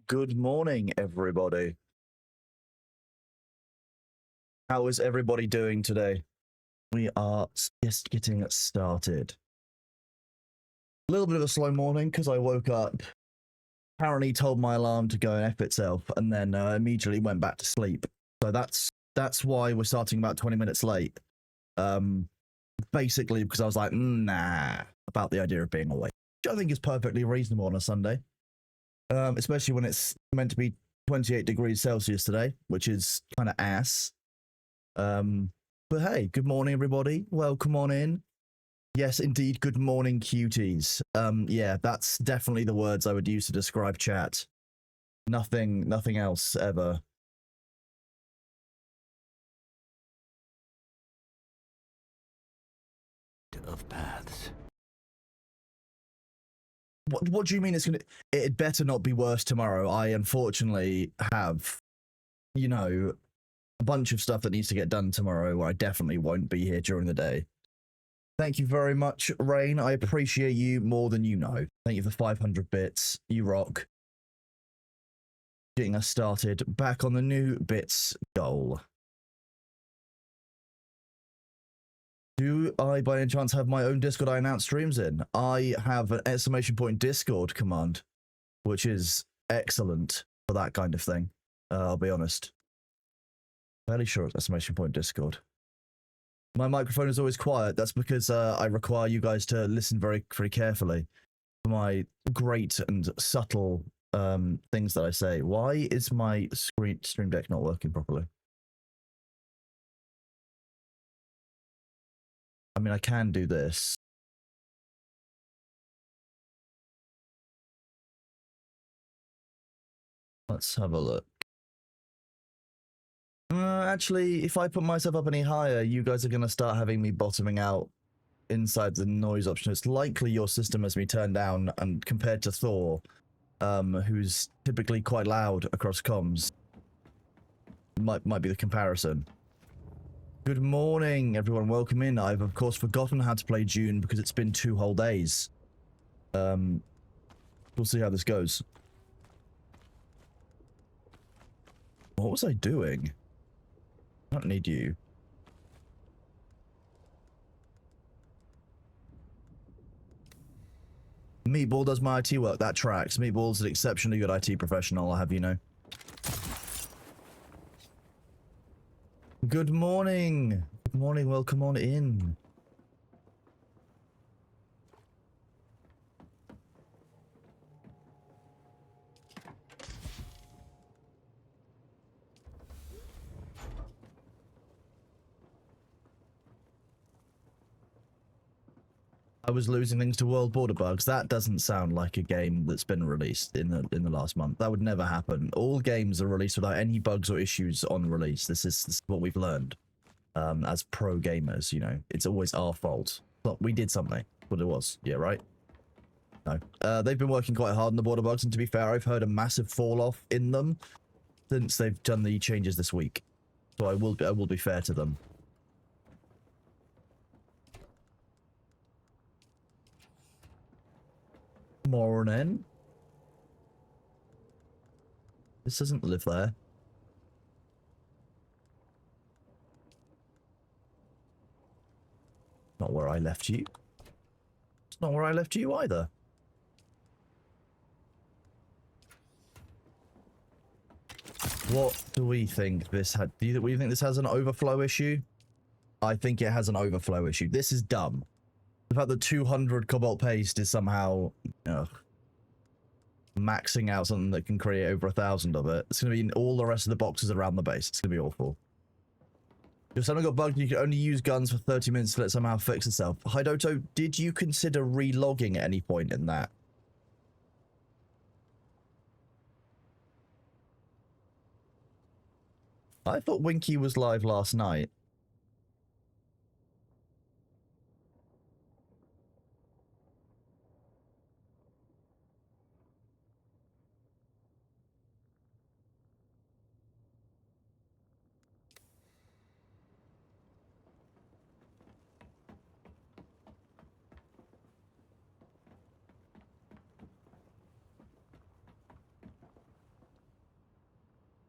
Good morning, everybody. How is everybody doing today? We are just getting started. A little bit of a slow morning because I woke up, apparently told my alarm to go and F itself, and then immediately went back to sleep. So that's why we're starting about 20 minutes late. Basically because I was like, nah, about the idea of being awake, which I think is perfectly reasonable on a Sunday. Especially when it's meant to be 28 degrees Celsius today, which is kind of ass. But hey, good morning, everybody. Welcome on in. Yes, indeed. Good morning, cuties. Yeah, that's definitely the words I would use to describe chat. Nothing else ever. Of paths. What do you mean it's gonna? It better not be worse tomorrow. I unfortunately have, a bunch of stuff that needs to get done tomorrow where I definitely won't be here during the day. Thank you very much, Rain. I appreciate you more than you know. Thank you for 500 bits. You rock. Getting us started back on the new bits goal. Do I, by any chance, have my own Discord I announce streams in? I have an exclamation point Discord command, which is excellent for that kind of thing. I'll be honest. Fairly sure it's exclamation point Discord. My microphone is always quiet. That's because I require you guys to listen very, very carefully for my great and subtle things that I say. Why is my stream deck not working properly? I mean, I can do this. Let's have a look. Actually, if I put myself up any higher, you guys are going to start having me bottoming out inside the noise option. It's likely your system has me turned down, and compared to Thor, who's typically quite loud across comms, might be the comparison. Good morning, everyone. Welcome in. I've, of course, forgotten how to play Dune because it's been 2 whole days. We'll see how this goes. What was I doing? I don't need you. Meatball does my IT work. That tracks. Meatball's an exceptionally good IT professional, I'll have you know. Good morning. Good morning. Welcome on in. I was losing things to world border bugs. That doesn't sound like a game that's been released in the last month. That would never happen. All games are released without any bugs or issues on release. This is what we've learned as pro gamers. You know, it's always our fault. Look, we did something. What it was, yeah, right? No, they've been working quite hard on the border bugs, and to be fair, I've heard a massive fall off in them since they've done the changes this week. So I will be fair to them. Morning. This doesn't live there. Not where I left you. It's not where I left you either. What do we think this had? Do you think this has an overflow issue? I think it has an overflow issue. This is dumb. The fact that 200 cobalt paste is somehow maxing out something that can create over 1,000 of it. It's going to be in all the rest of the boxes around the base. It's going to be awful. If something got bugged, you can only use guns for 30 minutes to let it somehow fix itself. Hidoto, did you consider relogging at any point in that? I thought Winky was live last night.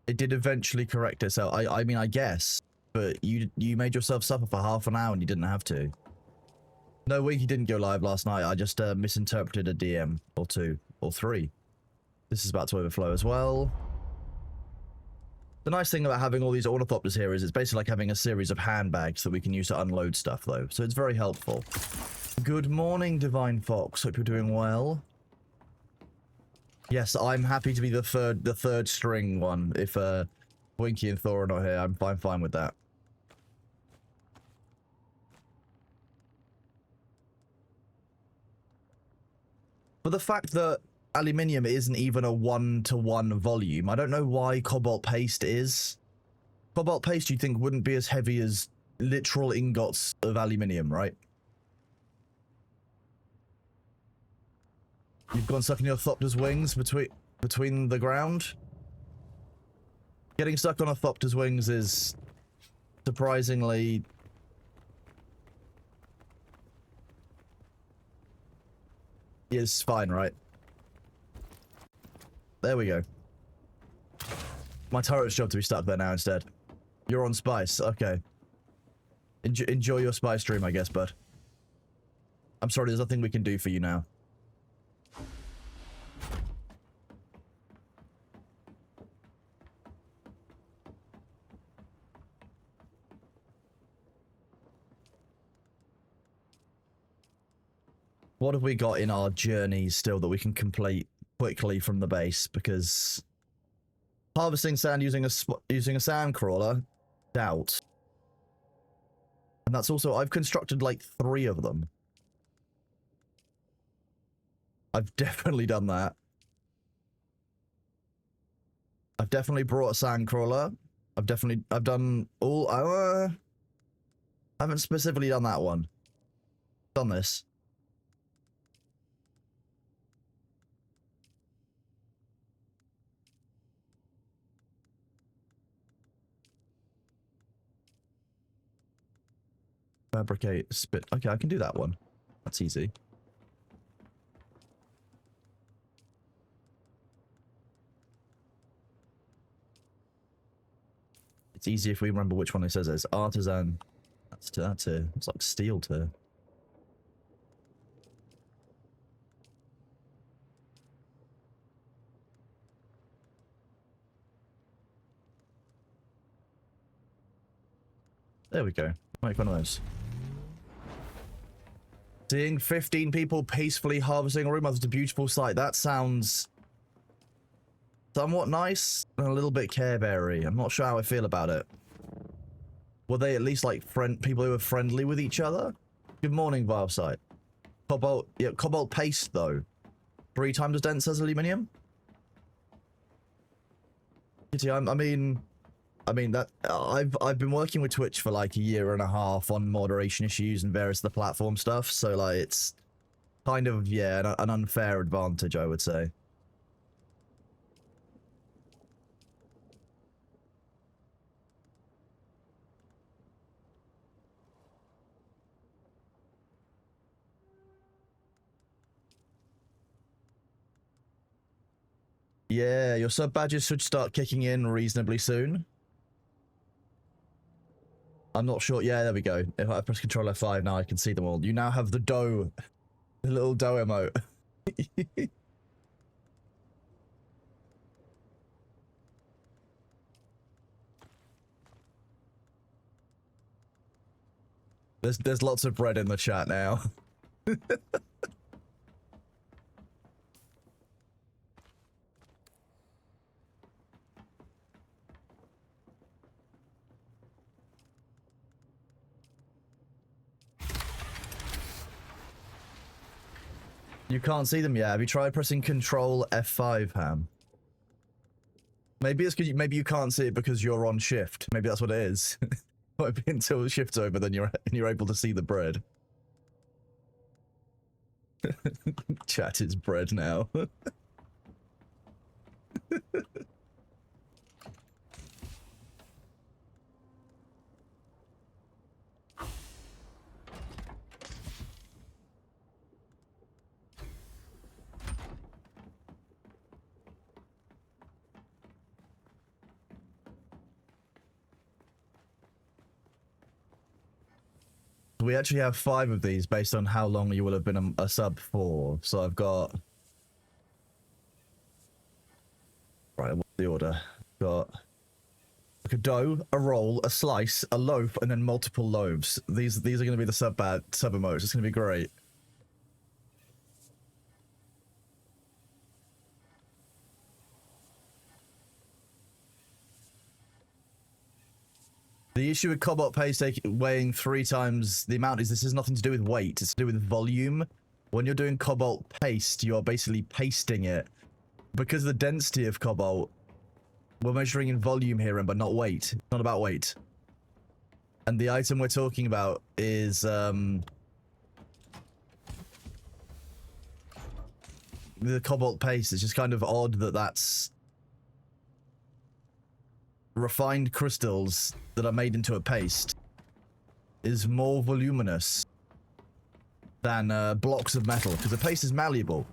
It did eventually correct itself. I mean, I guess, but you made yourself suffer for half an hour and you didn't have to. No, Winky didn't go live last night. I just misinterpreted a DM or 2 or 3. This is about to overflow as well. The nice thing about having all these ornithopters here is it's basically like having a series of handbags that we can use to unload stuff, though. So it's very helpful. Good morning, Divine Fox. Hope you're doing well. Yes, I'm happy to be the third string one. If Winky and Thor are not here, I'm fine with that. But the fact that aluminium isn't even a 1-to-1 volume, I don't know why cobalt paste is. Cobalt paste, you'd think, wouldn't be as heavy as literal ingots of aluminium, right? You've gone stuck in your Thopter's wings between the ground. Getting stuck on a Thopter's wings is surprisingly... is fine, right? There we go. My turret's job to be stuck there now instead. You're on spice, okay. Enjoy your spice stream, I guess, bud. I'm sorry, there's nothing we can do for you now. What have we got in our journeys still that we can complete quickly from the base? Because harvesting sand using a sand crawler, doubt. And that's also, I've constructed like 3 of them. I've definitely done that. I've definitely brought a sand crawler. I've done all. I haven't specifically done that one. Done this. Fabricate, spit. Okay, I can do that one. That's easy. It's easy if we remember which one it says. It's artisan. That's it. It's like steel to. There we go. Make one of those. Seeing 15 people peacefully harvesting a room is a beautiful sight. That sounds somewhat nice and a little bit carebeary. I'm not sure how I feel about it. Were they at least like people who are friendly with each other? Good morning, Vilesight. Cobalt, yeah, cobalt paste though. 3 times as dense as aluminium. I mean that I've been working with Twitch for like a year and a half on moderation issues and various other platform stuff, so like it's kind of, yeah, an unfair advantage, I would say. Yeah, your sub badges should start kicking in reasonably soon. I'm not sure. Yeah, there we go. If I press Control F5 now, I can see them all. You now have the dough. The little dough emote. There's lots of bread in the chat now. You can't see them yet. Have you tried pressing Control F5, Ham? Maybe it's because maybe you can't see it because you're on shift. Maybe that's what it is. Might be until the shift's over, then you're able to see the bread. Chat is bread now. we actually have 5 of these based on how long you will have been a sub for. So I've got... Right, what's the order? Got like a dough, a roll, a slice, a loaf, and then multiple loaves. These are going to be the sub emotes. It's going to be great. The issue with cobalt paste weighing 3 times the amount is this has nothing to do with weight. It's to do with volume. When you're doing cobalt paste, you are basically pasting it. Because of the density of cobalt, we're measuring in volume here, but not weight. It's not about weight. And the item we're talking about is the cobalt paste. It's just kind of odd that that's refined crystals that are made into a paste is more voluminous than blocks of metal, because the paste is malleable.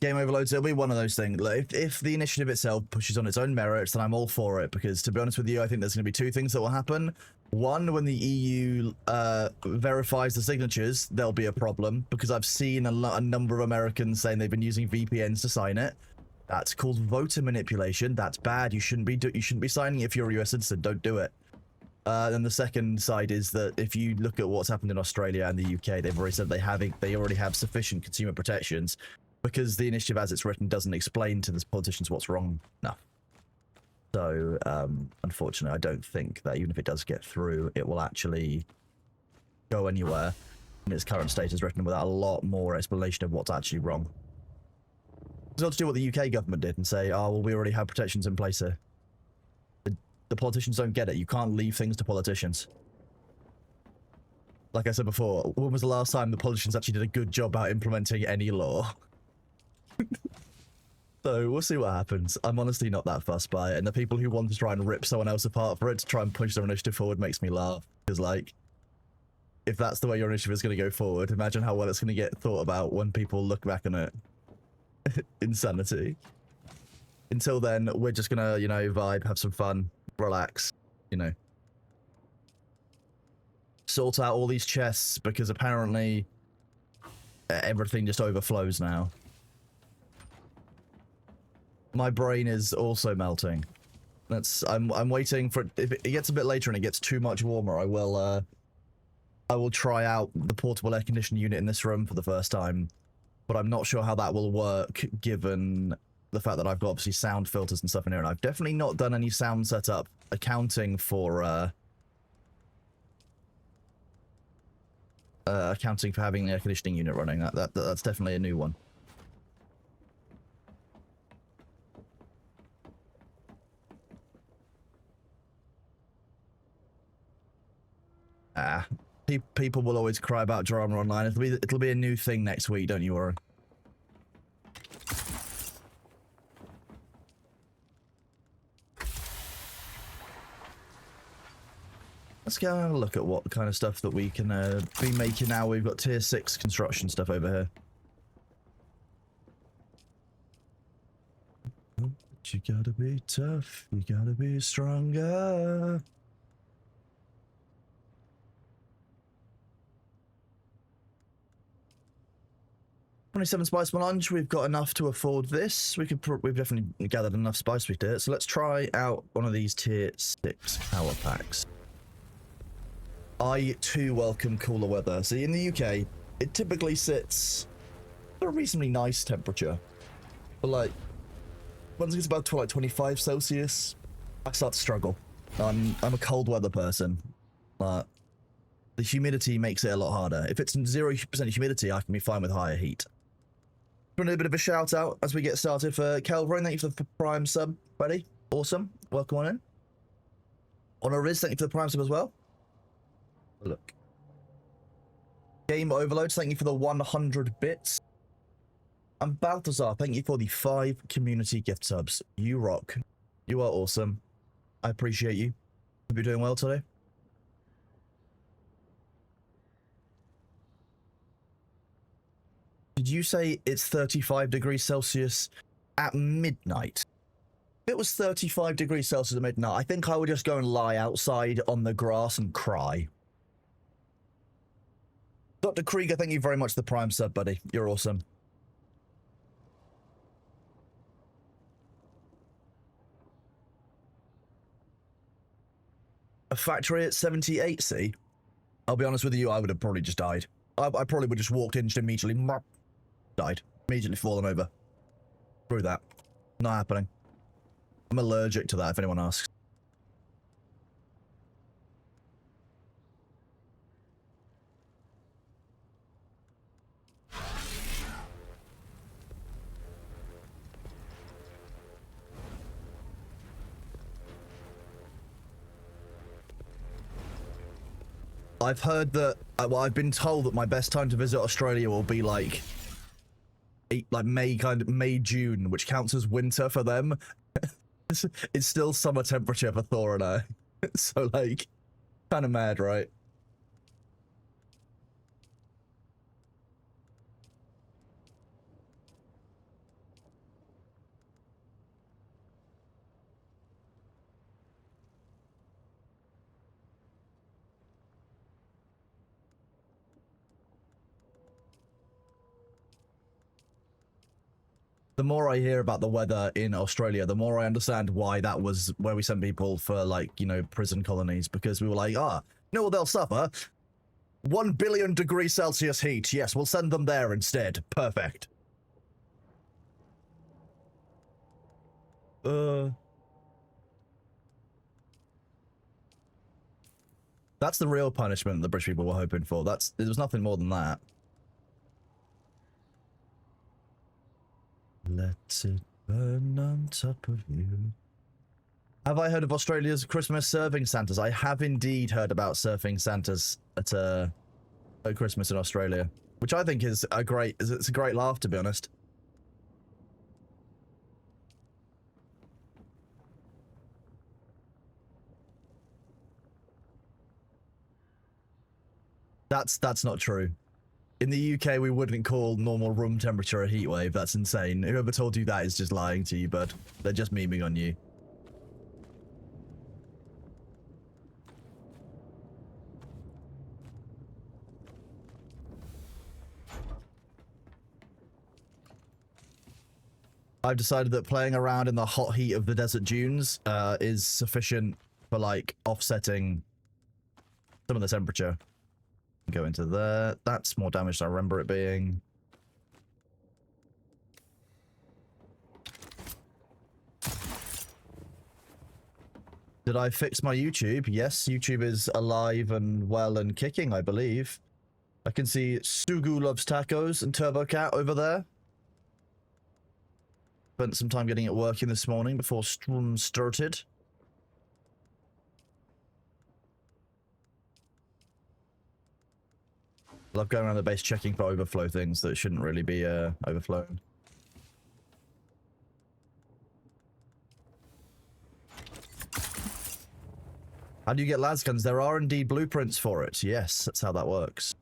Game overloads, it'll be one of those things. Like, if the initiative itself pushes on its own merits, then I'm all for it, because to be honest with you, I think there's going to be 2 things that will happen. One, when the EU verifies the signatures, there'll be a problem, because I've seen a number of Americans saying they've been using VPNs to sign it. That's called voter manipulation. That's bad. You shouldn't be signing it if you're a US citizen. Don't do it. Then the second side is that if you look at what's happened in Australia and the UK, they've already said they already have sufficient consumer protections, because the initiative as it's written doesn't explain to the politicians what's wrong enough. So, unfortunately, I don't think that even if it does get through, it will actually go anywhere in its current state as written without a lot more explanation of what's actually wrong. It's not to do what the UK government did and say, oh, well, we already have protections in place here. The politicians don't get it. You can't leave things to politicians. Like I said before, when was the last time the politicians actually did a good job about implementing any law? So we'll see what happens. I'm honestly not that fussed by it, and the people who want to try and rip someone else apart for it to try and push their initiative forward makes me laugh. Because, like, if that's the way your initiative is going to go forward, imagine how well it's going to get thought about when people look back on it. Insanity. Until then, we're just going to, you know, vibe, have some fun, relax, you know. Sort out all these chests, because apparently everything just overflows now. My brain is also melting. I'm waiting for if it gets a bit later and it gets too much warmer, I will try out the portable air conditioning unit in this room for the first time, but I'm not sure how that will work given the fact that I've got obviously sound filters and stuff in here, and I've definitely not done any sound setup accounting for having the air conditioning unit running. That's definitely a new one. People will always cry about drama online. It'll be a new thing next week, don't you worry. Let's go and have a look at what kind of stuff that we can be making now. We've got tier 6 construction stuff over here. But you gotta be tough. You gotta be stronger. 27 spice melange, we've got enough to afford this. We've definitely gathered enough spice with it. So let's try out one of these tier 6 power packs. I too welcome cooler weather. See, in the UK, it typically sits at a reasonably nice temperature. But like, once it gets about to like 25 Celsius, I start to struggle. I'm a cold weather person. But the humidity makes it a lot harder. If it's 0% humidity, I can be fine with higher heat. Want a bit of a shout out as we get started for Kelvin. Thank you for the Prime sub, buddy. Awesome. Welcome on in. Honor Riz, thank you for the Prime sub as well. Look. Game Overload, thank you for the 100 bits. And Balthazar, thank you for the 5 community gift subs. You rock. You are awesome. I appreciate you. Hope you're doing well today. did you say it's 35 degrees Celsius at midnight? If it was 35 degrees Celsius at midnight, I think I would just go and lie outside on the grass and cry. Dr. Krieger, thank you very much for the Prime sub, buddy. You're awesome. A factory at 78C? I'll be honest with you, I would have probably just died. I probably would have just walked in, just immediately died. Immediately fallen over. Through that. Not happening. I'm allergic to that, if anyone asks. I've heard that, well, I've been told that my best time to visit Australia will be like May, June, which counts as winter for them. It's still summer temperature for Thor and I. So, like, kind of mad, right? The more I hear about the weather in Australia, the more I understand why that was where we sent people for, like, you know, prison colonies, because we were like, no, they'll suffer. 1 billion degrees Celsius heat. Yes, we'll send them there instead. Perfect. That's the real punishment the British people were hoping for. There was nothing more than that. Let it burn on top of you. Have I heard of Australia's Christmas surfing Santas? I have indeed heard about surfing Santas at Christmas in Australia, which I think is it's a great laugh, to be honest. That's not true. In the UK, we wouldn't call normal room temperature a heat wave. That's insane. Whoever told you that is just lying to you, bud. They're just memeing on you. I've decided that playing around in the hot heat of the desert dunes is sufficient for, like, offsetting some of the temperature. Go into there. That's more damage than I remember it being. Did I fix my YouTube? Yes, YouTube is alive and well and kicking, I believe. I can see Sugu Loves Tacos and Turbo Cat over there. Spent some time getting it working this morning before stream started. Love going around the base checking for overflow things that shouldn't really be overflowing. How do you get lasguns? There are indeed blueprints for it. Yes, that's how that works.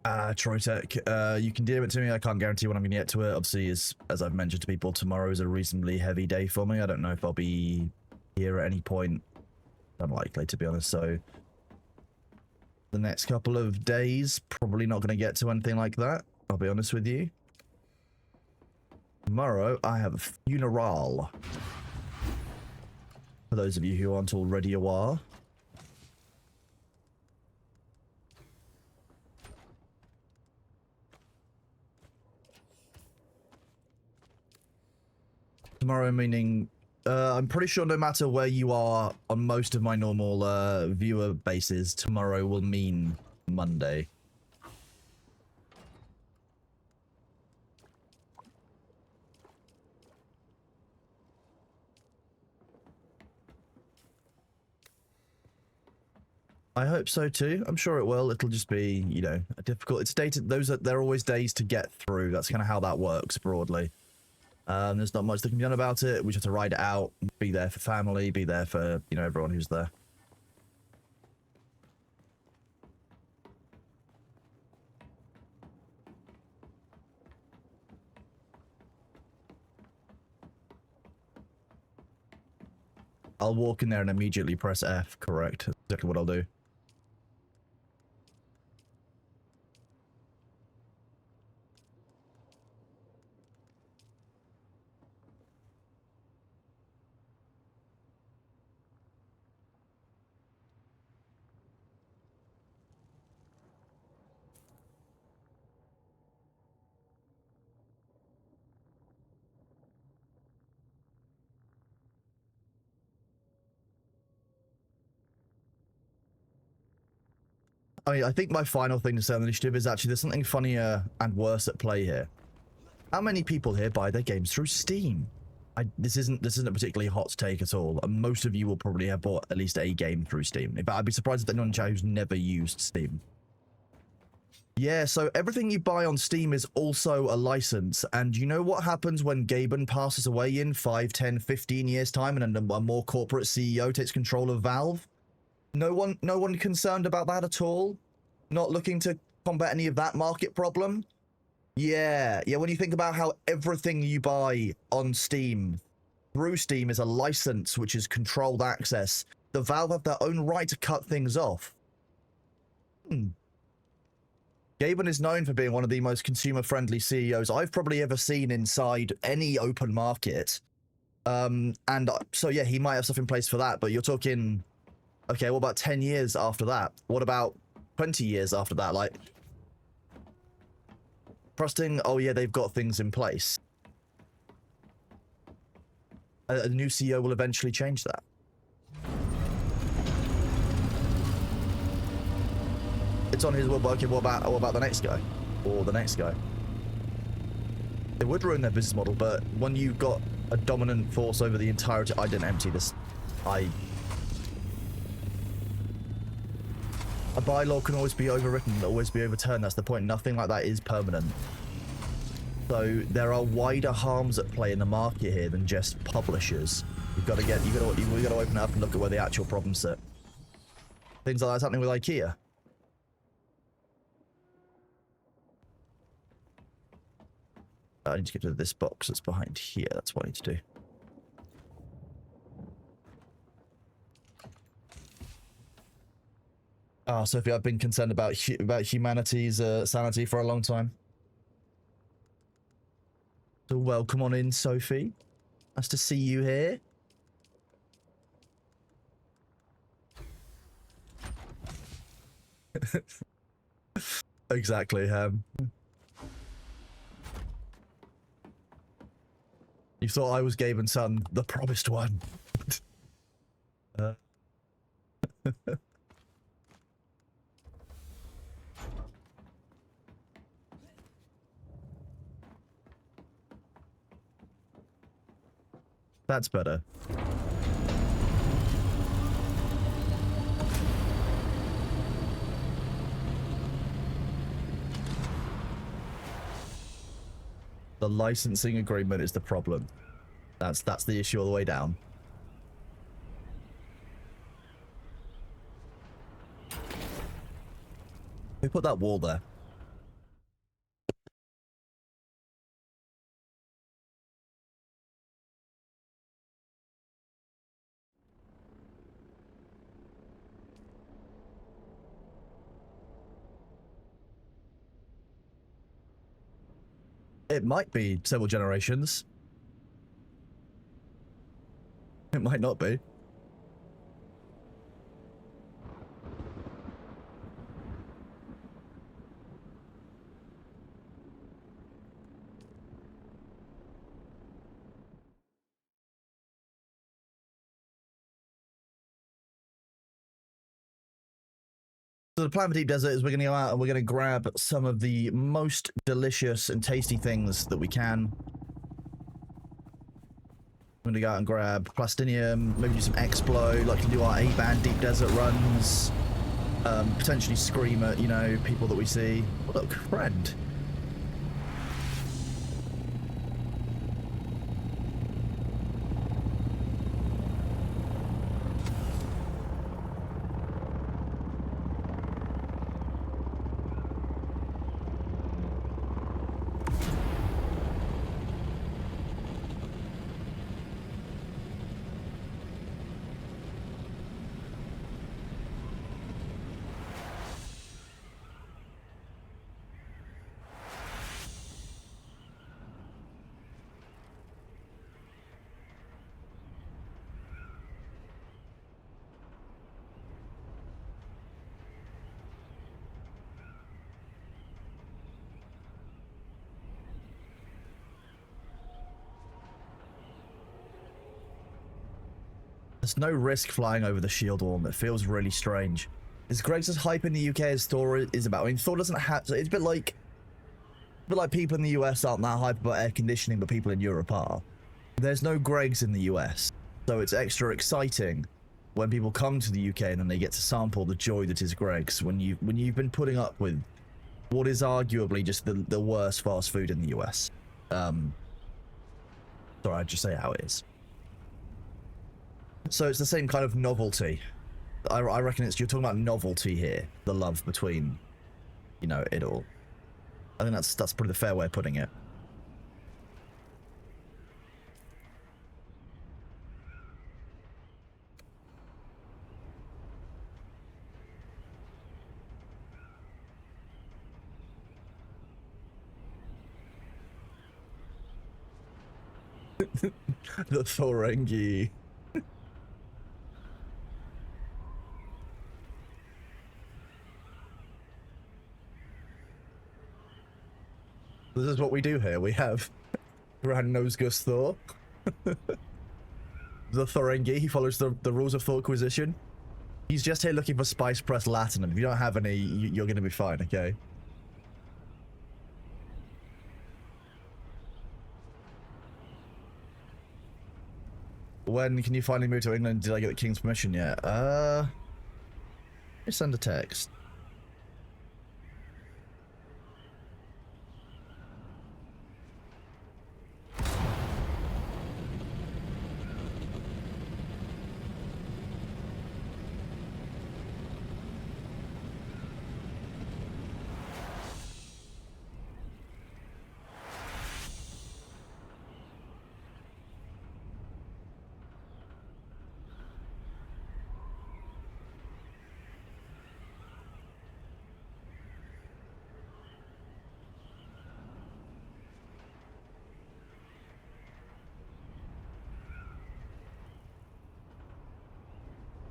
Troytech, you can DM it to me. I can't guarantee when I'm going to get to it. Obviously, as I've mentioned to people, tomorrow is a reasonably heavy day for me. I don't know if I'll be here at any point. Unlikely, to be honest. So the next couple of days, probably not going to get to anything like that. I'll be honest with you. Tomorrow, I have a funeral. For those of you who aren't already aware. Tomorrow meaning, I'm pretty sure no matter where you are on most of my normal viewer bases, tomorrow will mean Monday. I hope so too. I'm sure it will. It'll just be, you know, a difficult. It's dated. They're always days to get through. That's kind of how that works broadly. There's not much that can be done about it. We just have to ride it out, be there for family, be there for, you know, everyone who's there. I'll walk in there and immediately press F, correct. That's exactly what I'll do. I mean, I think my final thing to say on the initiative is actually there's something funnier and worse at play here. How many people here buy their games through Steam? This isn't a particularly hot take at all. And most of you will probably have bought at least a game through Steam. In fact, I'd be surprised if anyone in chat who's never used Steam. Yeah, so everything you buy on Steam is also a license. And you know what happens when Gaben passes away in 5, 10, 15 years time and a more corporate CEO takes control of Valve? No one concerned about that at all? Not looking to combat any of that market problem? Yeah, when you think about how everything you buy on Steam, through Steam, is a license, which is controlled access, the Valve have their own right to cut things off. Gaben is known for being one of the most consumer-friendly CEOs I've probably ever seen inside any open market. And so yeah, he might have stuff in place for that, but you're talking... Okay, what about 10 years after that? What about 20 years after that? Like, trusting, oh yeah, they've got things in place. A new CEO will eventually change that. It's on his, okay, what about the next guy? Or the next guy? It would ruin their business model, but when you've got a dominant force over the entirety... I didn't empty this. A bylaw can always be overwritten, always be overturned. That's the point. Nothing like that is permanent. So there are wider harms at play in the market here than just publishers. You've got to open it up and look at where the actual problems sit. Things like that's happening with IKEA. I need to get to this box that's behind here. That's what I need to do. Oh, Sophie, I've been concerned about humanity's sanity for a long time. So welcome on in, Sophie. Nice to see you here. Exactly, You thought I was Gaben's son, the promised one. That's better. The licensing agreement is the problem. That's the issue all the way down. Who put that wall there? It might be several generations. It might not be. So the plan for Deep Desert is we're going to go out and we're going to grab some of the most delicious and tasty things that we can. I'm going to go out and grab Plastinium, maybe do some Explo, like to do our 8-band Deep Desert runs. Potentially scream at, you know, people that we see. Look, friend. There's no risk flying over the shield wall, and it feels really strange. Is Greg's as hype in the UK as Thor is about? I mean, Thor doesn't have... It's a bit like people in the US aren't that hype about air conditioning, but people in Europe are. There's no Greg's in the US, so it's extra exciting when people come to the UK and then they get to sample the joy that is Greg's when you've been putting up with what is arguably just the worst fast food in the US. Sorry, I'd just say how it is. So it's the same kind of novelty. I reckon you're talking about novelty here, the love between, you know, it all. I think that's probably the fair way of putting it. The Thorengi. This is what we do here. We have Grand Nose Gus Thor. The Thorengi. He follows the rules of Thorquisition. He's just here looking for spice press Latin, and if you don't have any, you're going to be fine, okay? When can you finally move to England? Did I get the King's permission yet? Just send a text.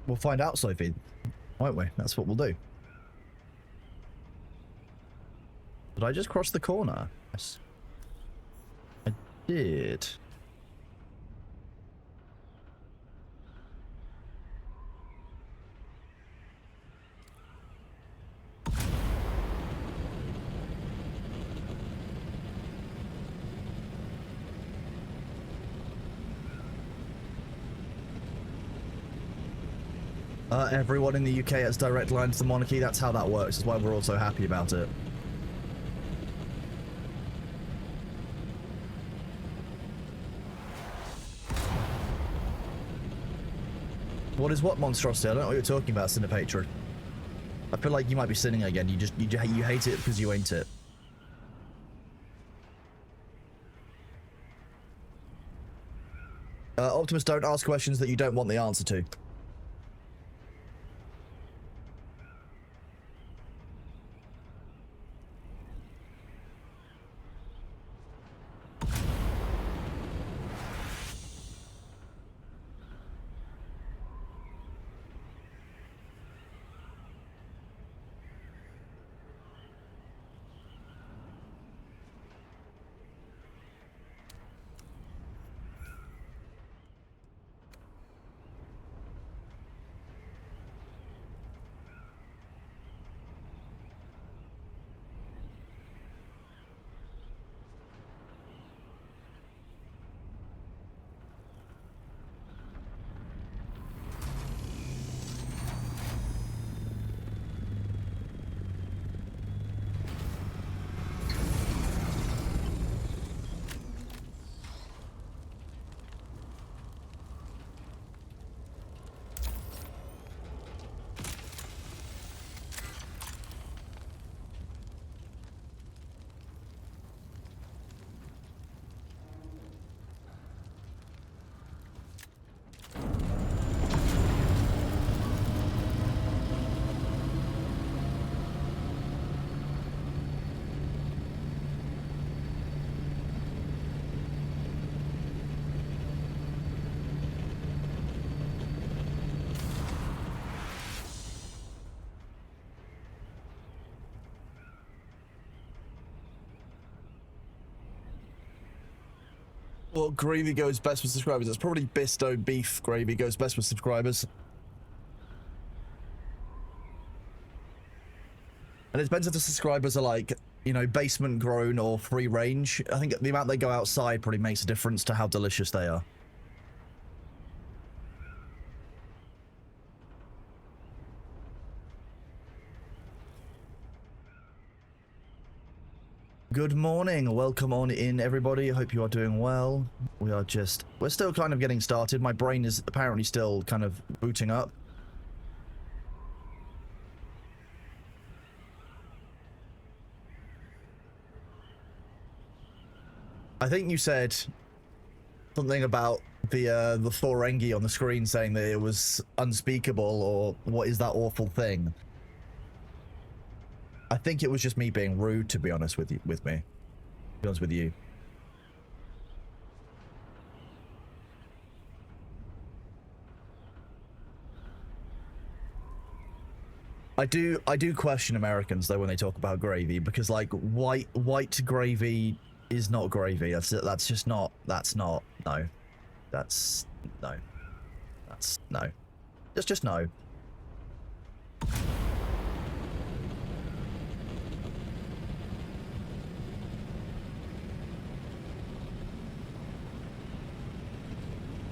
We'll find out, Sophie, won't we? That's what we'll do. Did I just cross the corner? Yes. I did. Everyone in the UK has direct line to the monarchy. That's how that works. That's why we're all so happy about it. What is what monstrosity? I don't know what you're talking about, Cinepatron. I feel like you might be sinning again. You hate it because you ain't it. Optimus, don't ask questions that you don't want the answer to. Well, gravy goes best with subscribers. It's probably Bisto beef gravy goes best with subscribers. And it depends if the subscribers are like, you know, basement grown or free range. I think the amount they go outside probably makes a difference to how delicious they are. Good morning. Welcome on in, everybody. I hope you are doing well. We're still kind of getting started. My brain is apparently still kind of booting up. I think you said something about the Thorengi on the screen saying that it was unspeakable, or what is that awful thing? I think it was just me being rude, to be honest with you, to be honest with you. I do question Americans though when they talk about gravy, because like white gravy is not gravy. That's no. Just no.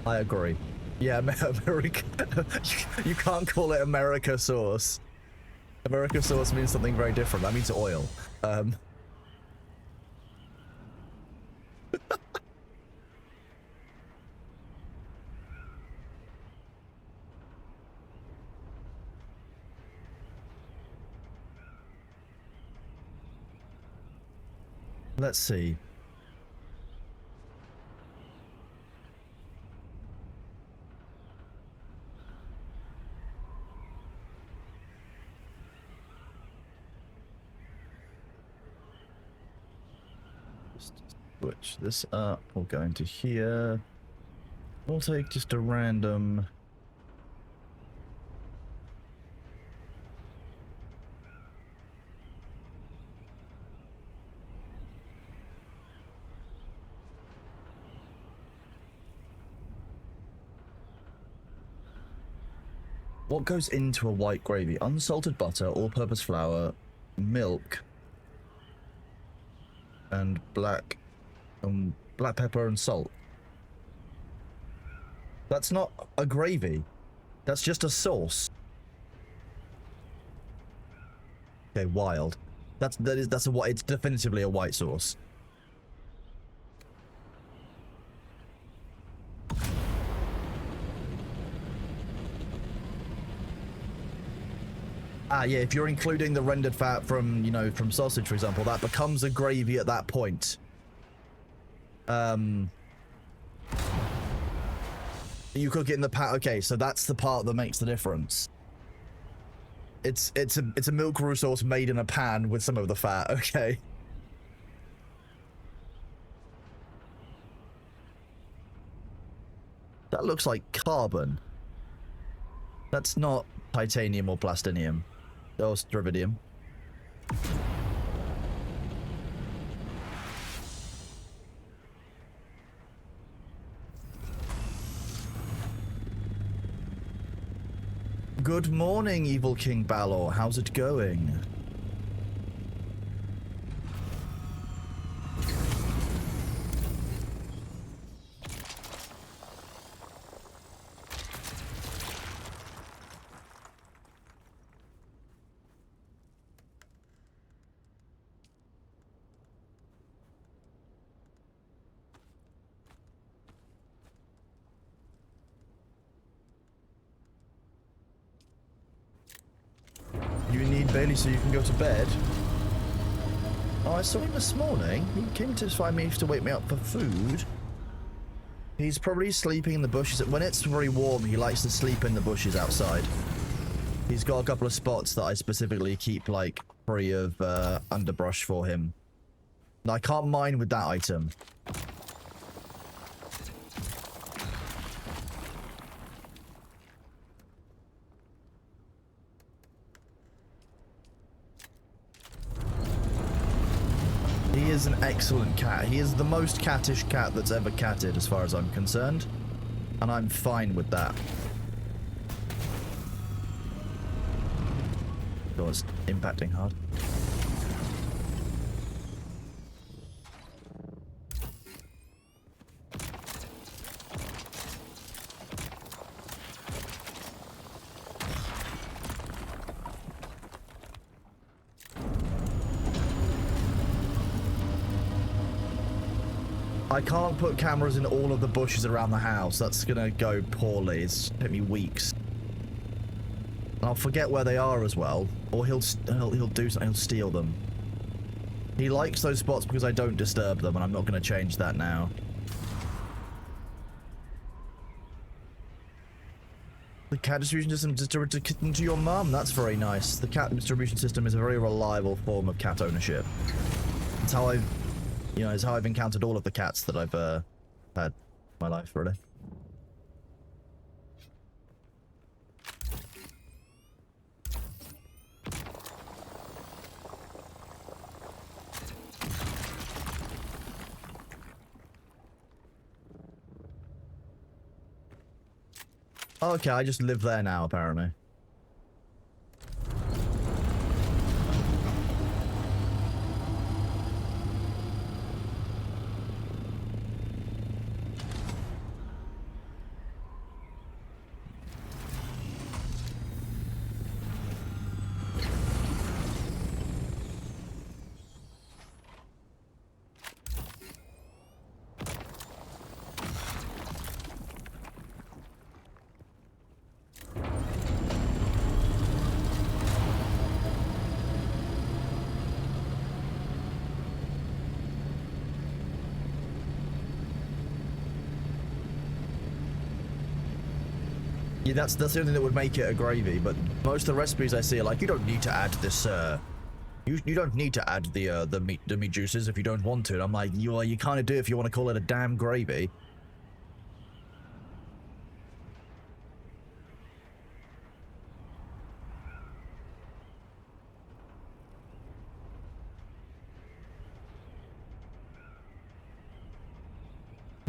I agree. Yeah, America. You can't call it America sauce. America sauce means something very different. That means oil. Let's see. Switch this up. We'll go into here. We'll take just a random. What goes into a white gravy? Unsalted butter, all-purpose flour, milk, and black pepper and salt. That's not a gravy. That's just a sauce. Okay, wild. It's definitively a white sauce. Ah, yeah, if you're including the rendered fat from, you know, from sausage, for example, that becomes a gravy at that point. You cook it in the pan. Okay, so that's the part that makes the difference. It's a milk roux sauce made in a pan with some of the fat. Okay. That looks like carbon. That's not titanium or plastinium. Oh, it's iridium. Good morning, Evil King Balor. How's it going? You need Bailey so you can go to bed? Oh, I saw him this morning. He came to find me to wake me up for food. He's probably sleeping in the bushes. When it's very warm, he likes to sleep in the bushes outside. He's got a couple of spots that I specifically keep, like, free of underbrush for him. And I can't mine with that item. is an excellent cat. He is the most cattish cat that's ever catted, as far as I'm concerned. And I'm fine with that. Oh, it's impacting hard. I can't put cameras in all of the bushes around the house. That's gonna go poorly. It's gonna take me weeks. And I'll forget where they are as well. Or he'll do something. He'll steal them. He likes those spots because I don't disturb them, and I'm not gonna change that now. The cat distribution system distributed to your mum. That's very nice. The cat distribution system is a very reliable form of cat ownership. It's how I've, you know, it's how I've encountered all of the cats that I've had in my life, really. Okay, I just live there now, apparently. Yeah, that's the only thing that would make it a gravy, but most of the recipes I see are like, you don't need to add this, you don't need to add the meat juices if you don't want to. And I'm like, you kind of do if you want to call it a damn gravy.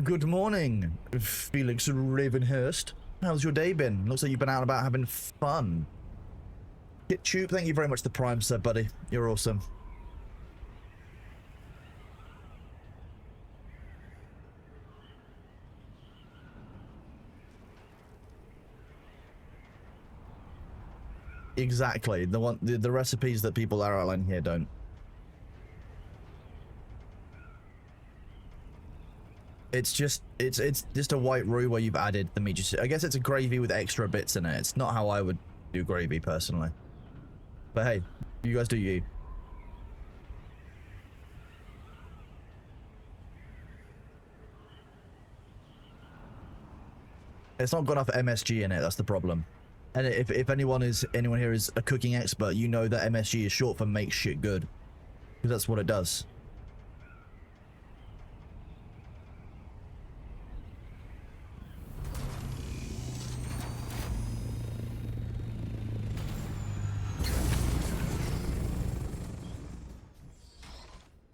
Good morning, Felix Ravenhurst. How's your day been? Looks like you've been out and about having fun. GitTube, thank you very much for the Prime sub, buddy. You're awesome. Exactly. The recipes that people are outlining here don't. It's just a white roux where you've added the meat juice. I guess it's a gravy with extra bits in it. It's not how I would do gravy personally. But hey, you guys do you. It's not got enough MSG in it, that's the problem. And if anyone here is a cooking expert, you know that MSG is short for make shit good. Because that's what it does.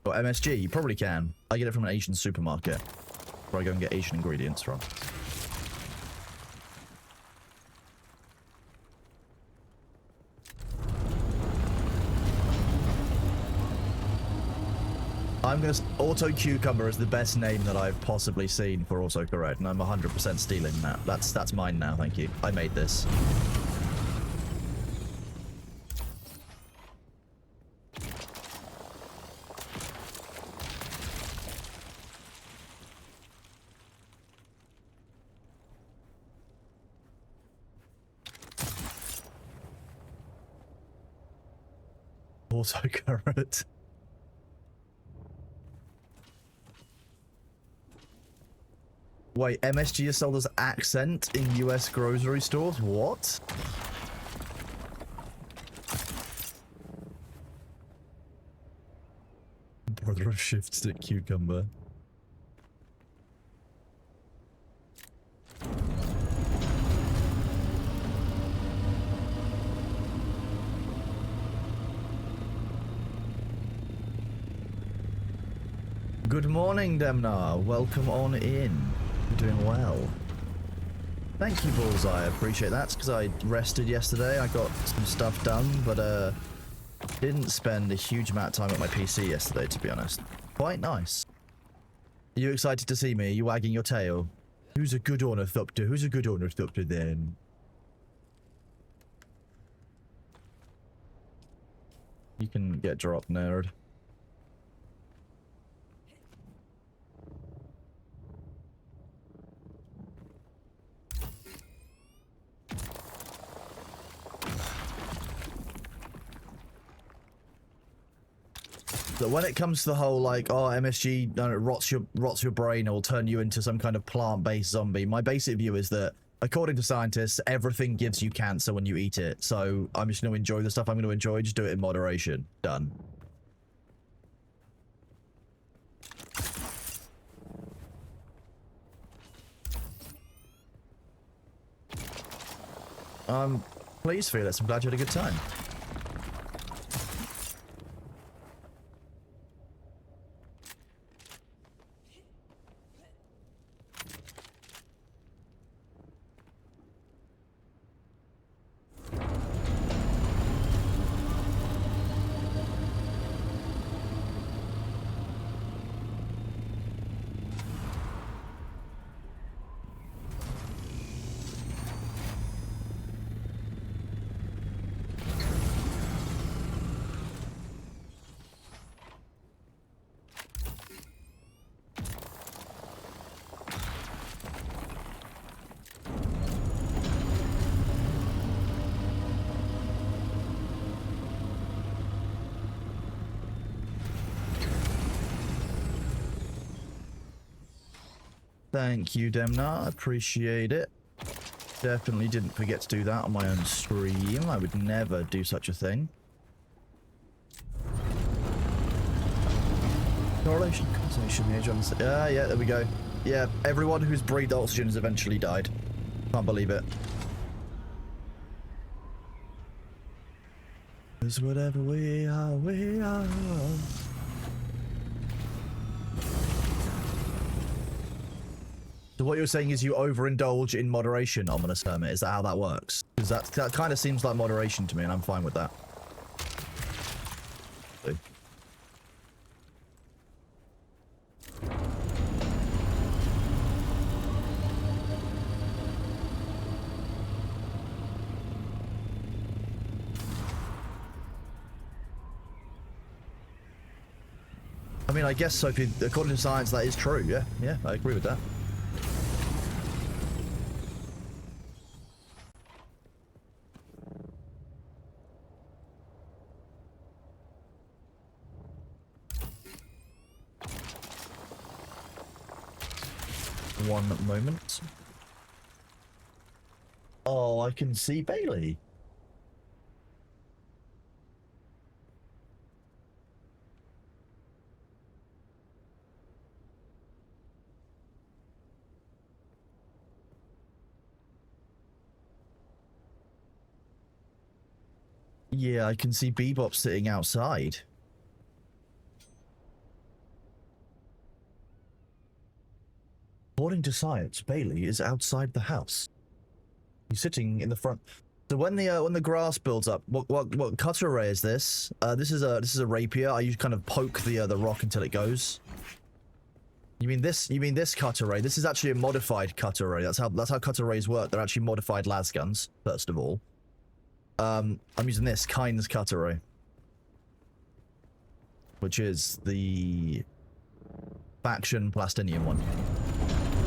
Or MSG, you probably can. I get it from an Asian supermarket, where I go and get Asian ingredients from. I'm gonna... Auto Cucumber is the best name that I've possibly seen for autocorrect, and I'm 100% stealing that. That's mine now, thank you. I made this. Autocorrect. Wait, MSG is sold as accent in US grocery stores? What? Brother of shift stick cucumber. Good morning, Demnar. Welcome on in. You're doing well. Thank you, Bullseye. I appreciate that. Because I rested yesterday. I got some stuff done, but didn't spend a huge amount of time at my PC yesterday, to be honest. Quite nice. Are you excited to see me? Are you wagging your tail? Who's a good ornithopter? Who's a good ornithopter then? You can get dropped, nerd. So when it comes to the whole like, oh, MSG rots your brain or will turn you into some kind of plant-based zombie, my basic view is that according to scientists, everything gives you cancer when you eat it. So I'm just going to enjoy the stuff I'm going to enjoy. Just do it in moderation. Done. I'm pleased, Felix. I'm glad you had a good time. Thank you, Demnar. Appreciate it. Definitely didn't forget to do that on my own stream. I would never do such a thing. Correlation, causation, age on... yeah, there we go. Yeah, everyone who's breathed oxygen has eventually died. Can't believe it. Because whatever we are, we are. So what you're saying is you overindulge in moderation, Ominous Hermit. Is that how that works? Because that kind of seems like moderation to me, and I'm fine with that. I mean, I guess so. According to science, that is true. Yeah, yeah, I agree with that. One moment. Oh, I can see Bailey. Yeah, I can see Bebop sitting outside. According to science, Bailey is outside the house. He's sitting in the front. So when the grass builds up, what cutter ray is this? This is a rapier. I kind of poke the rock until it goes. You mean this cutter ray? This is actually a modified cutter ray. That's how cutter rays work. They're actually modified las guns. First of all, I'm using this Kynes cutter ray, which is the faction plastinium one.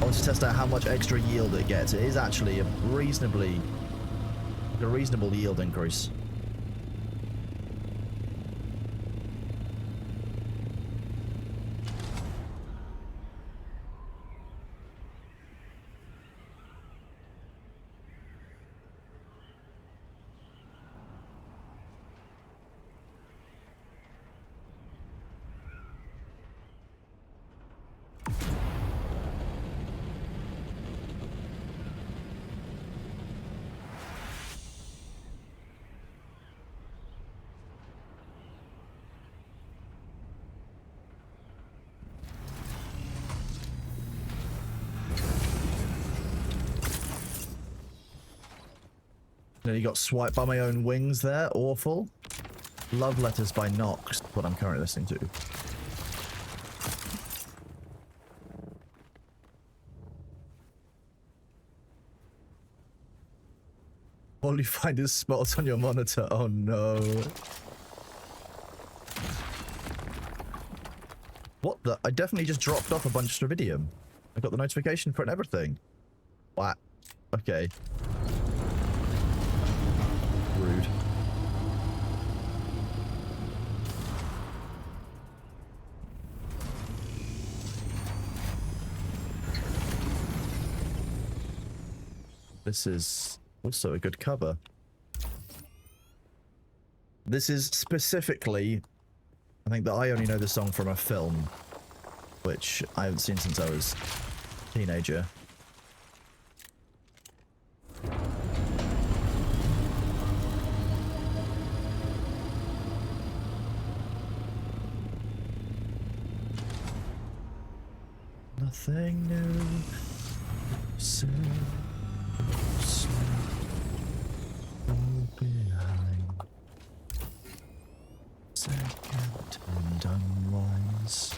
I want to test out how much extra yield it gets. It is actually a reasonable yield increase. Nearly got swiped by my own wings there. Awful. Love Letters by Nox, what I'm currently listening to. All you find is spots on your monitor. Oh no. What the? I definitely just dropped off a bunch of Iridium. I got the notification for it and everything. What? Okay. Rude. This is also a good cover. This is specifically, I think that I only know the song from a film, which I haven't seen since I was a teenager. Nothing new. So behind. Second and unwise.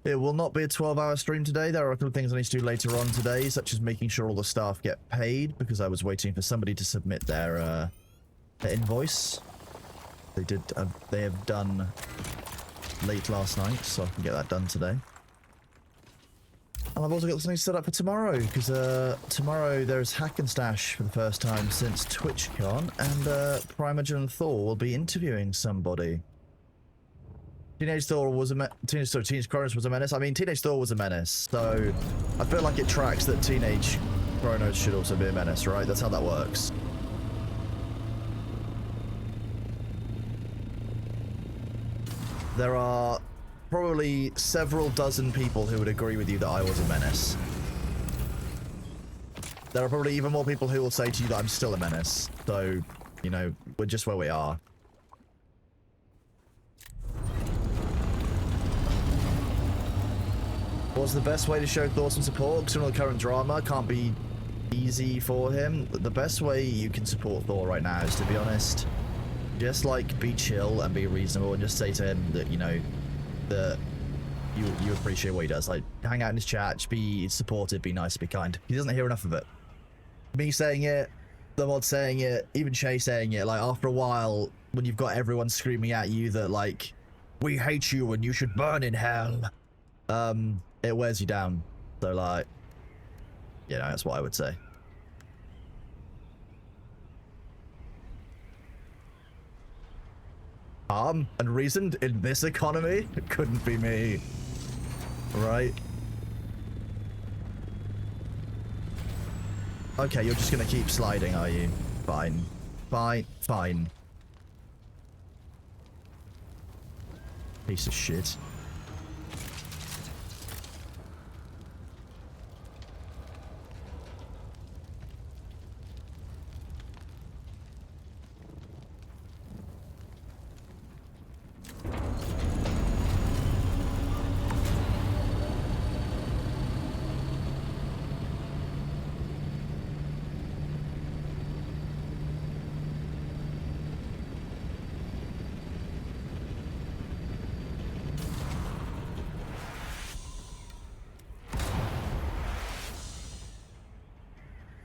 It will not be a 12-hour stream today. There are a couple of things I need to do later on today, such as making sure all the staff get paid, because I was waiting for somebody to submit their invoice. They did. They have done late last night, so I can get that done today. And I've also got something set up for tomorrow, because tomorrow there's Hack and Stash for the first time since TwitchCon, and Primogen Thor will be interviewing somebody. Teenage Kronos was a menace. I mean, Teenage Thor was a menace, so I feel like it tracks that Teenage Kronos should also be a menace, right? That's how that works. There are probably several dozen people who would agree with you that I was a menace. There are probably even more people who will say to you that I'm still a menace. So, you know, we're just where we are. What's the best way to show Thor some support? Because some of the current drama can't be easy for him. The best way you can support Thor right now is, to be honest, just like be chill and be reasonable and just say to him that, you know, that you appreciate what he does. Like, hang out in his chat, just be supportive, be nice, be kind. He doesn't hear enough of it. Me saying it, the mod saying it, even Shay saying it, like, after a while, when you've got everyone screaming at you that, like, we hate you and you should burn in hell, it wears you down. So, like, you know, that's what I would say. Calm and reasoned in this economy? It couldn't be me. Right? Okay, you're just gonna keep sliding, are you? Fine. Fine. Fine. Piece of shit.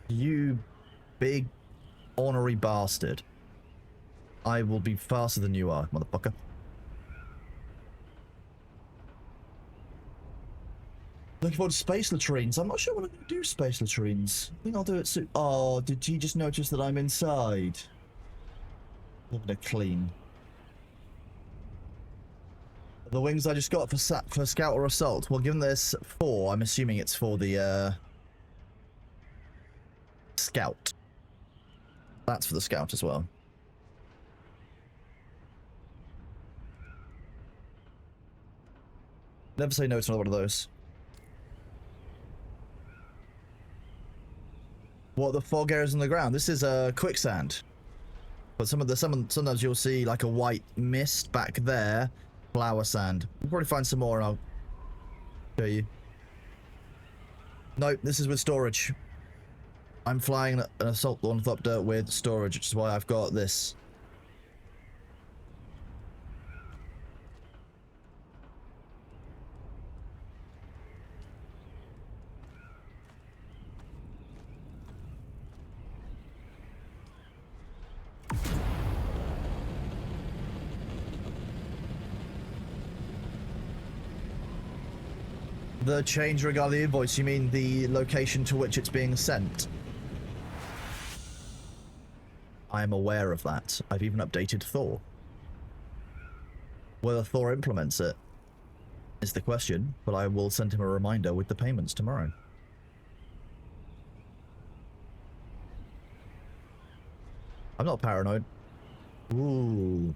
You big ornery bastard. I will be faster than you are, motherfucker. Looking forward to space latrines. I'm not sure what I'm going to do space latrines. I think I'll do it soon. Oh, did you just notice that I'm inside? I'm going to clean. The wings I just got for scout or assault. Well, given this 4, I'm assuming it's for the scout. That's for the scout as well. Never say no to another one of those. What, the fog areas on the ground? This is quicksand. But sometimes you'll see like a white mist back there. Flower sand. We'll probably find some more and I'll show you. Nope, this is with storage. I'm flying an assault ornithopter with storage, which is why I've got this. The change regarding the invoice, you mean the location to which it's being sent? I am aware of that. I've even updated Thor. Whether Thor implements it is the question, but I will send him a reminder with the payments tomorrow. I'm not paranoid. Ooh.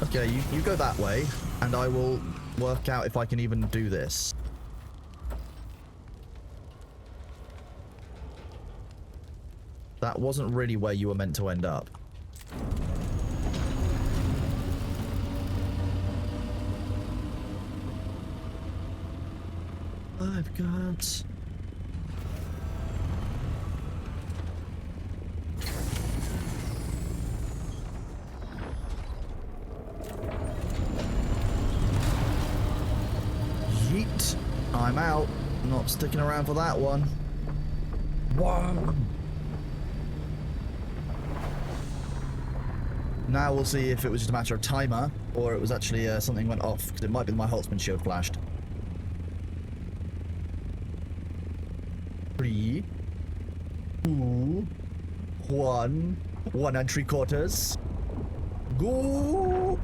Okay, you go that way, and I will work out if I can even do this. That wasn't really where you were meant to end up. I've got... Yeet. I'm out. Not sticking around for that one. Whoa. Now we'll see if it was just a matter of timer, or it was actually something went off, because it might be my Holtzman shield flashed. 3, 2, 1, 1 and 3/4. Go!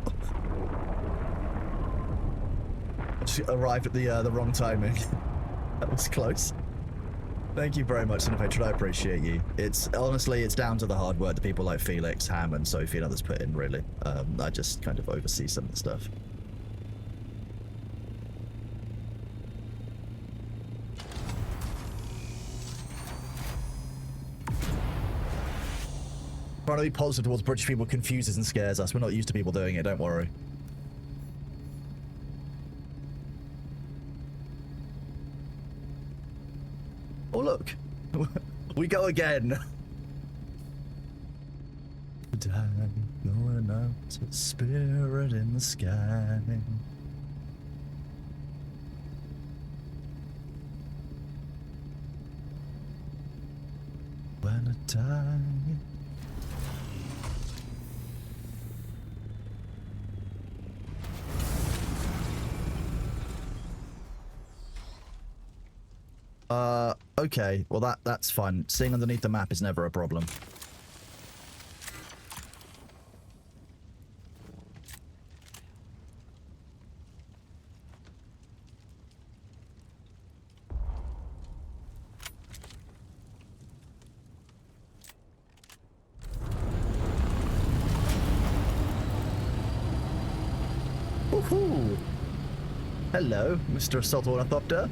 She arrived at the wrong timing. That was close. Thank you very much, Cinepatron. I appreciate you. It's honestly, it's down to the hard work that people like Felix, Ham, and Sophie and others put in, really. I just kind of oversee some of the stuff. Trying to be positive towards British people confuses and scares us. We're not used to people doing it, don't worry. Oh, look. We go again. Going out to spirit in the sky. When I die. Okay, well that's fine. Seeing underneath the map is never a problem. Woohoo! Hello, Mr. Assault Ornithopter.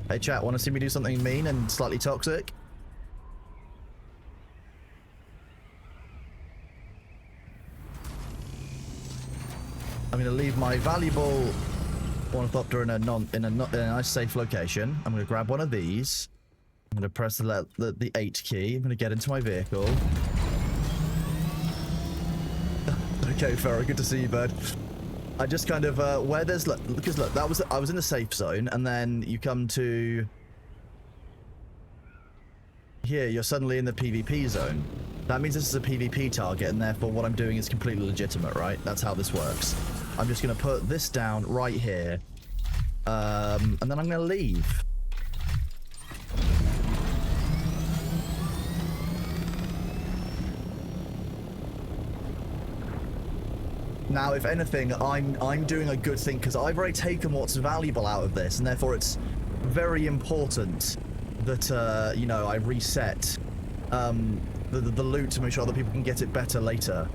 Hey chat, want to see me do something mean and slightly toxic? I'm going to leave my valuable ornithopter in a nice safe location. I'm going to grab one of these. I'm going to press the 8 key. I'm going to get into my vehicle. Okay, Farrah, good to see you, bud. I just kind of where there's because look, I was in the safe zone, and then you come to here, you're suddenly in the PvP zone. That means this is a PvP target, and therefore what I'm doing is completely legitimate, right? That's how this works. I'm just going to put this down right here, and then I'm going to leave. Now, if anything, I'm doing a good thing because I've already taken what's valuable out of this, and therefore it's very important that you know, I reset the loot to make sure other people can get it better later.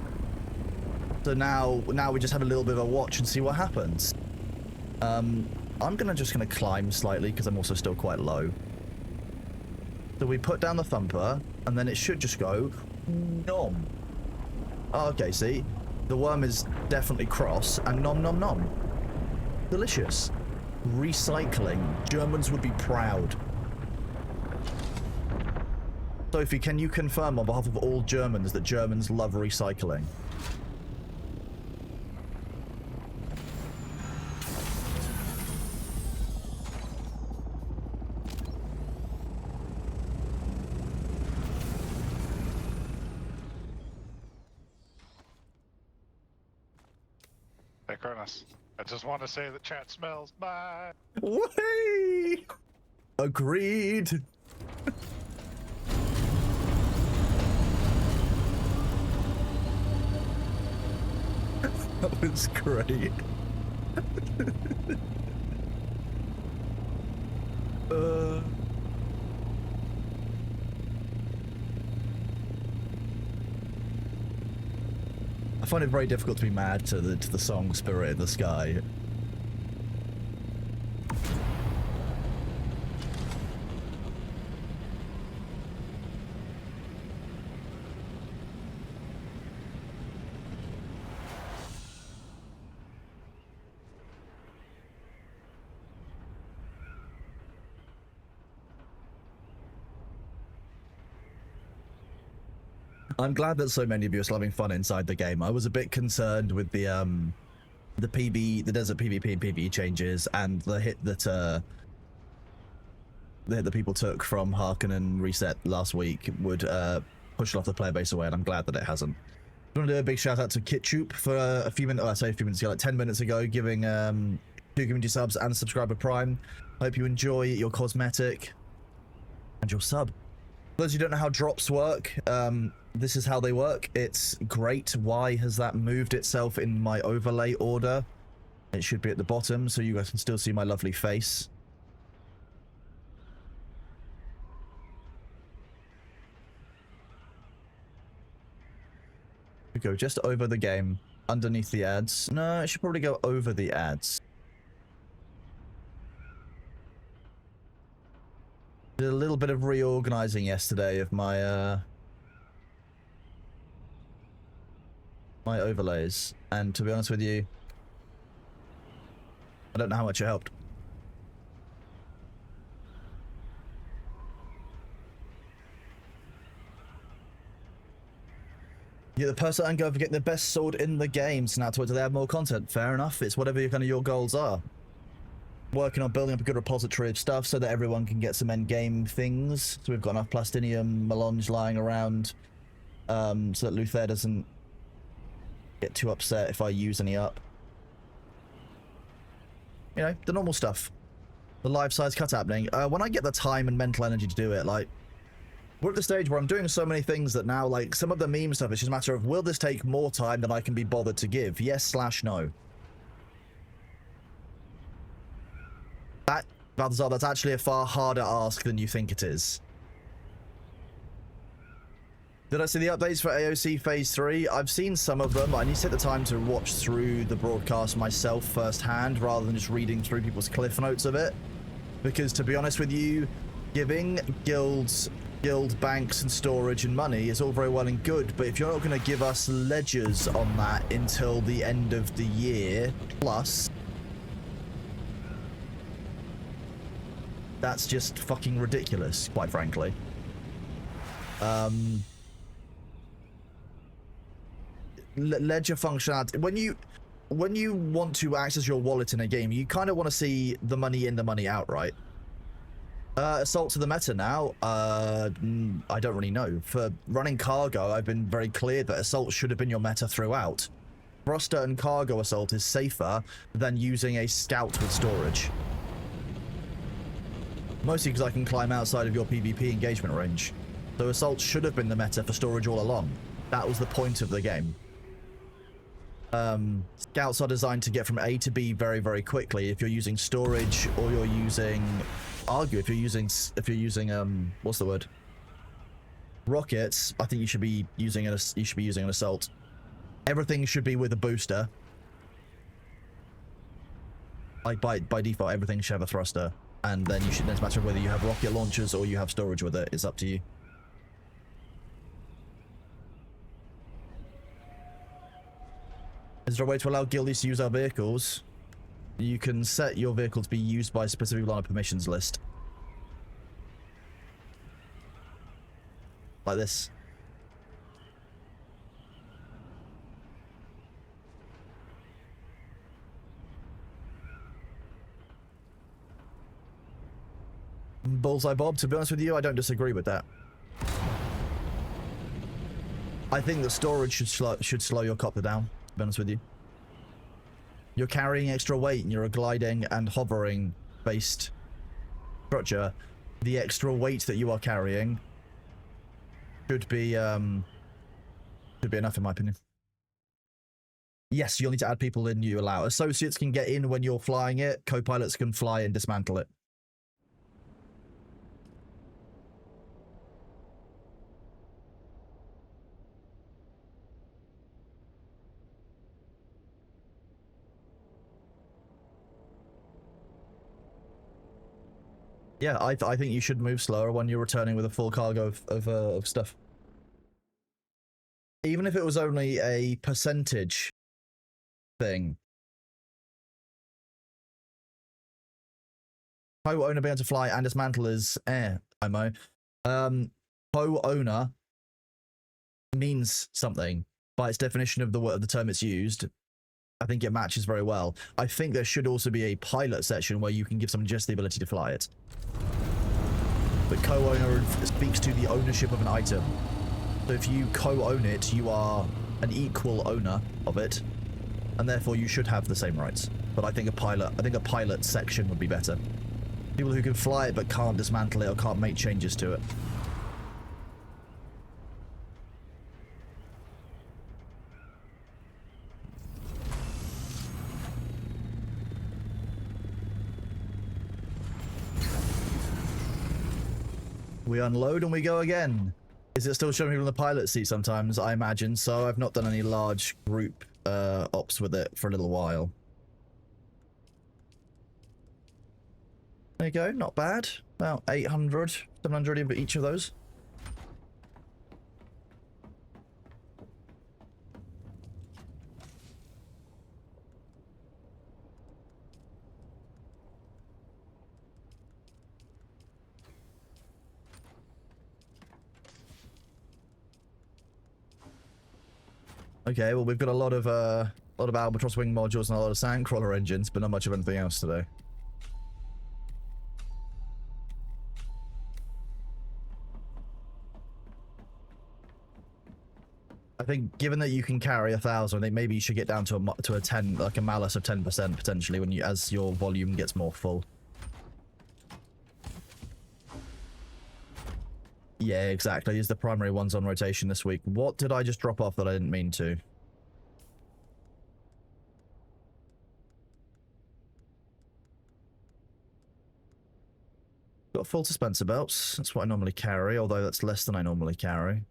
So now we just have a little bit of a watch and see what happens. I'm just gonna climb slightly because I'm also still quite low. So we put down the thumper, and then it should just go nom. Oh, okay, see? The worm is definitely cross, and nom nom nom. Delicious. Recycling. Germans would be proud. Sophie, can you confirm on behalf of all Germans that Germans love recycling? Hey, Cronus. I just want to say that chat smells. Bye. Way! Agreed. That was great. I find it very difficult to be mad to the song Spirit in the Sky. I'm glad that so many of you are still having fun inside the game. I was a bit concerned with the desert PvP and PvE changes and the hit that people took from Harken and Reset last week would push off the player base away, and I'm glad that it hasn't. I want to do a big shout out to KitChoop for a few minutes, I say a few minutes ago, like 10 minutes ago, giving 2 community subs and subscriber prime. Hope you enjoy your cosmetic and your sub. For those who don't know how drops work, this is how they work. It's great. Why has that moved itself in my overlay order? It should be at the bottom so you guys can still see my lovely face. We go just over the game, underneath the ads. No, it should probably go over the ads. Did a little bit of reorganizing yesterday of my my overlays, and to be honest with you, I don't know how much it helped. You're the person I'm going for getting the best sword in the game, so now to they have more content. Fair enough, it's whatever your goals are. Working on building up a good repository of stuff so that everyone can get some end game things. So we've got enough plastinium melange lying around, so that Luther doesn't get too upset if I use any up. You know, the normal stuff. The life-size cut happening. When I get the time and mental energy to do it, like, we're at the stage where I'm doing so many things that now, like, some of the meme stuff, it's just a matter of, will this take more time than I can be bothered to give? Yes/no. That, Balthazar, that's actually a far harder ask than you think it is. Did I see the updates for AOC Phase 3? I've seen some of them. I need to take the time to watch through the broadcast myself firsthand rather than just reading through people's cliff notes of it. Because to be honest with you, giving guild banks and storage and money is all very well and good, but if you're not going to give us ledgers on that until the end of the year plus, that's just fucking ridiculous, quite frankly. Ledger functionality, when you want to access your wallet in a game, you kind of want to see the money in, the money out, right? Assault to the meta now, I don't really know. For running cargo, I've been very clear that assault should have been your meta throughout. Thruster and cargo assault is safer than using a scout with storage. Mostly because I can climb outside of your PvP engagement range. So assault should have been the meta for storage all along. That was the point of the game. Scouts are designed to get from A to B very, very quickly. If you're using storage or you're using... if you're using what's the word? Rockets, I think you should be using an assault. Everything should be with a booster. Like by default, everything should have a thruster, and then you should. It's a matter of whether you have rocket launchers or you have storage with it. It's up to you. Is there a way to allow guildies to use our vehicles? You can set your vehicle to be used by specific people on a permissions list. Like this. Bullseye Bob, to be honest with you, I don't disagree with that. I think that storage should slow your copter down, to be honest with you. You're carrying extra weight and you're a gliding and hovering based structure. The extra weight that you are carrying should be enough, in my opinion. Yes, you'll need to add people in you allow. Associates can get in when you're flying it. Co-pilots can fly and dismantle it. Yeah, I think you should move slower when you're returning with a full cargo of stuff. Even if it was only a percentage thing. Co-owner being able to fly and dismantle is IMO. Co-owner means something by its definition of the term it's used. I think it matches very well. I think there should also be a pilot section where you can give someone just the ability to fly it. But co-owner speaks to the ownership of an item. So if you co-own it, you are an equal owner of it, and therefore you should have the same rights. But I think a pilot section would be better. People who can fly it but can't dismantle it or can't make changes to it. We unload and we go again. Is it still showing me on the pilot seat sometimes? I imagine so. I've not done any large group ops with it for a little while. There you go, not bad. About 800, 700 of each of those. Okay, well we've got a lot of Albatross wing modules and a lot of Sandcrawler engines, but not much of anything else today. I think, given that you can carry 1,000, I think maybe you should get down to a 10, like a malus of 10% potentially when as your volume gets more full. Yeah, exactly. These are the primary ones on rotation this week. What did I just drop off that I didn't mean to? Got full dispenser belts. That's what I normally carry, although that's less than I normally carry.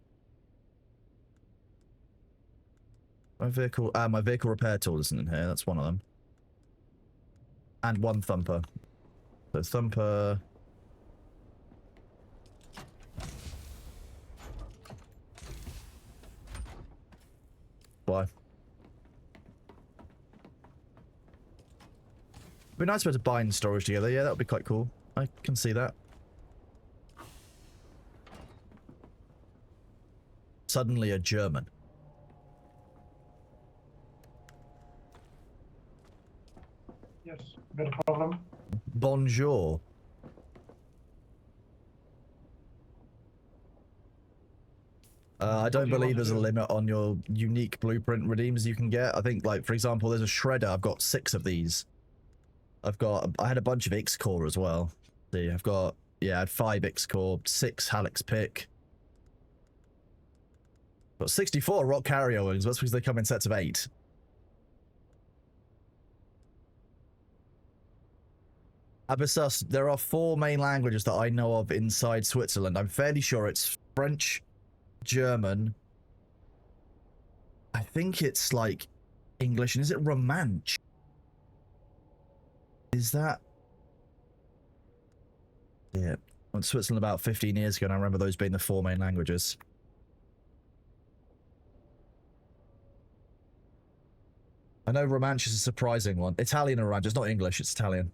My vehicle repair tool isn't in here. That's one of them. And one thumper. So thumper. Why? It'd be nice to be able to bind storage together. Yeah, that would be quite cool. I can see that. Suddenly a German. Yes, got a problem. Bonjour. I don't believe there's a limit on your unique blueprint redeems you can get. I think, like, for example, there's a shredder. I've got 6 of these. I had a bunch of X-Core as well. See, I had 5 X-Core, 6 Hallex pick. Got 64 rock carrier wings. That's because they come in sets of 8. Abyssus, there are 4 main languages that I know of inside Switzerland. I'm fairly sure it's French, German. I think it's like English, and is it Romansh? Is that... Yeah. I went to Switzerland about 15 years ago, and I remember those being the 4 main languages. I know Romansh is a surprising one. Italian or Romansh, it's not English, it's Italian.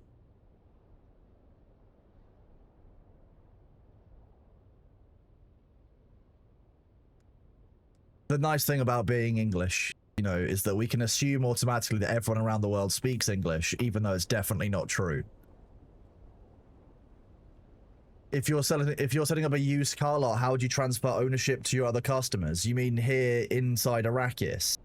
The nice thing about being English, you know, is that we can assume automatically that everyone around the world speaks English, even though it's definitely not true. If you're setting up a used car lot, how would you transfer ownership to your other customers? You mean here inside Arrakis?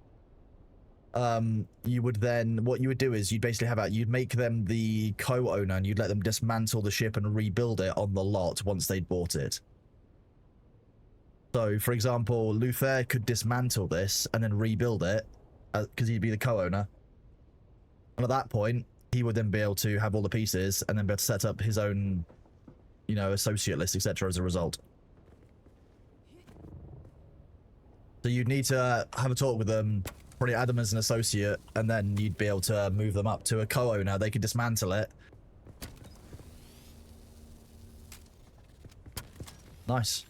You would then, what you would do is you'd basically you'd make them the co-owner and you'd let them dismantle the ship and rebuild it on the lot once they'd bought it. So, for example, Luther could dismantle this and then rebuild it because he'd be the co-owner. And at that point, he would then be able to have all the pieces and then be able to set up his own, you know, associate list, etc. as a result. So you'd need to have a talk with them, probably add them as an associate, and then you'd be able to move them up to a co-owner. They could dismantle it. Nice.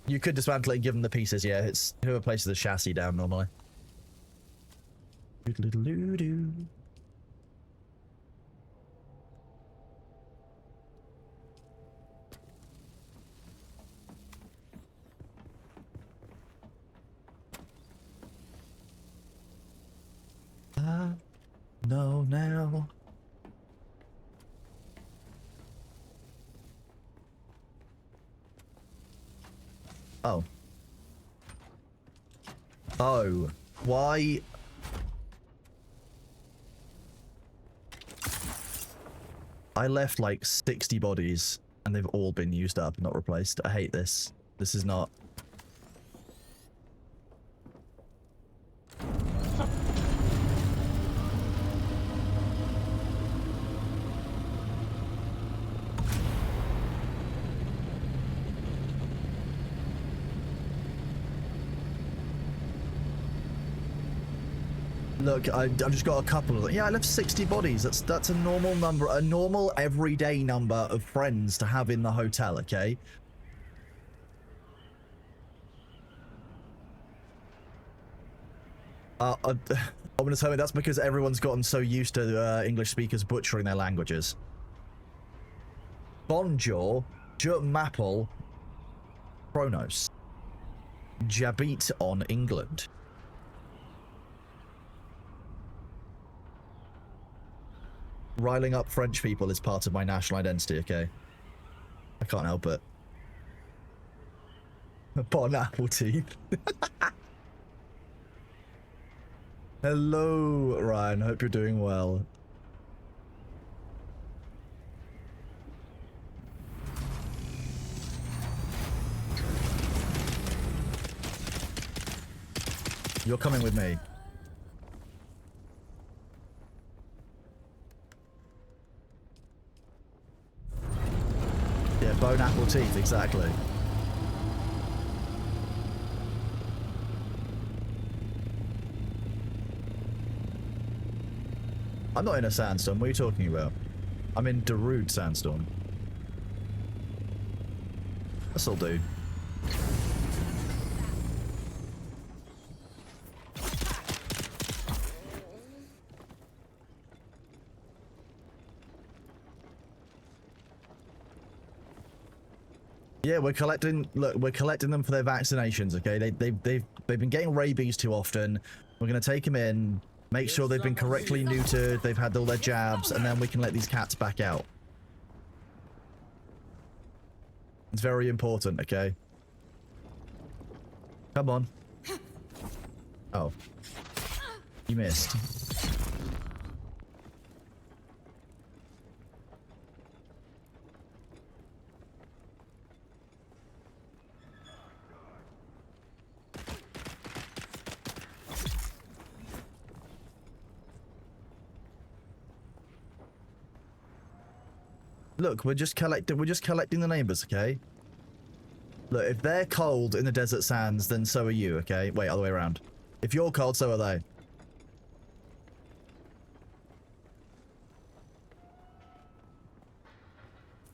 You could dismantle it and give them the pieces, yeah. It's whoever places the chassis down normally. Doodle-doodle-doo-doo. I know now. Oh. Oh. Why? I left like 60 bodies and they've all been used up, not replaced. I hate this. This is not... Look, I've just got a couple of them. Yeah, I left 60 bodies. That's a normal number, a normal everyday number of friends to have in the hotel, okay? I'm gonna tell you that's because everyone's gotten so used to English speakers butchering their languages. Bonjour, je m'appelle Kronos. J'habite on England. Riling up French people is part of my national identity, okay? I can't help it. Bon apple teeth. Hello, Ryan. Hope you're doing well. You're coming with me. Yeah, bone apple teeth, exactly. I'm not in a sandstorm. What are you talking about? I'm in Darude sandstorm. This'll do. Yeah, we're collecting. Look, we're collecting them for their vaccinations. Okay, they've been getting rabies too often. We're gonna take them in, make sure they've been correctly neutered, they've had all their jabs, and then we can let these cats back out. It's very important. Okay. Come on. Oh, you missed. Look, we're just collecting the neighbors, okay? Look, if they're cold in the desert sands, then so are you, okay? Wait, other way around. If you're cold, so are they.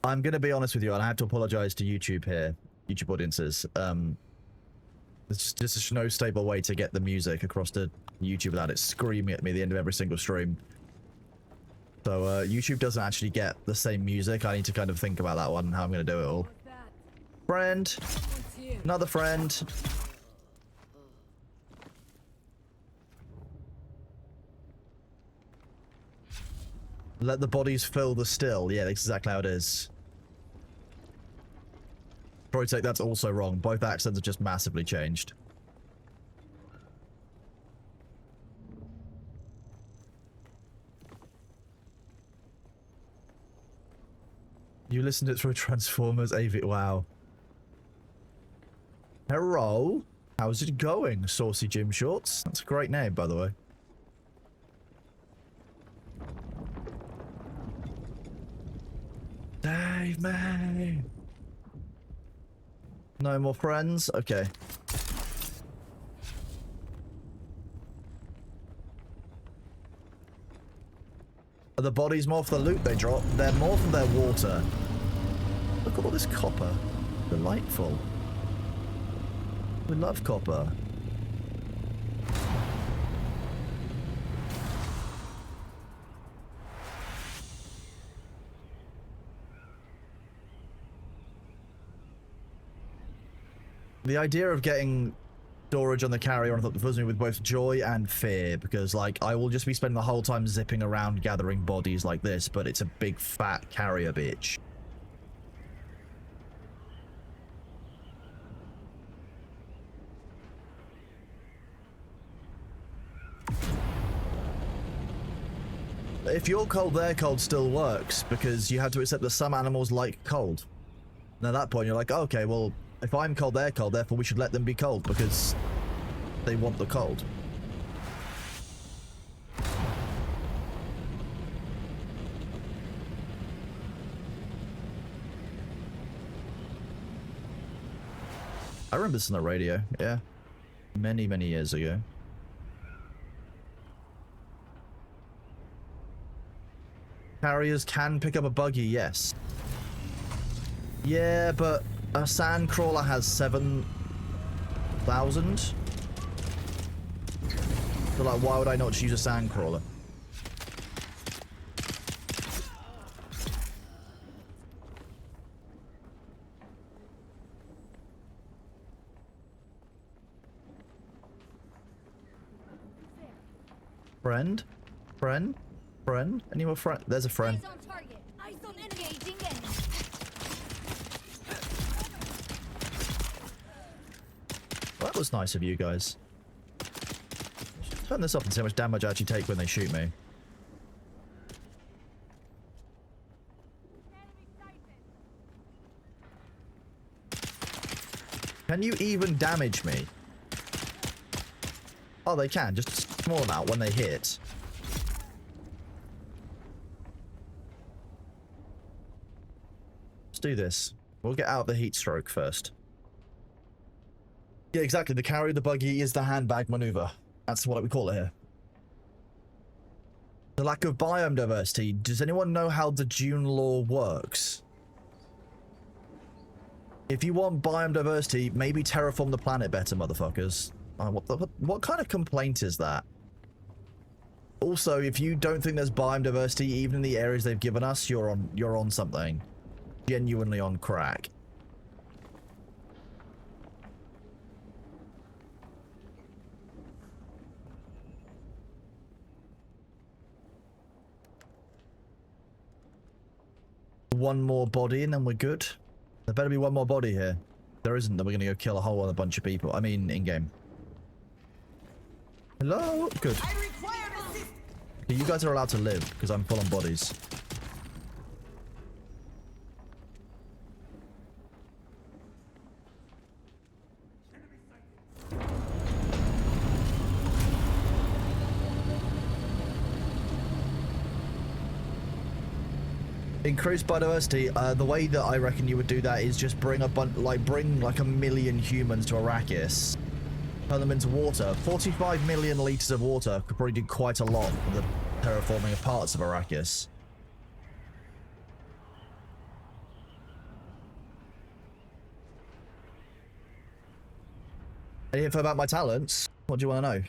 I'm gonna be honest with you, and I have to apologize to YouTube here, YouTube audiences. There's just no stable way to get the music across to YouTube without it screaming at me at the end of every single stream. So YouTube doesn't actually get the same music. I need to kind of think about that one, how I'm gonna do it all. Friend, another friend. Let the bodies fill the still. Yeah, that's exactly how it is. Protect, that's also wrong. Both accents have just massively changed. You listened to it through Transformers AV. Wow. Hello. How's it going, Saucy Gym Shorts? That's a great name, by the way. Save me. No more friends? Okay. Are the bodies more for the loot they drop? They're more for their water. Look at all this copper. Delightful. We love copper. The idea of getting storage on the carrier fills me with both joy and fear, because like I will just be spending the whole time zipping around gathering bodies like this, but it's a big fat carrier bitch. If you're cold, they're cold still works, because you have to accept that some animals like cold. And at that point, you're like, okay, well, if I'm cold, they're cold, therefore we should let them be cold, because they want the cold. I remember this on the radio, yeah. Many, many years ago. Carriers can pick up a buggy, yes. Yeah, but a sand crawler has 7,000. So like, why would I not just use a sand crawler? Friend? Friend? Friend? Any more friend? There's a friend. Eyes on target. Eyes on engaging enemy. Well, that was nice of you guys. Turn this off and see how much damage I actually take when they shoot me. Can you even damage me? Oh, they can. Just a small amount when they hit. Let's do this. We'll get out the heat stroke first. Yeah, exactly. The carry the buggy is the handbag maneuver. That's what we call it here. The lack of biome diversity. Does anyone know how the Dune law works? If you want biome diversity, maybe terraform the planet better, motherfuckers. What kind of complaint is that? Also, if you don't think there's biome diversity, even in the areas they've given us, you're on something. Genuinely on crack. One more body and then we're good. There better be one more body here. If there isn't, then we're gonna go kill a whole other bunch of people. I mean, in-game. Hello? Good. You guys are allowed to live, because I'm full on bodies. Increase biodiversity. The way that I reckon you would do that is just bring bring like 1 million humans to Arrakis, turn them into water. 45 million liters of water could probably do quite a lot for the terraforming of parts of Arrakis. Any info about my talents? What do you want to know?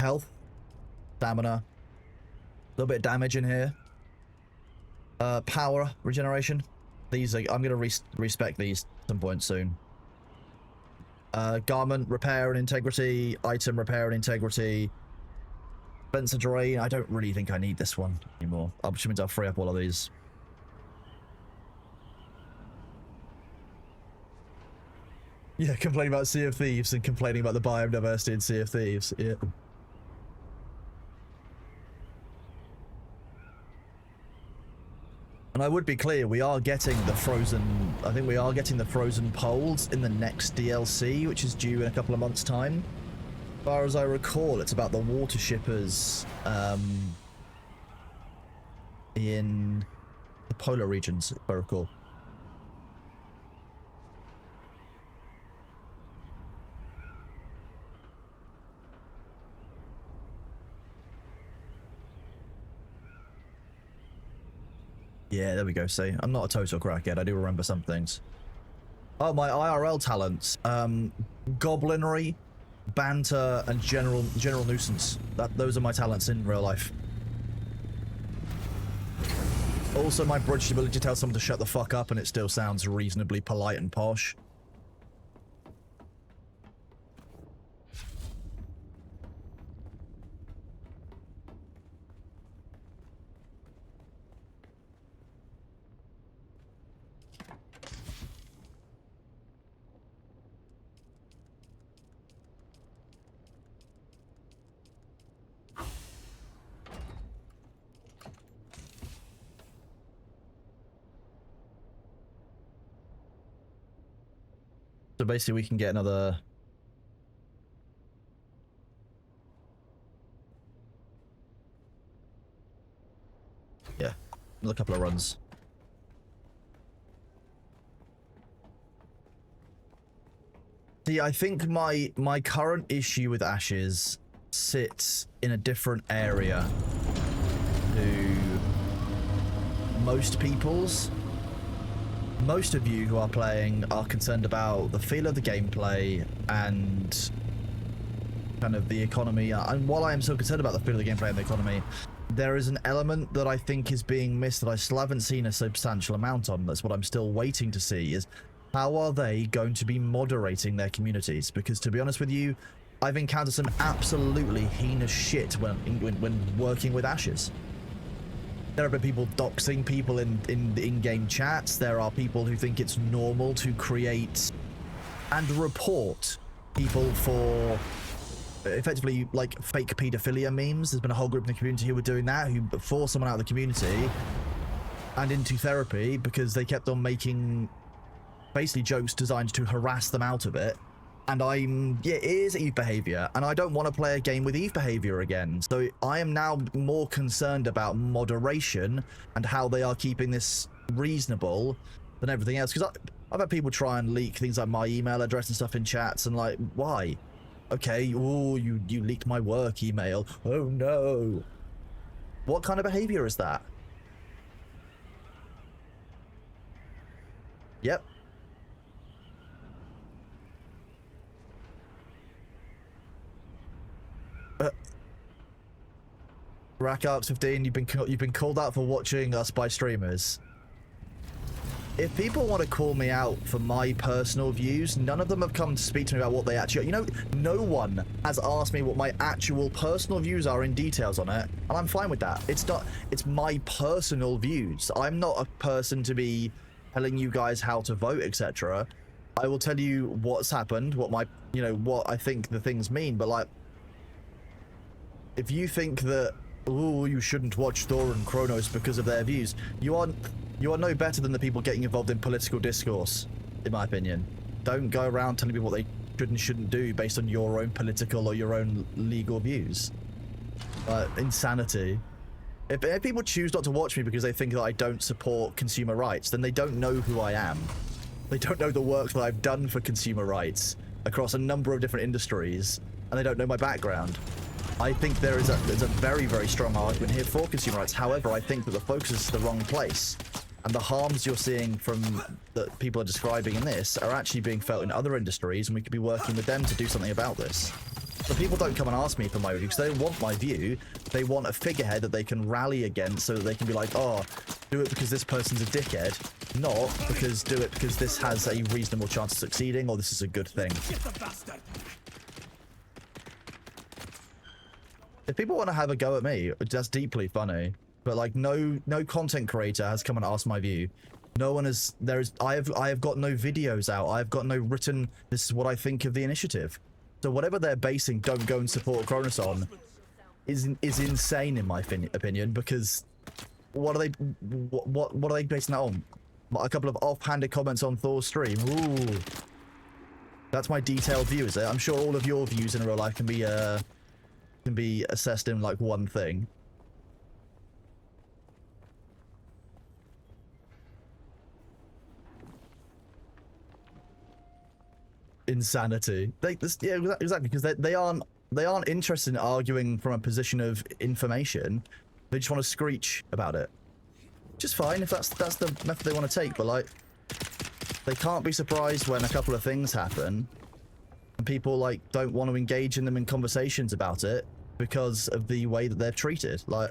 Health, stamina, a little bit of damage in here. Power regeneration. These are, I'm gonna respec these at some point soon. Garment repair and integrity, item repair and integrity. Spencer drain. I don't really think I need this one anymore. Which means I'll free up all of these. Yeah, complaining about Sea of Thieves and complaining about the biodiversity in Sea of Thieves. Yeah. And I would be clear, we are getting the frozen... I think we are getting the frozen poles in the next DLC, which is due in a couple of months' time. As far as I recall, it's about the water shippers in the polar regions, if I recall. Yeah, there we go. See, I'm not a total crackhead. I do remember some things. Oh, my IRL talents. Goblinry, banter, and general nuisance. Those are my talents in real life. Also, my British ability to tell someone to shut the fuck up and it still sounds reasonably polite and posh. So basically we can get another... Yeah, another couple of runs. See, I think my current issue with Ashes sits in a different area to most people's. Most of you who are playing are concerned about the feel of the gameplay and kind of the economy. And while I am so concerned about the feel of the gameplay and the economy, there is an element that I think is being missed that I still haven't seen a substantial amount on. That's what I'm still waiting to see, is how are they going to be moderating their communities? Because to be honest with you, I've encountered some absolutely heinous shit when working with Ashes. There have been people doxing people in in-game chats. There are people who think it's normal to create and report people for effectively like fake pedophilia memes. There's been a whole group in the community who were doing that, who forced someone out of the community and into therapy because they kept on making basically jokes designed to harass them out of it. And yeah, it is Eve behavior, and I don't want to play a game with Eve behavior again. So I am now more concerned about moderation and how they are keeping this reasonable than everything else. Because I've had people try and leak things like my email address and stuff in chats, and like, why? Okay, oh, you leaked my work email. Oh no. What kind of behavior is that? Yep. Rackarps 15, you've been called out for watching us by streamers. If people want to call me out for my personal views, none of them have come to speak to me about what they actually... You know, no one has asked me what my actual personal views are in details on it, and I'm fine with that. It's my personal views. I'm not a person to be telling you guys how to vote, etc. I will tell you what's happened, what I think the things mean, but like, if you think that, oh, you shouldn't watch Thor and Kronos because of their views, you are no better than the people getting involved in political discourse, in my opinion. Don't go around telling people what they should and shouldn't do based on your own political or your own legal views. Insanity. If people choose not to watch me because they think that I don't support consumer rights, then they don't know who I am. They don't know the work that I've done for consumer rights across a number of different industries, and they don't know my background. I think there's a very, very strong argument here for consumer rights. However, I think that the focus is the wrong place. And the harms you're seeing from that people are describing in this are actually being felt in other industries, and we could be working with them to do something about this. But people don't come and ask me for my view because they don't want my view. They want a figurehead that they can rally against so that they can be like, oh, do it because this person's a dickhead. Not because do it because this has a reasonable chance of succeeding or this is a good thing. If people want to have a go at me, that's deeply funny. But like no content creator has come and asked my view. No one has I have got no videos out. I have got no written this is what I think of the initiative. So whatever they're basing don't go and support Cronus on is insane in my opinion, because what are they basing that on? A couple of offhanded comments on Thor's stream. Ooh. That's my detailed view, is it? I'm sure all of your views in real life can be assessed in like one thing. Insanity. Yeah, exactly, because they aren't interested in arguing from a position of information. They just want to screech about it. Which is fine if that's the method they want to take, but like they can't be surprised when a couple of things happen and people like don't want to engage in them in conversations about it because of the way that they're treated. Like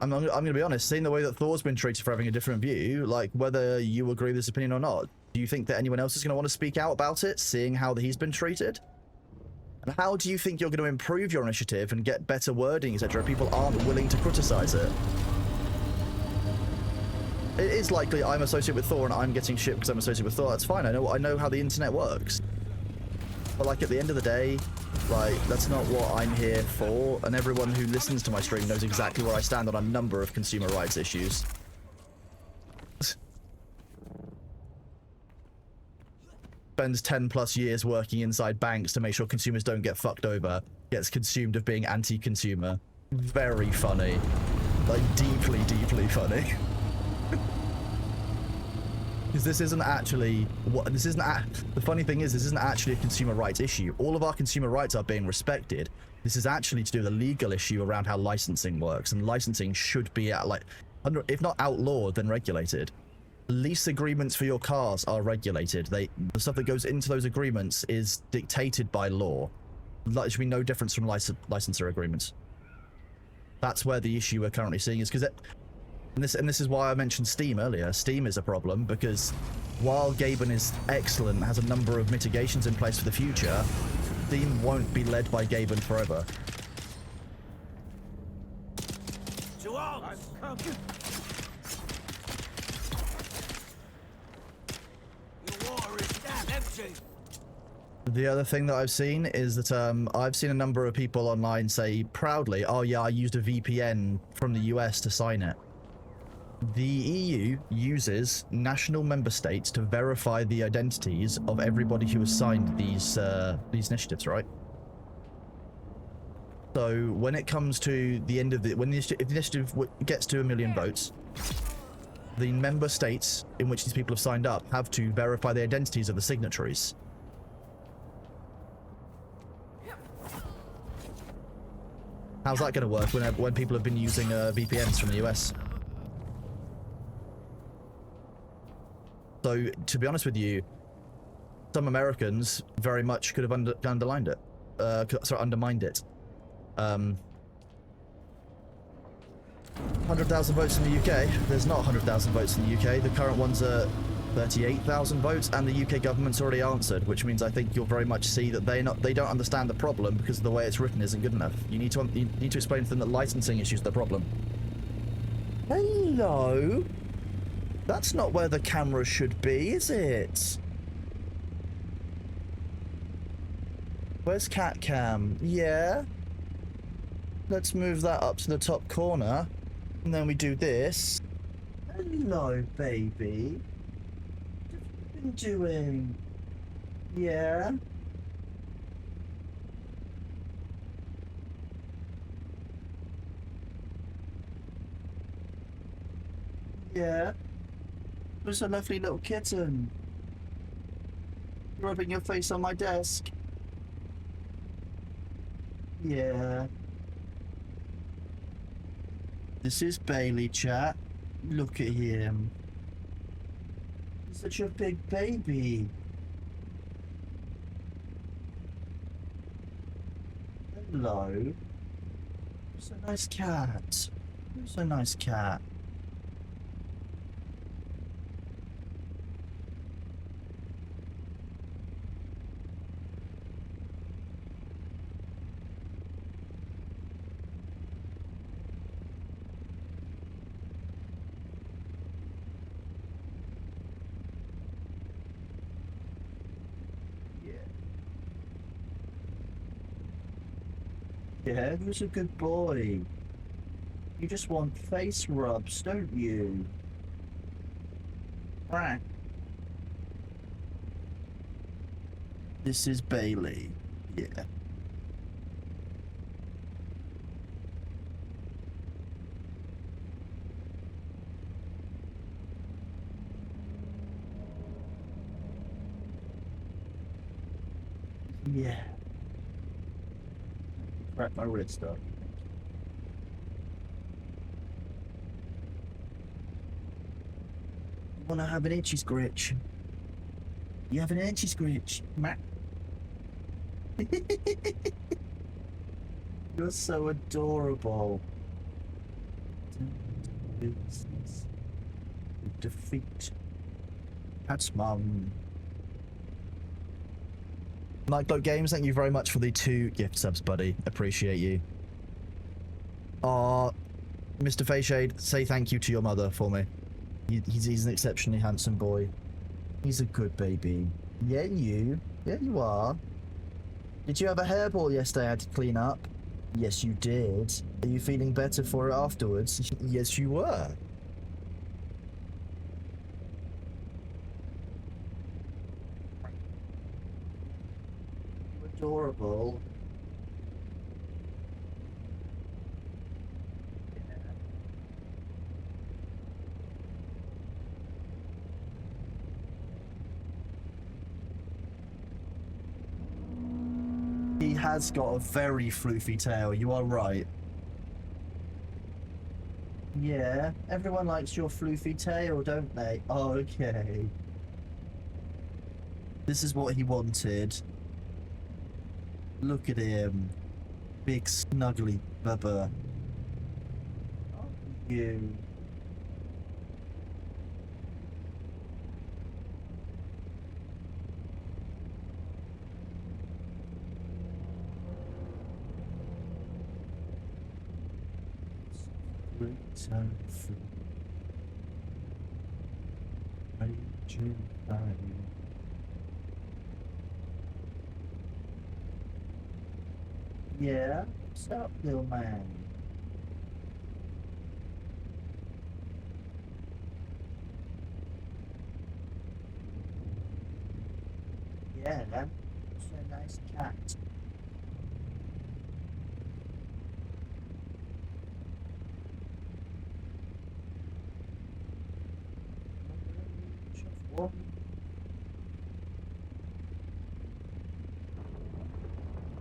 I'm gonna be honest, seeing the way that Thor's been treated for having a different view, like whether you agree with this opinion or not, do you think that anyone else is going to want to speak out about it, seeing how he's been treated? And how do you think you're going to improve your initiative and get better wording, etc., if people aren't willing to criticize it? It is likely I'm associated with Thor and I'm getting shit because I'm associated with Thor. That's fine. I know how the internet works. But like at the end of the day, like that's not what I'm here for. And everyone who listens to my stream knows exactly where I stand on a number of consumer rights issues. Spends 10+ years working inside banks to make sure consumers don't get fucked over. Gets consumed of being anti-consumer. Very funny. Like deeply, deeply funny. Because this isn't actually the funny thing is this isn't actually a consumer rights issue. All of our consumer rights are being respected. This is actually to do with a legal issue around how licensing works, and licensing should be if not outlawed, then regulated. Lease agreements for your cars are regulated. The stuff that goes into those agreements is dictated by law. There should be no difference from licensor agreements. That's where the issue we're currently seeing is because and this is why I mentioned Steam earlier. Steam is a problem because while Gaben is excellent, has a number of mitigations in place for the future, Steam won't be led by Gaben forever. The other thing that I've seen is that I've seen a number of people online say proudly, oh yeah, I used a VPN from the US to sign it. The EU uses national member states to verify the identities of everybody who has signed these initiatives, right? So when it comes to the end of if the initiative gets to 1 million votes, the member states in which these people have signed up have to verify the identities of the signatories. How's that going to work when people have been using VPNs from the US? So, to be honest with you, some Americans very much could have undermined it. 100,000 votes in the UK. There's not 100,000 votes in the UK. The current ones are 38,000 votes, and the UK government's already answered, which means I think you'll very much see that they don't understand the problem because the way it's written isn't good enough. You need to explain to them that licensing issues are the problem. Hello. That's not where the camera should be, is it? Where's Catcam? Yeah. Let's move that up to the top corner. And then we do this. Hello, baby. What have you been doing? Yeah. Yeah. Who's a lovely little kitten? Rubbing your face on my desk. Yeah. This is Bailey, chat. Look at him. He's such a big baby. Hello. Who's a nice cat? Who's a nice cat? Yeah, who's a good boy? You just want face rubs, don't you? Right. This is Bailey. Yeah. Yeah. Crack my wrist up. You wanna have an itchy scratch? You have an itchy scratch? You're so adorable. Defeat. That's mum. Nightclub Games, thank you very much for the 2 gift subs, buddy. Appreciate you. Mr. Fayshade, say thank you to your mother for me. He's an exceptionally handsome boy. He's a good baby. Yeah, you. Yeah, you are. Did you have a hairball yesterday I had to clean up? Yes, you did. Are you feeling better for it afterwards? Yes, you were. You're adorable. He has got a very floofy tail, you are right. Yeah, everyone likes your floofy tail, don't they? Oh, okay. This is what he wanted. Look at him. Big snuggly bubba. Oh, you. Return free. Raging fire. Yeah, what's up, little man? Yeah, it's a nice cat.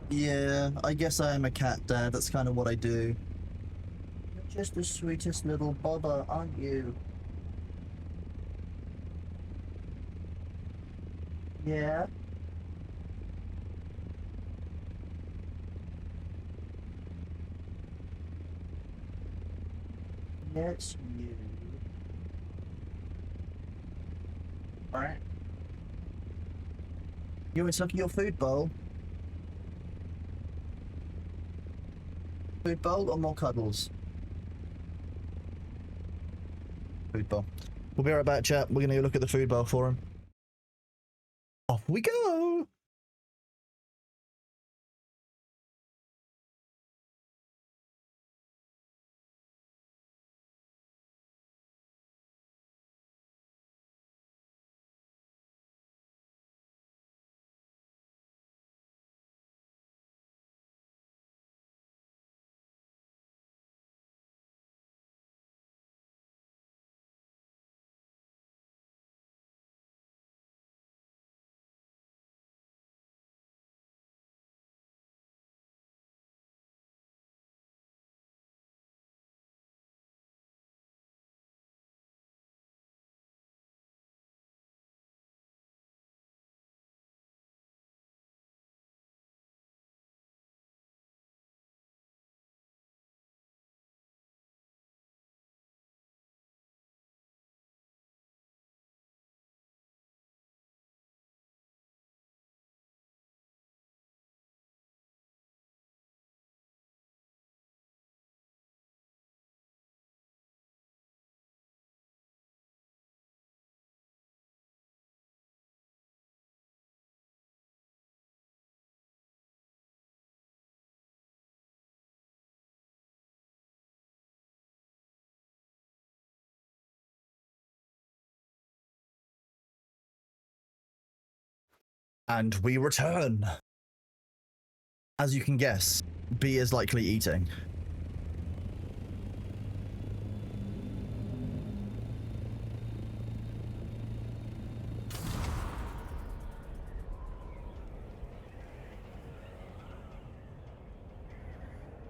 Yeah, I guess I am a cat dad. That's kind of what I do. You're just the sweetest little bobber, aren't you? Yeah. Yes, you. Alright. You want to look at your food bowl? Food bowl or more cuddles? Food bowl. We'll be right back, chat. We're going to go look at the food bowl for him. Off we go! And we return. As you can guess, B is likely eating.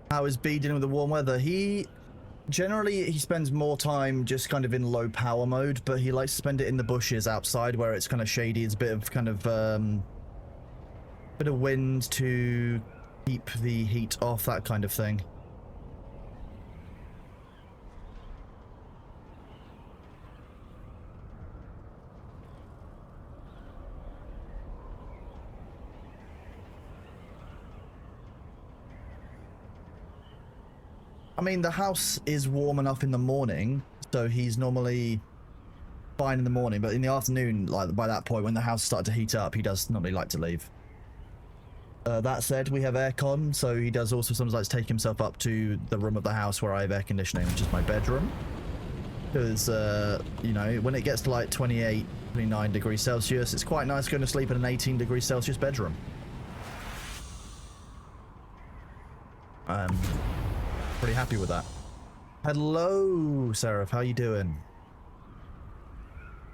How is B dealing with the warm weather? Generally, he spends more time just kind of in low power mode, but he likes to spend it in the bushes outside where it's kind of shady. It's a bit of kind of bit of wind to keep the heat off, that kind of thing. I mean, the house is warm enough in the morning, so he's normally fine in the morning, but in the afternoon, like by that point when the house started to heat up, he does normally like to leave. That said, we have aircon, so he does also sometimes like to take himself up to the room of the house where I have air conditioning, which is my bedroom. Because, you know, when it gets to like 28, 29 degrees Celsius, it's quite nice going to sleep in an 18 degrees Celsius bedroom. Pretty happy with that. Hello, Seraph. How you doing?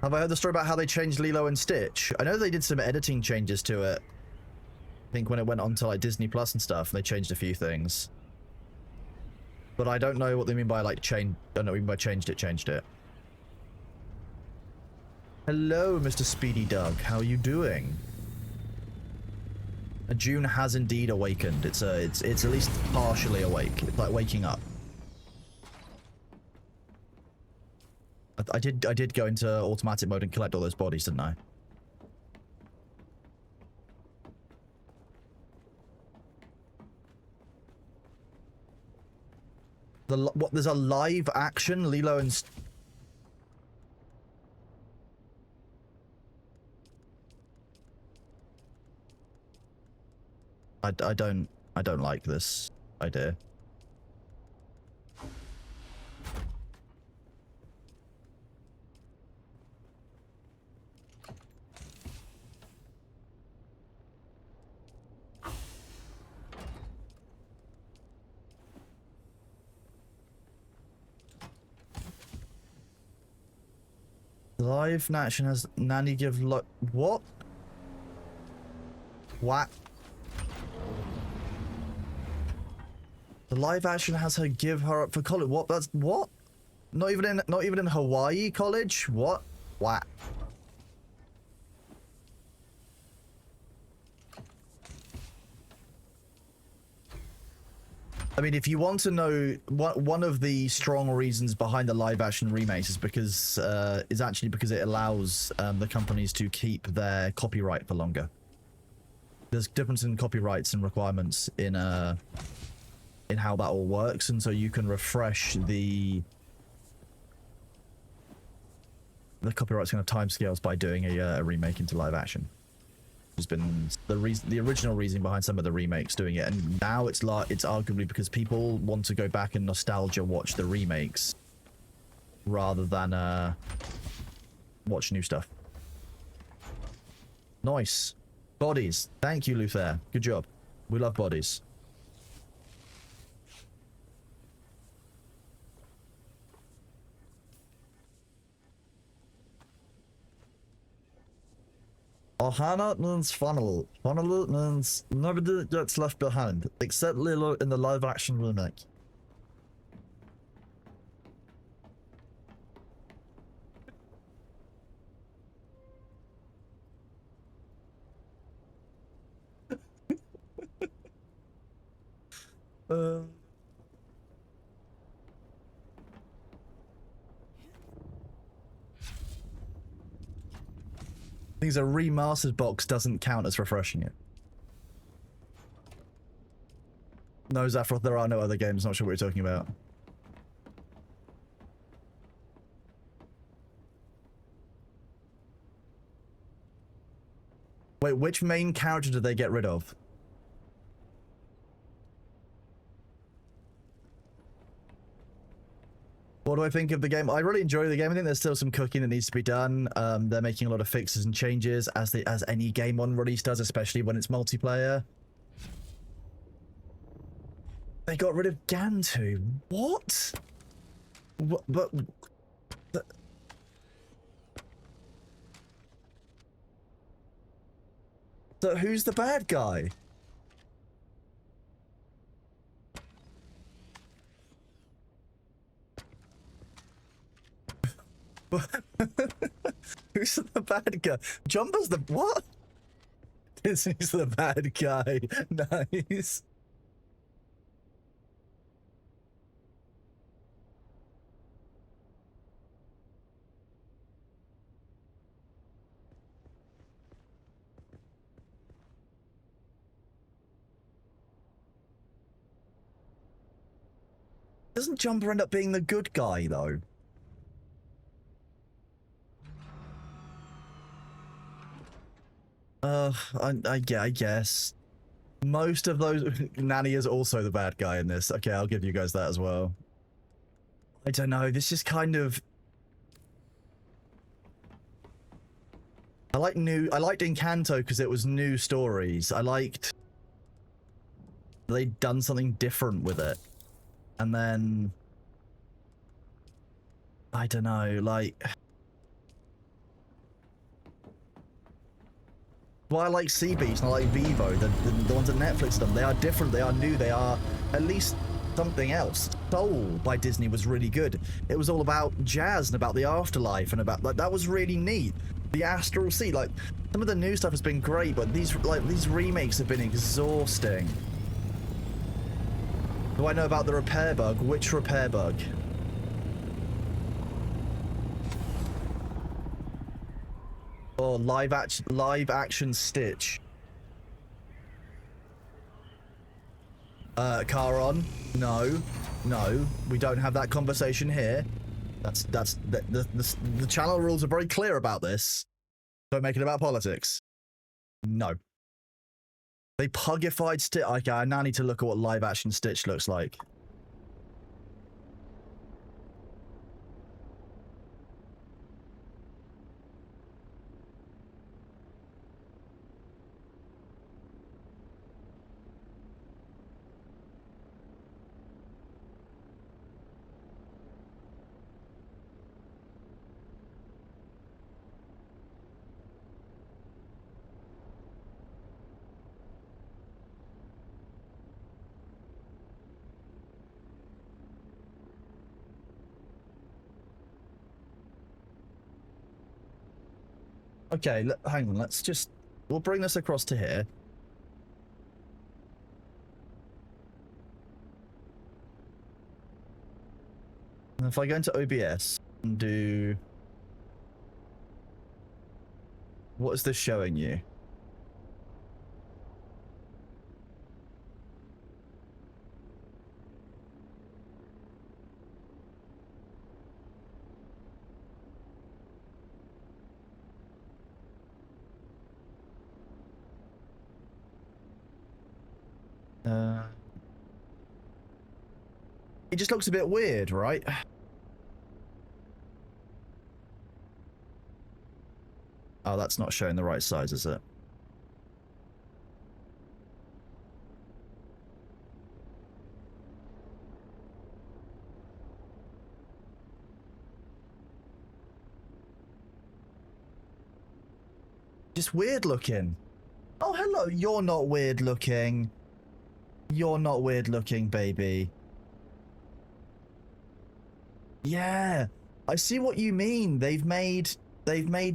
Have I heard the story about how they changed Lilo and Stitch? I know they did some editing changes to it. I think when it went on to like Disney Plus and stuff, they changed a few things. But I don't know what they mean by like change. I don't know what they mean by changed it. Hello, Mr. Speedy Doug. How are you doing? June has indeed awakened. It's at least partially awake. It's like waking up. I did go into automatic mode and collect all those bodies, didn't I? What? There's a live action Lilo and I don't like this idea. Live action has Nanny give what? What? The live action has her give her up for college. What? That's what? Not even in Hawaii college? What? What? I mean, if you want to know one of the strong reasons behind the live action remakes is because actually because it allows the companies to keep their copyright for longer. There's difference in copyrights and requirements in how that all works, and so you can refresh the copyrights kind of timescales by doing a remake into live action. Has been the original reason behind some of the remakes doing it, and now it's arguably because people want to go back and nostalgia watch the remakes rather than watch new stuff. Nice. Bodies. Thank you, Luther. Good job. We love bodies. Ohana means funnel. Funnel means nobody gets left behind, except Lilo in the live-action remake. Things a remastered box doesn't count as refreshing it. No, Zaphroth, there are no other games. Not sure what you're talking about. Wait, which main character did they get rid of? What do I think of the game? I really enjoy the game. I think there's still some cooking that needs to be done. They're making a lot of fixes and changes as any game on release does, especially when it's multiplayer. They got rid of Gantu. What? But so who's the bad guy? Who's the bad guy? Jumper's the what? Disney's the bad guy. Nice. Doesn't Jumper end up being the good guy though? I guess. Most of those... Nanny is also the bad guy in this. Okay, I'll give you guys that as well. I don't know, this is kind of... I liked Encanto because it was new stories. I liked... They'd done something different with it. And then... I don't know, like... Well, I like Sea Beast and I like Vivo, the ones that Netflix done. They are different, they are new, they are at least something else. Soul by Disney was really good. It was all about jazz and about the afterlife and about, like, that was really neat. The Astral Sea, like, some of the new stuff has been great, but these remakes have been exhausting. Do I know about the repair bug? Which repair bug? Oh, live action Stitch. Car on? No, we don't have that conversation here. The channel rules are very clear about this. Don't make it about politics. No. They pugified Stitch. Okay, I now need to look at what live action Stitch looks like. Okay, hang on, we'll bring this across to here. And if I go into OBS and do... What is this showing you? It just looks a bit weird, right? Oh, that's not showing the right size, is it? Just weird looking. Oh, hello. You're not weird looking. You're not weird looking, baby. Yeah, I see what you mean. They've made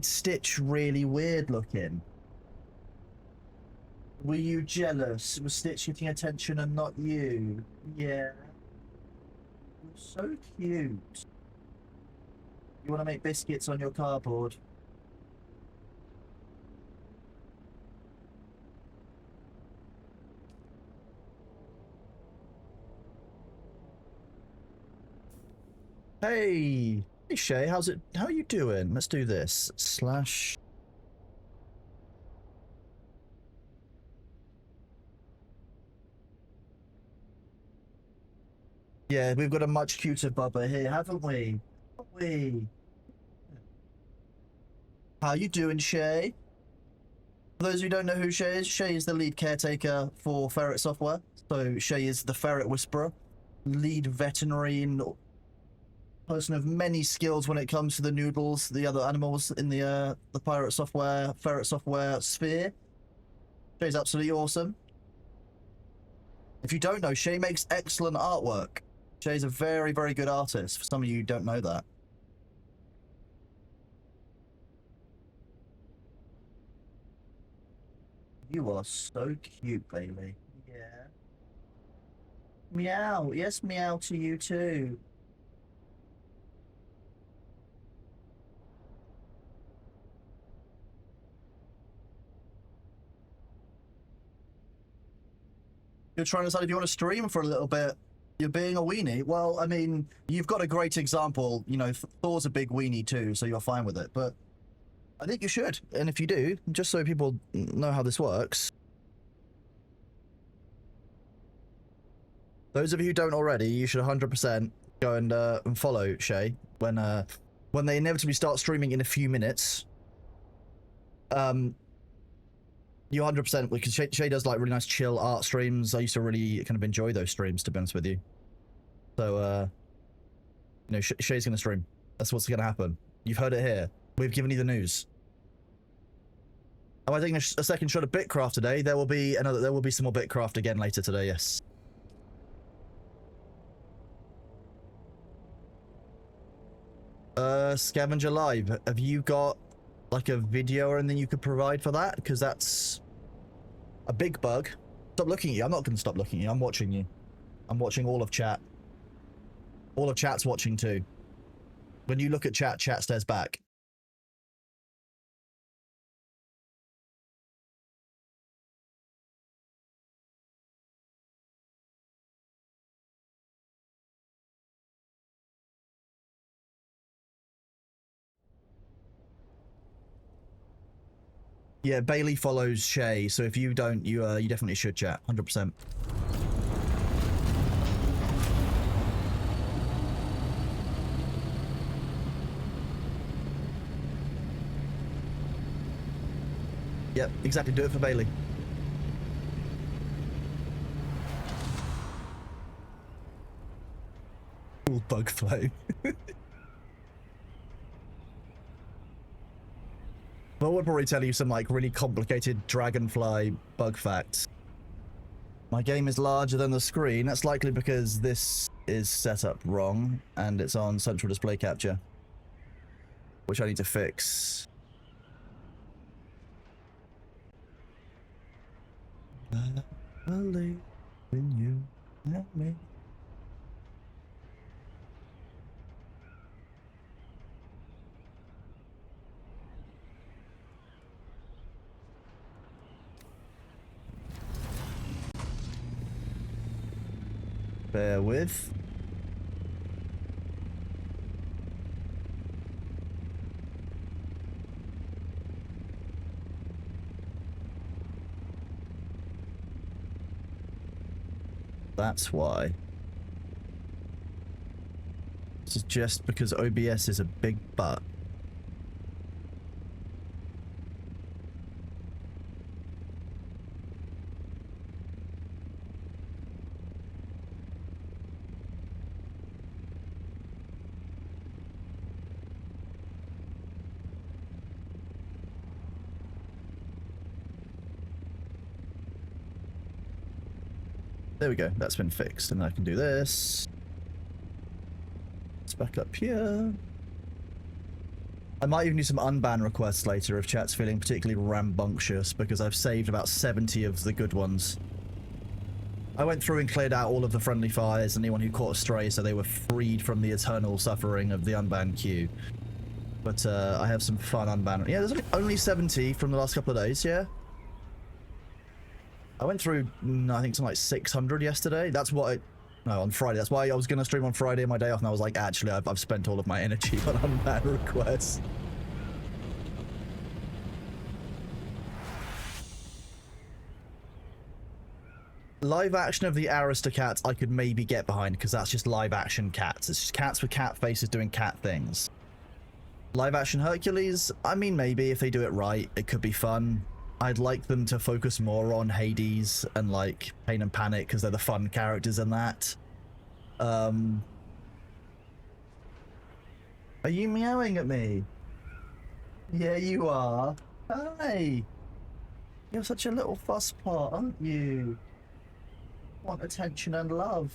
Stitch really weird looking. Were you jealous? Was Stitch getting attention and not you? Yeah. You're so cute. You want to make biscuits on your cardboard? Hey Shay, how are you doing? Let's do this. Slash. Yeah, we've got a much cuter Bubba here, haven't we? Haven't we? How you doing, Shay? For those who don't know who Shay is the lead caretaker for Ferret Software. So Shay is the Ferret Whisperer, lead veterinarian, person of many skills when it comes to the noodles, the other animals in the Ferret Software sphere. Shay's absolutely awesome. If you don't know, Shay makes excellent artwork. Shay's a very, very good artist. For some of you who don't know that. You are so cute, Bailey. Yeah. Meow. Yes, meow to you too. You're trying to decide if you want to stream for a little bit. You're being a weenie. Well, I mean, you've got a great example. You know, Thor's a big weenie too, so you're fine with it. But I think you should. And if you do, just so people know how this works. Those of you who don't already, you should 100% go and follow Shay when they inevitably start streaming in a few minutes. You 100%, because Shay does like really nice chill art streams. I used to really kind of enjoy those streams, to be honest with you. So, you know, Shay's gonna stream. That's what's gonna happen. You've heard it here. We've given you the news. Am I taking a second shot of Bitcraft today? There will be some more Bitcraft again later today. Yes. Scavenger Live. Have you got like a video or anything you could provide for that? Because that's a big bug. Stop looking at you. I'm not going to stop looking at you. I'm watching you. I'm watching all of chat. All of chat's watching too. When you look at chat, chat stares back. Yeah, Bailey follows Shay, so if you don't, you definitely should chat, 100%. Yep, exactly, do it for Bailey. Cool bug flow. I would probably tell you some like really complicated dragonfly bug facts. My game is larger than the screen. That's likely because this is set up wrong and it's on central display capture, which I need to fix. I believe in you and me. Bear with. That's why. This is just because OBS is a big butt. There we go, that's been fixed, and I can do this. It's back up here. I might even do some unban requests later if chat's feeling particularly rambunctious, because I've saved about 70 of the good ones. I went through and cleared out all of the friendly fires, anyone who caught a stray, so they were freed from the eternal suffering of the unban queue. But I have some fun unban. Yeah, there's only 70 from the last couple of days, yeah? I went through, I think, something like 600 yesterday. That's what no, on Friday. That's why I was going to stream on Friday, my day off, and I was like, actually, I've spent all of my energy on unban requests. Live action of the Aristocats I could maybe get behind because that's just live action cats. It's just cats with cat faces doing cat things. Live action Hercules, I mean, maybe if they do it right, it could be fun. I'd like them to focus more on Hades and like Pain and Panic because they're the fun characters in that. Are you meowing at me? Yeah, you are. Hi. You're such a little fusspot, aren't you? Want attention and love.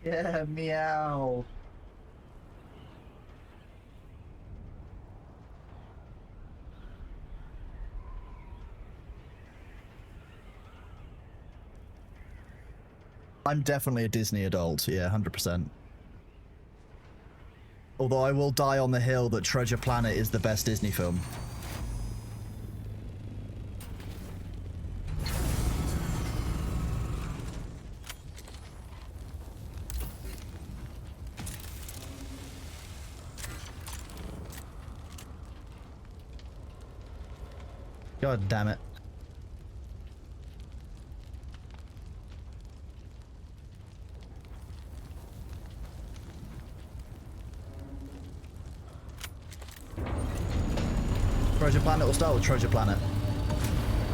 Yeah, meow. I'm definitely a Disney adult, yeah, 100%. Although I will die on the hill that Treasure Planet is the best Disney film. God damn it. Treasure Planet or Star Wars? Treasure Planet.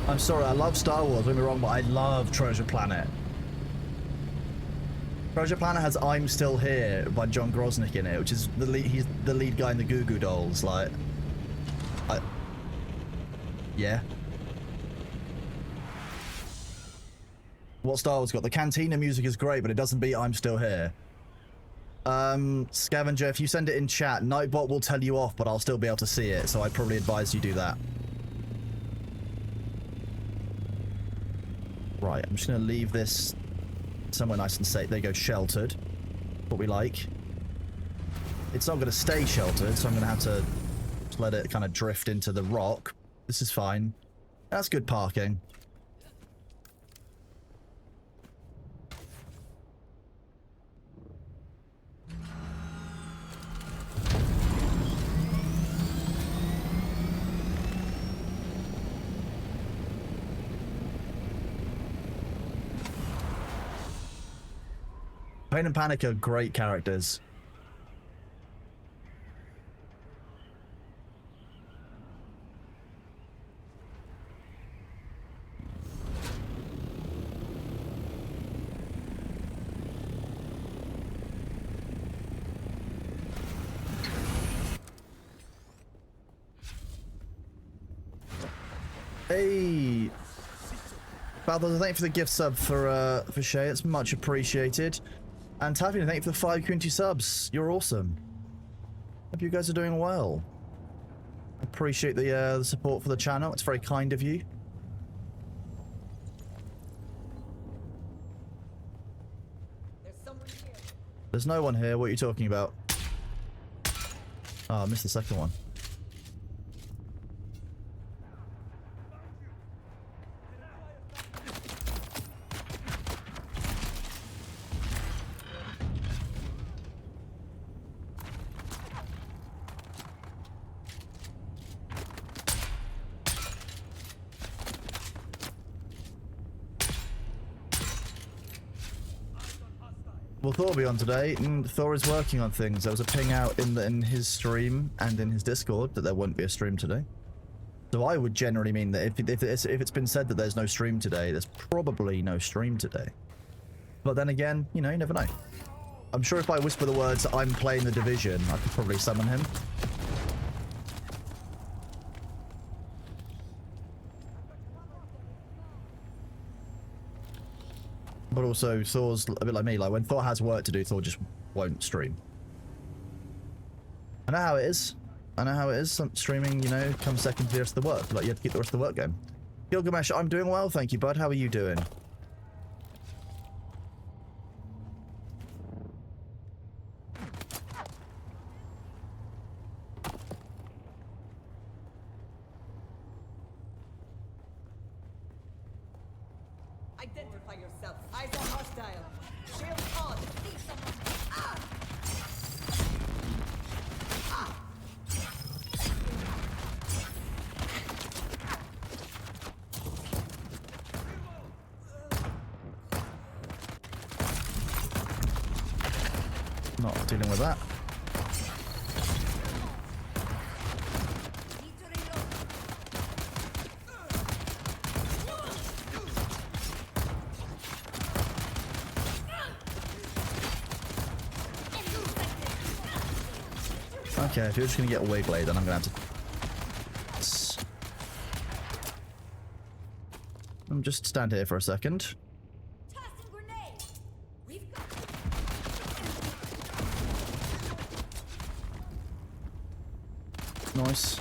I'm sorry, I love Star Wars, don't get me wrong, but I love Treasure Planet. Treasure Planet has I'm Still Here by John Grosnick in it, which is the lead, he's the lead guy in the Goo Goo Dolls, like... yeah. What Star Wars got? The Cantina music is great, but it doesn't beat I'm Still Here. Scavenger, if you send it in chat, Nightbot will tell you off, but I'll still be able to see it, so I'd probably advise you do that. Right, I'm just going to leave this somewhere nice and safe. There you go, sheltered. What we like. It's not going to stay sheltered, so I'm going to have to just let it kind of drift into the rock. This is fine. That's good parking. Pain and Panic are great characters. Hey, Balthazar, thank you for the gift sub for Shay. It's much appreciated. And Taffy, thank you for the 5 community subs. You're awesome. Hope you guys are doing well. Appreciate the support for the channel. It's very kind of you. There's someone here. There's no one here. What are you talking about? Oh, I missed the second one. Will Thor be on today? Thor is working on things. There was a ping out in his stream and in his Discord that there won't be a stream today. So I would generally mean that if it's been said that there's no stream today, there's probably no stream today. But then again, you know, you never know. I'm sure if I whisper the words, I'm playing The Division, I could probably summon him. But also, Thor's a bit like me. Like, when Thor has work to do, Thor just won't stream. I know how it is. I know how it is. Streaming, you know, comes second to the rest of the work. Like, you have to keep the rest of the work going. Gilgamesh, I'm doing well, thank you, bud. How are you doing? Identify yourself. Eyes on hostile. Shield on. Ah! Ah! Not dealing with that. Need to reload. Okay, if you're just gonna get away blade, then I'm gonna have to. I'm just stand here for a second. Tossing grenade. We've got Nice.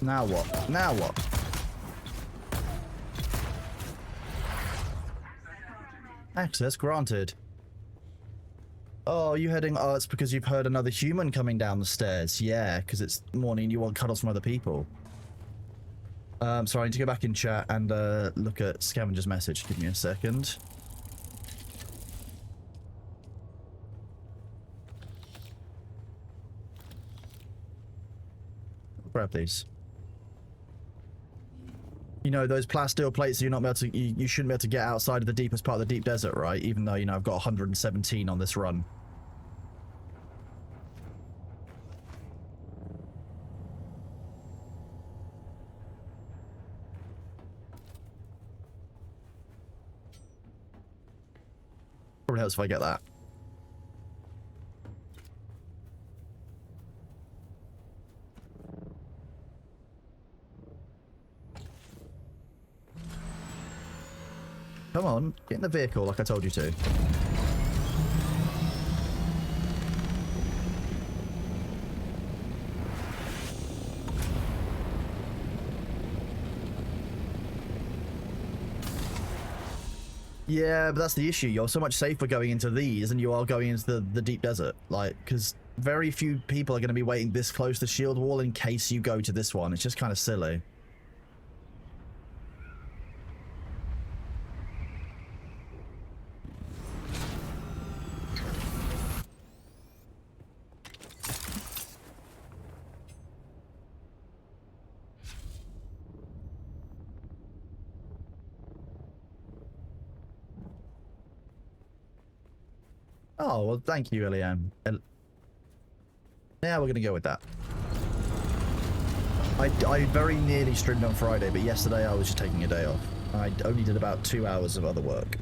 Now what? Now what? Access granted. Oh, you heading? Oh, it's because you've heard another human coming down the stairs. Yeah, because it's morning. You want cuddles from other people. Sorry, I need to go back in chat and look at Scavenger's message. Give me a second. Grab these. You know, those plasteel plates, you're not able to, you shouldn't be able to get outside of the deepest part of the deep desert, right? Even though, you know, I've got 117 on this run. Probably helps if I get that. Come on, get in the vehicle like I told you to. Yeah, but that's the issue. You're so much safer going into these than you are going into the deep desert. Like, because very few people are going to be waiting this close to shield wall in case you go to this one. It's just kind of silly. Oh, well, thank you, Eliam. Yeah, we're going to go with that. I very nearly streamed on Friday, but yesterday I was just taking a day off. I only did about 2 hours of other work.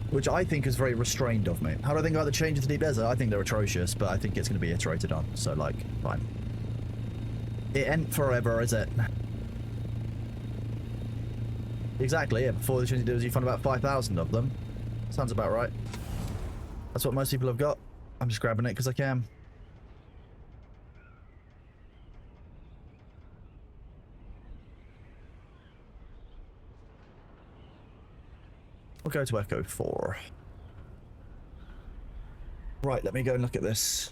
Which I think is very restrained of me. How do I think about the changes to Deep Desert? I think they're atrocious, but I think it's going to be iterated on. So, like, fine. It ain't forever, is it? Exactly, yeah. Before the change you found about 5,000 of them. Sounds about right. That's what most people have got. I'm just grabbing it because I can. We'll go to Echo 4. Right, let me go and look at this.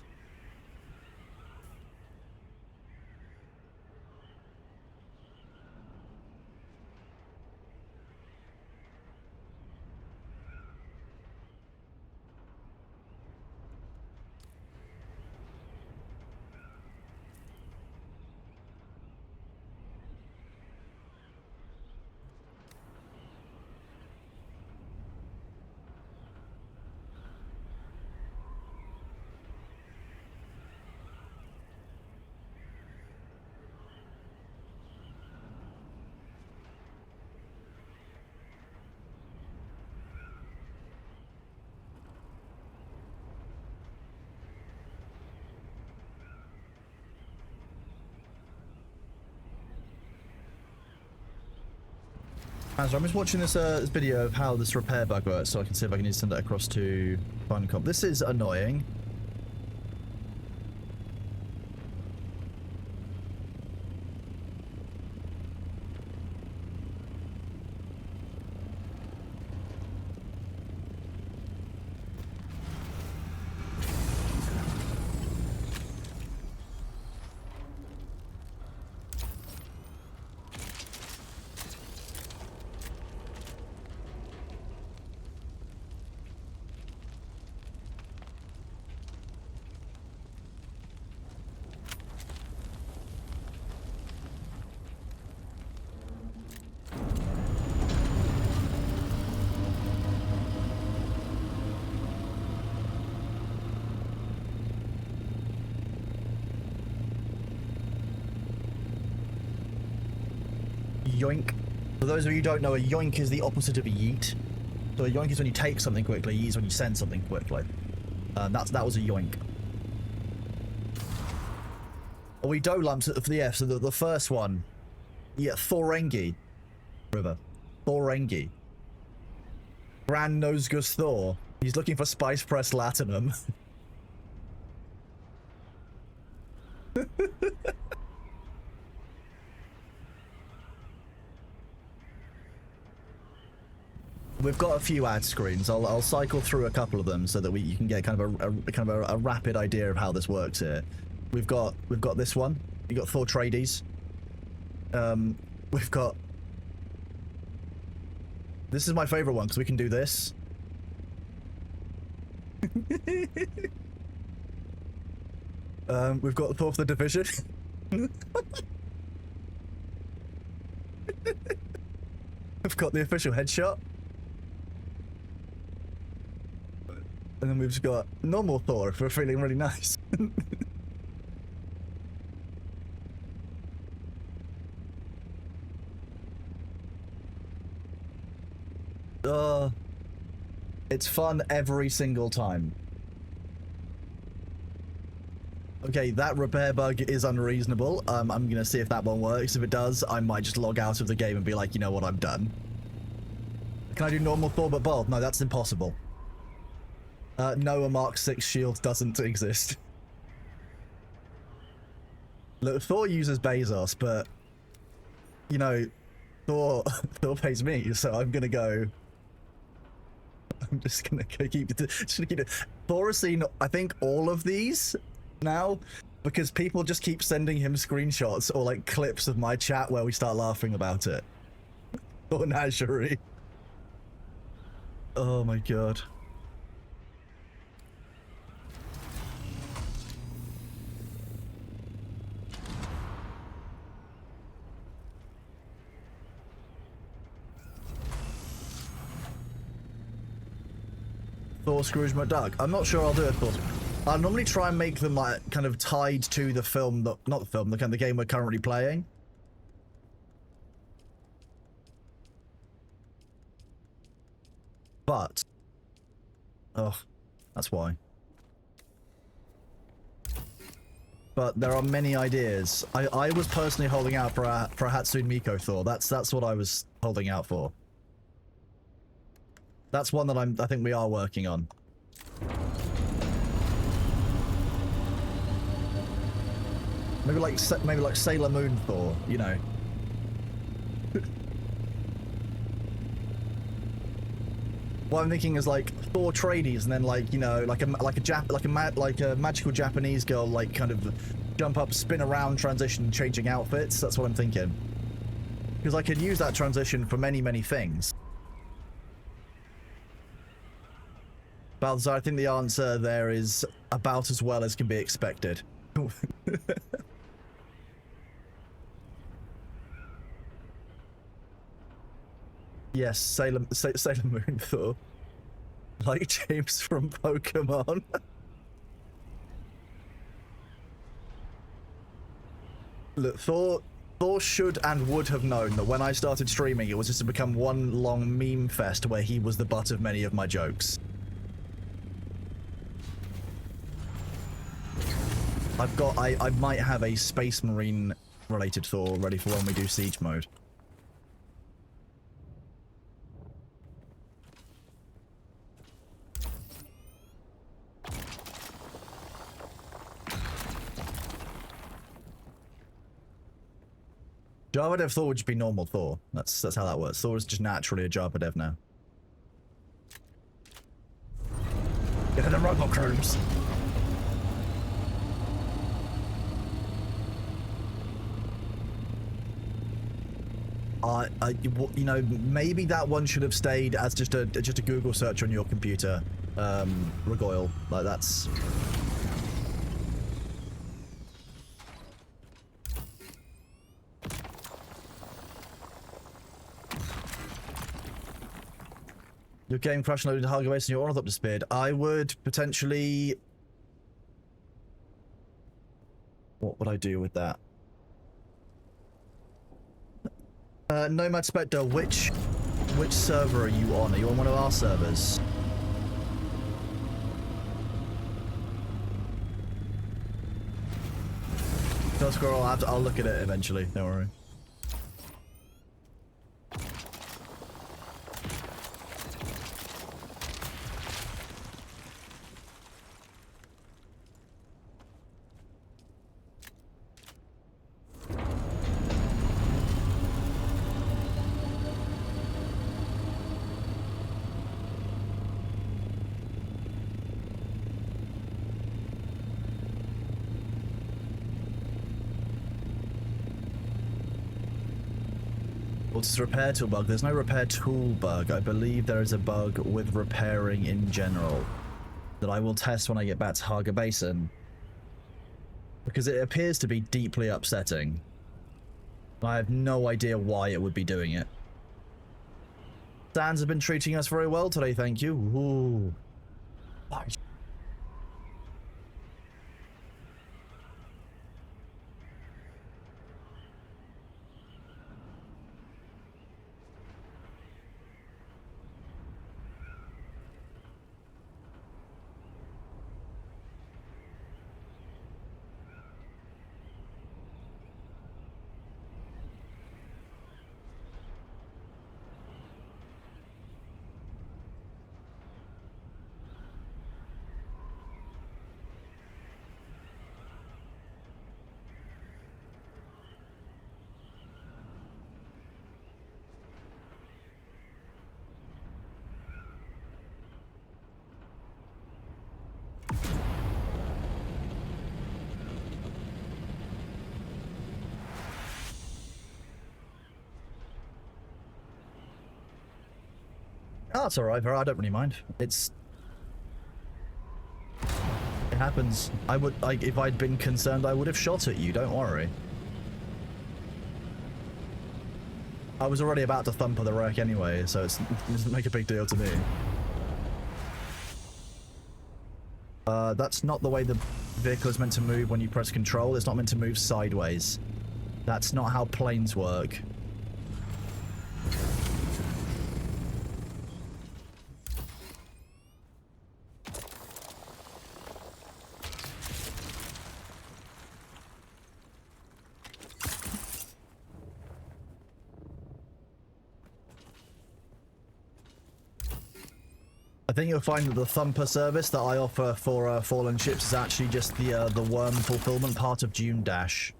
So I'm just watching this this video of how this repair bug works, so I can see if I can send it across to Funcom. This is annoying. yoink. For those of you who don't know, a yoink is the opposite of a yeet. So a yoink is when you take something quickly, a yeet is when you send something quickly. That was a yoink. Oh, we do-lumps for the F, so the first one. Yeah, Thorengi. River. Thorengi. Grand Nosgus Thor. He's looking for Spice Press Latinum. We've got a few ad screens. I'll cycle through a couple of them so that you can get kind of a rapid idea of how this works here. We've got this one. We've got Thor Trades. We've got. This is my favorite one because we can do this. We've got Thor for the Division. We've got the official headshot. And then we've just got normal Thor if we're feeling really nice. It's fun every single time. Okay, that repair bug is unreasonable. I'm gonna see if that one works. If it does, I might just log out of the game and be like, you know what, I'm done. Can I do normal Thor but bold? No, that's impossible. No, a Mark 6 shield doesn't exist. Look, Thor uses Bezos, but you know, Thor pays me, so I'm gonna go. I'm just gonna keep it. Thor has seen, I think, all of these now because people just keep sending him screenshots or like clips of my chat where we start laughing about it. Thor Nazari. Oh my god. Thor Scrooge McDuck. I'm not sure I'll do it, Thor. I normally try and make them like kind of tied to the film, not the film, the kind of the game we're currently playing. But, oh, that's why. But there are many ideas. I was personally holding out for a Hatsune Miku Thor. That's what I was holding out for. That's one that I think we are working on. Maybe like Sailor Moon Thor, you know. What I'm thinking is like Thor tradies, and then like, you know, like a magical Japanese girl, like kind of jump up, spin around, transition, changing outfits. That's what I'm thinking. Because I could use that transition for many things. Balthazar, I think the answer there is about as well as can be expected. Yes, Sailor Moon Thor. Like James from Pokemon. Look, Thor should and would have known that when I started streaming, it was just to become one long meme fest where he was the butt of many of my jokes. I might have a Space Marine related Thor ready for when we do Siege mode. Java Dev Thor would just be normal Thor. That's how that works. Thor is just naturally a Java Dev now. Get the robot rooms. You know, maybe that one should have stayed as just a Google search on your computer. Recoil, like that's. Your game crashed and loaded hardware base and your order up disappeared. I would potentially. What would I do with that? Nomad Spectre, which server are you on? Are you on one of our servers? No squirrel, I'll look at it eventually, don't worry. What's this repair tool bug? There's no repair tool bug. I believe there is a bug with repairing in general that I will test when I get back to Haga Basin, because it appears to be deeply upsetting. I have no idea why it would be doing it. Sans have been treating us very well today, thank you. Ooh. Oh, that's alright, bro. I don't really mind. It happens. I would, like, if I'd been concerned, I would have shot at you. Don't worry. I was already about to thumper the wreck anyway, so it doesn't make a big deal to me. That's not the way the vehicle is meant to move when you press control. It's not meant to move sideways. That's not how planes work. I think you'll find that the Thumper service that I offer for fallen ships is actually just the worm fulfillment part of Dune Dash.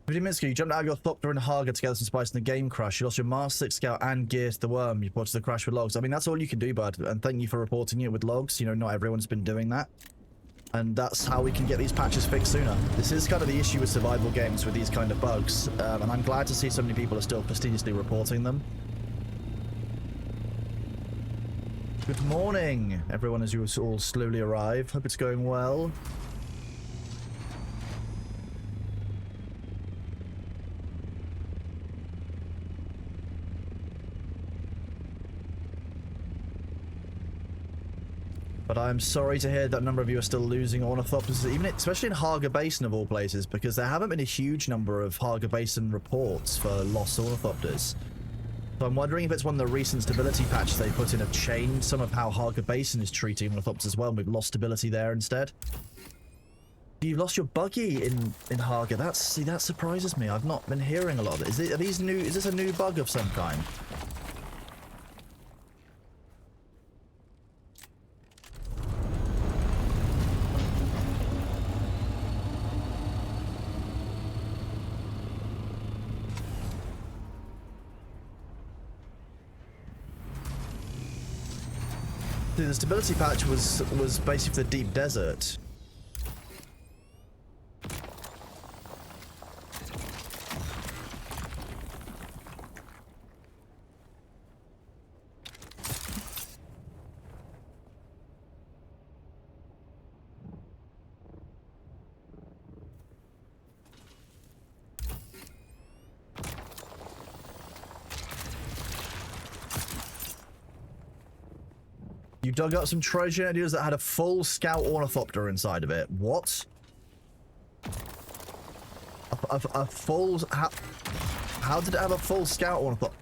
15 minutes ago, you jumped out of your Thopter and Haga together some spice in the game crash. You lost your Mars 6 Scout and gear to the worm. You reported the crash with logs. I mean, that's all you can do, bud. And thank you for reporting it with logs. You know, not everyone's been doing that. And that's how we can get these patches fixed sooner. This is kind of the issue with survival games with these kind of bugs. And I'm glad to see so many people are still fastidiously reporting them. Good morning, everyone, as you all slowly arrive. Hope it's going well. But I'm sorry to hear that a number of you are still losing ornithopters, especially in Haga Basin of all places, because there haven't been a huge number of Haga Basin reports for lost ornithopters. So I'm wondering if it's one of the recent stability patches they put in have changed some of how Haga Basin is treating ornithopters as well, and we've lost stability there instead. You've lost your buggy in Haga. That surprises me. I've not been hearing a lot of it. Is this a new bug of some kind? The stability patch was basically the deep desert. You dug up some treasure ideas that had a full scout ornithopter inside of it. What? a full... How did it have a full scout one? I thought...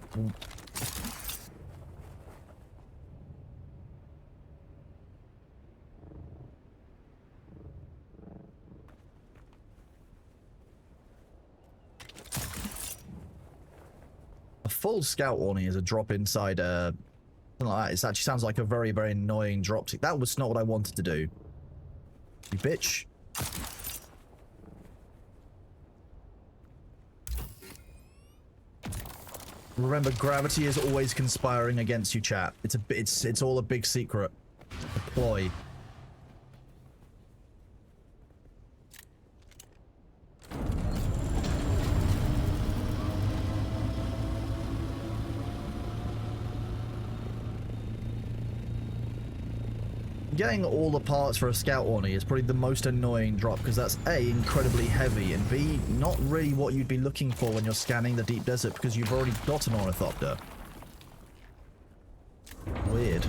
A full scout warning is a drop inside something like that. It actually sounds like a very, very annoying drop. That was not what I wanted to do. You bitch. Remember, gravity is always conspiring against you, chat. It's all a big secret. A ploy. Getting all the parts for a scout warning is probably the most annoying drop, because that's A, incredibly heavy, and B, not really what you'd be looking for when you're scanning the deep desert, because you've already got an ornithopter. Weird.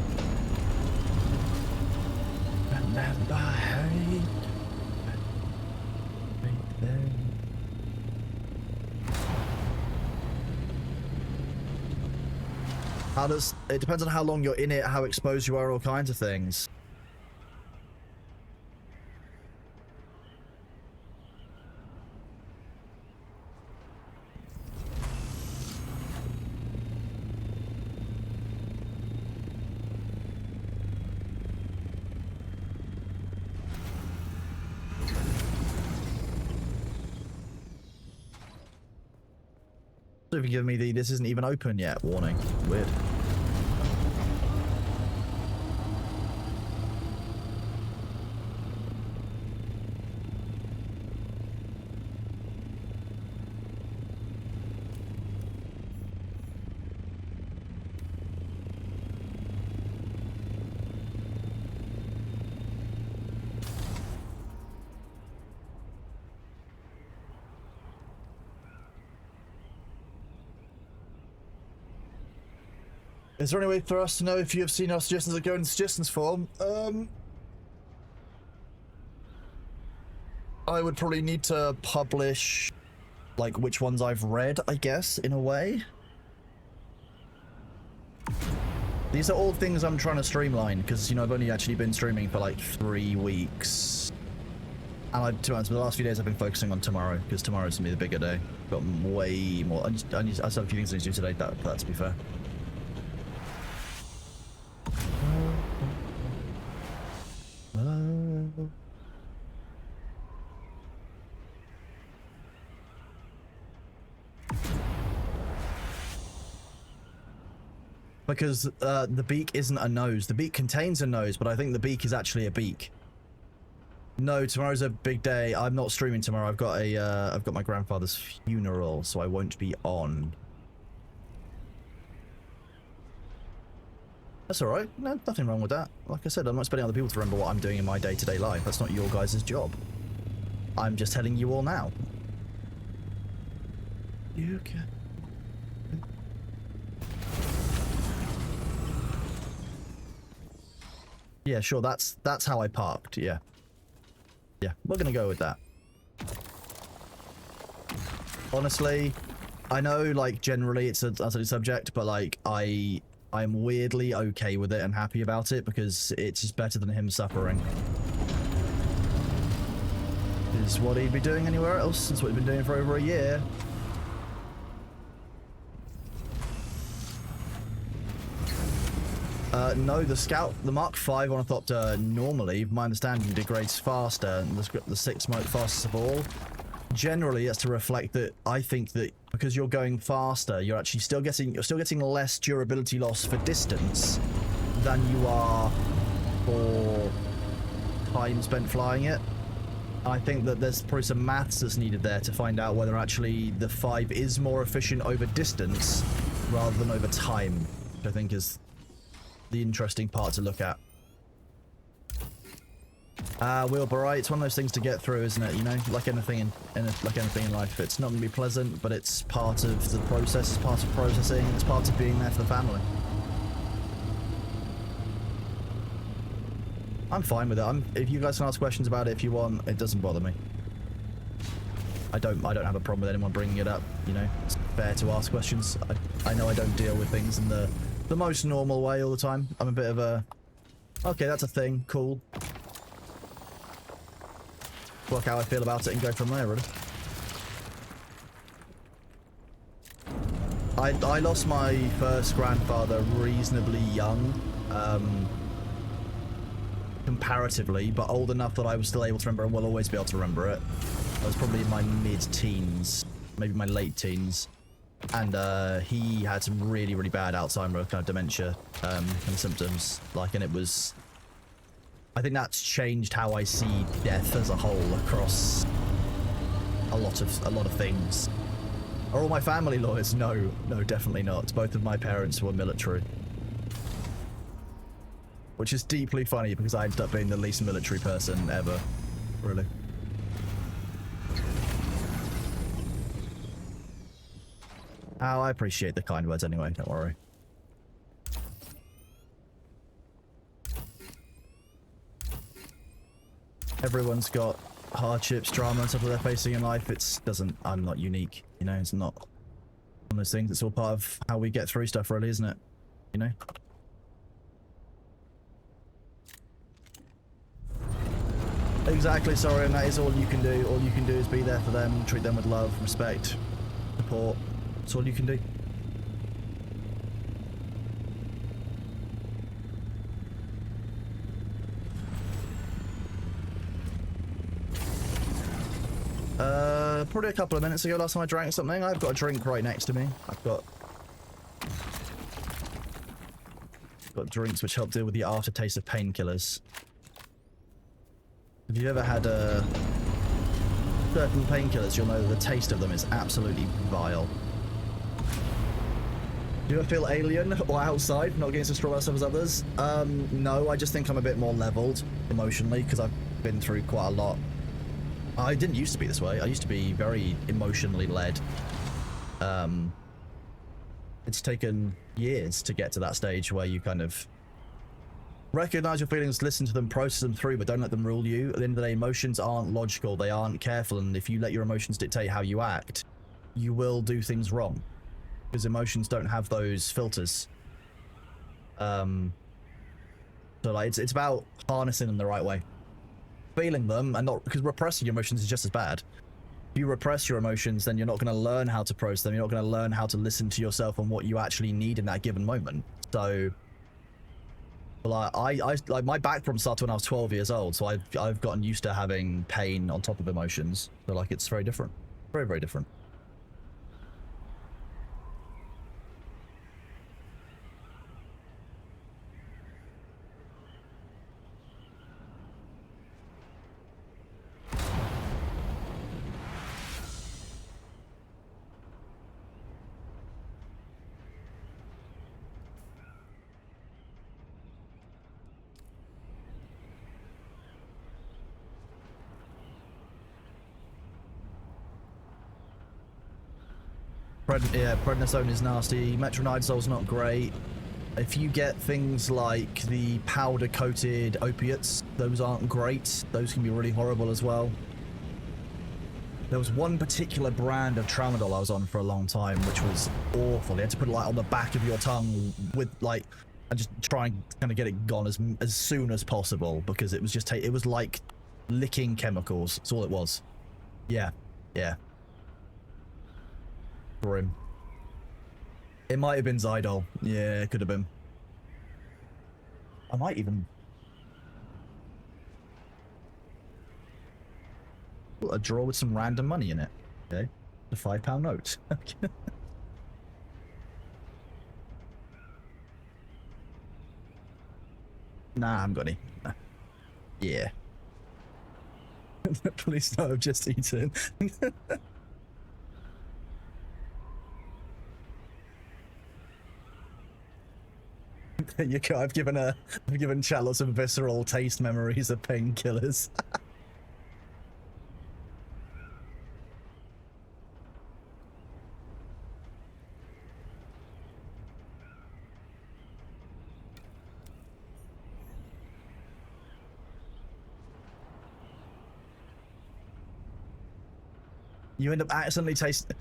How does... It depends on how long you're in it, how exposed you are, all kinds of things. So if you give me the "this isn't even open yet" warning. Weird. Is there any way for us to know if you have seen our suggestions that go in the suggestions form? I would probably need to publish, like, which ones I've read, I guess, in a way. These are all things I'm trying to streamline, because, you know, I've only actually been streaming for, like, 3 weeks. And to be honest, the last few days I've been focusing on tomorrow, because tomorrow's going to be the bigger day. Got way more. I still have a few things I need to do today, that to be fair. Because the beak isn't a nose. The beak contains a nose, but I think the beak is actually a beak. No, tomorrow's a big day. I'm not streaming tomorrow. I've got my grandfather's funeral, so I won't be on. That's alright. No, nothing wrong with that. Like I said, I'm not expecting other people to remember what I'm doing in my day-to-day life. That's not your guys' job. I'm just telling you all now. You can... Yeah, sure, that's how I parked, yeah. Yeah, we're gonna go with that. Honestly, I know, like, generally it's a sensitive subject, but, like, I'm weirdly okay with it and happy about it, because it's just better than him suffering. Is what he'd be doing anywhere else. It's what he's been doing for over a year. No, the Mark V Ornithopter normally, my understanding, degrades faster, and the 6 most fastest of all. Generally, that's to reflect that I think that because you're going faster, you're actually still getting less durability loss for distance than you are for time spent flying it. I think that there's probably some maths that's needed there to find out whether actually the 5 is more efficient over distance rather than over time, which I think is the interesting part to look at. Wilbur, it's one of those things to get through, isn't it? You know, like anything in life, it's not going to be pleasant, but it's part of the process. It's part of processing. It's part of being there for the family. I'm fine with it. If you guys can ask questions about it if you want, it doesn't bother me. I don't have a problem with anyone bringing it up. You know, it's fair to ask questions. I know I don't deal with things in the most normal way all the time. I'm a bit of a, okay, that's a thing, cool. Work how I feel about it and go from there, really. I lost my first grandfather reasonably young, comparatively, but old enough that I was still able to remember and will always be able to remember it. I was probably in my mid-teens, maybe my late teens, and he had some really, really bad Alzheimer's kind of dementia kind of symptoms, like, and it was, I think that's changed how I see death as a whole across a lot of things. Are all my family lawyers? No, definitely not. Both of my parents were military. Which is deeply funny because I ended up being the least military person ever. Really. Oh, I appreciate the kind words anyway, don't worry. Everyone's got hardships, drama and stuff that they're facing in life. I'm not unique, you know, it's not one of those things. It's all part of how we get through stuff, really, isn't it? You know? Exactly, sorry, and that is all you can do. All you can do is be there for them, treat them with love, respect, support. That's all you can do. Probably a couple of minutes ago, last time I drank something. I've got a drink right next to me. I've got drinks which help deal with the aftertaste of painkillers. If you've ever had certain painkillers, you'll know that the taste of them is absolutely vile. Do you ever feel alien or outside, not getting so strong as others? No, I just think I'm a bit more leveled emotionally because I've been through quite a lot. I didn't used to be this way. I used to be very emotionally led. It's taken years to get to that stage where you kind of recognize your feelings, listen to them, process them through, but don't let them rule you. At the end of the day, emotions aren't logical, they aren't careful, and if you let your emotions dictate how you act, you will do things wrong. Because emotions don't have those filters. So like, it's about harnessing them the right way. Feeling them, and not, because repressing your emotions is just as bad. If you repress your emotions, then you're not going to learn how to process them, you're not going to learn how to listen to yourself and what you actually need in that given moment. So, like, like, my back problem started when I was 12 years old, so I've gotten used to having pain on top of emotions. So, like, it's very different. Very, very different. Yeah, prednisone is nasty. Metronidazole not great. If you get things like the powder-coated opiates, those aren't great. Those can be really horrible as well. There was one particular brand of tramadol I was on for a long time, which was awful. You had to put it like on the back of your tongue with like, and just try and kind of get it gone as soon as possible, because it was just it was like licking chemicals. That's all it was. Yeah, yeah. Grim. It might have been Zydol. Yeah, it could have been. I might even... a drawer with some random money in it. Okay. A £5 note. Nah, I haven't got any. Nah. Yeah. Please no, I've just eaten. There you go. I've given chat lots of visceral taste memories of painkillers. You end up accidentally tasting.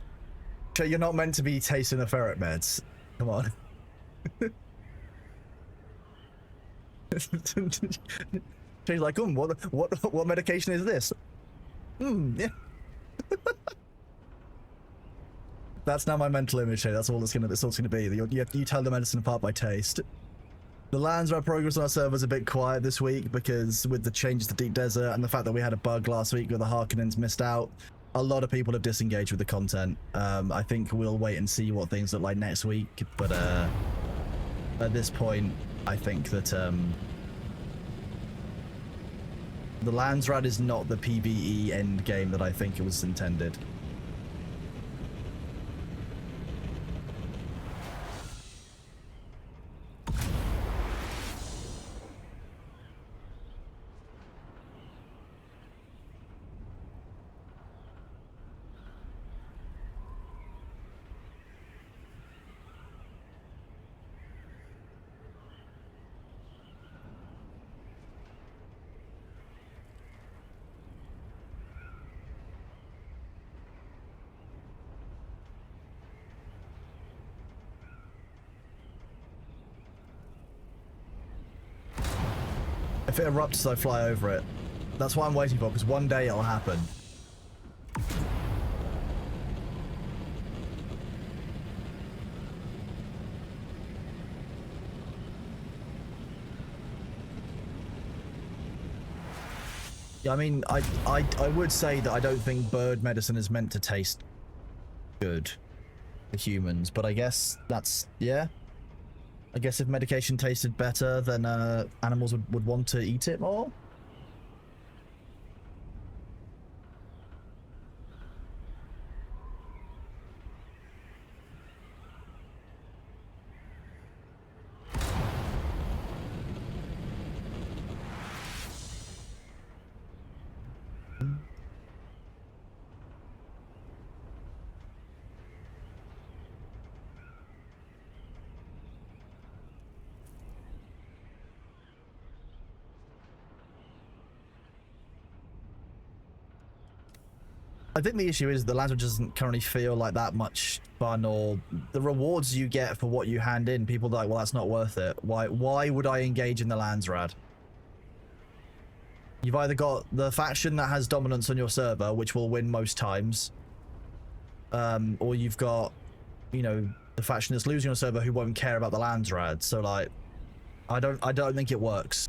You're not meant to be tasting the ferret meds. Come on. She's like, what medication is this? Yeah. That's now my mental image here. That's all it's gonna be. You tell the medicine apart by taste. The Landsrat progress on our server is a bit quiet this week because with the changes to Deep Desert and the fact that we had a bug last week where the Harkonnens missed out, a lot of people have disengaged with the content. I think we'll wait and see what things look like next week, but at this point, I think that the Landsrat is not the PvE end game that I think it was intended. If it erupts, I fly over it. That's what I'm waiting for, because one day it'll happen. Yeah, I mean, I would say that I don't think bird medicine is meant to taste good for humans, but I guess that's, yeah. I guess if medication tasted better, then animals would want to eat it more. I think the issue is the Landsrat doesn't currently feel like that much fun, or the rewards you get for what you hand in, people are like, well, that's not worth it. Why would I engage in the Landsrat? You've either got the faction that has dominance on your server, which will win most times, or you've got, you know, the faction that's losing on a server who won't care about the Landsrat. So like, I don't think it works.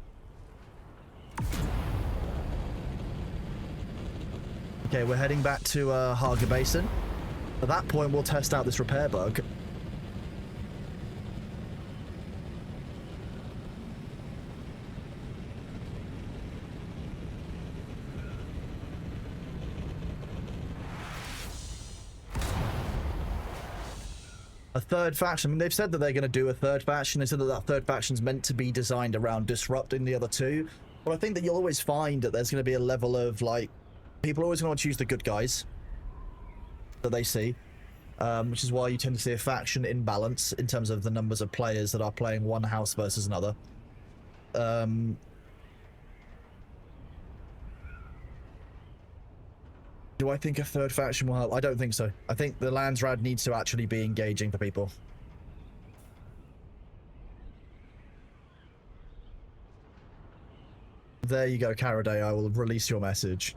Okay, we're heading back to Haga Basin. At that point, we'll test out this repair bug. A third faction. I mean, they've said that they're going to do a third faction. They said that that third faction's meant to be designed around disrupting the other two. But I think that you'll always find that there's going to be a level of, like, people are always going to choose the good guys that they see, which is why you tend to see a faction imbalance in terms of the numbers of players that are playing one house versus another. Do I think a third faction will help? I don't think so. I think the Landsrat needs to actually be engaging for people. There you go, Caraday. I will release your message.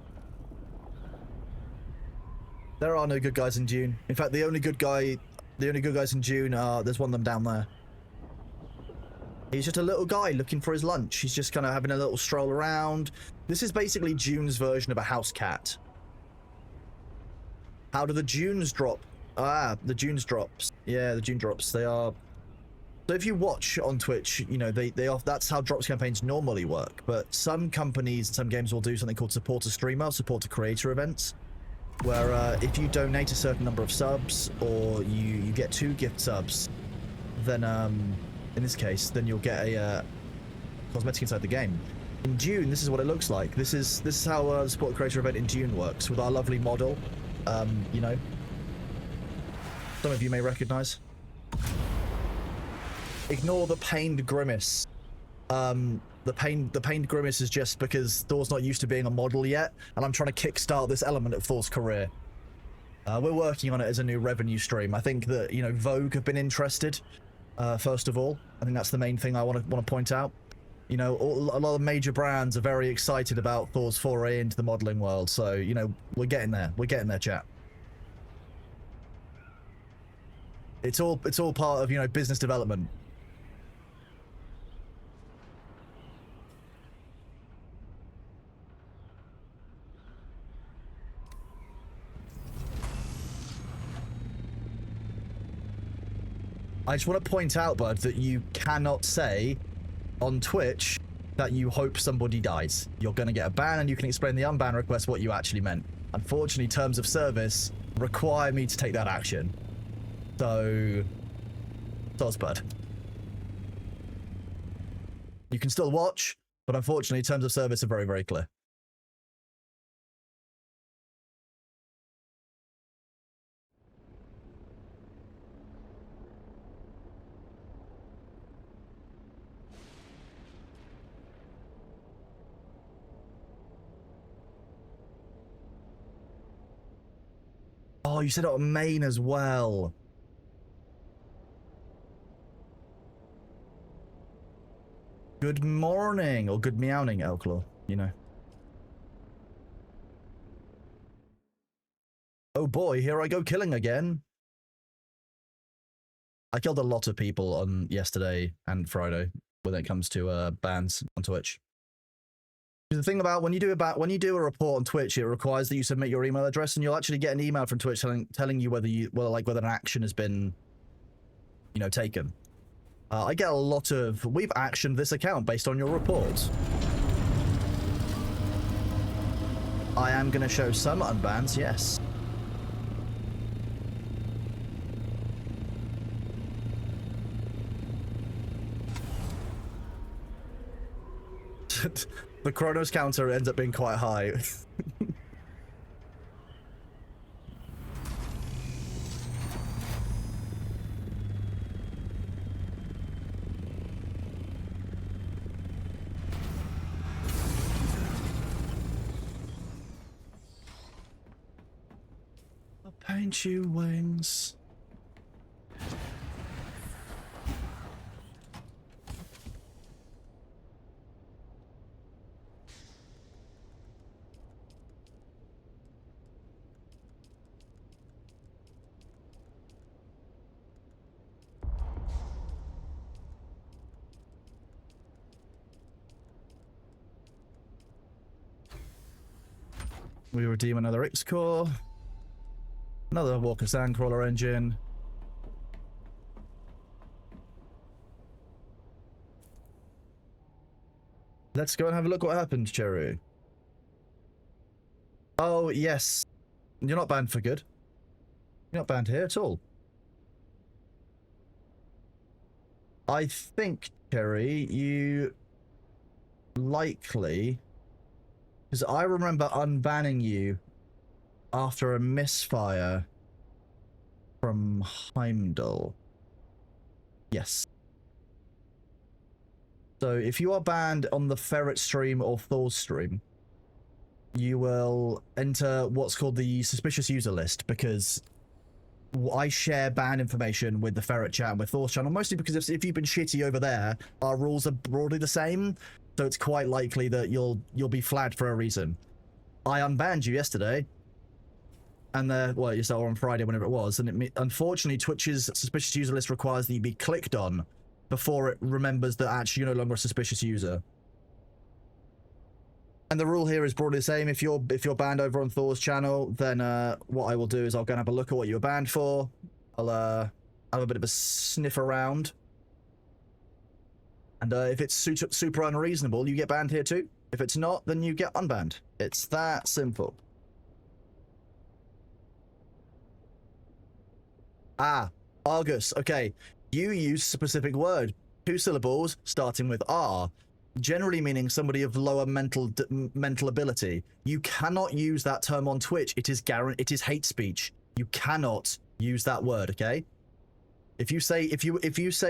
There are no good guys in Dune. In fact, the only good guys in Dune are, there's one of them down there. He's just a little guy looking for his lunch. He's just kind of having a little stroll around. This is basically Dune's version of a house cat. How do the Dunes drop? Ah, the Dunes drops. Yeah, the Dune drops. They are... So if you watch on Twitch, you know, that's how drops campaigns normally work. But some companies, some games will do something called support a streamer, support a creator events, where if you donate a certain number of subs, or you get 2 gift subs, then in this case, then you'll get a cosmetic inside the game. In Dune, this is what it looks like. This is how the support a creator event in Dune works, with our lovely model. You know, some of you may recognize. Ignore the pained grimace. The pained grimace is just because Thor's not used to being a model yet, and I'm trying to kickstart this element of Thor's career. We're working on it as a new revenue stream. I think that, you know, Vogue have been interested, first of all. I think that's the main thing I want to point out. You know, a lot of major brands are very excited about Thor's foray into the modeling world. So, you know, we're getting there. We're getting there, chat. It's all part of, you know, business development. I just want to point out, bud, that you cannot say on Twitch that you hope somebody dies. You're going to get a ban, and you can explain the unban request what you actually meant. Unfortunately, terms of service require me to take that action. So, bud. You can still watch, but unfortunately, terms of service are very, very clear. Oh, you said it on main as well. Good morning, or good meowing, Elclaw, you know. Oh boy, here I go killing again. I killed a lot of people on yesterday and Friday when it comes to bans on Twitch. The thing about when you do a report on Twitch, it requires that you submit your email address, and you'll actually get an email from Twitch telling you whether an action has been, you know, taken. I get a lot of, we've actioned this account based on your report. I am going to show some unbans, yes. The Chronos counter ends up being quite high. I'll paint you wings. We redeem another X-Core. Another Walker Sandcrawler engine. Let's go and have a look what happened, Cherry. Oh, yes. You're not banned for good. You're not banned here at all. I think, Cherry, you likely... Because I remember unbanning you after a misfire from Heimdall. Yes. So if you are banned on the Ferret stream or Thor's stream, you will enter what's called the suspicious user list, because I share ban information with the Ferret chat and with Thor's channel, mostly because if you've been shitty over there, our rules are broadly the same. So it's quite likely that you'll be flagged for a reason. I unbanned you yesterday, and well, you saw on Friday, whenever it was, and unfortunately, Twitch's suspicious user list requires that you be clicked on before it remembers that actually you're no longer a suspicious user. And the rule here is broadly the same. If you're banned over on Thor's channel, then what I will do is I'll go and have a look at what you were banned for. I'll have a bit of a sniff around. And if it's super unreasonable, you get banned here too. If it's not, then you get unbanned. It's that simple. Ah, Argus. Okay, you use a specific word. 2 syllables starting with R, generally meaning somebody of lower mental ability. You cannot use that term on Twitch. It is hate speech. You cannot use that word. Okay. If you say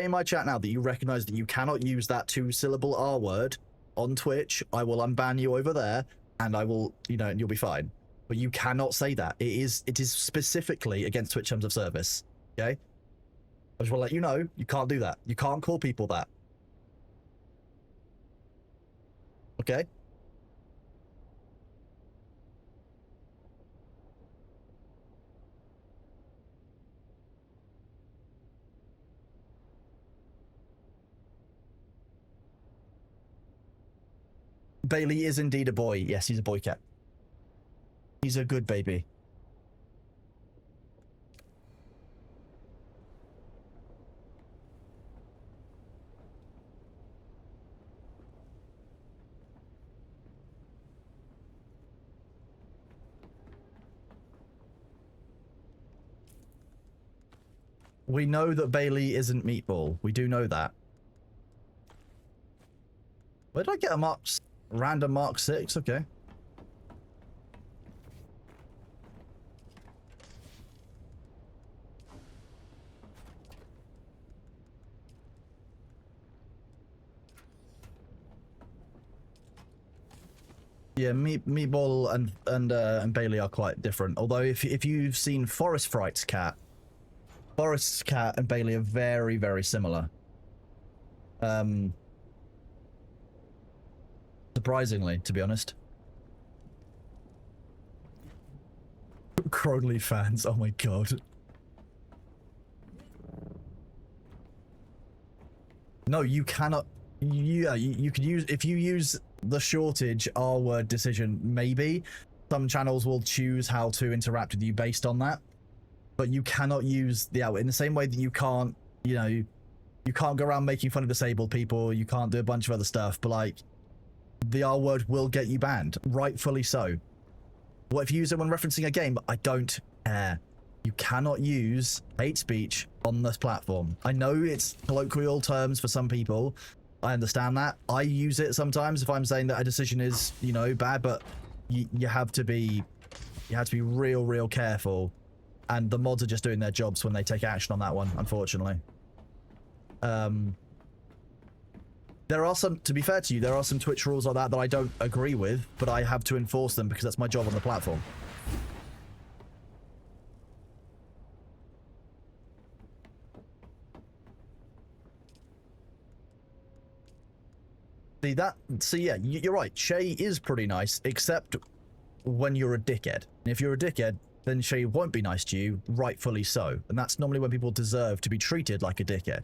in my chat now that you recognize that you cannot use that 2-syllable R word on Twitch, I will unban you over there, and I will, you know, and you'll be fine. But you cannot say that. It is specifically against Twitch terms of service. Okay? I just want to let you know, you can't do that. You can't call people that. Okay? Bailey is indeed a boy. Yes, he's a boy cat. He's a good baby. We know that Bailey isn't Meatball. We do know that. Where did I get a random Mark 6? Okay. Yeah, Meatball and Bailey are quite different. Although if you've seen Forest Fright's cat, Forest's cat and Bailey are very, very similar. Surprisingly, to be honest. Crowley fans, oh my god. No, you cannot. Yeah, you could use, if you use the shortage R-word decision, maybe some channels will choose how to interact with you based on that, but you cannot use the out in the same way that you can't, you know, you can't go around making fun of disabled people, you can't do a bunch of other stuff, but like the R-word will get you banned, rightfully so. What if you use it when referencing a game? I don't care. You cannot use hate speech on this platform. I know it's colloquial terms for some people. I understand that. I use it sometimes if I'm saying that a decision is, you know, bad, but you have to be real careful. And the mods are just doing their jobs when they take action on that one, unfortunately. There are some, to be fair to you, there are some Twitch rules like that I don't agree with, but I have to enforce them because that's my job on the platform. See, yeah, you're right. Shay is pretty nice, except when you're a dickhead. And if you're a dickhead, then Shay won't be nice to you, rightfully so. And that's normally when people deserve to be treated like a dickhead.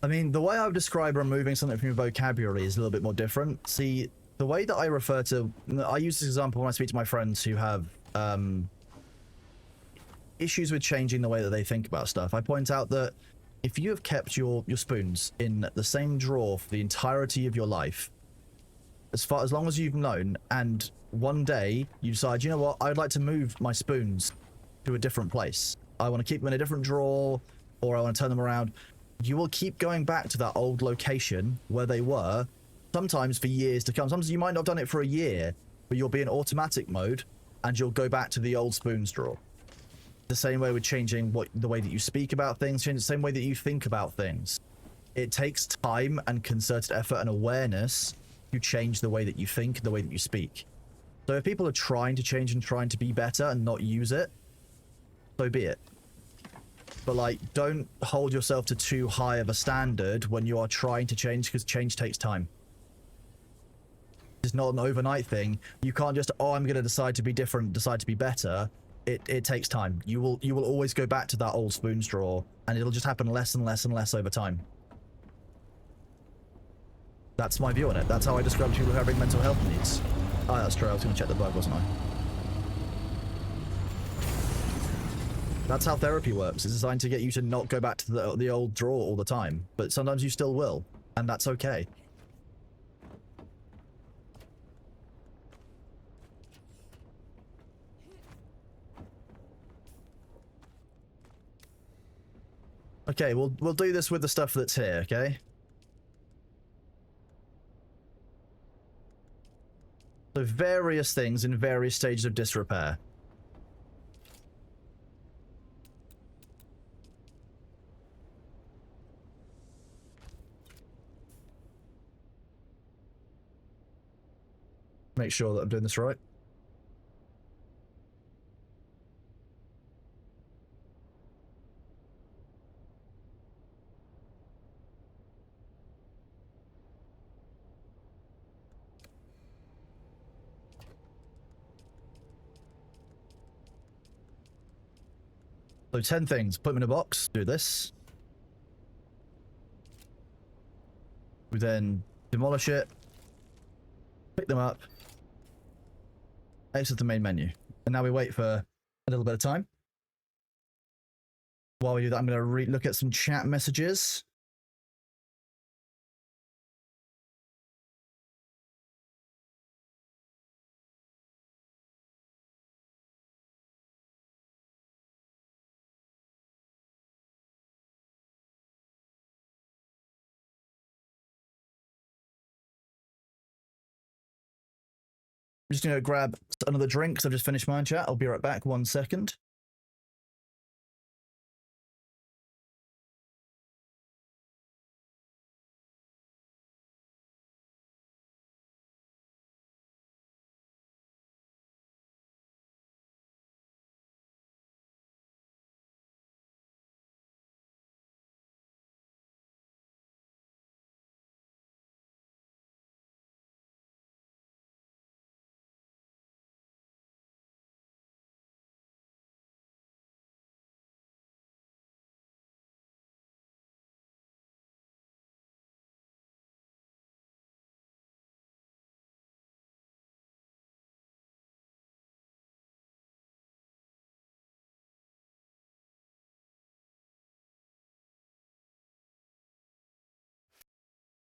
I mean, the way I would describe removing something from your vocabulary is a little bit more different. See, the way that I refer to... I use this example when I speak to my friends who have issues with changing the way that they think about stuff. I point out that if you have kept your spoons in the same drawer for the entirety of your life, as long as you've known, and one day you decide, you know what, I'd like to move my spoons to a different place. I want to keep them in a different drawer, or I want to turn them around. You will keep going back to that old location where they were, sometimes for years to come. Sometimes you might not have done it for a year, but you'll be in automatic mode and you'll go back to the old spoons drawer. The same way with changing the way that you speak about things, the same way that you think about things. It takes time and concerted effort and awareness to change the way that you think, the way that you speak. So if people are trying to change and trying to be better and not use it, so be it. But like, don't hold yourself to too high of a standard when you are trying to change, because change takes time. It's not an overnight thing. You can't just, oh, I'm going to decide to be different, decide to be better. It takes time. You will always go back to that old spoons drawer, and it'll just happen less and less and less over time. That's my view on it. That's how I describe people who are having mental health needs. Oh, that's true. I was going to check the bug, wasn't I? That's how therapy works. It's designed to get you to not go back to the old drawer all the time. But sometimes you still will, and that's okay. Okay, we'll do this with the stuff that's here, okay? So various things in various stages of disrepair. Make sure that I'm doing this right. So 10 things. Put them in a box. Do this. We then demolish it. Pick them up. Exit the main menu. And now we wait for a little bit of time. While we do that, I'm going to look at some chat messages. I'm just going to grab another drink because I've just finished mine, chat. I'll be right back. 1 second.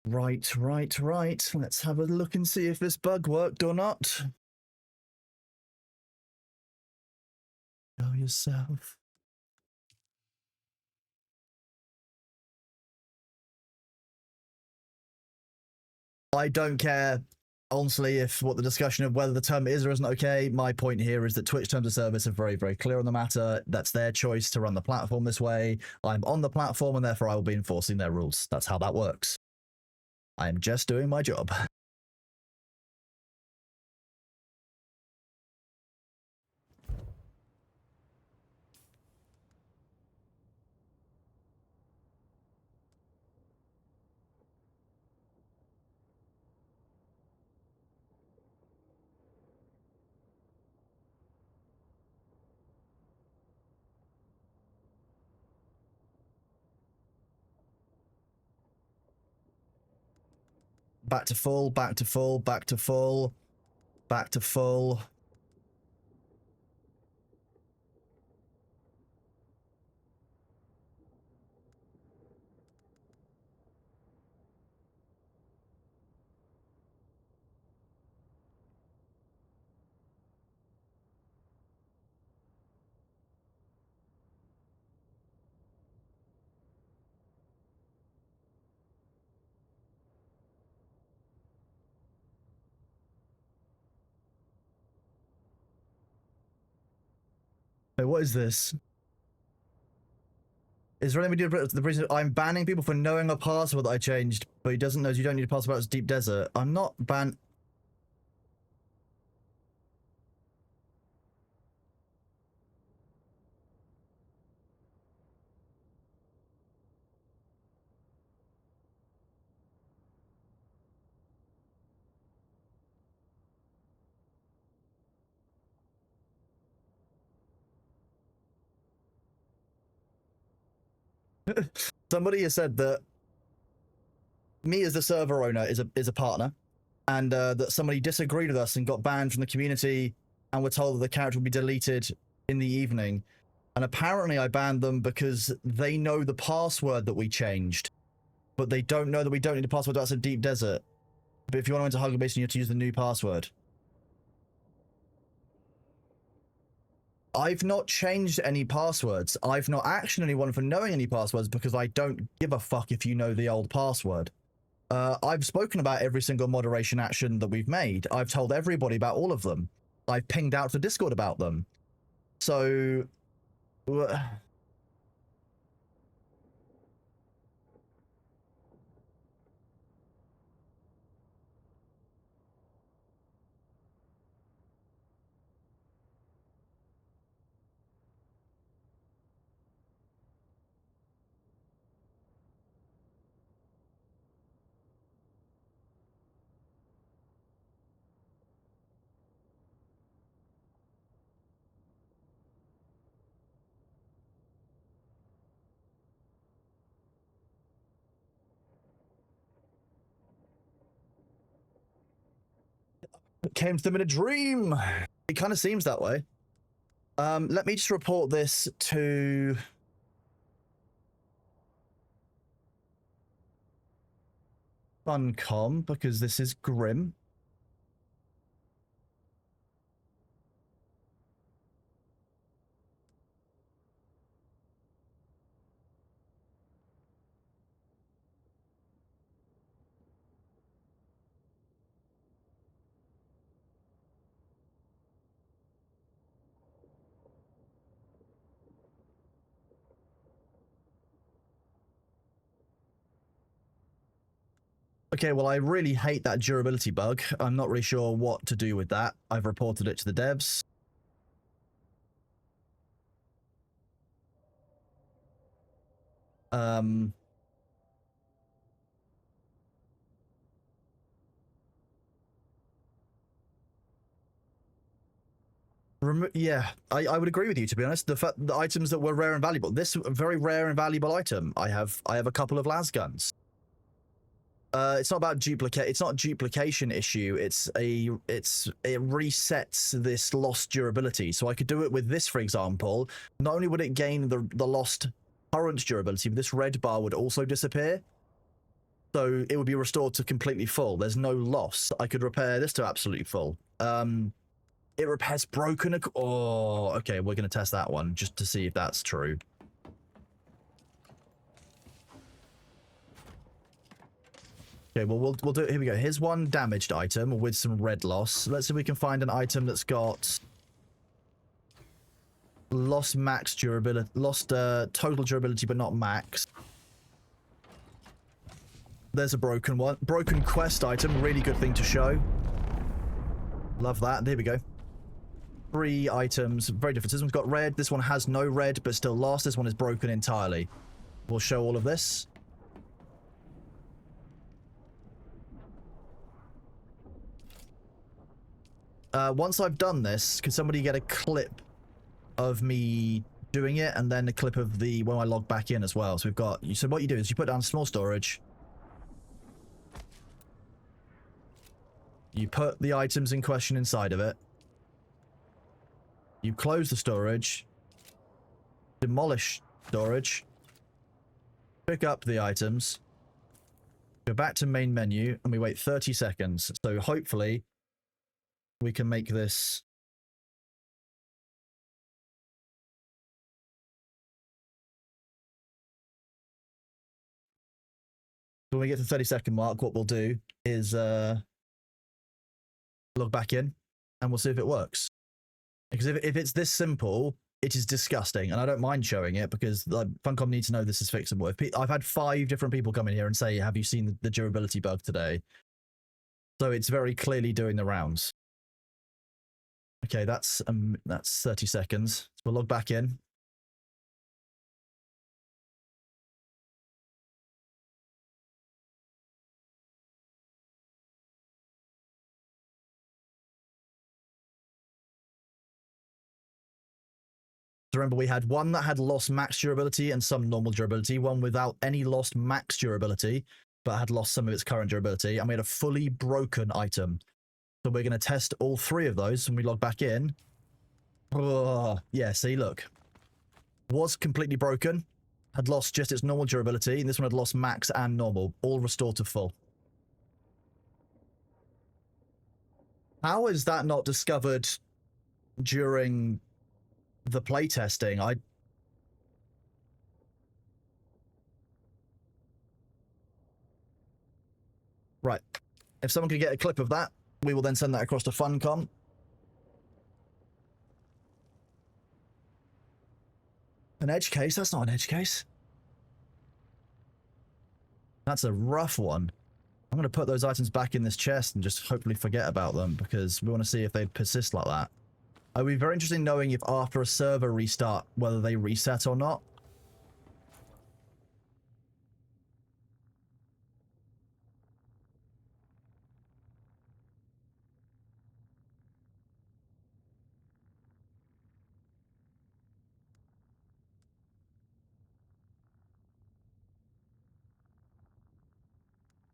Right. Let's have a look and see if this bug worked or not. Show yourself. I don't care, honestly, if what the discussion of whether the term is or isn't okay. My point here is that Twitch terms of service are very, very clear on the matter. That's their choice to run the platform this way. I'm on the platform and therefore I will be enforcing their rules. That's how that works. I'm just doing my job. Back to full, back to full, back to full, back to full. Wait, what is this? Is there anything to do with the reason I'm banning people for knowing a password that I changed, but he doesn't know you don't need a password, it's deep desert. I'm not ban. Somebody has said that me as the server owner is a partner, and that somebody disagreed with us and got banned from the community, and were told that the character would be deleted in the evening. And apparently I banned them because they know the password that we changed, but they don't know that we don't need a password. That's a deep desert. But if you want to enter Hunger Basin, you have to use the new password. I've not changed any passwords. I've not actioned anyone for knowing any passwords because I don't give a fuck if you know the old password. I've spoken about every single moderation action that we've made. I've told everybody about all of them. I've pinged out to Discord about them. So... It came to them in a dream. It kind of seems that way. Let me just report this to... Funcom, because this is grim. Okay, well, I really hate that durability bug. I'm not really sure what to do with that. I've reported it to the devs. Yeah, I would agree with you, to be honest. The items that were rare and valuable. This very rare and valuable item. I have a couple of las guns. It's not about duplicate. It's not a duplication issue. It resets this lost durability. So I could do it with this, for example. Not only would it gain the lost current durability, but this red bar would also disappear. So it would be restored to completely full. There's no loss. I could repair this to absolutely full. It repairs broken. Oh, okay. We're gonna test that one just to see if that's true. Okay, well, we'll do it. Here we go. Here's one damaged item with some red loss. Let's see if we can find an item that's got lost max durability, lost total durability, but not max. There's a broken one. Broken quest item. Really good thing to show. Love that. There we go. 3 items. Very different. This one's got red. This one has no red, but still lost. This one is broken entirely. We'll show all of this. Once I've done this, can somebody get a clip of me doing it and then a clip of the when I log back in as well? So we've got... So what you do is you put down small storage. You put the items in question inside of it. You close the storage. Demolish storage. Pick up the items. Go back to main menu and we wait 30 seconds. So hopefully we can make this... When we get to the 30-second mark, what we'll do is log back in and we'll see if it works. Because if it's this simple, it is disgusting. And I don't mind showing it because like, Funcom needs to know this is fixable. I've had 5 different people come in here and say, have you seen the durability bug today? So it's very clearly doing the rounds. Okay, that's 30 seconds. So we'll log back in. Remember, we had one that had lost max durability and some normal durability, one without any lost max durability, but had lost some of its current durability, and we had a fully broken item. So we're going to test all 3 of those when we log back in. Oh, yeah, see, look. Was completely broken, had lost just its normal durability, and this one had lost max and normal, all restored to full. How is that not discovered during the playtesting? If someone could get a clip of that, we will then send that across to Funcom. An edge case? That's not an edge case. That's a rough one. I'm going to put those items back in this chest and just hopefully forget about them because we want to see if they persist like that. I'd be very interested in knowing if after a server restart, whether they reset or not.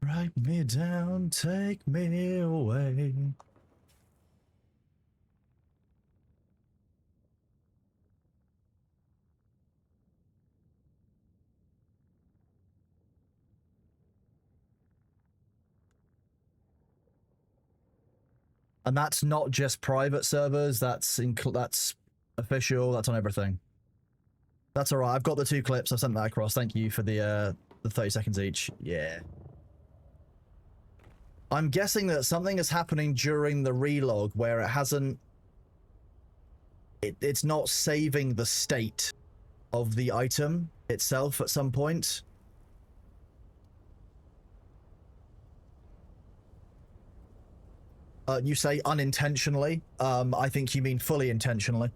Write me down, take me away. And that's not just private servers, that's official, that's on everything. That's alright, I've got the 2 clips, I've sent that across. Thank you for the 30 seconds each. Yeah. I'm guessing that something is happening during the relog where it hasn't... It's not saving the state of the item itself at some point. You say unintentionally. I think you mean fully intentionally.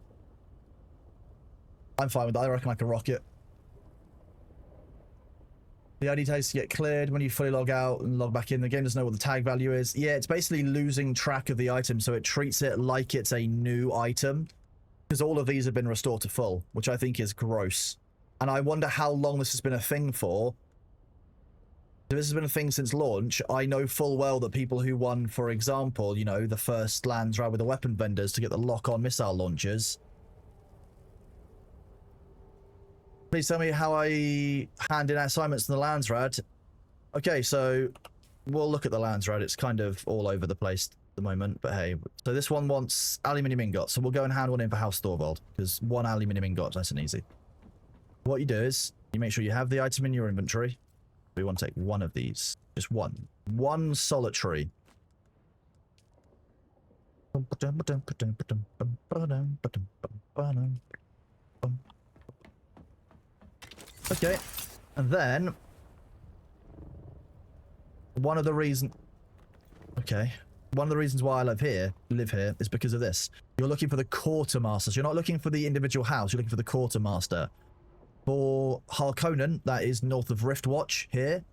I'm fine with that. I reckon I can rock it. The ID tags get cleared when you fully log out and log back in. The game doesn't know what the tag value is. Yeah, it's basically losing track of the item, so it treats it like it's a new item. Because all of these have been restored to full, which I think is gross. And I wonder how long this has been a thing for. If this has been a thing since launch, I know full well that people who won, for example, you know, the first lands round with the weapon vendors to get the lock-on missile launchers. Please tell me how I hand in assignments to the Landsrad. Okay, so we'll look at the Landsrad. It's kind of all over the place at the moment, but hey. So this one wants aluminium ingot, so we'll go and hand one in for House Thorvald, because 1 aluminium ingot, nice and easy. What you do is, you make sure you have the item in your inventory. We want to take 1 of these. Just 1. 1 solitary. Okay, and then one of the reasons why I live here is because of this. You're looking for the quartermaster. So you're not looking for the individual house, you're looking for the quartermaster. For Harkonnen, that is north of Riftwatch here.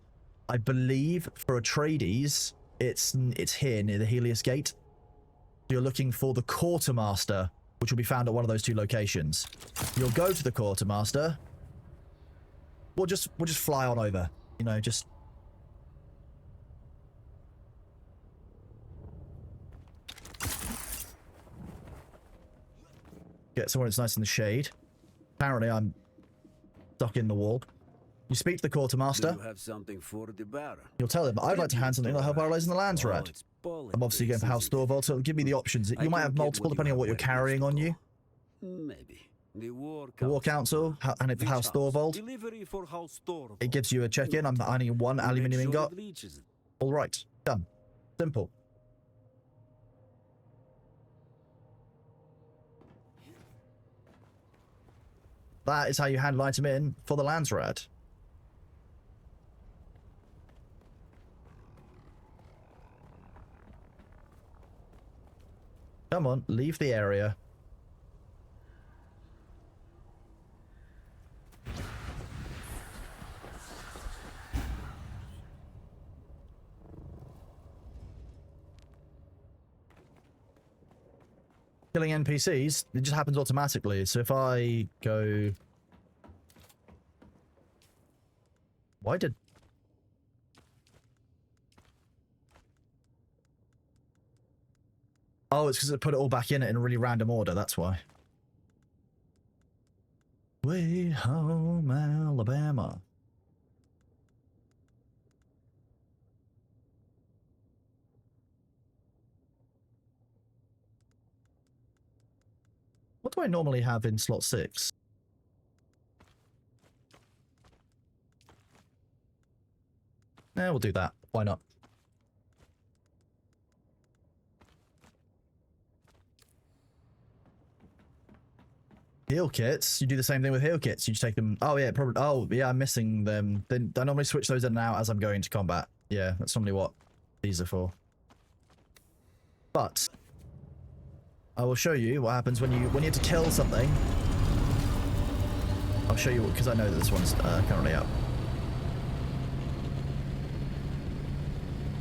I believe for Atreides, it's here near the Helios Gate. You're looking for the quartermaster, which will be found at one of those 2 locations. You'll go to the quartermaster. We'll just fly on over, you know, just... Get somewhere that's nice in the shade. Apparently I'm stuck in the wall. You speak to the quartermaster. Do you have something for the Baron? You'll tell him, I'd like to hand something to help our allies in the Landsrad. I'm obviously going for House Thorvald, so it'll give me the options. You might have multiple depending on what you're carrying on you. Maybe. The War Council, and it for House Thorvald. Delivery for House Thorvald. It gives you a check-in. I need 1 aluminium ingot. All right, done. Simple. That is how you hand an item in for the Landsrad. Come on, leave the area. Killing NPCs, it just happens automatically. So if I go... Why did... Oh, it's because it put it all back in it in a really random order, that's why. Way home, Alabama. What do I normally have in slot 6? Yeah, we'll do that. Why not? heal kits, you do the same thing with heal kits. You just take them. Oh yeah, probably. Oh yeah, I'm missing them. Then I normally switch those in and out as I'm going to combat. Yeah, that's normally what these are for. But I will show you what happens when you have to kill something. I'll show you because I know that this one's currently up.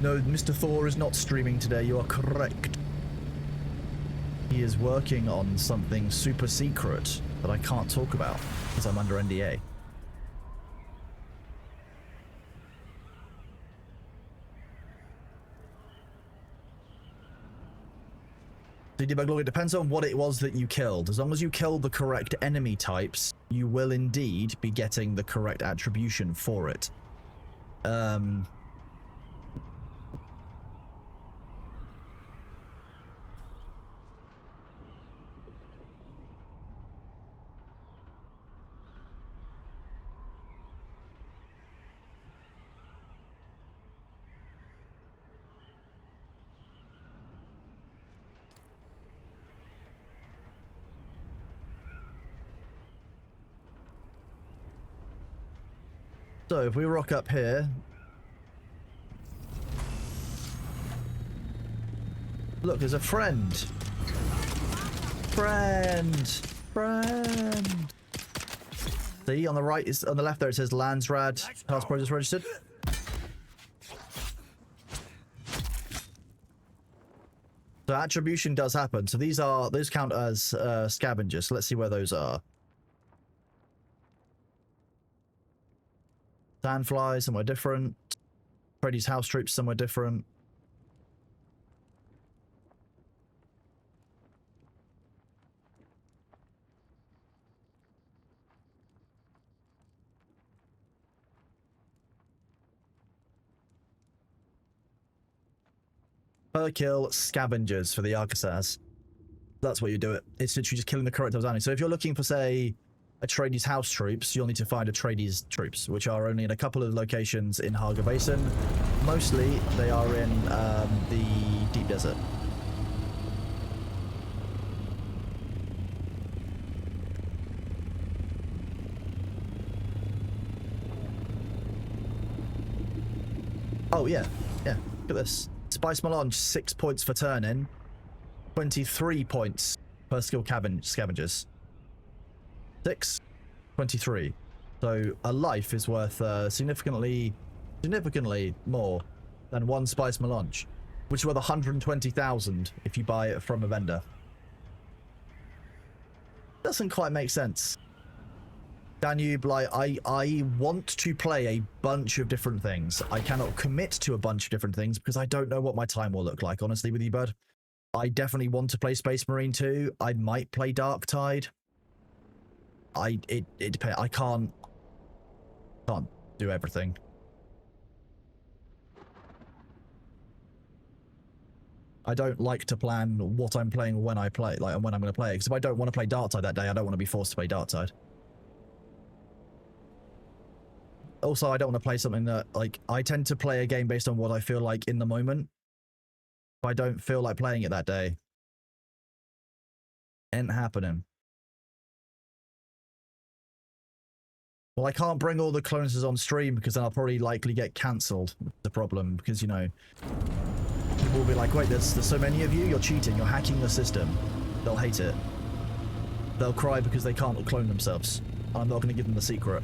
No, Mr. Thor is not streaming today. You are correct. He is working on something super secret that I can't talk about because I'm under NDA. Debug log, it depends on what it was that you killed. As long as you killed the correct enemy types, you will indeed be getting the correct attribution for it. So if we rock up here, look, there's a friend. Friend. See, on the right is on the left there. It says Landsrad Task Process registered. So attribution does happen. So those count as scavengers. So let's see where those are. Sandfly, somewhere different. Freddy's house troops, somewhere different. Per kill, scavengers for the Arkansas. That's what you do it. It's literally just killing the correct types of enemies. So if you're looking for, say, Atreides house troops, you'll need to find Atreides troops, which are only in a couple of locations in Haga Basin. Mostly, they are in the deep desert. Oh yeah, look at this. Spice Melange, 6 points for turn-in, 23 points per skill scavengers. 6, 23. So a life is worth significantly more than one Spice Melange, which is worth 120,000 if you buy it from a vendor. Doesn't quite make sense. Danube, like, I want to play a bunch of different things. I cannot commit to a bunch of different things because I don't know what my time will look like, honestly, with you, bud. I definitely want to play Space Marine 2. I might play Dark Tide. It depends. I can't do everything. I don't like to plan what I'm playing when I play, like, and when I'm going to play it. Because if I don't want to play Dark Tide that day, I don't want to be forced to play Dark Tide. Also, I don't want to play something that, like, I tend to play a game based on what I feel like in the moment. If I don't feel like playing it that day, ain't happening. Well, I can't bring all the clones on stream because then I'll probably likely get cancelled. The problem, because, you know, people will be like, wait, there's so many of you, you're cheating, you're hacking the system. They'll hate it. They'll cry because they can't clone themselves. I'm not going to give them the secret.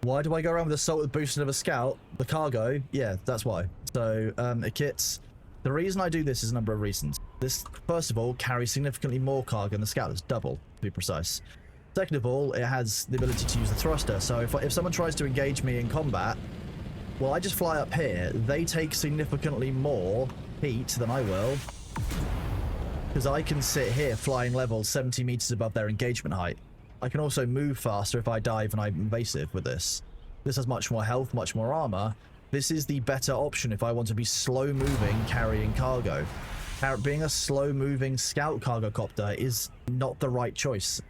Why do I go around with assault with boosted of a scout? The cargo? Yeah, that's why. So, kits. The reason I do this is a number of reasons. This, first of all, carries significantly more cargo than the scout. It's double, to be precise. Second of all, it has the ability to use the thruster. So if someone tries to engage me in combat, well, I just fly up here. They take significantly more heat than I will. Because I can sit here flying level 70 meters above their engagement height. I can also move faster if I dive and I'm invasive with this. This has much more health, much more armor. This is the better option if I want to be slow moving, carrying cargo. being a slow-moving scout cargo copter is not the right choice.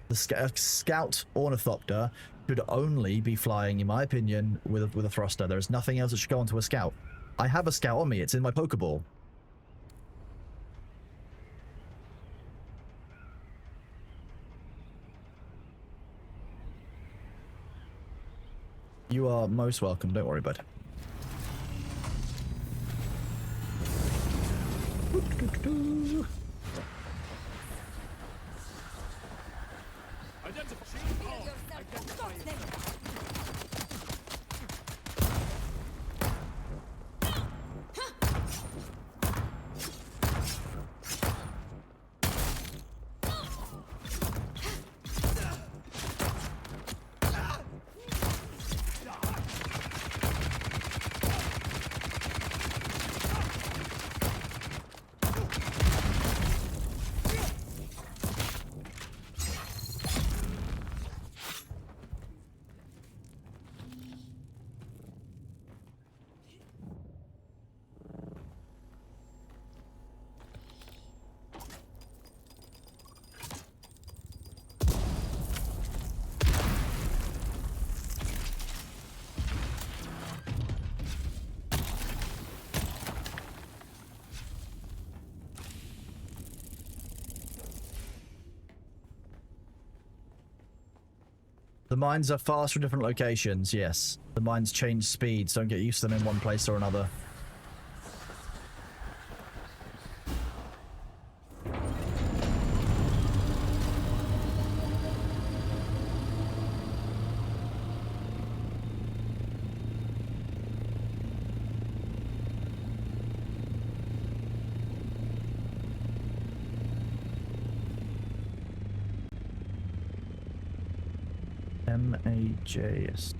The scout ornithopter should only be flying, in my opinion, with a thruster. There is nothing else that should go onto a scout. I have a scout on me. It's in my Pokeball. You are most welcome. Don't worry, bud. Feel yourself. Stop them. The mines are fast from different locations, yes. The mines change speeds, don't get used to them in one place or another. MAJS.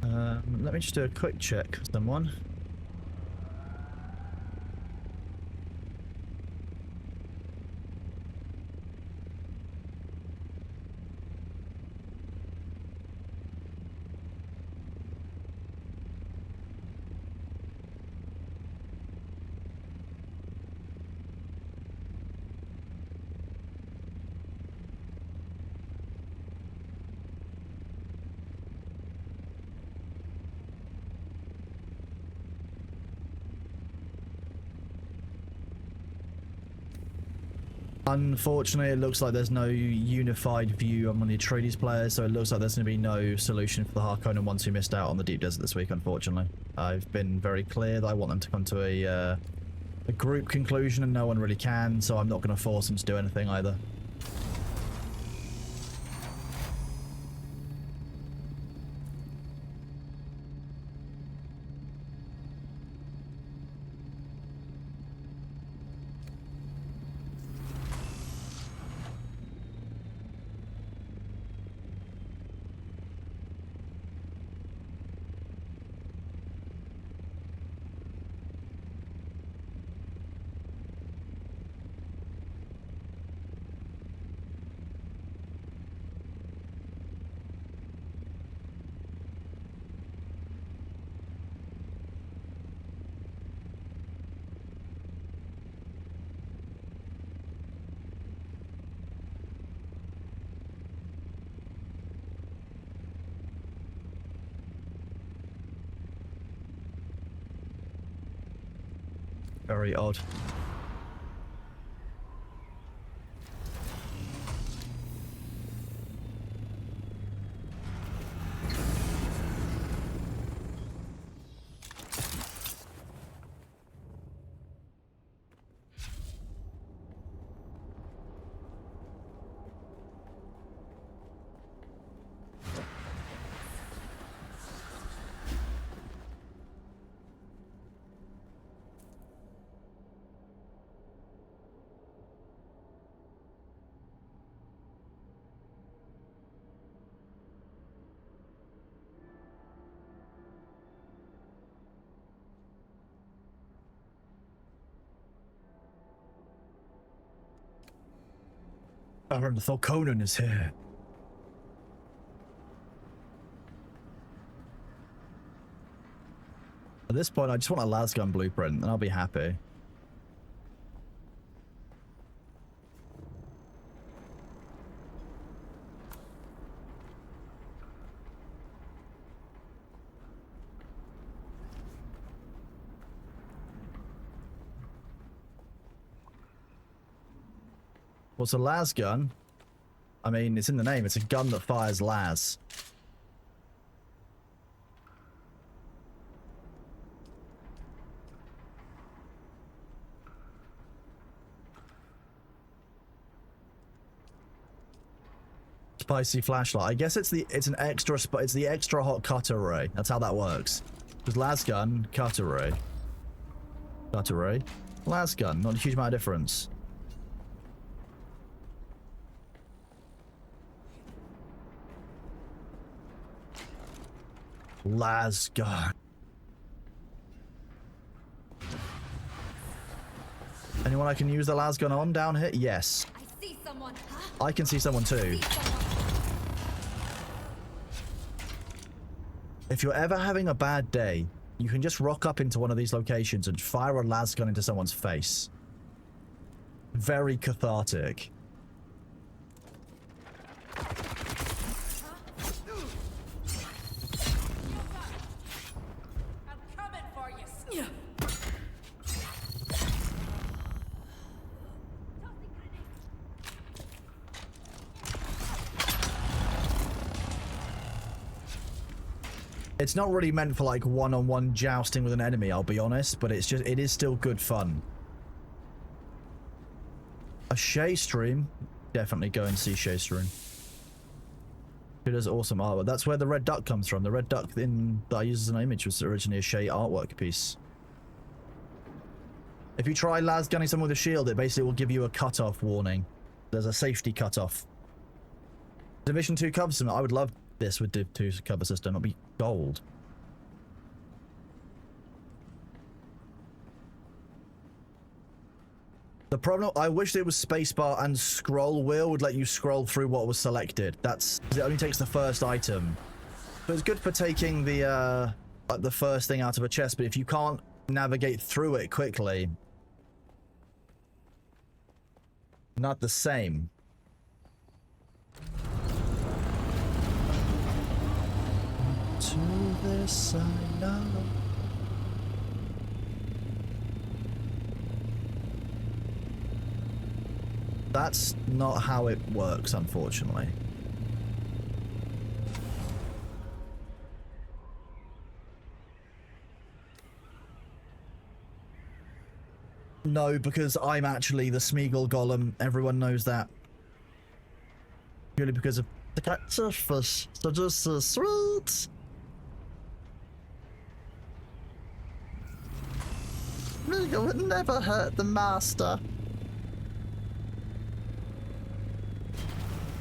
Let me just do a quick check for someone. Unfortunately, it looks like there's no unified view among the Atreides players, so it looks like there's going to be no solution for the Harkonnen ones who missed out on the Deep Desert this week, unfortunately. I've been very clear that I want them to come to a group conclusion, and no one really can, so I'm not going to force them to do anything either. Very odd. Baron Thorconan is here. At this point, I just want a lasgun blueprint, and I'll be happy. What's a lasgun? I mean, it's in the name. It's a gun that fires las. Spicy flashlight. I guess it's the extra hot cutter ray. That's how that works. Because lasgun, cutter ray. Cutter ray. Lasgun. Not a huge amount of difference. Lasgun. Anyone I can use the lasgun on down here? Yes. I see someone. Huh? I can see someone too. See someone. If you're ever having a bad day, you can just rock up into one of these locations and fire a lasgun into someone's face. Very cathartic. I'm coming for you. It's not really meant for like one-on-one jousting with an enemy, I'll be honest, but it is still good fun. A Shay stream? Definitely go and see Shay stream. She does awesome artwork. That's where the red duck comes from. The red duck that I use as an image was originally a Shay artwork piece. If you try lasgunning someone with a shield, it basically will give you a cutoff warning. There's a safety cutoff. Division 2 cover system. I would love this with Div 2's cover system. It'll be gold. The problem, I wish there was spacebar and scroll wheel would let you scroll through what was selected. It only takes the first item. So it's good for taking the first thing out of a chest, but if you can't navigate through it quickly, not the same. To this I know. That's not how it works, unfortunately. No, because I'm actually the Smeagol Golem. Everyone knows that. Purely because of the catfish. So just so sweet. Smeagol would never hurt the master.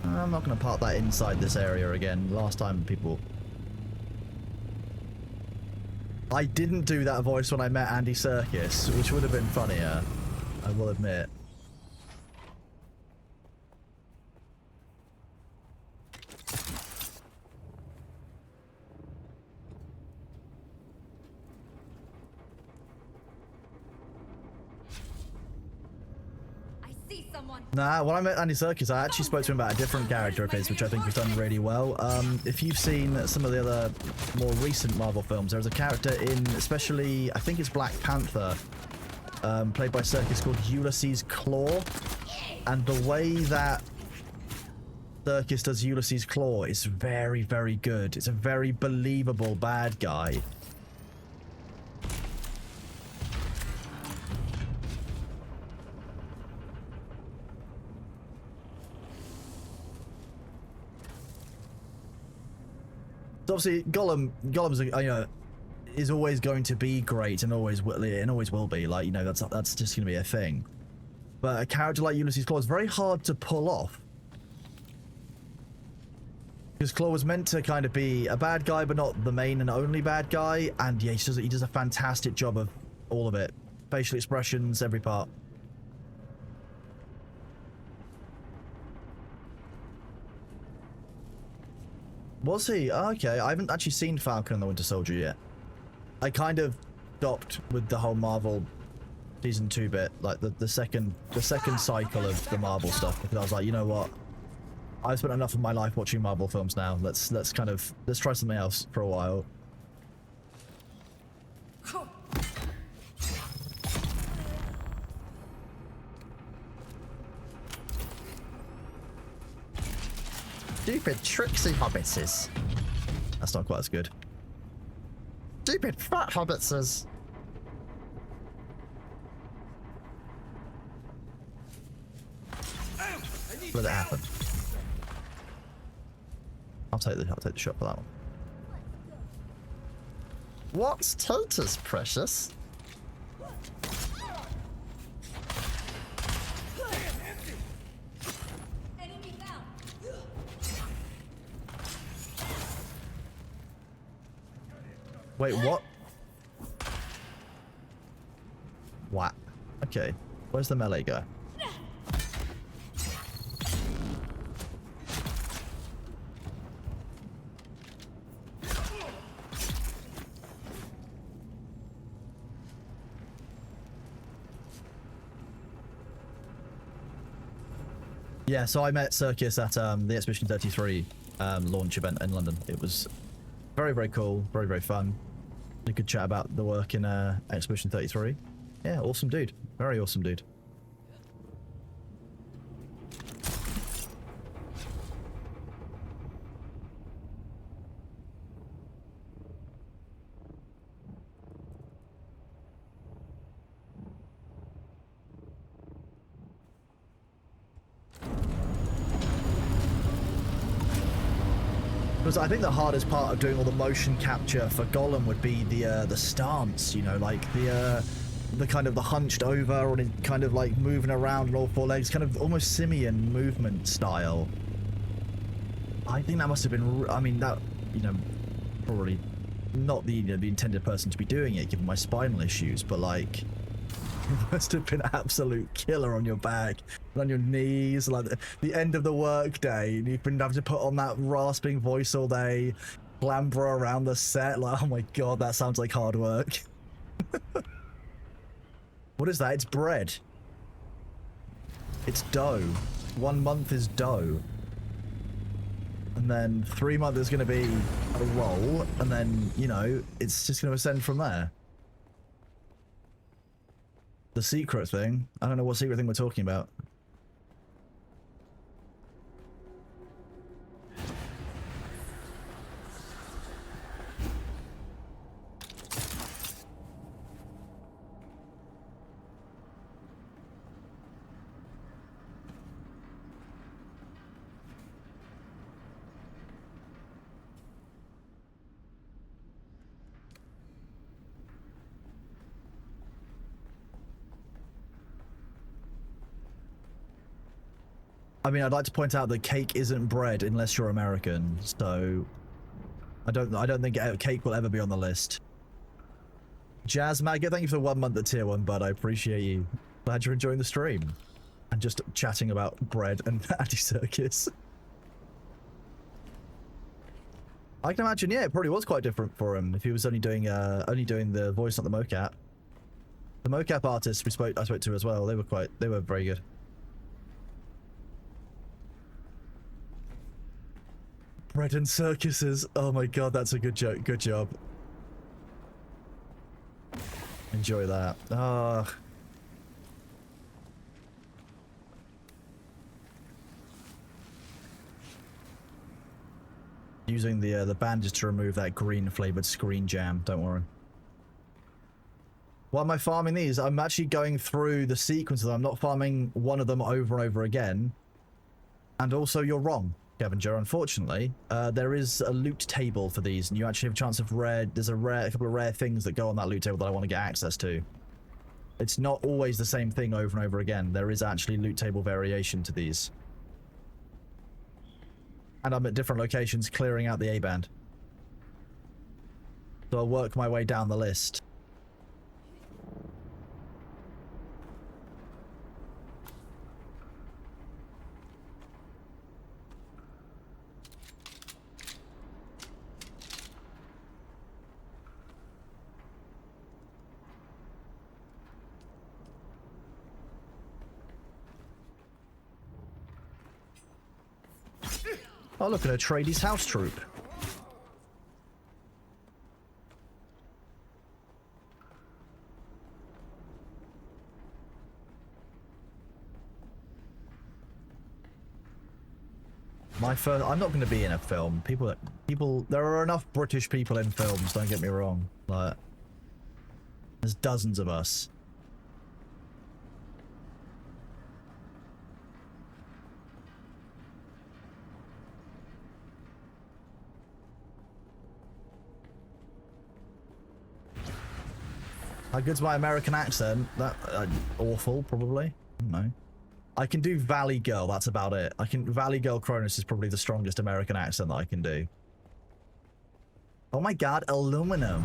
I'm not going to park that inside this area again. Last time people... I didn't do that voice when I met Andy Serkis, which would have been funnier, I will admit. Nah, when I met Andy Serkis, I actually spoke to him about a different character of his, which I think he's done really well. If you've seen some of the other more recent Marvel films, there's a character in, especially, I think it's Black Panther, played by Serkis, called Ulysses Claw. And the way that Serkis does Ulysses Claw is very, very good. It's a very believable bad guy. Obviously, Gollum's, you know, is always going to be great and always will be. Like, you know, that's just going to be a thing. But a character like Ulysses Claw is very hard to pull off. Because Claw was meant to kind of be a bad guy, but not the main and only bad guy. And yeah, he does a fantastic job of all of it. Facial expressions, every part. Was he? Oh, okay, I haven't actually seen Falcon and the Winter Soldier yet. I kind of stopped with the whole Marvel season 2 bit, like the second cycle of the Marvel stuff, because I was like, you know what? I've spent enough of my life watching Marvel films now. Let's try something else for a while. Stupid tricksy hobbitses. That's not quite as good. Stupid fat hobbitses. Let it happen. I'll take the shot for that one. What's Totus, precious? Enemy down. Wait, what? What? Okay. Where's the melee guy? Yeah, so I met Circus at the Expedition 33 launch event in London. It was very, very cool, very, very fun. We could chat about the work in Expedition 33. Yeah, awesome dude. Very awesome dude. Because I think the hardest part of doing all the motion capture for Gollum would be the stance, you know, like the kind of the hunched over or kind of like moving around on all four legs, kind of almost simian movement style. I think that must have been, I mean, that, you know, probably not the, you know, the intended person to be doing it given my spinal issues, but like, it must have been absolute killer on your back and on your knees, like the end of the work day, and you've been having to put on that rasping voice all day, clamber around the set, like, oh my god, that sounds like hard work. What is that? It's bread. It's dough. 1 month is dough. And then 3 months is going to be a roll, and then, you know, it's just going to ascend from there. The secret thing? I don't know what secret thing we're talking about. I mean, I'd like to point out that cake isn't bread unless you're American, so I don't think cake will ever be on the list. Jazz Maggot, thank you for the 1 month at tier 1, bud. I appreciate you. Glad you're enjoying the stream and just chatting about bread and anti-circus. I can imagine, yeah, it probably was quite different for him if he was only doing the voice, not the mocap. The mocap artists I spoke to as well. They were very good. Bread and circuses. Oh my god, that's a good joke. Good job. Enjoy that. Ah. Using the bandage to remove that green flavored screen jam. Don't worry. Why am I farming these? I'm actually going through the sequences. I'm not farming one of them over and over again. And also, you're wrong, Scavenger. Unfortunately, there is a loot table for these, and you actually have a chance of there's a couple of rare things that go on that loot table that I want to get access to. It's not always the same thing over and over again. There is actually loot table variation to these. And I'm at different locations clearing out the A-band. So I'll work my way down the list. Oh, look at a tradies house troop. I'm not going to be in a film. There are enough British people in films, don't get me wrong. Like, there's dozens of us. How good's my American accent? That awful, probably. I don't know. I can do Valley Girl, that's about it. Valley Girl Cronus is probably the strongest American accent that I can do. Oh my god, aluminum.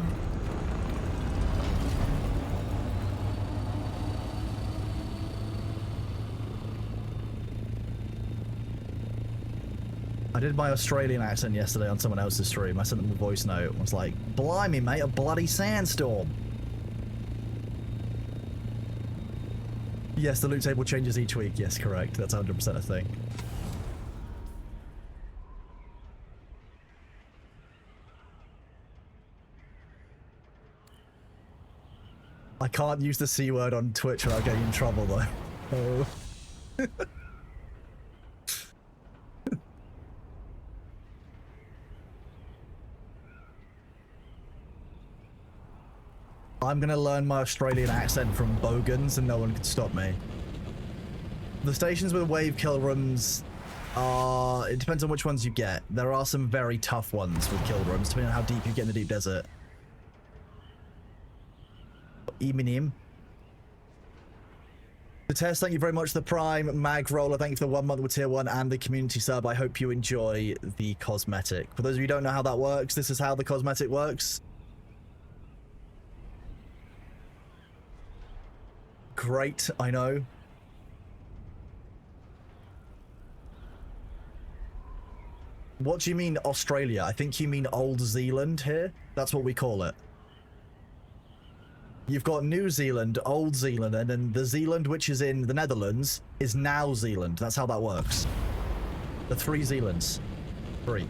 I did my Australian accent yesterday on someone else's stream. I sent them a voice note. I was like, blimey, mate, a bloody sandstorm. Yes, the loot table changes each week. Yes, correct. That's 100% a thing. I can't use the C word on Twitch without getting in trouble, though. Oh. I'm gonna learn my Australian accent from Bogans and no one can stop me. The stations with wave kill rooms are... It depends on which ones you get. There are some very tough ones with kill rooms, depending on how deep you get in the deep desert. Eminim. The test, thank you very much. The Prime, Mag Roller, thank you for the 1 month with tier 1 and the community sub. I hope you enjoy the cosmetic. For those of you who don't know how that works, this is how the cosmetic works. Great, I know. What do you mean Australia? I think you mean Old Zealand here. That's what we call it. You've got New Zealand, Old Zealand, and then the Zealand which is in the Netherlands is Now Zealand. That's how that works. The 3 Zealands. 3.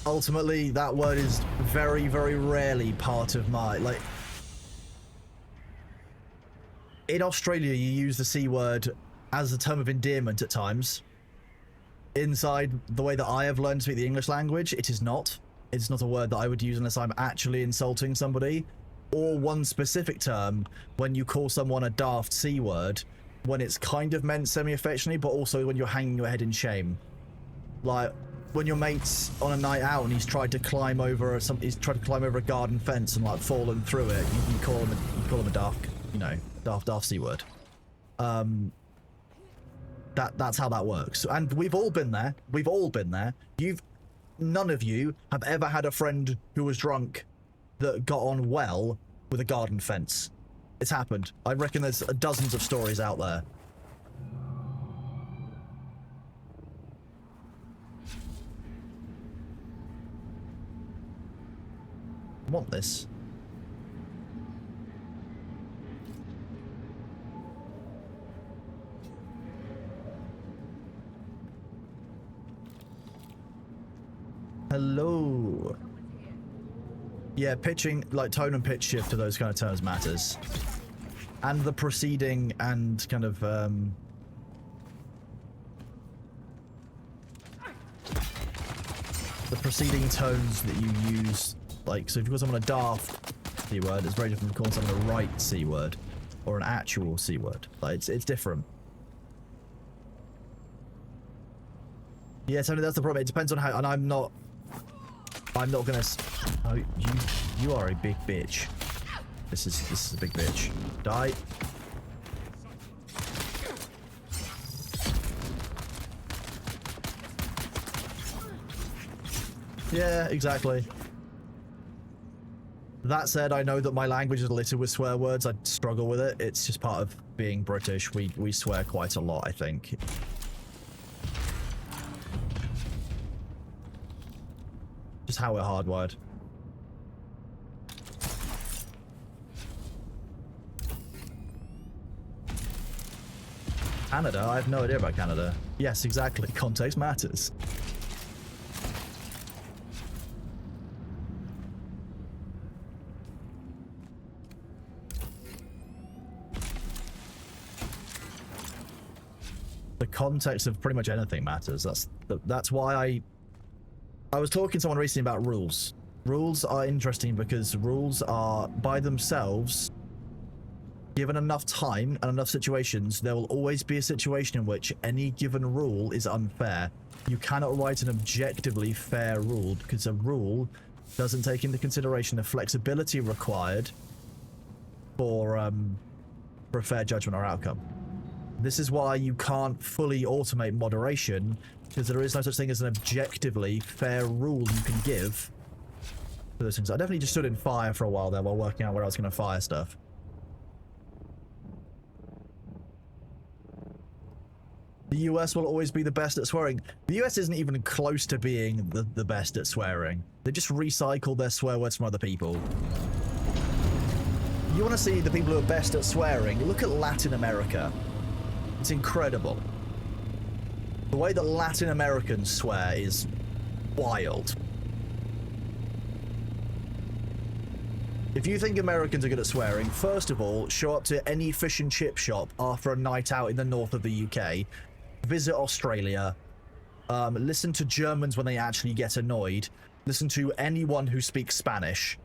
Ultimately, that word is very, very rarely part of my, like... In Australia, you use the C word as a term of endearment at times. Inside the way that I have learned to speak the English language, it is not. It's not a word that I would use unless I'm actually insulting somebody. Or one specific term, when you call someone a daft C word, when it's kind of meant semi-affectionately, but also when you're hanging your head in shame. Like... When your mate's on a night out and he's tried to climb over a garden fence and like fallen through it, you call him a daft, you know, daft C word. That's how that works. And we've all been there. We've all been there. None of you have ever had a friend who was drunk that got on well with a garden fence. It's happened. I reckon there's dozens of stories out there. Want this. Hello. Yeah, pitching, like tone and pitch shift to those kind of terms matters. And the preceding and kind of the preceding tones that you use. Like, so if you call someone a daft C word, it's very different from calling someone a right C word or an actual C word. Like, it's different. Yeah, Tony, that's the problem. It depends on how, and I'm not gonna. Oh, you are a big bitch. This is a big bitch. Die. Yeah, exactly. That said, I know that my language is littered with swear words. I struggle with it. It's just part of being British. We swear quite a lot, I think. Just how we're hardwired. Canada? I have no idea about Canada. Yes, exactly. Context matters. The context of pretty much anything matters. That's why I was talking to someone recently about rules. Rules are interesting because rules are by themselves, given enough time and enough situations, there will always be a situation in which any given rule is unfair. You cannot write an objectively fair rule because a rule doesn't take into consideration the flexibility required for a fair judgment or outcome. This is why you can't fully automate moderation, because there is no such thing as an objectively fair rule you can give for those things. I definitely just stood in fire for a while there while working out where I was going to fire stuff. The US will always be the best at swearing. The US isn't even close to being the best at swearing. They just recycle their swear words from other people. You want to see the people who are best at swearing? Look at Latin America. It's incredible. The way that Latin Americans swear is wild. If you think Americans are good at swearing, first of all, show up to any fish and chip shop after a night out in the north of the UK, visit Australia, listen to Germans when they actually get annoyed, listen to anyone who speaks Spanish.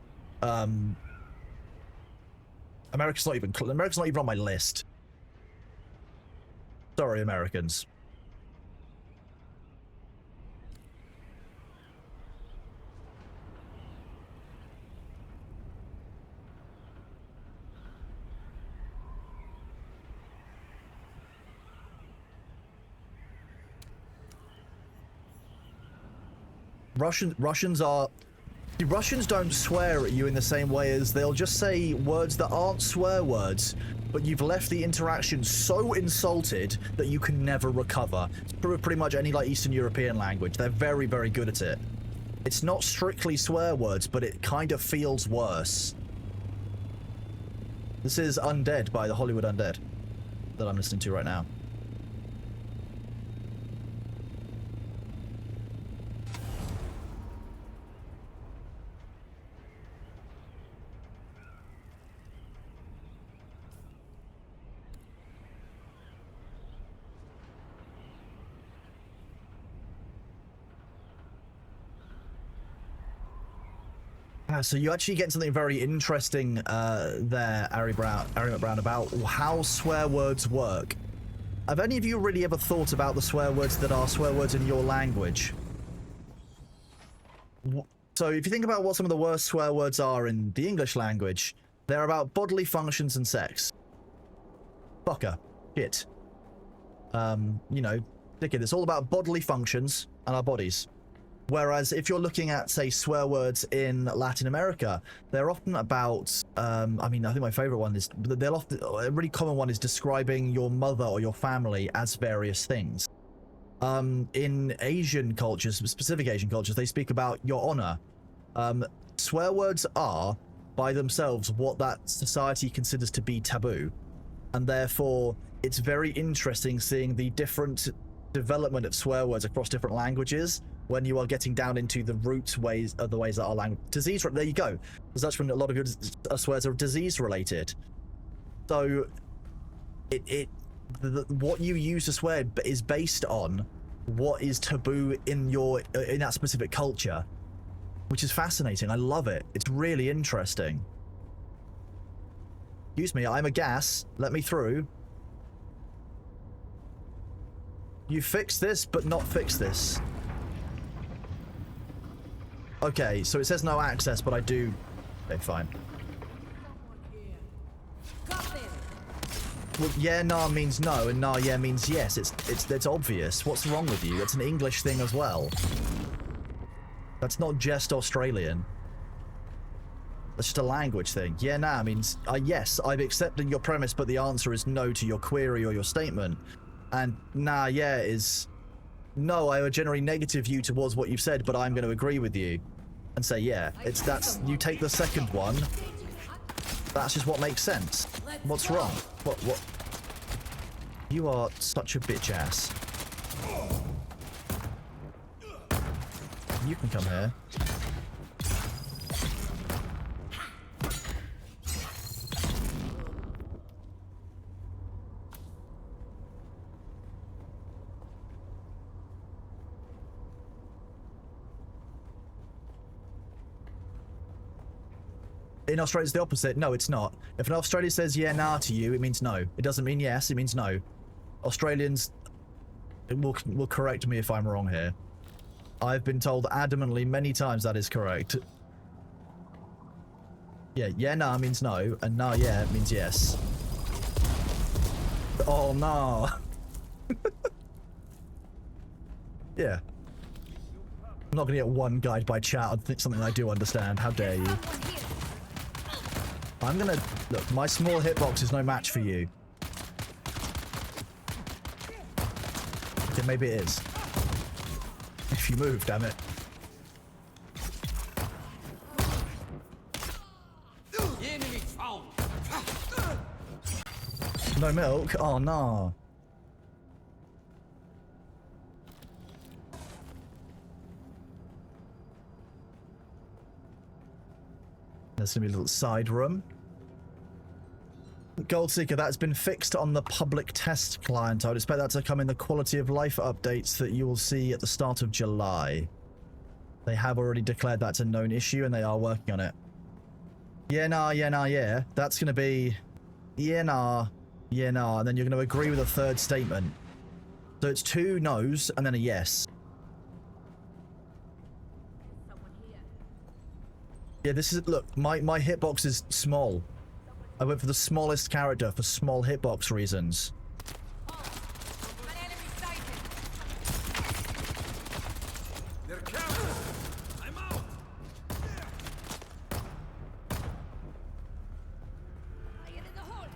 America's not even on my list. Sorry, Americans. Russians don't swear at you in the same way as they'll just say words that aren't swear words, but you've left the interaction so insulted that you can never recover. It's pretty much any like Eastern European language. They're very, very good at it. It's not strictly swear words, but it kind of feels worse. This is Undead by the Hollywood Undead that I'm listening to right now. So you actually get something very interesting there, Ari McBrown, about how swear words work. Have any of you really ever thought about the swear words that are swear words in your language? So if you think about what some of the worst swear words are in the English language, they're about bodily functions and sex. Fucker. Shit. You know, dickhead. It's all about bodily functions and our bodies. Whereas if you're looking at, say, swear words in Latin America, they're often about, I mean, I think my favorite one is, they'll often, a really common one is describing your mother or your family as various things. In Asian cultures, specific Asian cultures, they speak about your honor. Swear words are, by themselves, what that society considers to be taboo. And therefore, it's very interesting seeing the different development of swear words across different languages when you are getting down into the root ways of the ways that our language there you go, because that's when a lot of good swears are disease related. So what you use to swear is based on what is taboo in that specific culture, which is fascinating. I love it. It's really interesting. Excuse me, I'm a gas. Let me through. You fix this, but not fix this. Okay, so it says no access, but I do... Okay, fine. Well, yeah, nah means no, and nah, yeah means yes. It's obvious. What's wrong with you? It's an English thing as well. That's not just Australian. That's just a language thing. Yeah, nah means yes, I've accepted your premise, but the answer is no to your query or your statement. And nah, yeah is... No, I have a generally negative view towards what you've said, but I'm going to agree with you and say, yeah, you take the second one. That's just what makes sense. What's wrong? What? You are such a bitch ass. You can come here. In Australia, it's the opposite. No, it's not. If an Australian says yeah, nah to you, it means no. It doesn't mean yes, it means no. Australians will correct me if I'm wrong here. I've been told adamantly many times that is correct. Yeah, yeah, nah means no, and nah, yeah means yes. Oh, nah. Yeah. I'm not gonna get one guide by chat on something I do understand. How dare you? I'm gonna... Look, my small hitbox is no match for you. Okay, maybe it is. If you move, damn it. Enemy found. No milk? Oh, no. There's gonna be a little side room. Goldseeker, that's been fixed on the public test client. I would expect that to come in the quality of life updates that you will see at the start of July. They have already declared that's a known issue and they are working on it. Yeah, nah, yeah, nah, yeah. That's gonna be... Yeah, nah, yeah, nah. And then you're gonna agree with a third statement. So it's 2 no's and then a yes. Yeah, this is... Look, my hitbox is small. I went for the smallest character for small hitbox reasons. An enemy sighted. They're counter. I'm out. Fire in the hole.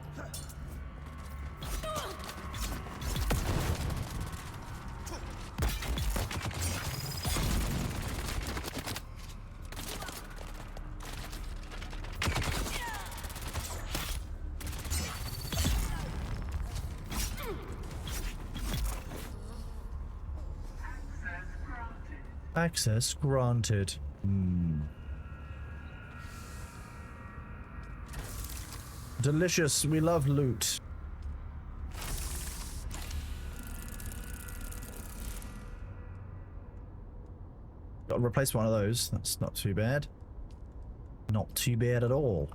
Access granted. Delicious. We love loot. Got to replace one of those. That's not too bad. Not too bad at all.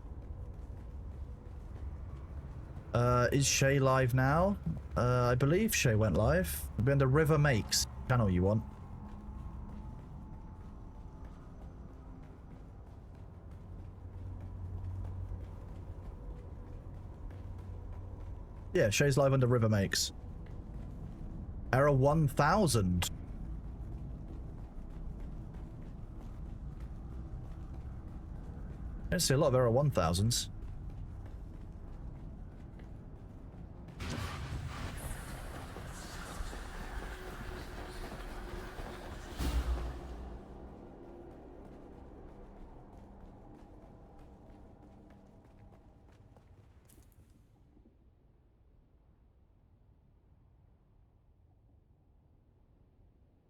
Is Shay live now? I believe Shay went live. We'll be on the River Makes channel you want. Yeah, Shay's live under River Makes. Error 1000. I don't see a lot of error 1000s.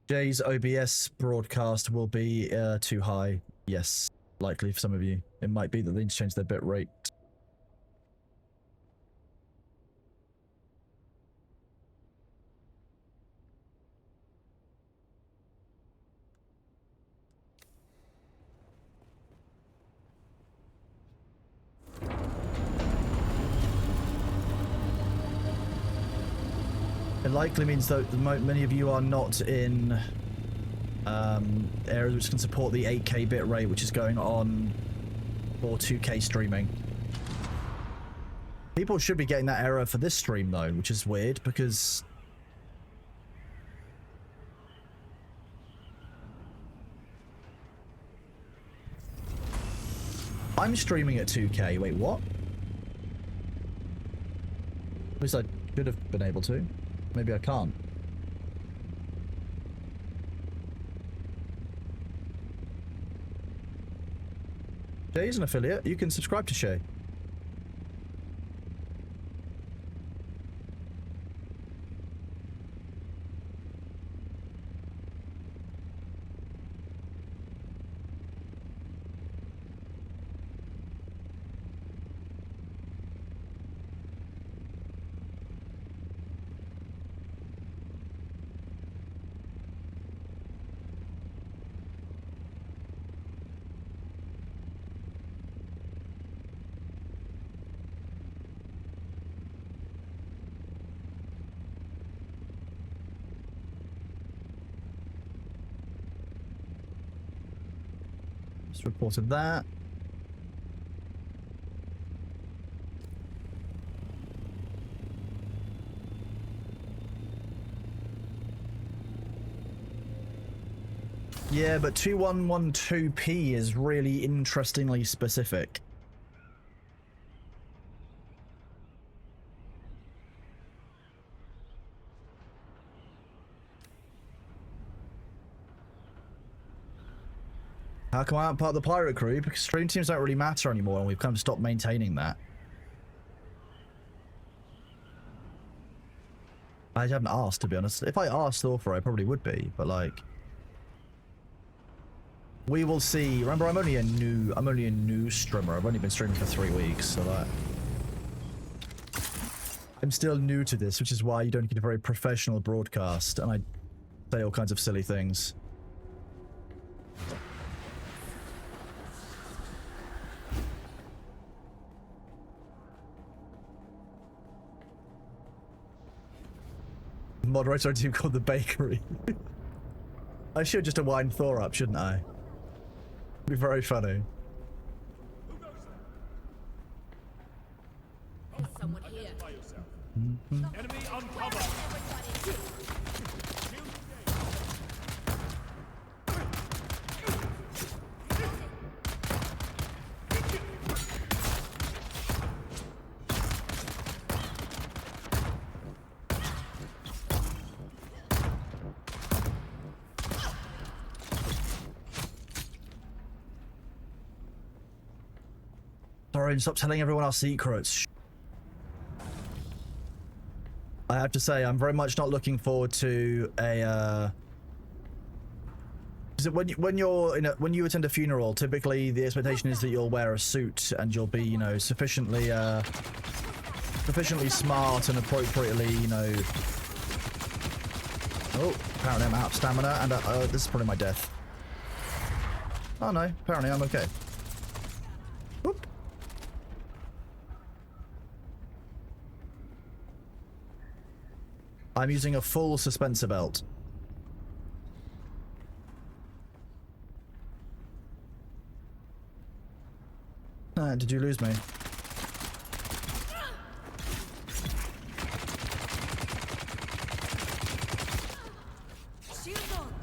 Jay's OBS broadcast will be too high. Yes, likely for some of you. It might be that they need to change their bit rate. It likely means that many of you are not in areas which can support the 8K bitrate, which is going on for 2K streaming. People should be getting that error for this stream though, which is weird because I'm streaming at 2K. Wait, what? At least I should have been able to. Maybe I can't. Shay's an affiliate. You can subscribe to Shay. Just reported that. Yeah, but 2112p is really interestingly specific. How come I aren't part of the pirate crew? Because stream teams don't really matter anymore, and we've kind of stopped maintaining that. I haven't asked, to be honest. If I asked Thorfer, I probably would be, but like, we will see. Remember, I'm only a new streamer. I've only been streaming for 3 weeks, so that I'm still new to this, which is why you don't get a very professional broadcast, and I say all kinds of silly things. Moderator team called the bakery. I should just have wind Thor up, shouldn't I? It'd be very funny. There's someone here. Enemy on cover. Sorry, stop telling everyone our secrets. I have to say, I'm very much not looking forward to a. When you attend a funeral, typically the expectation is that you'll wear a suit and you'll be, you know, sufficiently smart and appropriately, you know. Oh, apparently I'm out of stamina, and this is probably my death. Oh no, apparently I'm okay. Whoop. I'm using a full suspensor belt. Did you lose me? Shield on.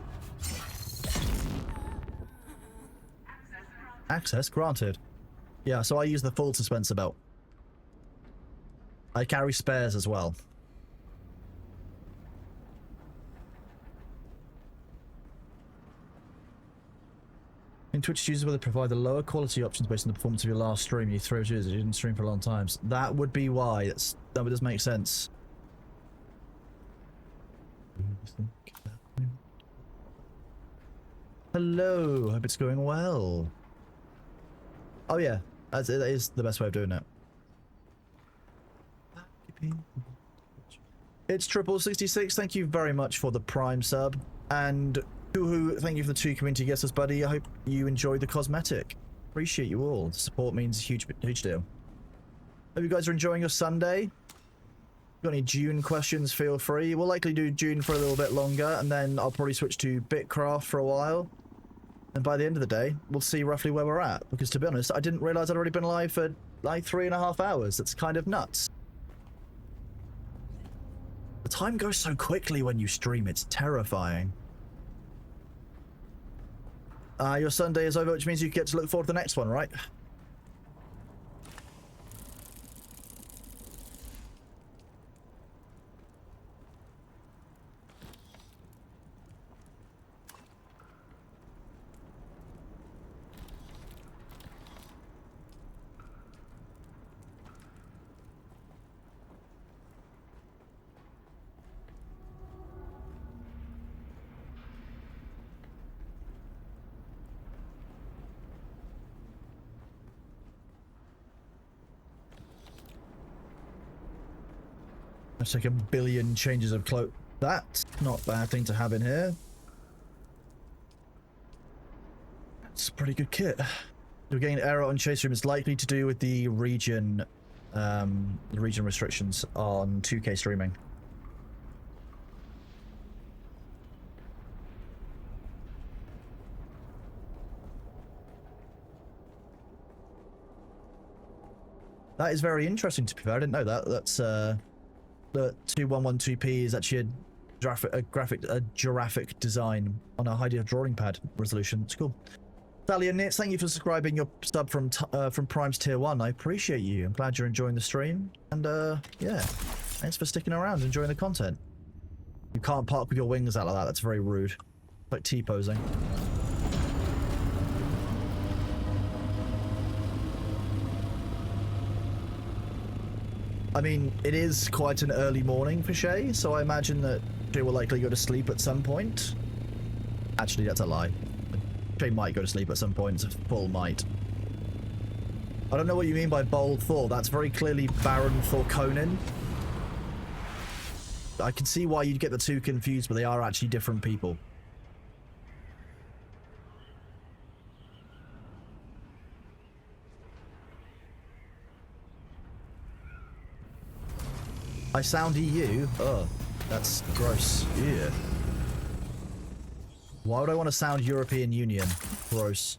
Access granted. Yeah, so I use the full suspensor belt. I carry spares as well. In Twitch, users will provide the lower quality options based on the performance of your last stream. You throw users you didn't stream for a long time. So that would be why. That does make sense. Hello, hope it's going well. Oh yeah, that is the best way of doing it. It's Triple66. Thank you very much for the Prime sub, and Hoo-hoo, thank you for the 2 community guesses, buddy. I hope you enjoyed the cosmetic. Appreciate you all. The support means a huge deal. Hope you guys are enjoying your Sunday. Got any Dune questions, feel free. We'll likely do Dune for a little bit longer, and then I'll probably switch to Bitcraft for a while. And by the end of the day, we'll see roughly where we're at. Because to be honest, I didn't realise I'd already been live for like 3.5 hours. That's kind of nuts. The time goes so quickly when you stream, it's terrifying. Your Sunday is over, which means you get to look forward to the next one, right? Let's take 1 billion changes of clothes. That's not a bad thing to have in here. It's a pretty good kit. We're getting an error on Chase Room. It's likely to do with the region restrictions on 2K streaming. That is very interesting, to be fair. I didn't know that. That's the 2112p is actually a giraffic design on a high drawing pad resolution. It's cool. Thalia Nitz, thank you for subscribing your sub from Prime's Tier 1. I appreciate you. I'm glad you're enjoying the stream. And yeah, thanks for sticking around, enjoying the content. You can't park with your wings out like that. That's very rude. Like T-posing. I mean, it is quite an early morning for Shay, so I imagine that Shay will likely go to sleep at some point. Actually, that's a lie. Shay might go to sleep at some point. It's a full might. I don't know what you mean by bold Thor. That's very clearly Baron Thorconin. I can see why you'd get the two confused, but they are actually different people. I sound EU? Oh, that's gross. Yeah. Why would I want to sound European Union? Gross.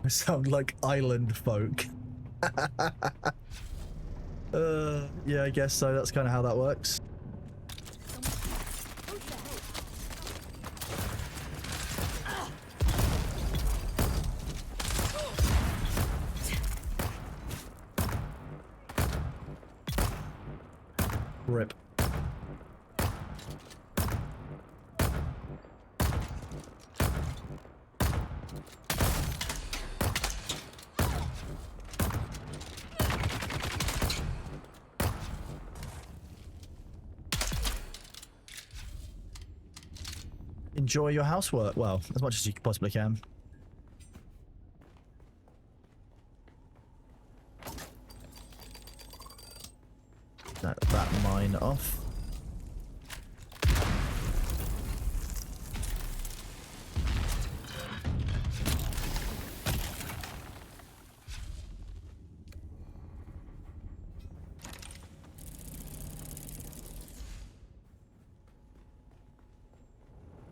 I sound like island folk. Yeah, I guess so. That's kind of how that works. Rip. Enjoy your housework. Well, as much as you possibly can. That mine off.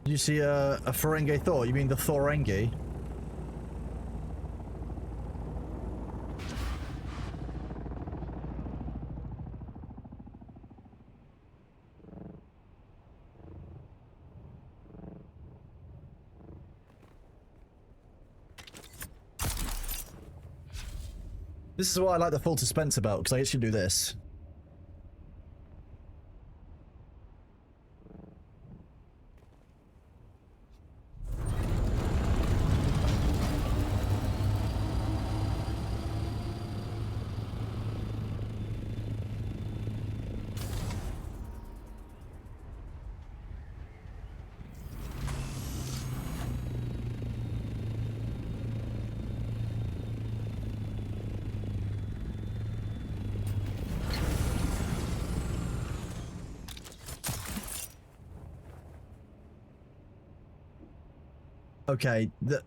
Did you see a Ferengi Thor? You mean the Thorengi? This is why I like the full dispenser belt, because I actually do this. Okay, that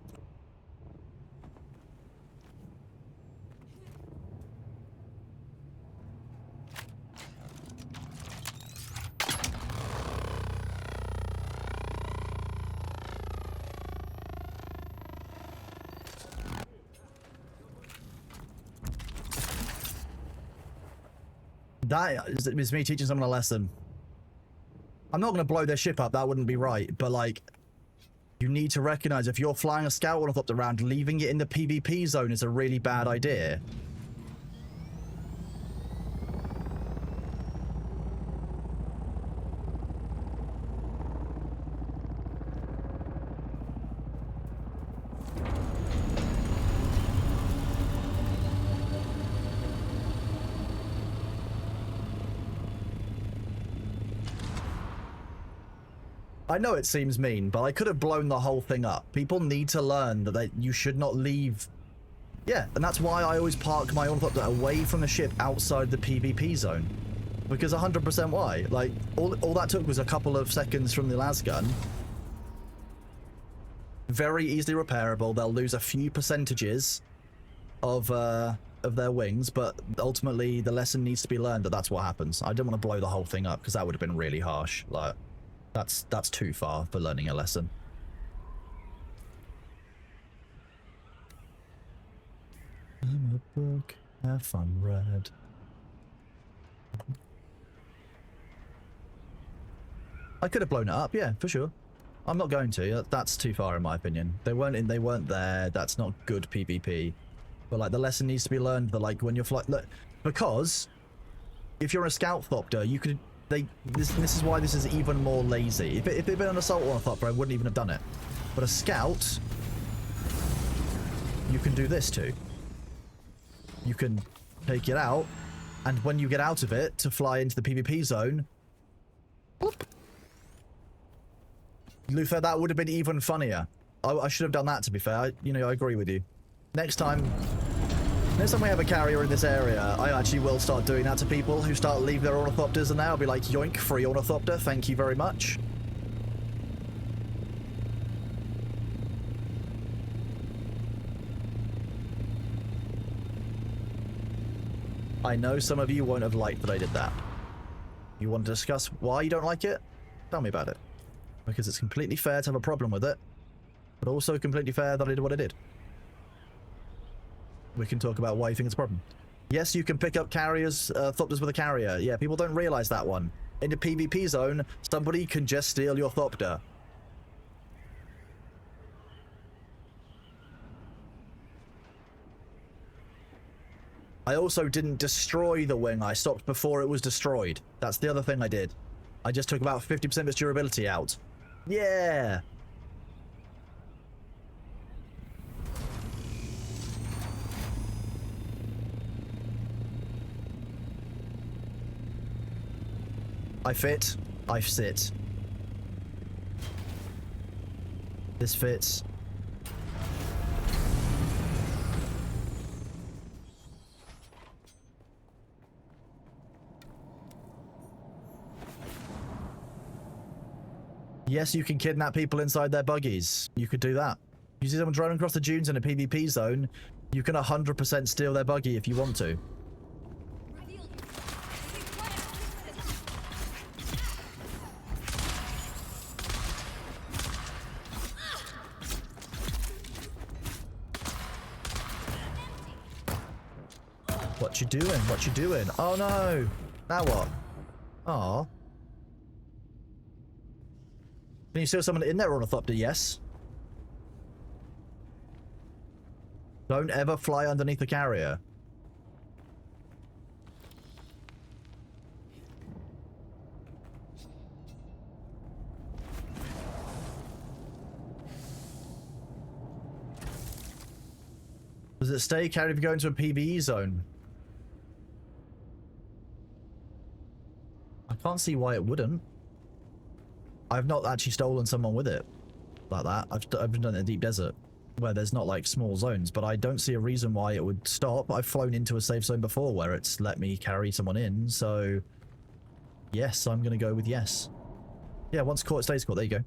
is me teaching someone a lesson. I'm not going to blow their ship up, that wouldn't be right, but like, you need to recognize if you're flying a scout ornithopter around, leaving it in the PvP zone is a really bad idea. I know it seems mean, but I could have blown the whole thing up. People need to learn that you should not leave. Yeah, and that's why I always park my ornithopter away from the ship outside the PvP zone. Because 100% why? Like, all that took was a couple of seconds from the lasgun. Very easily repairable. They'll lose a few percentages of of their wings, but ultimately the lesson needs to be learned that that's what happens. I didn't want to blow the whole thing up because that would have been really harsh. Like, that's too far for learning a lesson. I'm a book, have fun read. I could have blown it up, yeah, for sure. I'm not going to. That's too far in my opinion. They weren't there. That's not good PvP. But like the lesson needs to be learned that like when you're look, because if you're a scout thopter, you could this is why this is even more lazy. If it'd been an assault ornithopter, I wouldn't even have done it. But a scout, you can do this too. You can take it out, and when you get out of it to fly into the PvP zone, whoop. Luther, that would have been even funnier. I should have done that, to be fair. I agree with you. Next time we have a carrier in this area, I actually will start doing that to people who start leave their ornithopters and I'll be like, yoink, free ornithopter, thank you very much. I know some of you won't have liked that I did that. You want to discuss why you don't like it? Tell me about it. Because it's completely fair to have a problem with it, but also completely fair that I did what I did. We can talk about why you think it's a problem. Yes, you can pick up carriers, thopters with a carrier. Yeah, people don't realize that one. In the PvP zone, somebody can just steal your thopter. I also didn't destroy the wing. I stopped before it was destroyed. That's the other thing I did. I just took about 50% of its durability out. Yeah! I fit. I sit. This fits. Yes, you can kidnap people inside their buggies. You could do that. You see someone driving across the dunes in a PvP zone, you can 100% steal their buggy if you want to. What you doing? What you doing? Oh no! Now what? Aw. Can you steal someone in their ornithopter? Yes. Don't ever fly underneath a carrier. Does it stay carried if you go into a PvE zone? I can't see why it wouldn't. I've not actually stolen someone with it like that. I've done it in the deep desert where there's not like small zones, but I don't see a reason why it would stop. I've flown into a safe zone before where it's let me carry someone in, so yes, I'm gonna go with yes. Yeah, once caught, it stays caught. There you go.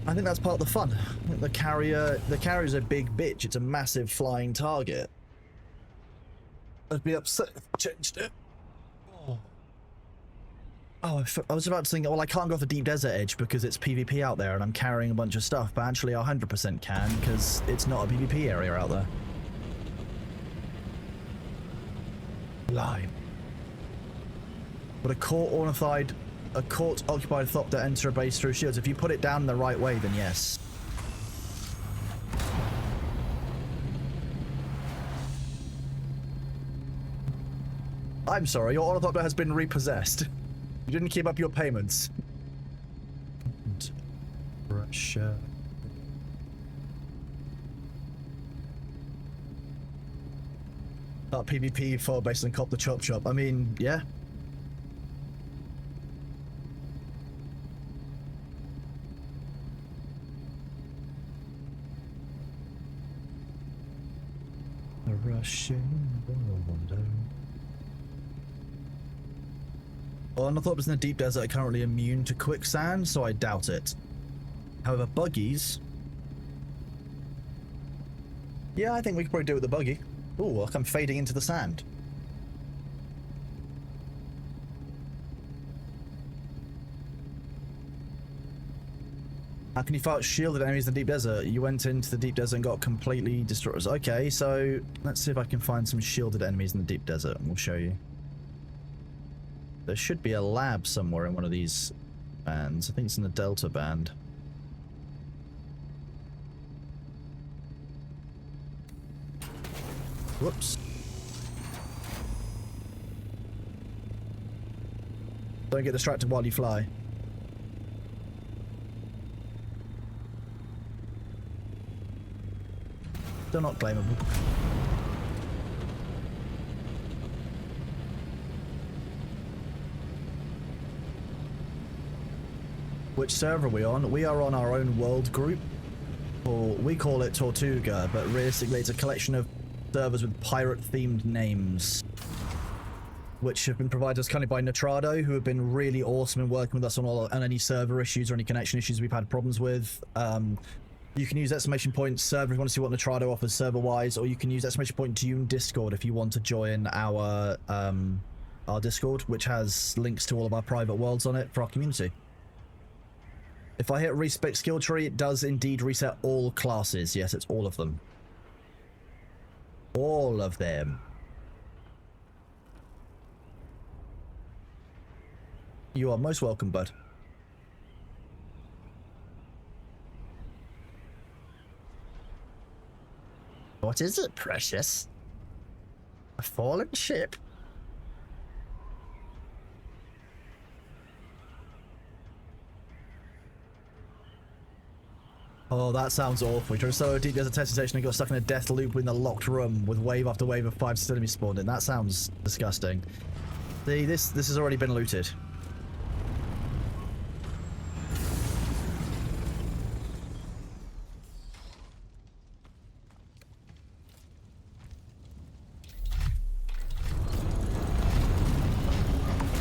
I think that's part of the fun. I think the carrier's a big bitch. It's a massive flying target. I'd be upset if I changed it. Oh, I was about to think, well, I can't go off the deep desert edge because it's PvP out there and I'm carrying a bunch of stuff, but actually I 100% can because it's not a PvP area out there. Lime. But a caught occupied thopter enter a base through shields. If you put it down the right way, then yes. I'm sorry, your ornithopter has been repossessed. You didn't keep up your payments. Pressure. That PvP for based on Cop the Chop Chop. I mean, yeah. Well, I thought it was in the deep desert are currently immune to quicksand, so I doubt it. However, buggies... Yeah, I think we could probably do it with the buggy. Ooh, look, I'm fading into the sand. How can you fight shielded enemies in the deep desert? You went into the deep desert and got completely destroyed. Okay, so let's see if I can find some shielded enemies in the deep desert, and we'll show you. There should be a lab somewhere in one of these bands. I think it's in the Delta band. Whoops. Don't get distracted while you fly. Still not claimable. Which server are we on? We are on our own world group. Or we call it Tortuga, but realistically it's a collection of servers with pirate-themed names, which have been provided us kind of by Nitrado, who have been really awesome in working with us on any server issues or any connection issues we've had problems with. You can use exclamation point server if you want to see what Nitrado offers server-wise, or you can use exclamation point Dune Discord if you want to join our Discord, which has links to all of our private worlds on it for our community. If I hit respec skill tree, it does indeed reset all classes. Yes, it's all of them. All of them. You are most welcome, bud. What is it, precious? A fallen ship? Oh, that sounds awful. We tried to solo a deep desert testing station and got stuck in a death loop in the locked room with wave after wave of 5 enemies spawned in. That sounds disgusting. See, this has already been looted.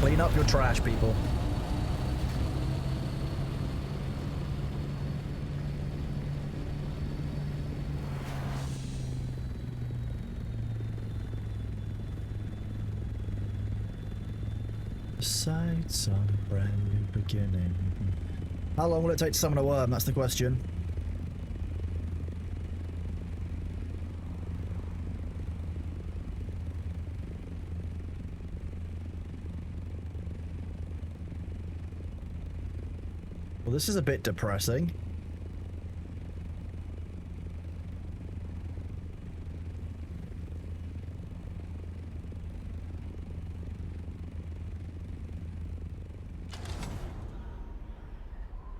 Clean up your trash, people. Sights on a brand new beginning. How long will it take to summon a worm? That's the question. Well, this is a bit depressing.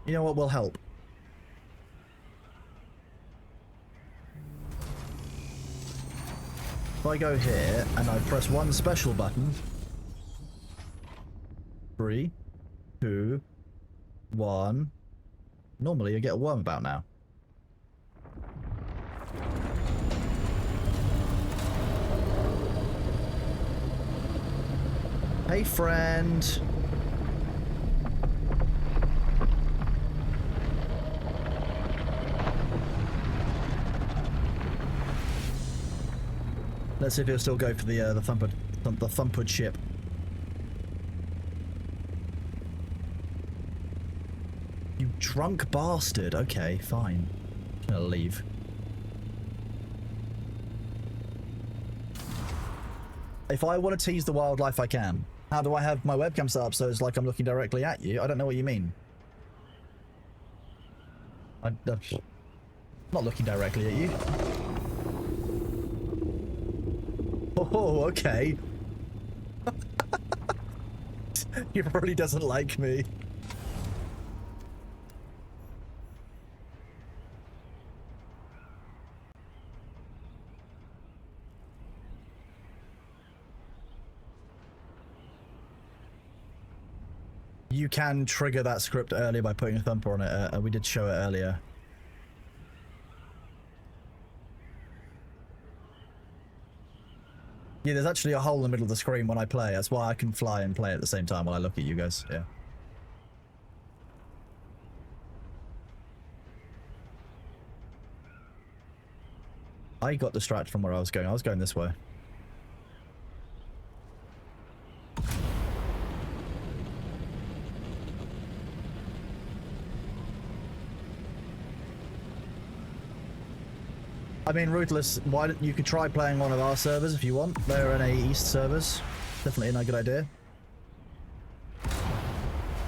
You know what will help? If I go here and I press one special button. 3, 2, 1. Normally you get a worm about now. Hey, friend. Let's see if he'll still go for the Thumper'd ship. You drunk bastard. Okay, fine. I'm gonna leave. If I want to tease the wildlife, I can. How do I have my webcam set up so it's like I'm looking directly at you? I don't know what you mean. I'm not looking directly at you. Oh, okay. He really doesn't like me. You can trigger that script earlier by putting a thumper on it. We did show it earlier. Yeah, there's actually a hole in the middle of the screen when I play. That's why I can fly and play at the same time while I look at you guys. Yeah. I got distracted from where I was going. I was going this way. I mean, Ruthless, why don't you could try playing one of our servers if you want. They're NA East servers. Definitely not a good idea.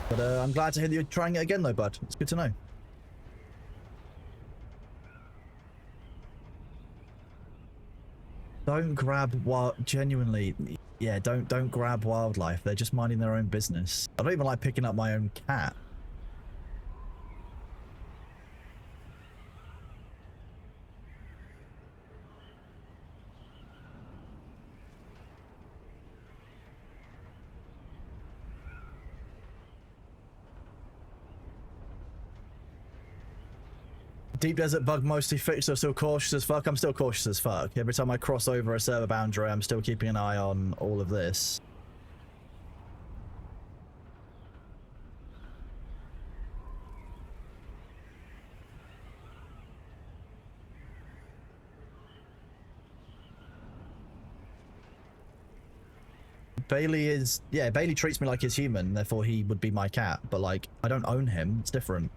But I'm glad to hear that you're trying it again though, bud. It's good to know. Don't grab genuinely, yeah, don't grab wildlife. They're just minding their own business. I don't even like picking up my own cat. Deep Desert bug mostly fixed, so still cautious as fuck. I'm still cautious as fuck. Every time I cross over a server boundary, I'm still keeping an eye on all of this. Bailey is, yeah, Bailey treats me like he's human, therefore he would be my cat, but like, I don't own him, it's different.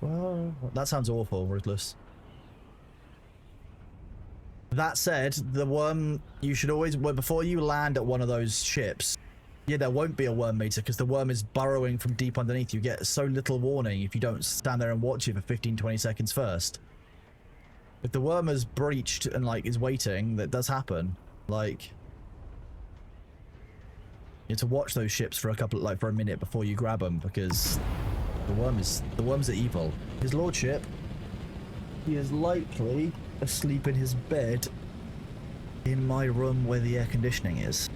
Well, that sounds awful, Ruthless. That said, the worm, you should always, well, before you land at one of those ships, yeah, there won't be a worm meter because the worm is burrowing from deep underneath. You get so little warning if you don't stand there and watch it for 15-20 seconds first. If the worm has breached and like is waiting, that does happen. Like, you have to watch those ships for a couple, like for a minute before you grab them because the worms are evil. His lordship, he is likely asleep in his bed in my room where the air conditioning is.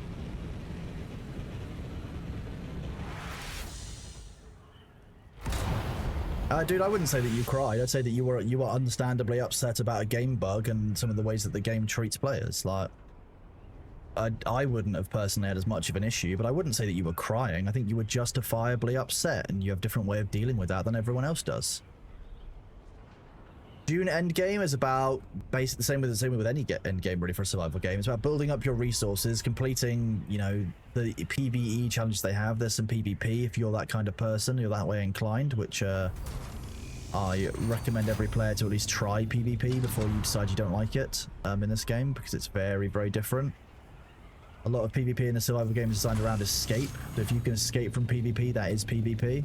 Dude, I wouldn't say that you cried. I'd say that you were understandably upset about a game bug and some of the ways that the game treats players. Like, I wouldn't have personally had as much of an issue, but I wouldn't say that you were crying. I think you were justifiably upset, and you have a different way of dealing with that than everyone else does. Dune Endgame is about basically the same with any endgame really for a survival game. It's about building up your resources, completing, you know, the PvE challenges they have. There's some PvP if you're that kind of person, you're that way inclined, which I recommend every player to at least try PvP before you decide you don't like it in this game, because it's very, very different. A lot of PvP in the survival game is designed around escape. So if you can escape from PvP, that is PvP.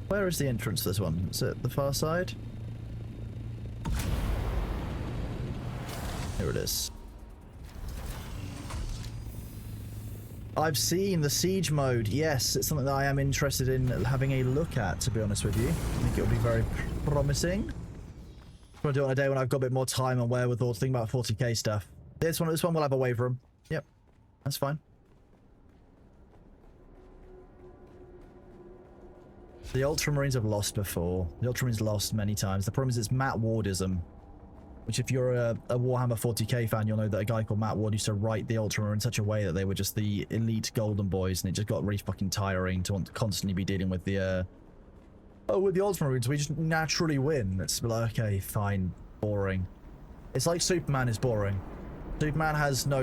Where is the entrance to this one? Is it the far side? Here it is. I've seen the siege mode. Yes, it's something that I am interested in having a look at, to be honest with you. I think it'll be very promising. I'll do it on a day when I've got a bit more time and wherewithal to think about 40k stuff. This one will have a wave room. Yep, that's fine. The Ultramarines have lost before. The Ultramarines lost many times. The problem is it's Matt Wardism. Which, if you're a Warhammer 40k fan, you'll know that a guy called Matt Ward used to write the Ultramarine in such a way that they were just the elite golden boys, and it just got really fucking tiring to want to constantly be dealing with the with the Ultramarines. We just naturally win. It's like, okay, fine, boring. It's like Superman is boring. Superman has no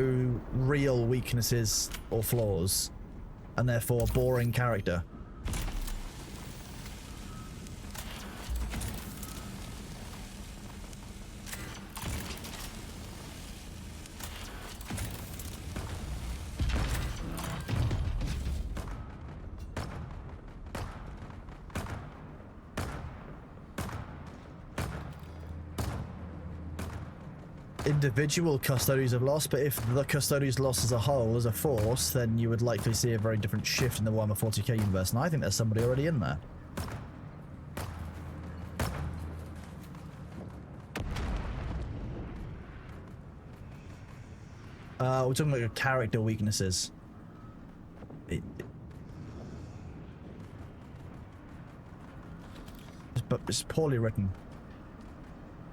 real weaknesses or flaws, and therefore boring character. Individual custodies have lost, but if the custodies lost as a whole, as a force, then you would likely see a very different shift in the Warhammer 40k universe, and I think there's somebody already in there. We're talking about your character weaknesses. But it's poorly written.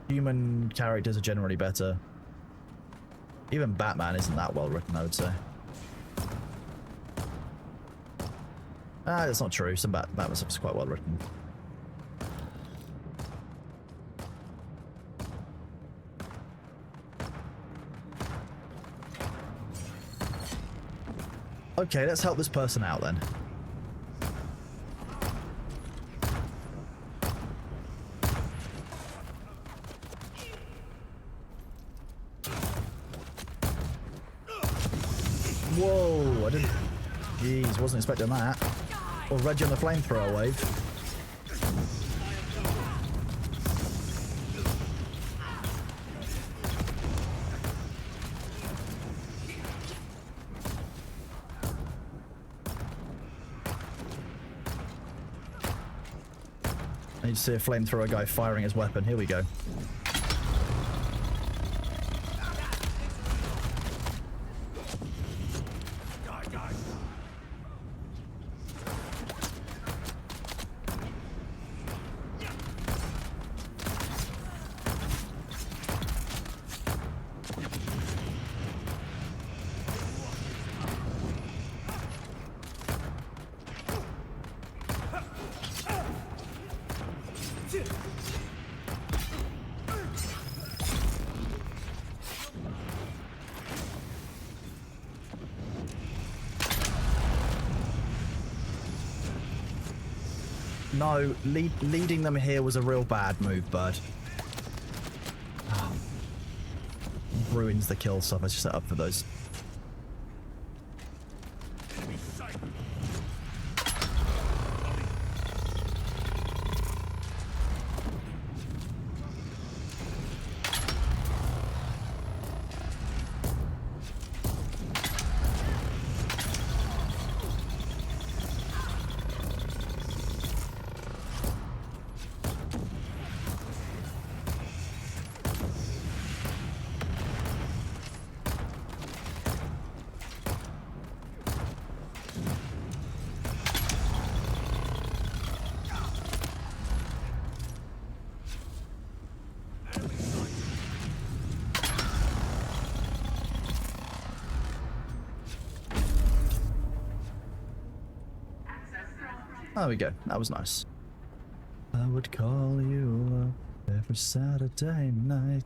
Human characters are generally better. Even Batman isn't that well written, I would say. Ah, that's not true. Some Batman stuff is quite well written. Okay, let's help this person out then. Whoa, I didn't... Jeez, wasn't expecting that. Or Reggie on the flamethrower wave. I need to see a flamethrower guy firing his weapon. Here we go. No, leading them here was a real bad move, bud. Oh. Ruins the kill stuff I just set up for those. There we go. That was nice. I would call you up every Saturday night.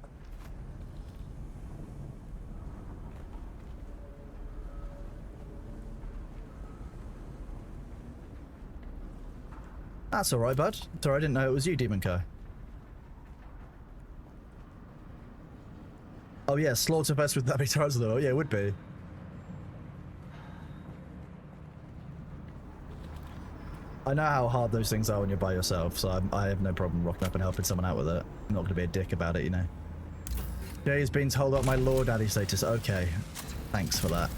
That's alright, bud. Sorry, I didn't know it was you, Demon Kai. Oh yeah, Slaughterfest with that many times though. Yeah, it would be. I know how hard those things are when you're by yourself, so I have no problem rocking up and helping someone out with it. I'm not going to be a dick about it, you know. Jay has been told about my Lord Daddy status. Okay, thanks for that.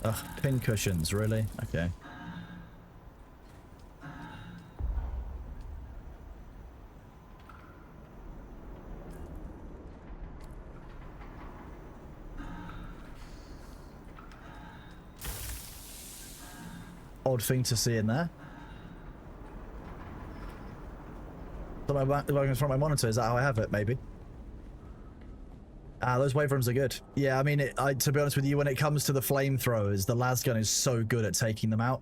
Ugh, pin cushions, really? Okay. Odd thing to see in there. So my in front of my monitor, is that how I have it? Maybe. Ah, those waveforms are good. Yeah, I mean, to be honest with you, when it comes to the flamethrowers, the lasgun is so good at taking them out.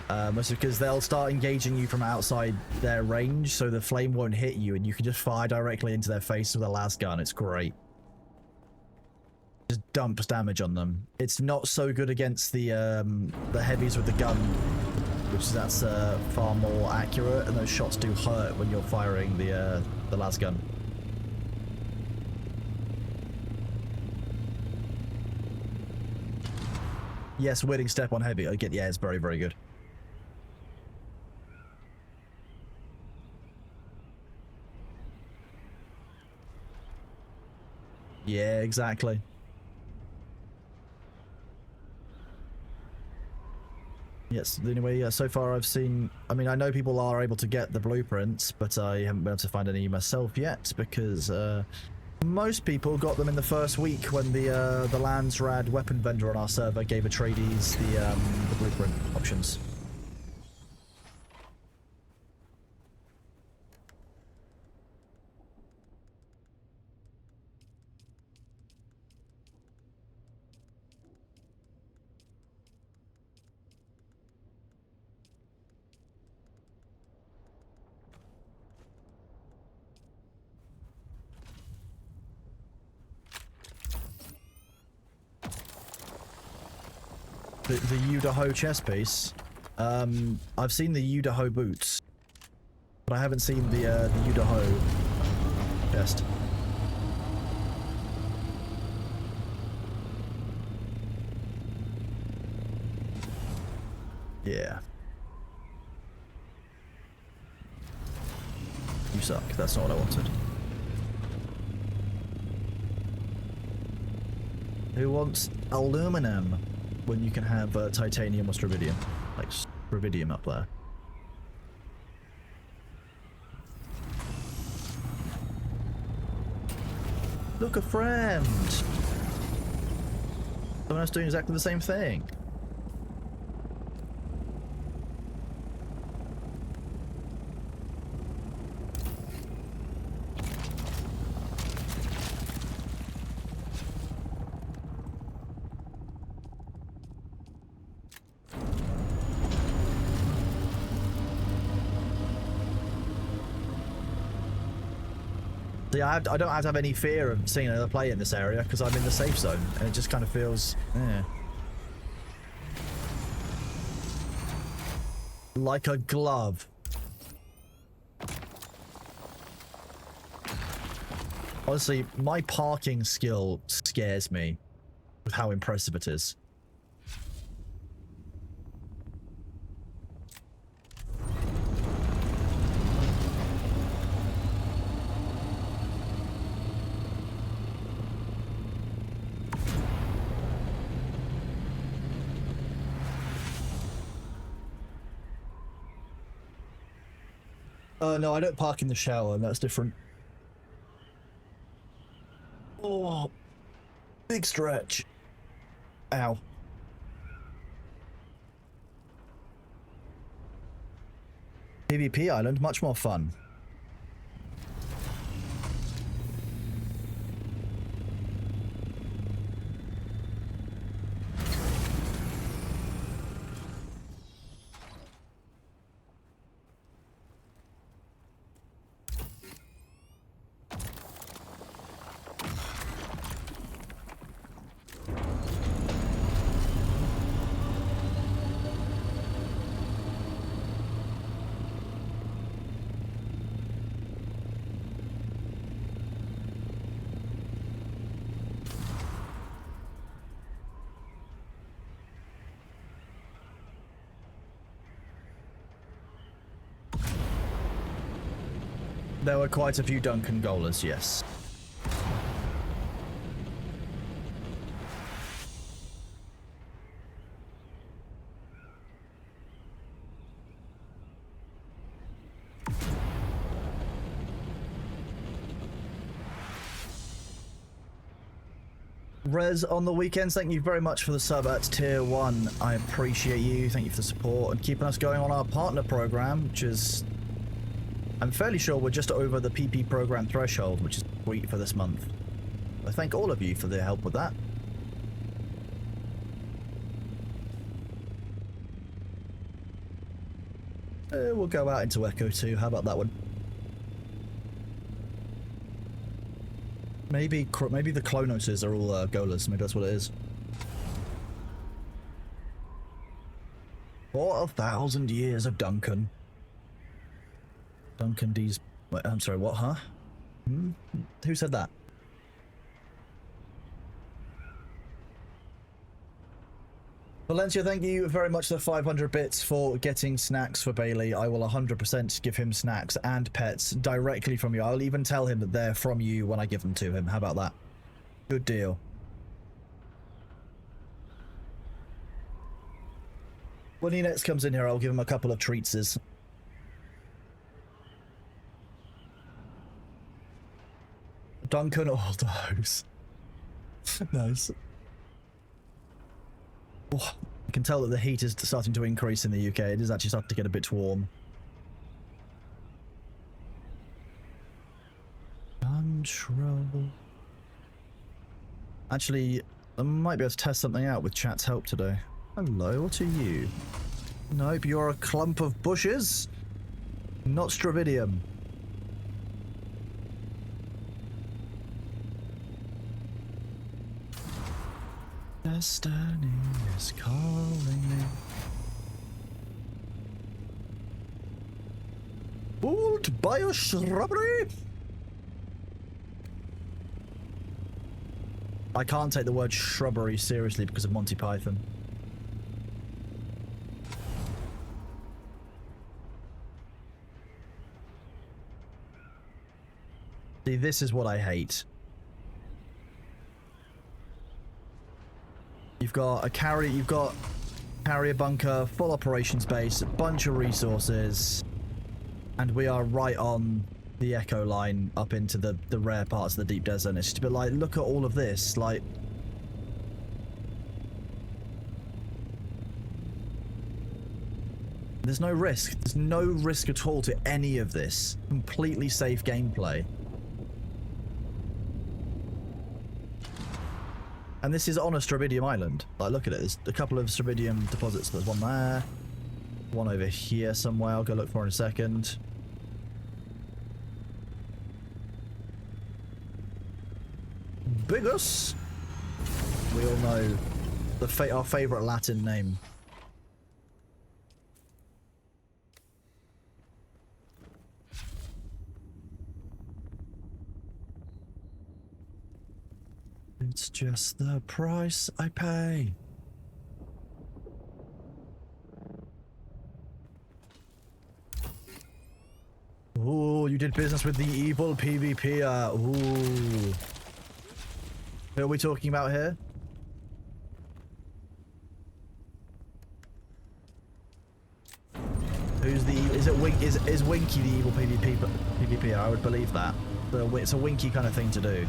That's because they'll start engaging you from outside their range, so the flame won't hit you, and you can just fire directly into their face with a lasgun. It's great. Just dumps damage on them. It's not so good against the heavies with the gun, that's far more accurate, and those shots do hurt when you're firing the lasgun. Yes, winning step on heavy. I get. Yeah, it's very, very good. Yeah, exactly. Yes, anyway, so far I've seen, I mean, I know people are able to get the blueprints, but I haven't been able to find any myself yet, because most people got them in the first week when the Landsrad weapon vendor on our server gave a tradies the blueprint options. The Yudaho chest piece. I've seen the Yudaho boots, but I haven't seen the Yudaho chest. Yeah. You suck. That's not what I wanted. Who wants aluminum when you can have titanium or stravidium? Like stravidium up there. Look, a friend! Someone else doing exactly the same thing. See, I don't have to have any fear of seeing another player in this area because I'm in the safe zone, and it just kind of feels, like a glove. Honestly, my parking skill scares me with how impressive it is. No, I don't park in the shower, and that's different. Oh, big stretch. Ow. PvP island, much more fun. There were quite a few Duncan goalers, yes. Rez on the weekends, thank you very much for the sub at tier 1. I appreciate you. Thank you for the support and keeping us going on our partner program, which is... I'm fairly sure we're just over the PP program threshold, which is sweet for this month. I thank all of you for their help with that. We'll go out into Echo 2. How about that one? Maybe the Clonoses are all goalers. Maybe that's what it is. For 1,000 years of Duncan. Duncan D's... Wait, I'm sorry, what, huh? Who said that? Valencia, thank you very much for the 500 bits for getting snacks for Bailey. I will 100% give him snacks and pets directly from you. I'll even tell him that they're from you when I give them to him. How about that? Good deal. When he next comes in here, I'll give him a couple of treatses. Duncan Aldos. Nice. Oh, I can tell that the heat is starting to increase in the UK. It is actually starting to get a bit warm. Control. Actually, I might be able to test something out with chat's help today. Hello, what are you? Nope, you're a clump of bushes. Not Stravidium. Destiny is calling me. Fooled by a shrubbery? I can't take the word shrubbery seriously because of Monty Python. See, this is what I hate. You've got a carrier bunker, full operations base, a bunch of resources, and we are right on the echo line up into the rare parts of the deep desert. And it's just a bit like, look at all of this, like... There's no risk. There's no risk at all to any of this. Completely safe gameplay. And this is on a Stravidium island. Like, look at it. There's a couple of Stravidium deposits. There's one there. One over here somewhere. I'll go look for in a second. Bigus! We all know our favourite Latin name. It's just the price I pay. Ooh, you did business with the evil PvP. Ooh. Who are we talking about here? Who's the... Is Winky the evil PvP? I would believe that. It's a Winky kind of thing to do.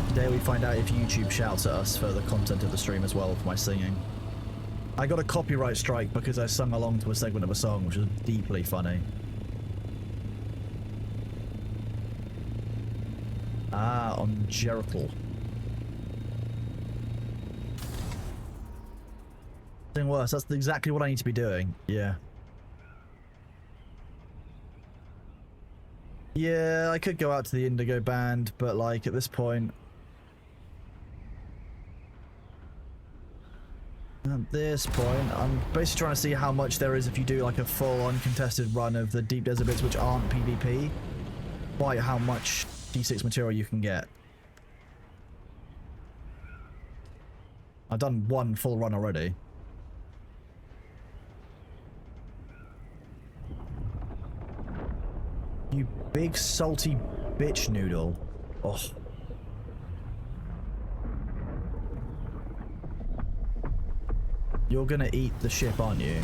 Today we find out if YouTube shouts at us for the content of the stream as well for my singing. I got a copyright strike because I sung along to a segment of a song, which was deeply funny. Ah, on Jericho. Something worse, that's exactly what I need to be doing. Yeah. Yeah, I could go out to the Indigo Band, but like at this point... At this point, I'm basically trying to see how much there is if you do like a full uncontested run of the deep desert bits which aren't PvP. Quite how much D6 material you can get. I've done one full run already. You big salty bitch noodle. Oh. You're gonna eat the ship, aren't you?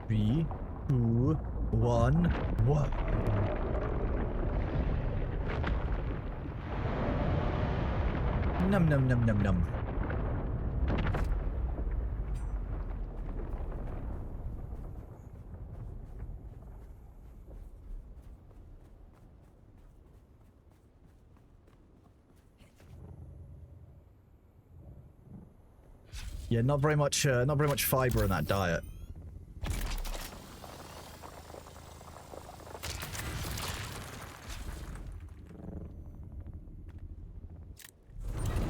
Three, two, one, what? Num num num num num. Yeah, not very much fiber in that diet.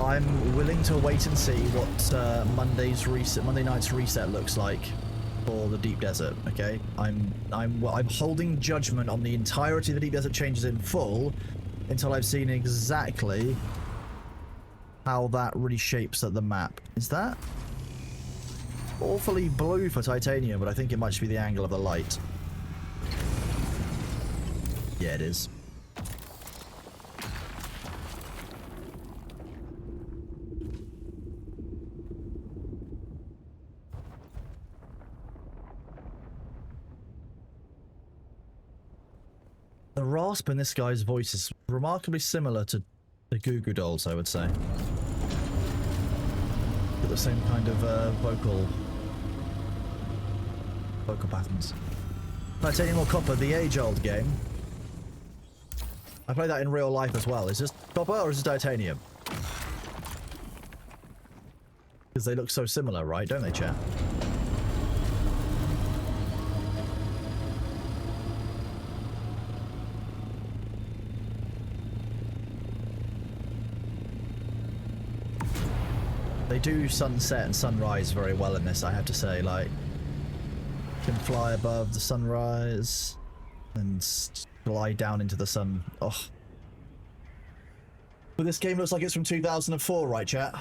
I'm willing to wait and see what Monday night's reset looks like for the Deep Desert. Okay, I'm holding judgment on the entirety of the Deep Desert changes in full until I've seen exactly how that really shapes the map. Is that awfully blue for titanium? But I think it might just be the angle of the light. Yeah, it is. The rasp in this guy's voice is remarkably similar to the Goo Goo Dolls, I would say. Got the same kind of vocal patterns. Titanium or Copper, the age-old game. I play that in real life as well. Is this Copper or is this Titanium? Because they look so similar, right? Don't they, chat? They do sunset and sunrise very well in this, I have to say. Like, can fly above the sunrise and glide down into the sun. Oh. But this game looks like it's from 2004, right, chat?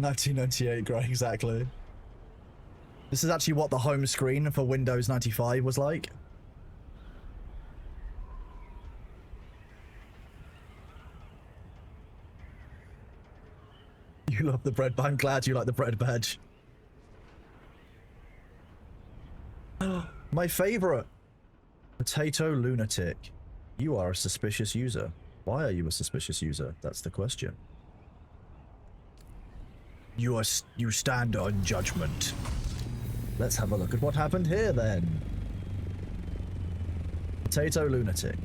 $1998, great, exactly. This is actually what the home screen for Windows 95 was like. You love the bread, I'm glad you like the bread badge. My favorite. Potato Lunatic. You are a suspicious user. Why are you a suspicious user? That's the question. You stand on judgment. Let's have a look at what happened here then. Potato Lunatic.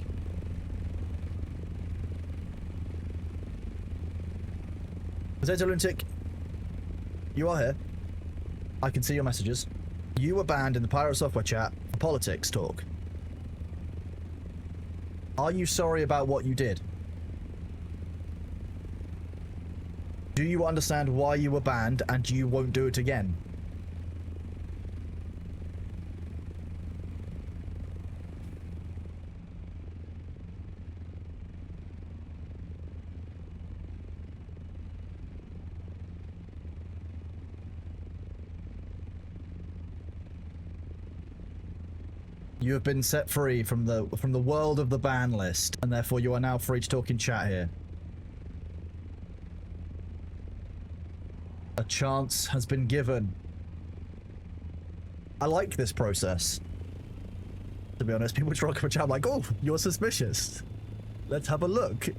Potato Lunatic, you are here. I can see your messages. You were banned in the Pirate Software chat for politics talk. Are you sorry about what you did? Do you understand why you were banned and you won't do it again? You have been set free from the world of the ban list, and therefore you are now free to talk in chat here. A chance has been given. I like this process. To be honest, people try to come chat like, oh, you're suspicious. Let's have a look.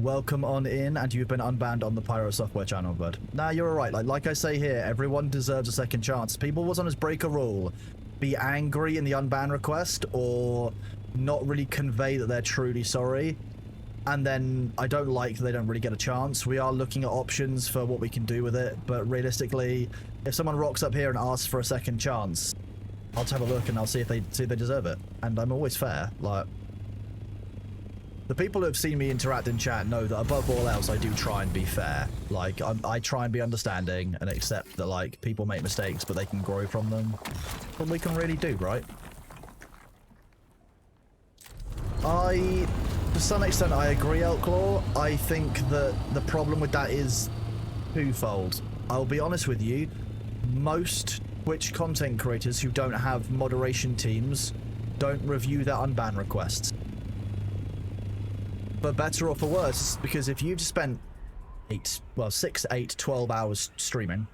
Welcome on in, and you've been unbanned on the Pyro Software channel, bud. Nah, you're alright. Like I say here, everyone deserves a second chance. People was on his break a rule. Be angry in the unban request, or not really convey that they're truly sorry. And then I don't like that they don't really get a chance. We are looking at options for what we can do with it, but realistically, if someone rocks up here and asks for a second chance, I'll just have a look and I'll see if they deserve it. And I'm always fair. Like, the people who have seen me interact in chat know that above all else, I do try and be fair. Like, I try and be understanding and accept that, like, people make mistakes, but they can grow from them. What we can really do, right? To some extent, I agree, Elklaw. I think that the problem with that is twofold. I'll be honest with you, most Twitch content creators who don't have moderation teams don't review their unban requests. For better or for worse, because if you've spent 6, 8, 12 hours streaming,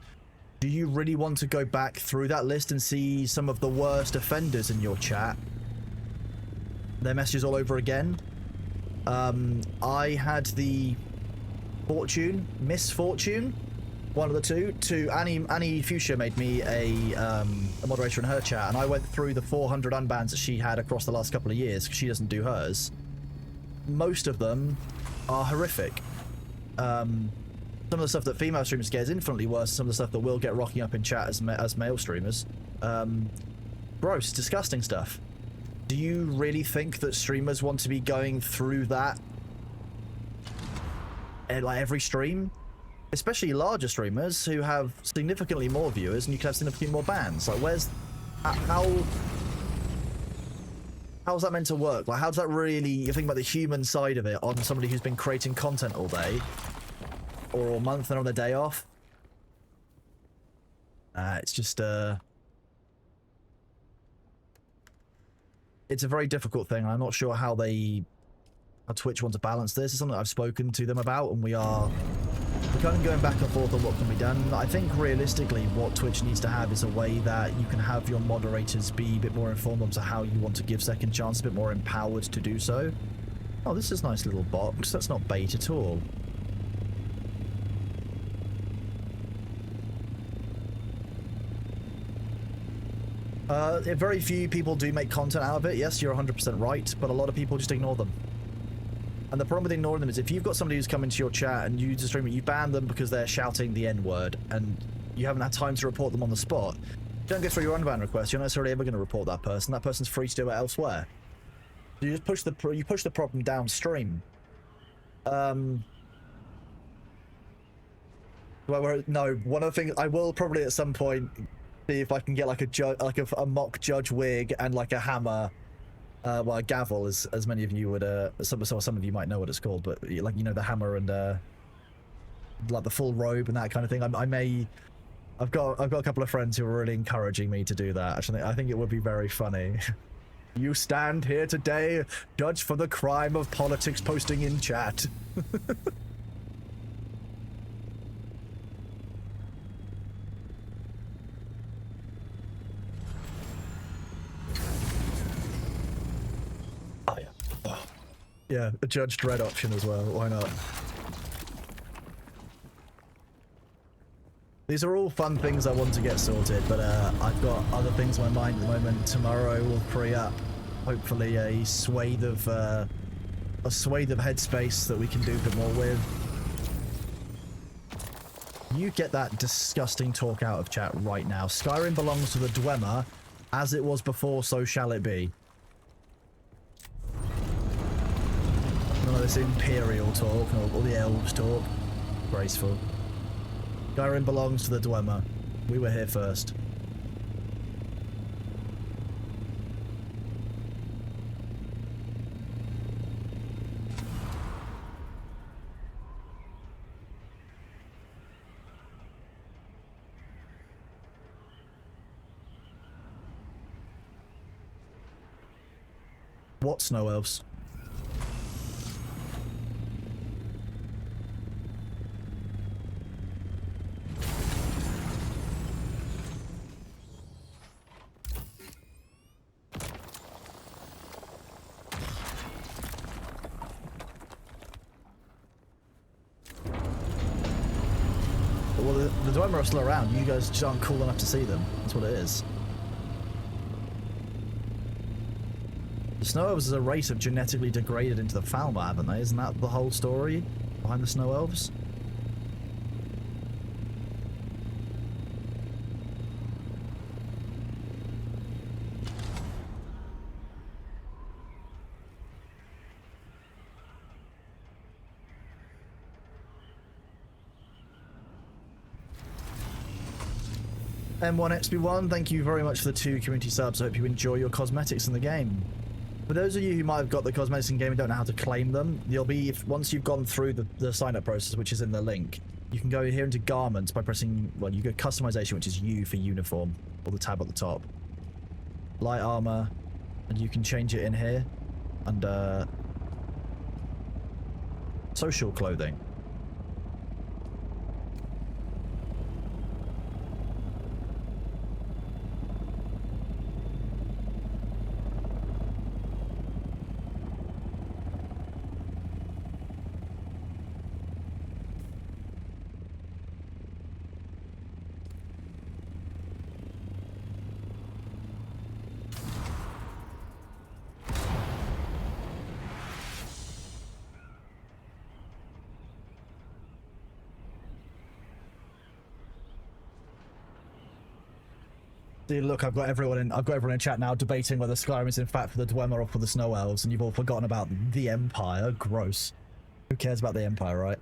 do you really want to go back through that list and see some of the worst offenders in your chat? Their messages all over again? I had the misfortune, one of the two, to Annie Fuchsia made me a moderator in her chat, and I went through the 400 unbans that she had across the last couple of years, because she doesn't do hers. Most of them are horrific. some of the stuff that female streamers get is infinitely worse than some of the stuff that will get rocking up in chat as male streamers. Gross, disgusting stuff. Do you really think that streamers want to be going through that at like every stream? Especially larger streamers who have significantly more viewers and you can have significantly more bans. Like, where's... How's that meant to work? Like, how's that really... You think about the human side of it on somebody who's been creating content all day or all month and on their day off? It's just, it's a very difficult thing. I'm not sure how Twitch want to balance this. It's something I've spoken to them about, and we're kind of going back and forth on what can be done. I think realistically what Twitch needs to have is a way that you can have your moderators be a bit more informed onto how you want to give second chance, a bit more empowered to do so. Oh, this is a nice little box. That's not bait at all. Very few people do make content out of it. Yes, you're 100% right, but a lot of people just ignore them. And the problem with ignoring them is if you've got somebody who's come into your chat and you stream it, you ban them because they're shouting the N-word and you haven't had time to report them on the spot. Don't go through your unban request. You're not necessarily ever going to report that person. That person's free to do it elsewhere. So you just push the problem downstream. No, one of the things I will probably at some point see if I can get like a mock judge wig and like a hammer. Well, a gavel, as many of you would, some of you might know what it's called, but like, you know, the hammer and like the full robe and that kind of thing. I've got a couple of friends who are really encouraging me to do that. Actually, I think it would be very funny. You stand here today, judged for the crime of politics posting in chat. Yeah, a Judge Dredd option as well, why not? These are all fun things I want to get sorted, but I've got other things in my mind at the moment. Tomorrow will free up, hopefully, a swathe of headspace that we can do a bit more with. You get that disgusting talk out of chat right now. Skyrim belongs to the Dwemer. As it was before, so shall it be. None of this Imperial talk, or the Elves talk. Graceful. Skyrim belongs to the Dwemer. We were here first. What snow elves? Well, the Dwemer are still around. You guys just aren't cool enough to see them. That's what it is. The Snow Elves is a race have genetically degraded into the Falmer, haven't they? Isn't that the whole story behind the Snow Elves? M1XB1, thank you very much for the 2 community subs. I hope you enjoy your cosmetics in the game. For those of you who might have got the cosmetics in game and don't know how to claim them, you'll be, once you've gone through the sign-up process, which is in the link, you can go here into garments by pressing, well, you go customization, which is U for uniform, or the tab at the top. Light armor, and you can change it in here, and social clothing. See, look, I've got everyone in chat now debating whether Skyrim is in fact for the Dwemer or for the Snow Elves, and you've all forgotten about the Empire. Gross. Who cares about the Empire, right?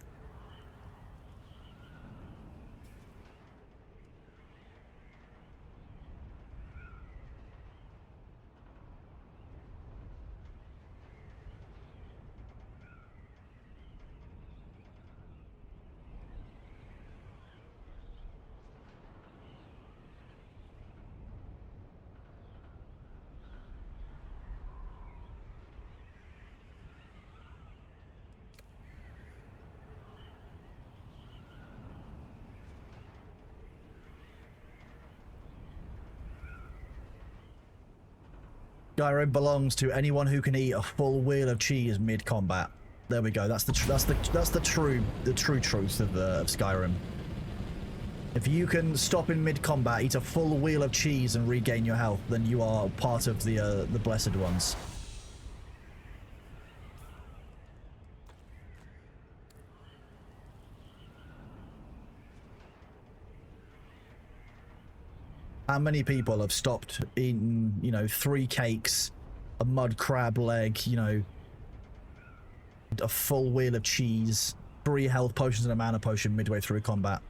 Skyrim belongs to anyone who can eat a full wheel of cheese mid-combat. There we go. That's the true truth of Skyrim. If you can stop in mid-combat, eat a full wheel of cheese, and regain your health, then you are part of the blessed ones. How many people have stopped eating, you know, 3 cakes, a mud crab leg, you know, a full wheel of cheese, 3 health potions and a mana potion midway through combat?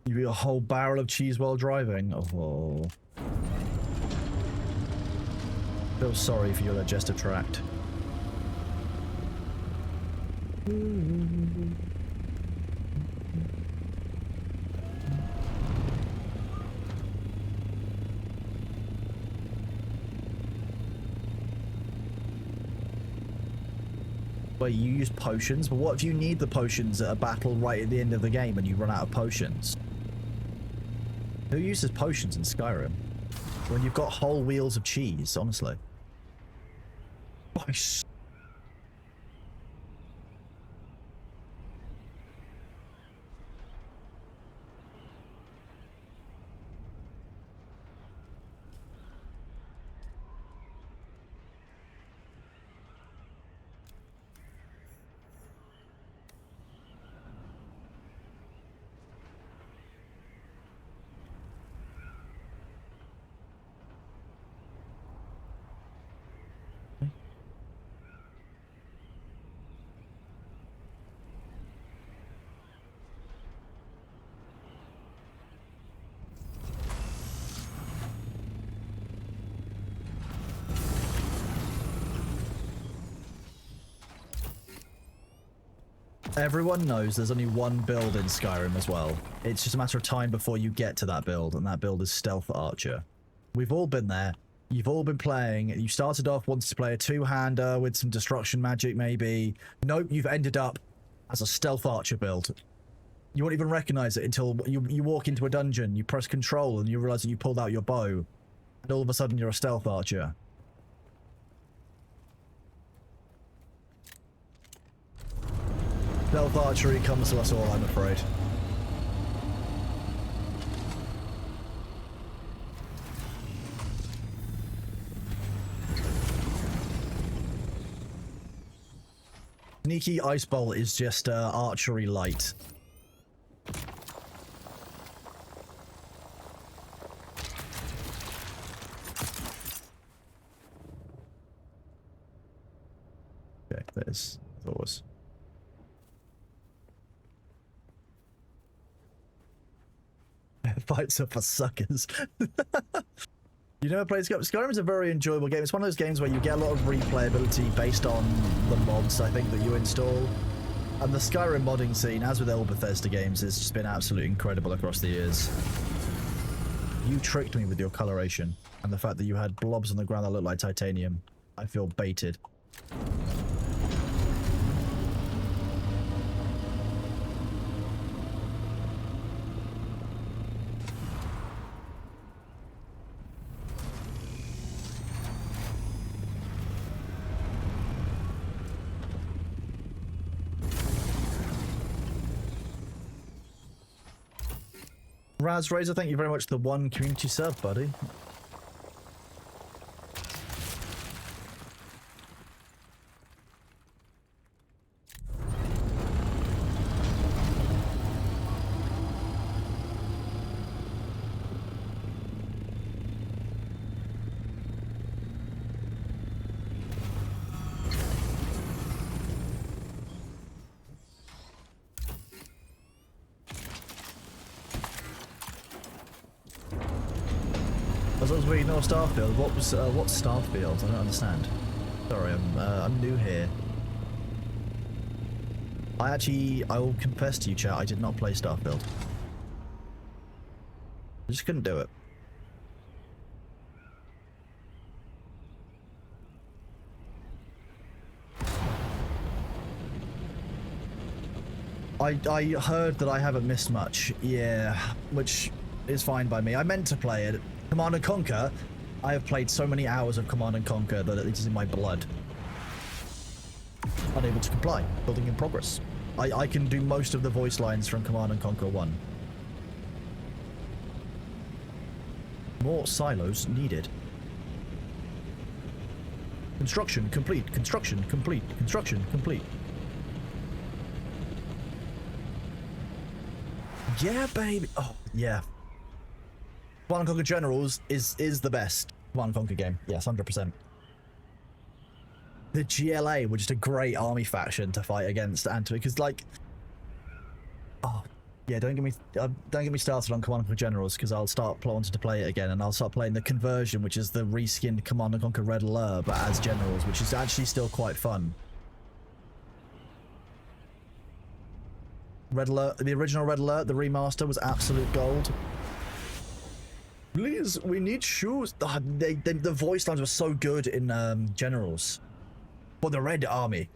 You eat a whole barrel of cheese while driving? Oh. Feel sorry for your digestive tract. Wait, you use potions? But what if you need the potions at a battle right at the end of the game and you run out of potions? Who uses potions in Skyrim? When you've got whole wheels of cheese, honestly. Nice. Everyone knows there's only one build in Skyrim as well. It's just a matter of time before you get to that build, and that build is Stealth Archer. We've all been there. You've all been playing. You started off wanting to play a 2-hander with some destruction magic, maybe. Nope, you've ended up as a Stealth Archer build. You won't even recognize it until you walk into a dungeon, you press control, and you realize that you pulled out your bow. And all of a sudden, you're a Stealth Archer. Stealth archery comes to us all, I'm afraid. Sneaky Ice Bolt is just archery light. Okay, there's those. Fights are for suckers. You never played Skyrim? Skyrim is a very enjoyable game. It's one of those games where you get a lot of replayability based on the mods, I think, that you install. And the Skyrim modding scene, as with all Bethesda games, has just been absolutely incredible across the years. You tricked me with your coloration, and the fact that you had blobs on the ground that look like titanium. I feel baited. Raz Razor, thank you very much for the 1 community sub, buddy. As long as we ignore Starfield, what's Starfield? I don't understand. Sorry, I'm new here. I will confess to you, chat, I did not play Starfield. I just couldn't do it. I heard that I haven't missed much, yeah, which is fine by me. I meant to play it. Command & Conquer, I have played so many hours of Command & Conquer that it is in my blood. Unable to comply. Building in progress. I can do most of the voice lines from Command & Conquer 1. More silos needed. Construction complete. Construction complete. Construction complete. Yeah, baby. Oh, yeah. Command & Conquer Generals is the best Command & Conquer game. Yes, 100%. The GLA were just a great army faction to fight against, and to, because like, oh yeah, don't get me started on Command & Conquer Generals, because I'll start wanting to play it again, and I'll start playing the conversion, which is the reskinned Command & Conquer Red Alert, but as generals, which is actually still quite fun. Red Alert, the original Red Alert, the remaster was absolute gold. Please, we need shoes. Oh, the voice lines were so good in Generals. For the Red Army.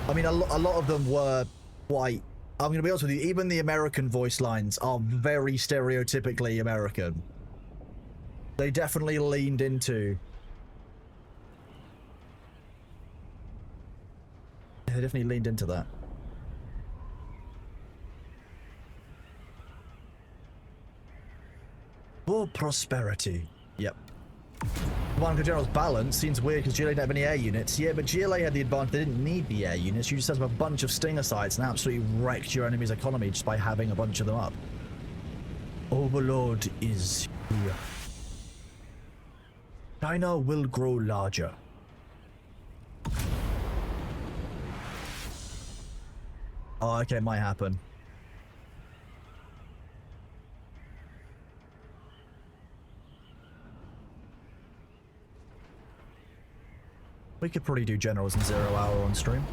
I mean, a lot of them were quite... I'm going to be honest with you, even the American voice lines are very stereotypically American. They definitely leaned into... They definitely leaned into that. For prosperity. Yep. Command & General's balance seems weird because GLA didn't have any air units. Yeah, but GLA had the advantage they didn't need the air units. You just had a bunch of stinger sites and absolutely wrecked your enemy's economy just by having a bunch of them up. Overlord is here. China will grow larger. Oh, okay, it might happen. We could probably do Generals in 0 hour on stream.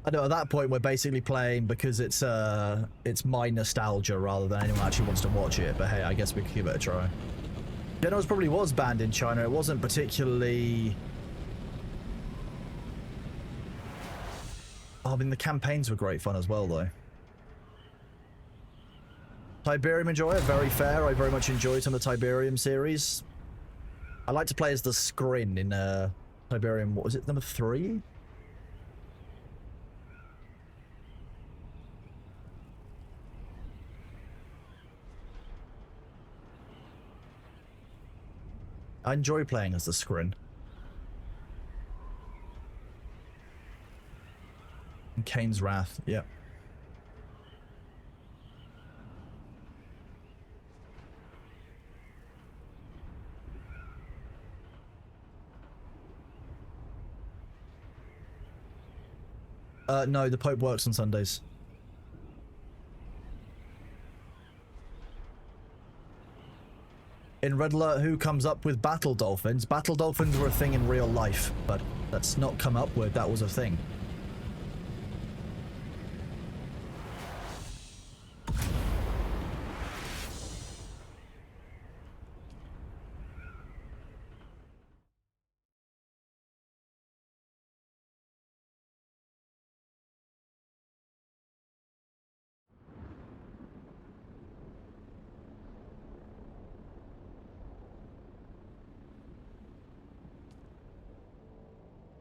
I know at that point we're basically playing because it's my nostalgia rather than anyone actually wants to watch it, but hey, I guess we could give it a try. Generals probably was banned in China. It wasn't particularly... Oh, I mean, the campaigns were great fun as well, though. Tiberium Enjoyer, very fair. I very much enjoyed some of the Tiberium series. I like to play as the Scrin in Tiberium, what was it, number 3? I enjoy playing as the Scrin. And Kane's Wrath, yeah. No, the Pope works on Sundays. In Red Alert, who comes up with battle dolphins? Battle dolphins were a thing in real life, but that's not come up with, that was a thing.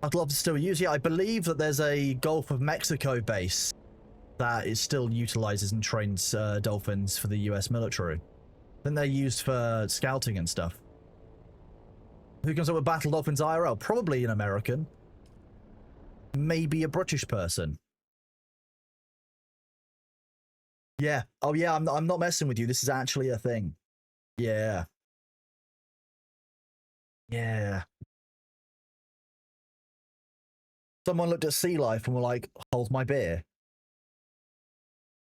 Battle Dolphins still used. Yeah, I believe that there's a Gulf of Mexico base that is still utilizes and trains dolphins for the US military. Then they're used for scouting and stuff. Who comes up with Battle Dolphins IRL? Probably an American. Maybe a British person. Yeah. Oh yeah, I'm not messing with you. This is actually a thing. Yeah. Yeah. Someone looked at Sea Life and were like, hold my beer.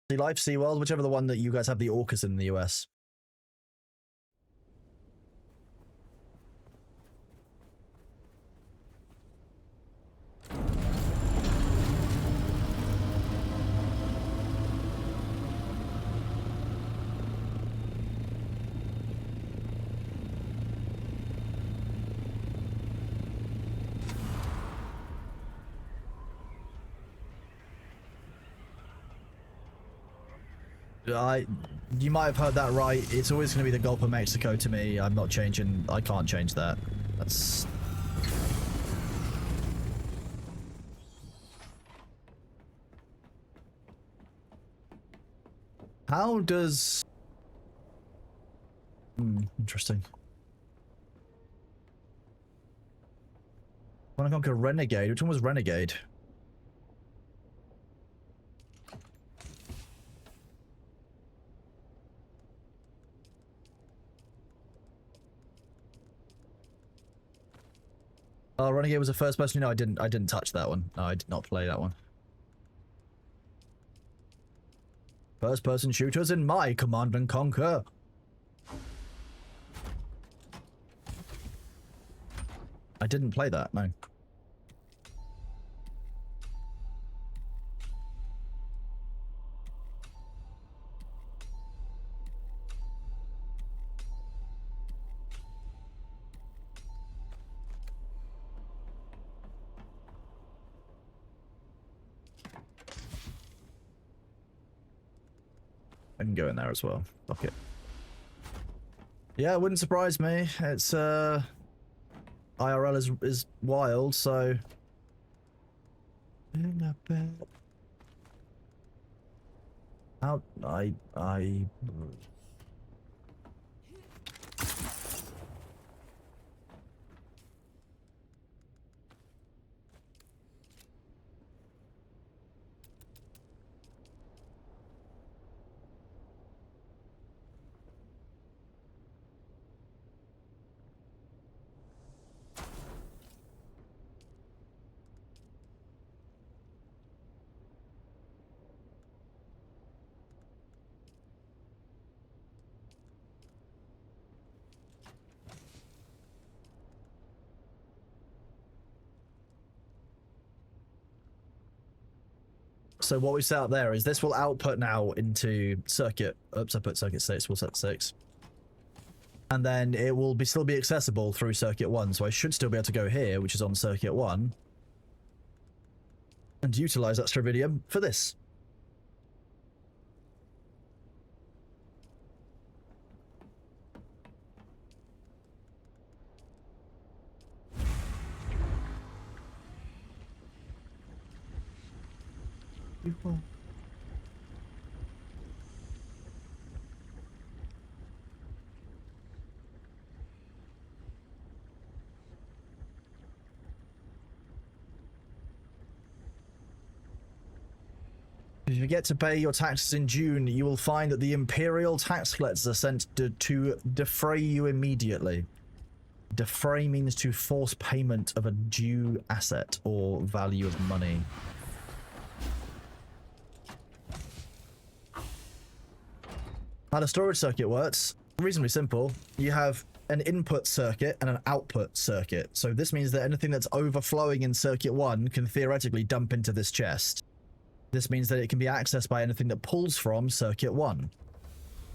Sea Life, Sea World, whichever the one that you guys have the orcas in the US. You might have heard that right. It's always going to be the Gulf of Mexico to me. I'm not changing. I can't change that. That's... How does... interesting. Wanna conquer Renegade? Which one was Renegade? Oh, Renegade was the first person. No, I didn't touch that one. No, I did not play that one. First person shooters in my Command and Conquer. I didn't play that, no. I can go in there as well. Fuck it. Yeah, it wouldn't surprise me. It's IRL is wild, so out I So what we set up there is this will output now into circuit. Oops, I put circuit 6. We'll set 6. And then it will still be accessible through circuit 1. So I should still be able to go here, which is on circuit 1. And utilize that Stravidium for this. If you get to pay your taxes in June, you will find that the Imperial tax collectors are sent to defray you immediately. Defray means to force payment of a due asset or value of money. How the storage circuit works, reasonably simple. You have an input circuit and an output circuit. So this means that anything that's overflowing in circuit 1 can theoretically dump into this chest. This means that it can be accessed by anything that pulls from circuit 1.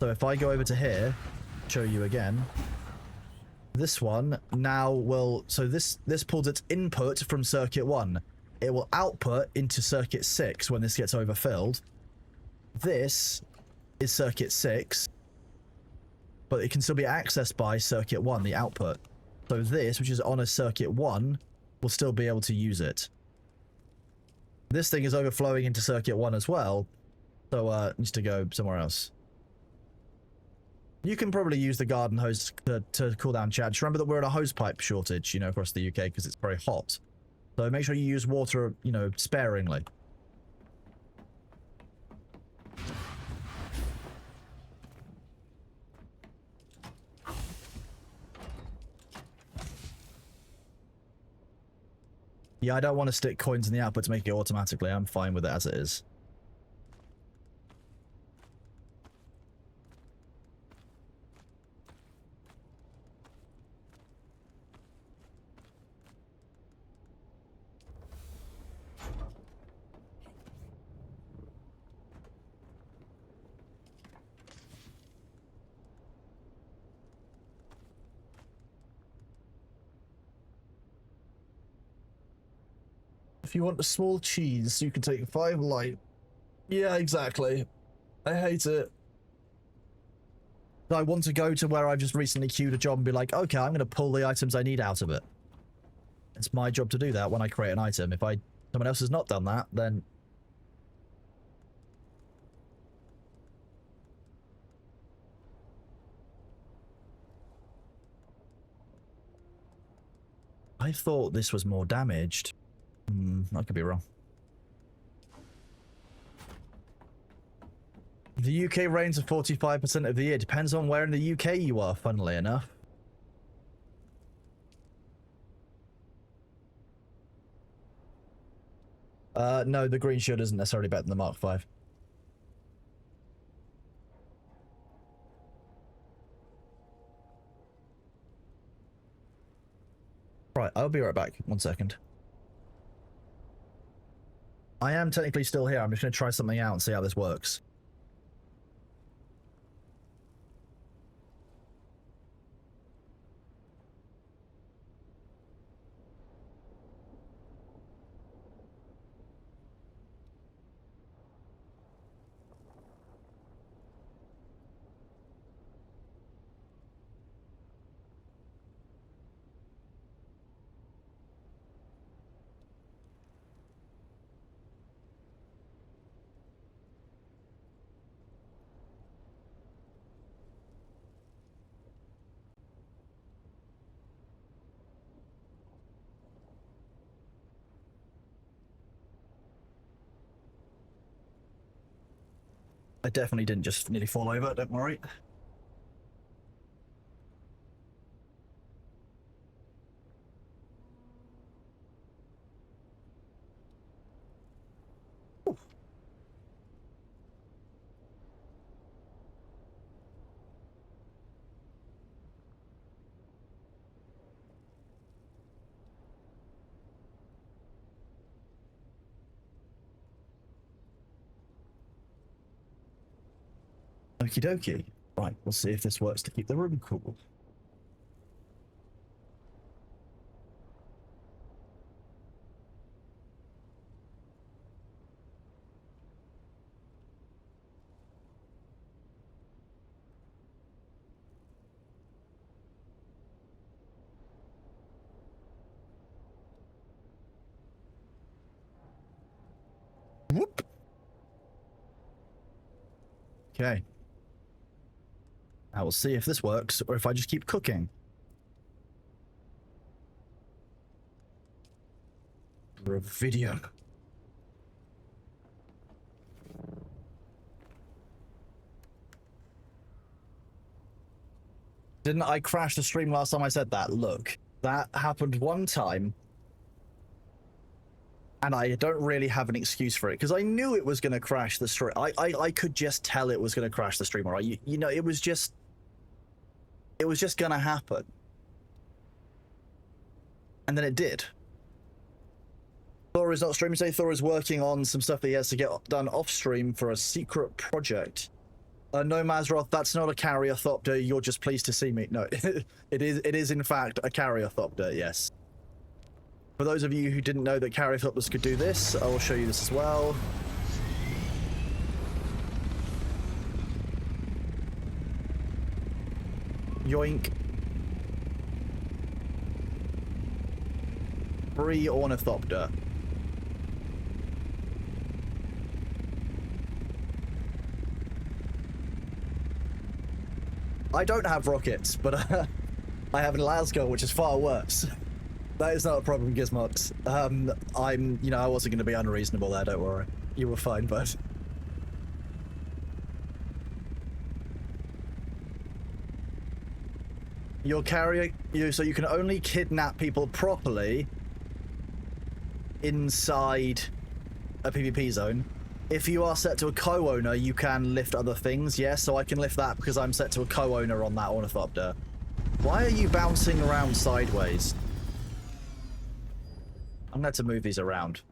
So if I go over to here, show you again, this one now will, so this pulls its input from circuit 1. It will output into circuit 6 when this gets overfilled. This is circuit 6, but it can still be accessed by circuit 1, the output. So this, which is on a circuit 1, will still be able to use it. This thing is overflowing into circuit 1 as well, so it needs to go somewhere else. You can probably use the garden hose to cool down chat. Just remember that we're in a hose pipe shortage, you know, across the UK because it's very hot. So make sure you use water, you know, sparingly. Yeah, I don't want to stick coins in the output to make it automatically. I'm fine with it as it is. If you want a small cheese, you can take 5 light. Yeah, exactly. I hate it. I want to go to where I've just recently queued a job and be like, okay, I'm going to pull the items I need out of it. It's my job to do that when I create an item. If someone else has not done that, then... I thought this was more damaged. I could be wrong. The UK rains are 45% of the year. Depends on where in the UK you are, funnily enough. No, the green shield isn't necessarily better than the Mark V. Right, I'll be right back. 1 second. I am technically still here. I'm just going to try something out and see how this works. I definitely didn't just nearly fall over, don't worry. Okie dokie. Right, we'll see if this works to keep the room cool. Whoop. Okay. I will see if this works, or if I just keep cooking. For a video. Didn't I crash the stream last time I said that? Look, that happened one time. And I don't really have an excuse for it, because I knew it was going to crash the stream. I could just tell it was going to crash the stream, alright? You know, it was just going to happen. And then it did. Thor is not streaming today. Thor is working on some stuff that he has to get done off stream for a secret project. No, Mazroth, that's not a Caryoptopter. You're just pleased to see me. No, it is in fact a Caryoptopter, yes. For those of you who didn't know that Caryoptopters could do this, I will show you this as well. Yoink. free ornithopter. I don't have rockets, but I have an Lascar, which is far worse. That is not a problem, Gizmox. I wasn't going to be unreasonable there, don't worry. You were fine, bud. You'll carry so you can only kidnap people properly inside a PvP zone. If you are set to a co-owner, you can lift other things, yes, so I can lift that because I'm set to a co-owner on that ornithopter. Why are you bouncing around sideways? I'm going to move these around.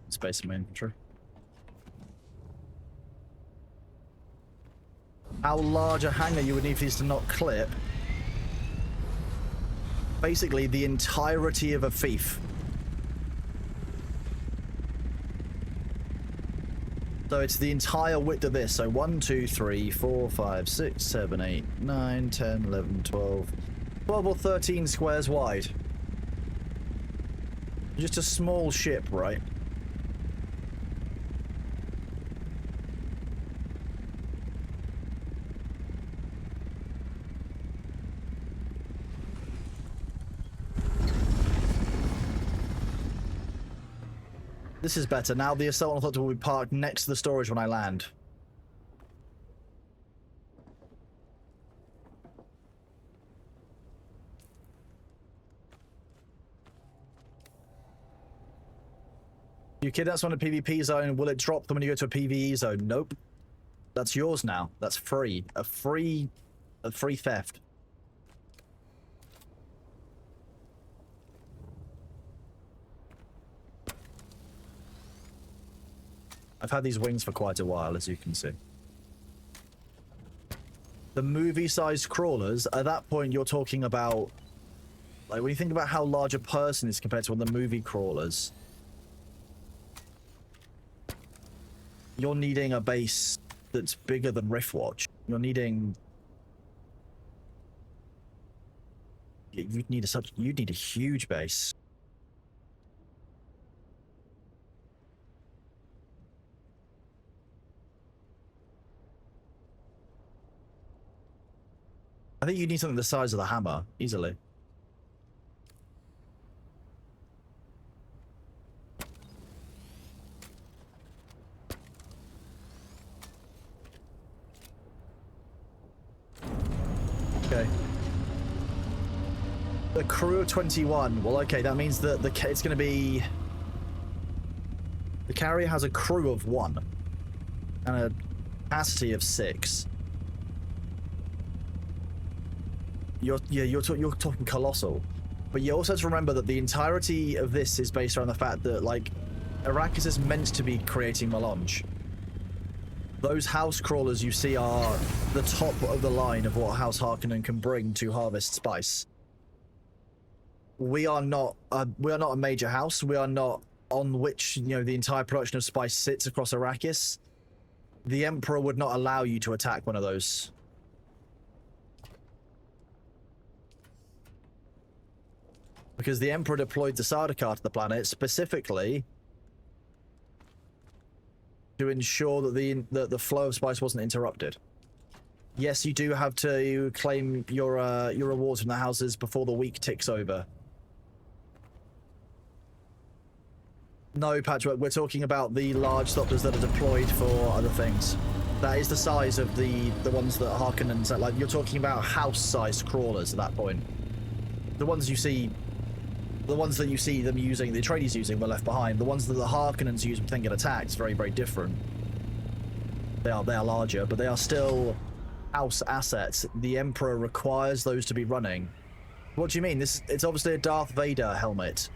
Space in my inventory. How large a hangar you would need for these to not clip? Basically, the entirety of a fief. So it's the entire width of this. So 1, 2, 3, 4, 5, 6, 7, 8, 9, 10, 11, 12. 12 or 13 squares wide. Just a small ship, right? This is better. Now the assault ornithopter will be parked next to the storage when I land. You kidnap someone in a PvP zone, will it drop them when you go to a PvE zone? Nope. That's yours now. That's free. A free theft. I've had these wings for quite a while, as you can see. The movie-sized crawlers, at that point you're talking about... Like, when you think about how large a person is compared to one of the movie crawlers, you're needing a base that's bigger than Riftwatch. You're needing... You'd need a huge base. I think you need something the size of the hammer, easily. Okay. The crew of 21. Well, okay, that means that it's going to be... The carrier has a crew of 1. And a capacity of 6. You're talking colossal, but you also have to remember that the entirety of this is based around the fact that, like, Arrakis is meant to be creating melange. Those house crawlers you see are the top of the line of what House Harkonnen can bring to harvest spice. We are not a major house. We are not on which, you know, the entire production of spice sits across Arrakis. The Emperor would not allow you to attack one of those. Because the Emperor deployed the Sardaukar to the planet specifically to ensure that the flow of spice wasn't interrupted. Yes, you do have to claim your rewards from the houses before the week ticks over. No, Patchwork, we're talking about the large stoppers that are deployed for other things. That is the size of the ones that Harkonnens, like, you're talking about house-sized crawlers at that point. The ones you see... The ones that you see them using, the Atreides using, were left behind. The ones that the Harkonnens use when they get attacked is very, very different. They are larger, but they are still house assets. The Emperor requires those to be running. What do you mean? It's obviously a Darth Vader helmet.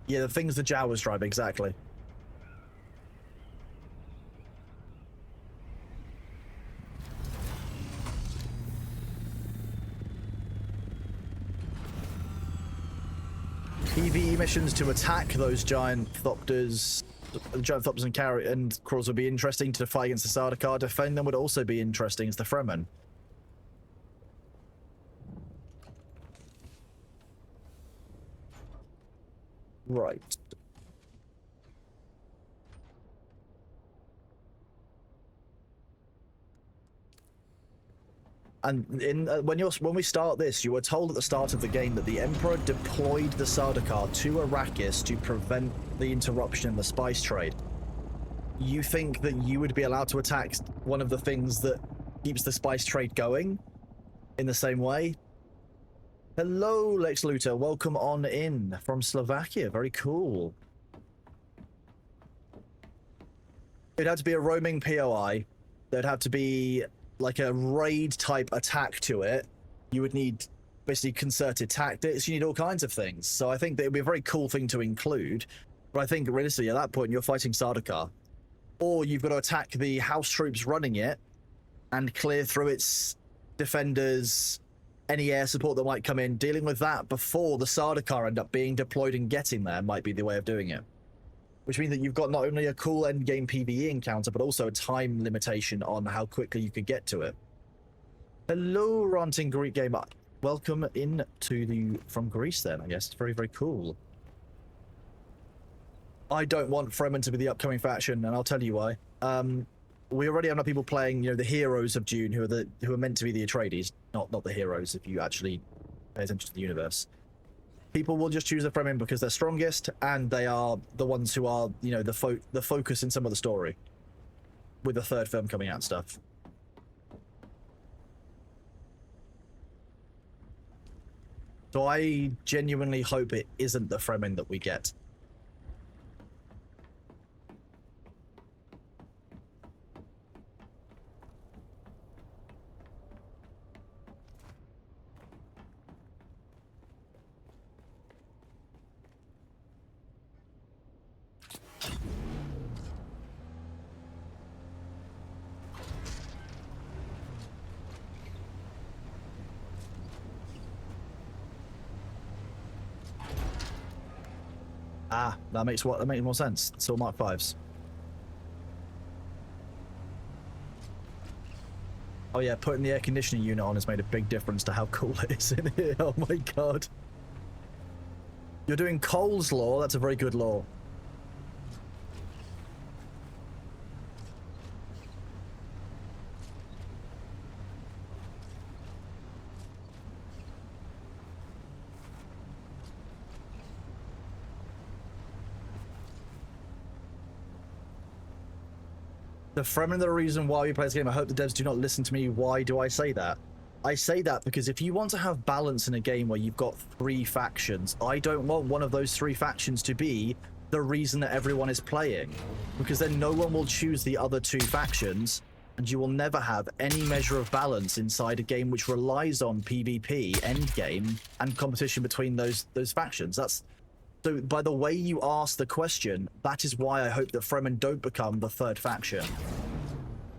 Yeah, the things the Jawas drive, exactly. PvE missions to attack those giant thopters, and crawls would be interesting to fight against the Sardaukar. Defend them would also be interesting as the Fremen. Right. And when we start this, you were told at the start of the game that the Emperor deployed the Sardaukar to Arrakis to prevent the interruption in the spice trade. You think that you would be allowed to attack one of the things that keeps the spice trade going in the same way? Hello, Lex Luthor. Welcome on in from Slovakia. Very cool. It'd have to be a roaming POI. There'd have to be like a raid type attack to it. You would need basically concerted tactics. You need all kinds of things. So I think that it would be a very cool thing to include. But I think realistically at that point you're fighting Sardaukar. Or you've got to attack the house troops running it and clear through its defenders, any air support that might come in. Dealing with that before the Sardaukar end up being deployed and getting there might be the way of doing it. Which means that you've got not only a cool endgame PvE encounter, but also a time limitation on how quickly you could get to it. Hello, ranting Greek gamer. Welcome in to from Greece then, I guess. It's very, very cool. I don't want Fremen to be the upcoming faction, and I'll tell you why. We already have people playing, the heroes of Dune, who are meant to be the Atreides, not the heroes, if you actually pay attention to the universe. People will just choose the Fremen because they're strongest, and they are the ones who are, the focus in some of the story. With the third film coming out and stuff. So I genuinely hope it isn't the Fremen that we get. Ah, that makes more sense. It's all Mark 5s. Oh yeah, putting the air conditioning unit on has made a big difference to how cool it is in here. Oh my god. You're doing Cole's law? That's a very good law. The Fremen are the reason why we play this game. I hope the devs do not listen to me. Why do I say that? I say that because if you want to have balance in a game where you've got 3 factions, I don't want one of those 3 factions to be the reason that everyone is playing. Because then no one will choose the other 2 factions, and you will never have any measure of balance inside a game which relies on PvP, endgame, and competition between those factions. So by the way you ask the question, that is why I hope that Fremen don't become the 3rd faction.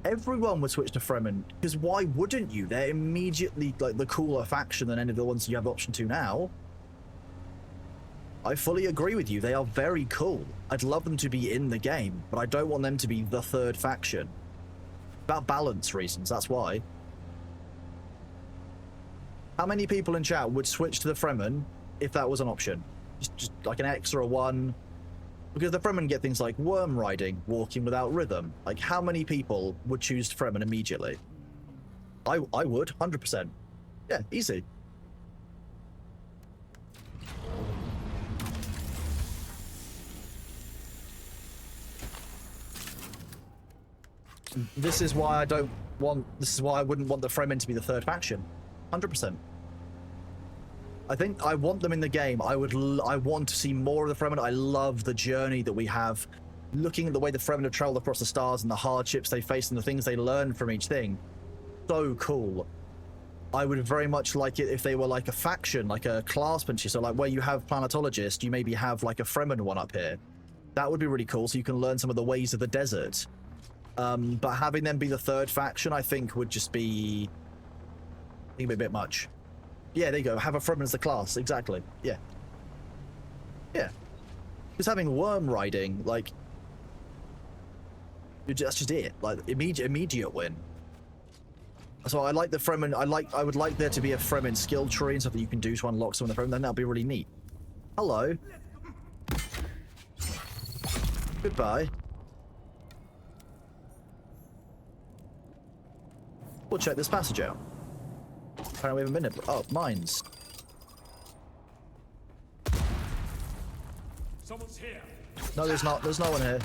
Everyone would switch to Fremen, because why wouldn't you? They're immediately like the cooler faction than any of the ones you have option to now. I fully agree with you. They are very cool. I'd love them to be in the game, but I don't want them to be the 3rd faction. About balance reasons, that's why. How many people in chat would switch to the Fremen if that was an option? Just like an extra one, because the Fremen get things like worm riding, walking without rhythm. Like, how many people would choose Fremen immediately? I would, 100%. Yeah, easy. This is why I wouldn't want the Fremen to be the 3rd faction. 100%. I think I want them in the game. I want to see more of the Fremen. I love the journey that we have, looking at the way the Fremen have traveled across the stars and the hardships they face and the things they learn from each thing. So cool. I would very much like it if they were like a faction, like a class punchy. So like where you have planetologist, you maybe have like a Fremen one up here. That would be really cool. So you can learn some of the ways of the desert. But having them be the 3rd faction, I think would just be, a bit much. Yeah, there you go. Have a Fremen as the class. Exactly. Yeah. Yeah. Just having worm riding, like, that's just it. Like, immediate win. So I like the Fremen. I would like there to be a Fremen skill tree and stuff that you can do to unlock some of the Fremen. Then that'd be really neat. Hello. Goodbye. We'll check this passage out. Apparently we have a minute. Oh, mines. Someone's here. No, there's not. There's no one here.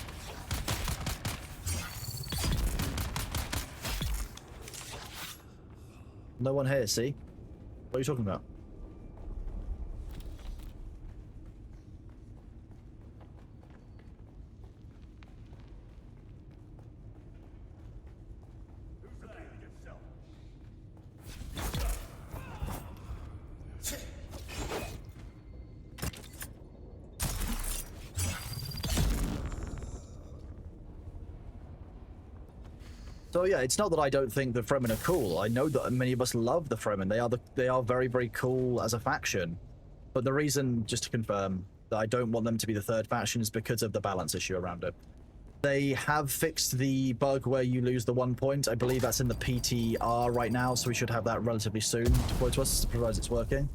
No one here, see? What are you talking about? So yeah, it's not that I don't think the Fremen are cool. I know that many of us love the Fremen. They are very, very cool as a faction. But the reason, just to confirm, that I don't want them to be the third faction is because of the balance issue around it. They have fixed the bug where you lose the 1 point. I believe that's in the PTR right now, so we should have that relatively soon deployed to us, provided it's working.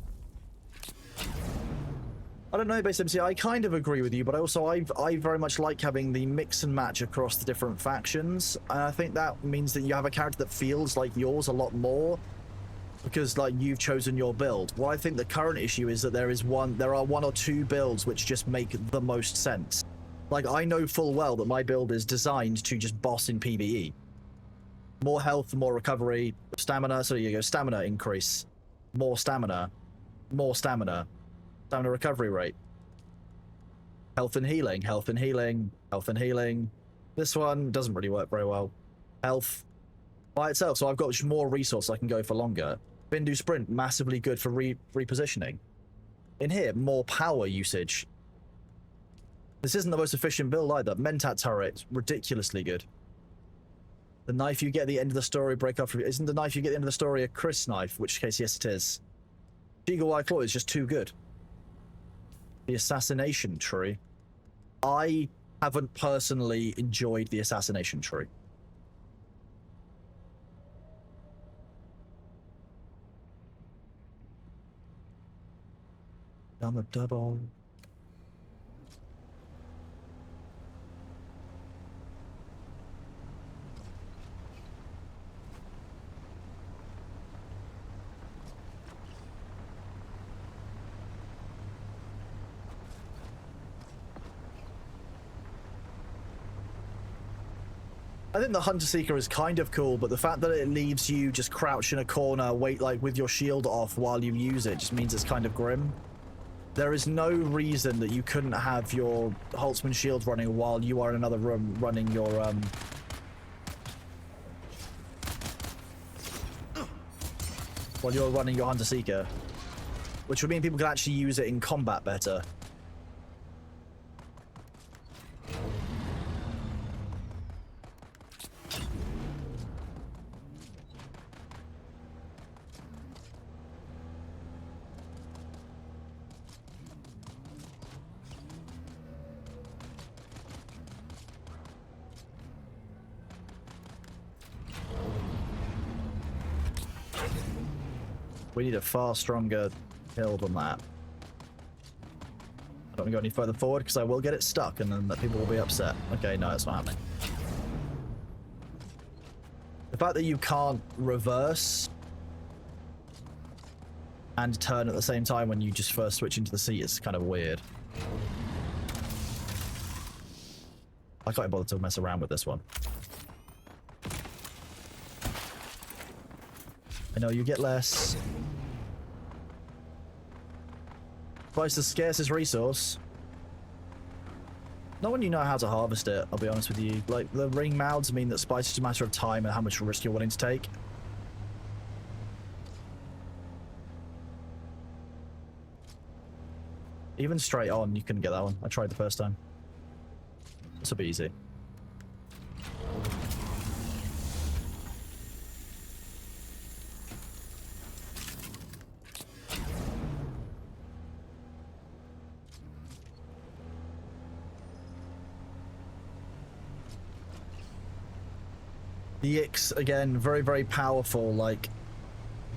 I don't know, Base MC, I kind of agree with you, but also I very much like having the mix and match across the different factions. And I think that means that you have a character that feels like yours a lot more, because like you've chosen your build. What I think the current issue is that there are one or two builds which just make the most sense. Like, I know full well that my build is designed to just boss in PvE. More health, more recovery, stamina, so you go, stamina increase, more stamina, stamina recovery rate. Health and healing, health and healing, health and healing. This one doesn't really work very well. Health by itself, so I've got more resource I can go for longer. Bindu Sprint, massively good for repositioning. In here, more power usage. This isn't the most efficient build either. Mentat turret, ridiculously good. The knife you get at the end of the story, break off. Isn't the knife you get at the end of the story a Chris knife? Which case, yes, it is. Eagle Eye Claw is just too good. The assassination tree. I haven't personally enjoyed the assassination tree. I'm a double. I think the Hunter Seeker is kind of cool, but the fact that it leaves you just crouched in a corner, wait like with your shield off while you use it, just means it's kind of grim. There is no reason that you couldn't have your Holtzman shield running while you are in another room running your while you're running your Hunter Seeker, which would mean people can actually use it in combat better. We need a far stronger hill than that. I don't want to go any further forward because I will get it stuck and then people will be upset. Okay, no, it's not happening. The fact that you can't reverse and turn at the same time when you just first switch into the seat is kind of weird. I can't bother to mess around with this one. I know you get less. But it's the scarcest resource. Not when you know how to harvest it, I'll be honest with you. Like, the ring mouths mean that spice is a matter of time and how much risk you're willing to take. Even straight on, you couldn't get that one. I tried the first time. This will be easy. The Ix, again, very, very powerful. Like,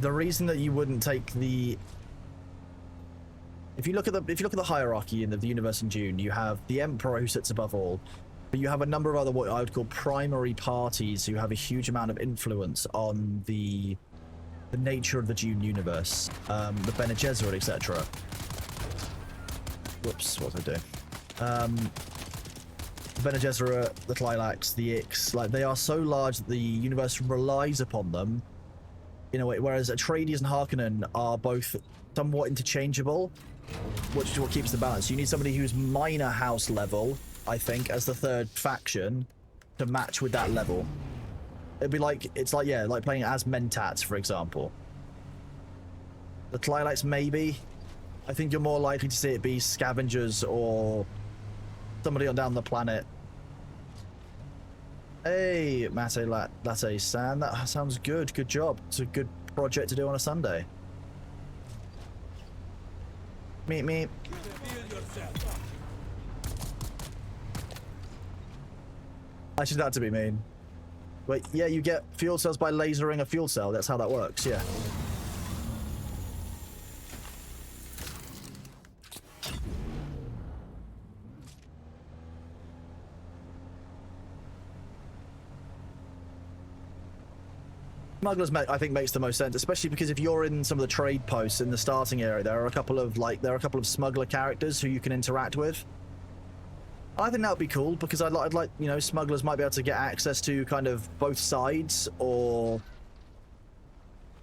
the reason that you wouldn't take the... If you look at the hierarchy in the universe in Dune, you have the Emperor who sits above all, but you have a number of other what I would call primary parties who have a huge amount of influence on the nature of the Dune universe. The Bene Gesserit, etc. Whoops, what did I do? The Bene Gesserit, the Tlilax, the Ix, like, they are so large that the universe relies upon them in a way, whereas Atreides and Harkonnen are both somewhat interchangeable, which is what keeps the balance. You need somebody who's minor house level, I think, as the third faction to match with that level. It'd be like, it's like, yeah, like playing as Mentats, for example. The Tlilax, maybe. I think you're more likely to see it be scavengers or somebody on down the planet. Hey, Latte San, that sounds good. Good job. It's a good project to do on a Sunday. Meet. I should that to be mean. Wait, yeah, you get fuel cells by lasering a fuel cell. That's how that works, yeah. Smugglers, I think, makes the most sense, especially because if you're in some of the trade posts in the starting area, there are a couple of smuggler characters who you can interact with. I think that would be cool because I'd like, you know, smugglers might be able to get access to kind of both sides or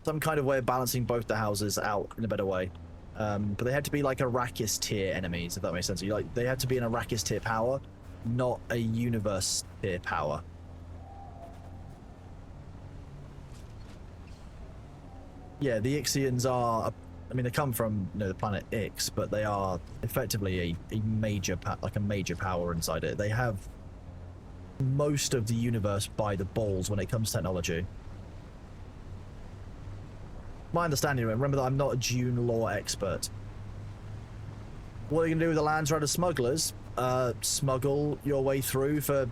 some kind of way of balancing both the houses out in a better way. But they have to be like Arrakis tier enemies, if that makes sense. They have to be an Arrakis tier power, not a universe tier power. Yeah, the Ixians are, I mean, they come from, you know, the planet Ix, but they are effectively a major power inside it. They have most of the universe by the balls when it comes to technology. My understanding, remember that I'm not a Dune lore expert. What are you going to do with the Lands Rider smugglers? Smuggle your way through for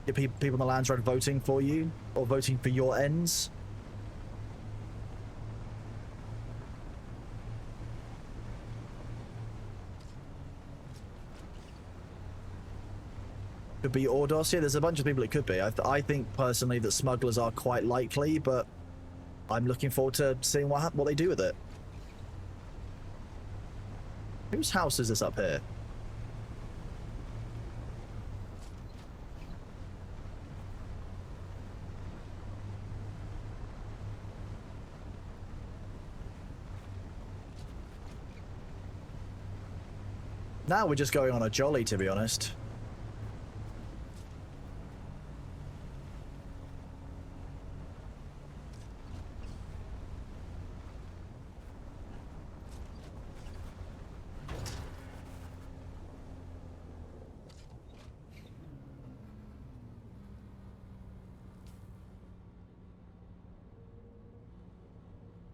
people in the Lands Rider voting for you, or voting for your ends? Could be Ordos. Yeah, there's a bunch of people it could be. I think personally that smugglers are quite likely, but I'm looking forward to seeing what they do with it. Whose house is this up here? Now we're just going on a jolly, to be honest.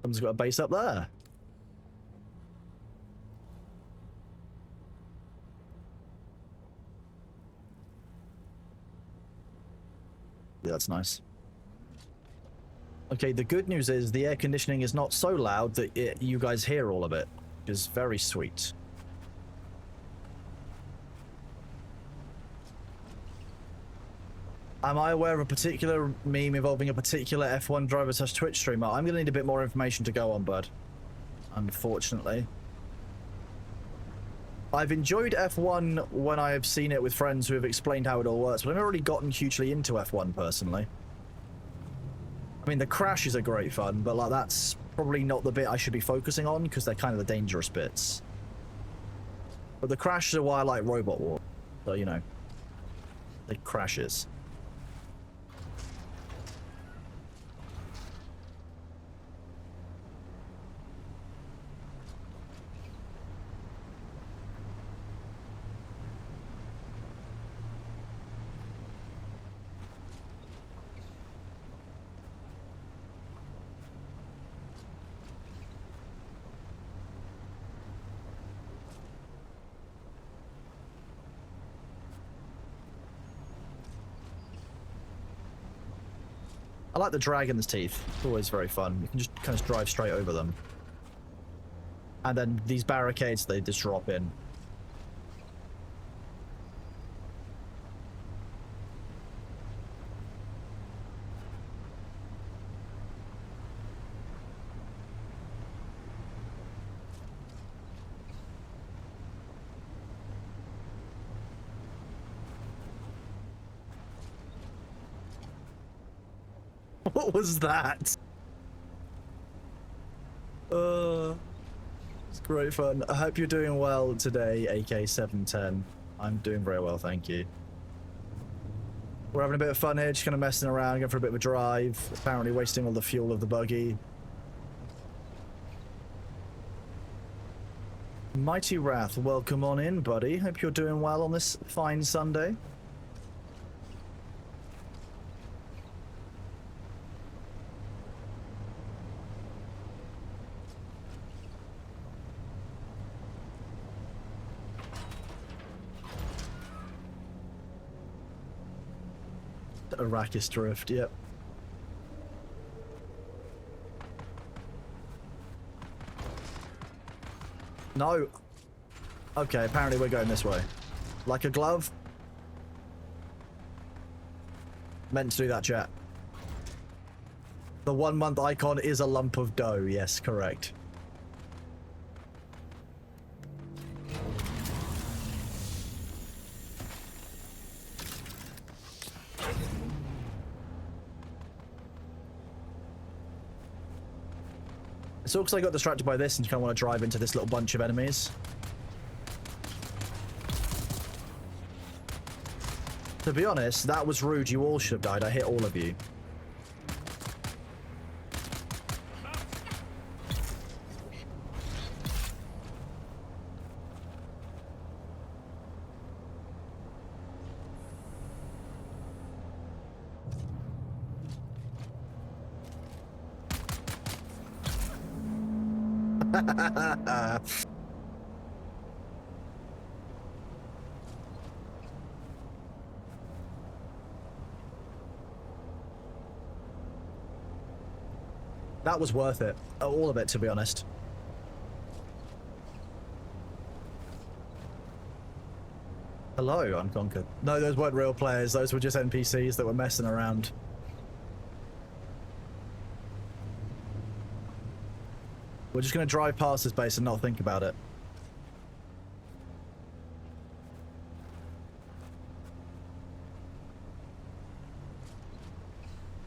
Someone's got a base up there. Yeah, that's nice. Okay, the good news is the air conditioning is not so loud that you guys hear all of it, which is very sweet. Am I aware of a particular meme involving a particular F1 driver / Twitch streamer? I'm going to need a bit more information to go on, bud. Unfortunately. I've enjoyed F1 when I have seen it with friends who have explained how it all works, but I've never really gotten hugely into F1 personally. I mean, the crashes are great fun, but like that's probably not the bit I should be focusing on because they're kind of the dangerous bits. But the crashes are why I like Robot War. So, you know, the crashes. I like the dragon's teeth. It's always very fun. You can just kind of drive straight over them. And then these barricades, they just drop in. What was that? It's great fun. I hope you're doing well today, AK710. I'm doing very well, thank you. We're having a bit of fun here, just kind of messing around, going for a bit of a drive. Apparently wasting all the fuel of the buggy. Mighty Wrath, welcome on in, buddy. Hope you're doing well on this fine Sunday. Arrakis Drift, yep. No. Okay, apparently we're going this way. Like a glove. Meant to do that, chat. The 1 month icon is a lump of dough. Yes, correct. It's all because I got distracted by this and kind of want to drive into this little bunch of enemies. To be honest, that was rude. You all should have died. I hit all of you. That was worth it. All of it, to be honest. Hello, Unconquered. No, those weren't real players. Those were just NPCs that were messing around. We're just going to drive past this base and not think about it.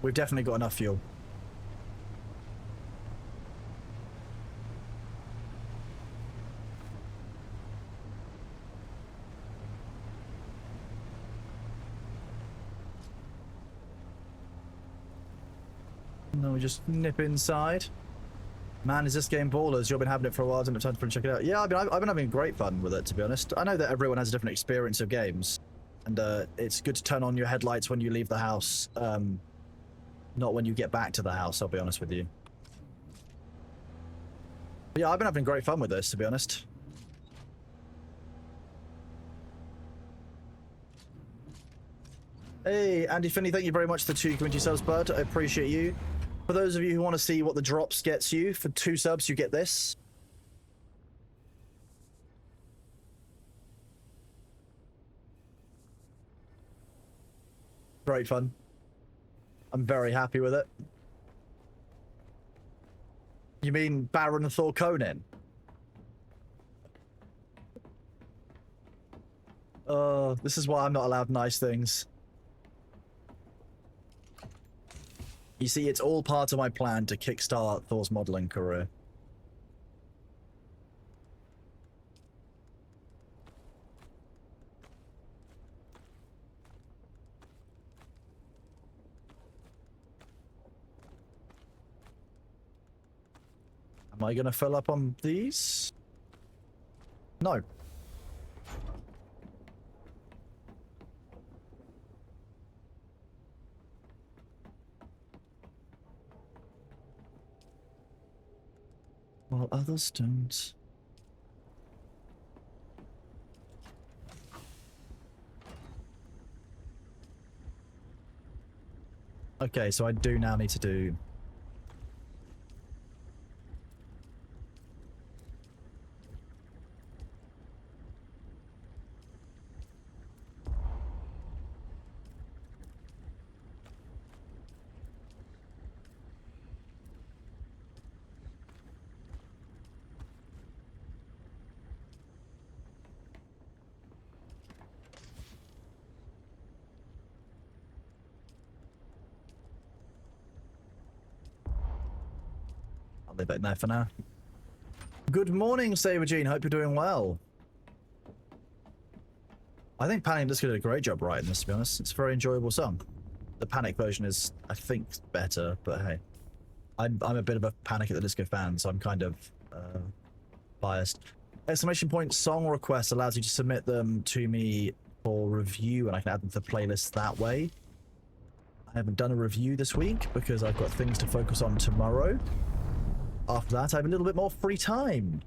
We've definitely got enough fuel. No, we just nip inside. Man, is this game ballers? You've been having it for a while, didn't have time to check it out. Yeah, I've been having great fun with it, to be honest. I know that everyone has a different experience of games, and it's good to turn on your headlights when you leave the house, not when you get back to the house, I'll be honest with you. But yeah, I've been having great fun with this, to be honest. Hey, Andy Finney, thank you very much for the 2 community subs, bud. I appreciate you. For those of you who want to see what the drops gets you, for 2 subs, you get this. Great fun. I'm very happy with it. You mean Baron Thor Conan? Oh, this is why I'm not allowed nice things. You see, it's all part of my plan to kickstart Thor's modeling career. Am I going to fill up on these? No. While others don't. Okay, so I do now need to do... I'll leave it in there for now. Good morning, Saber Jean. Hope you're doing well. I think Panic Disco did a great job writing this, to be honest. It's a very enjoyable song. The Panic version is, I think, better, but hey. I'm a bit of a Panic at the Disco fan, so I'm kind of biased. Exclamation point song request allows you to submit them to me for review, and I can add them to the playlist that way. I haven't done a review this week because I've got things to focus on tomorrow. After that, I have a little bit more free time.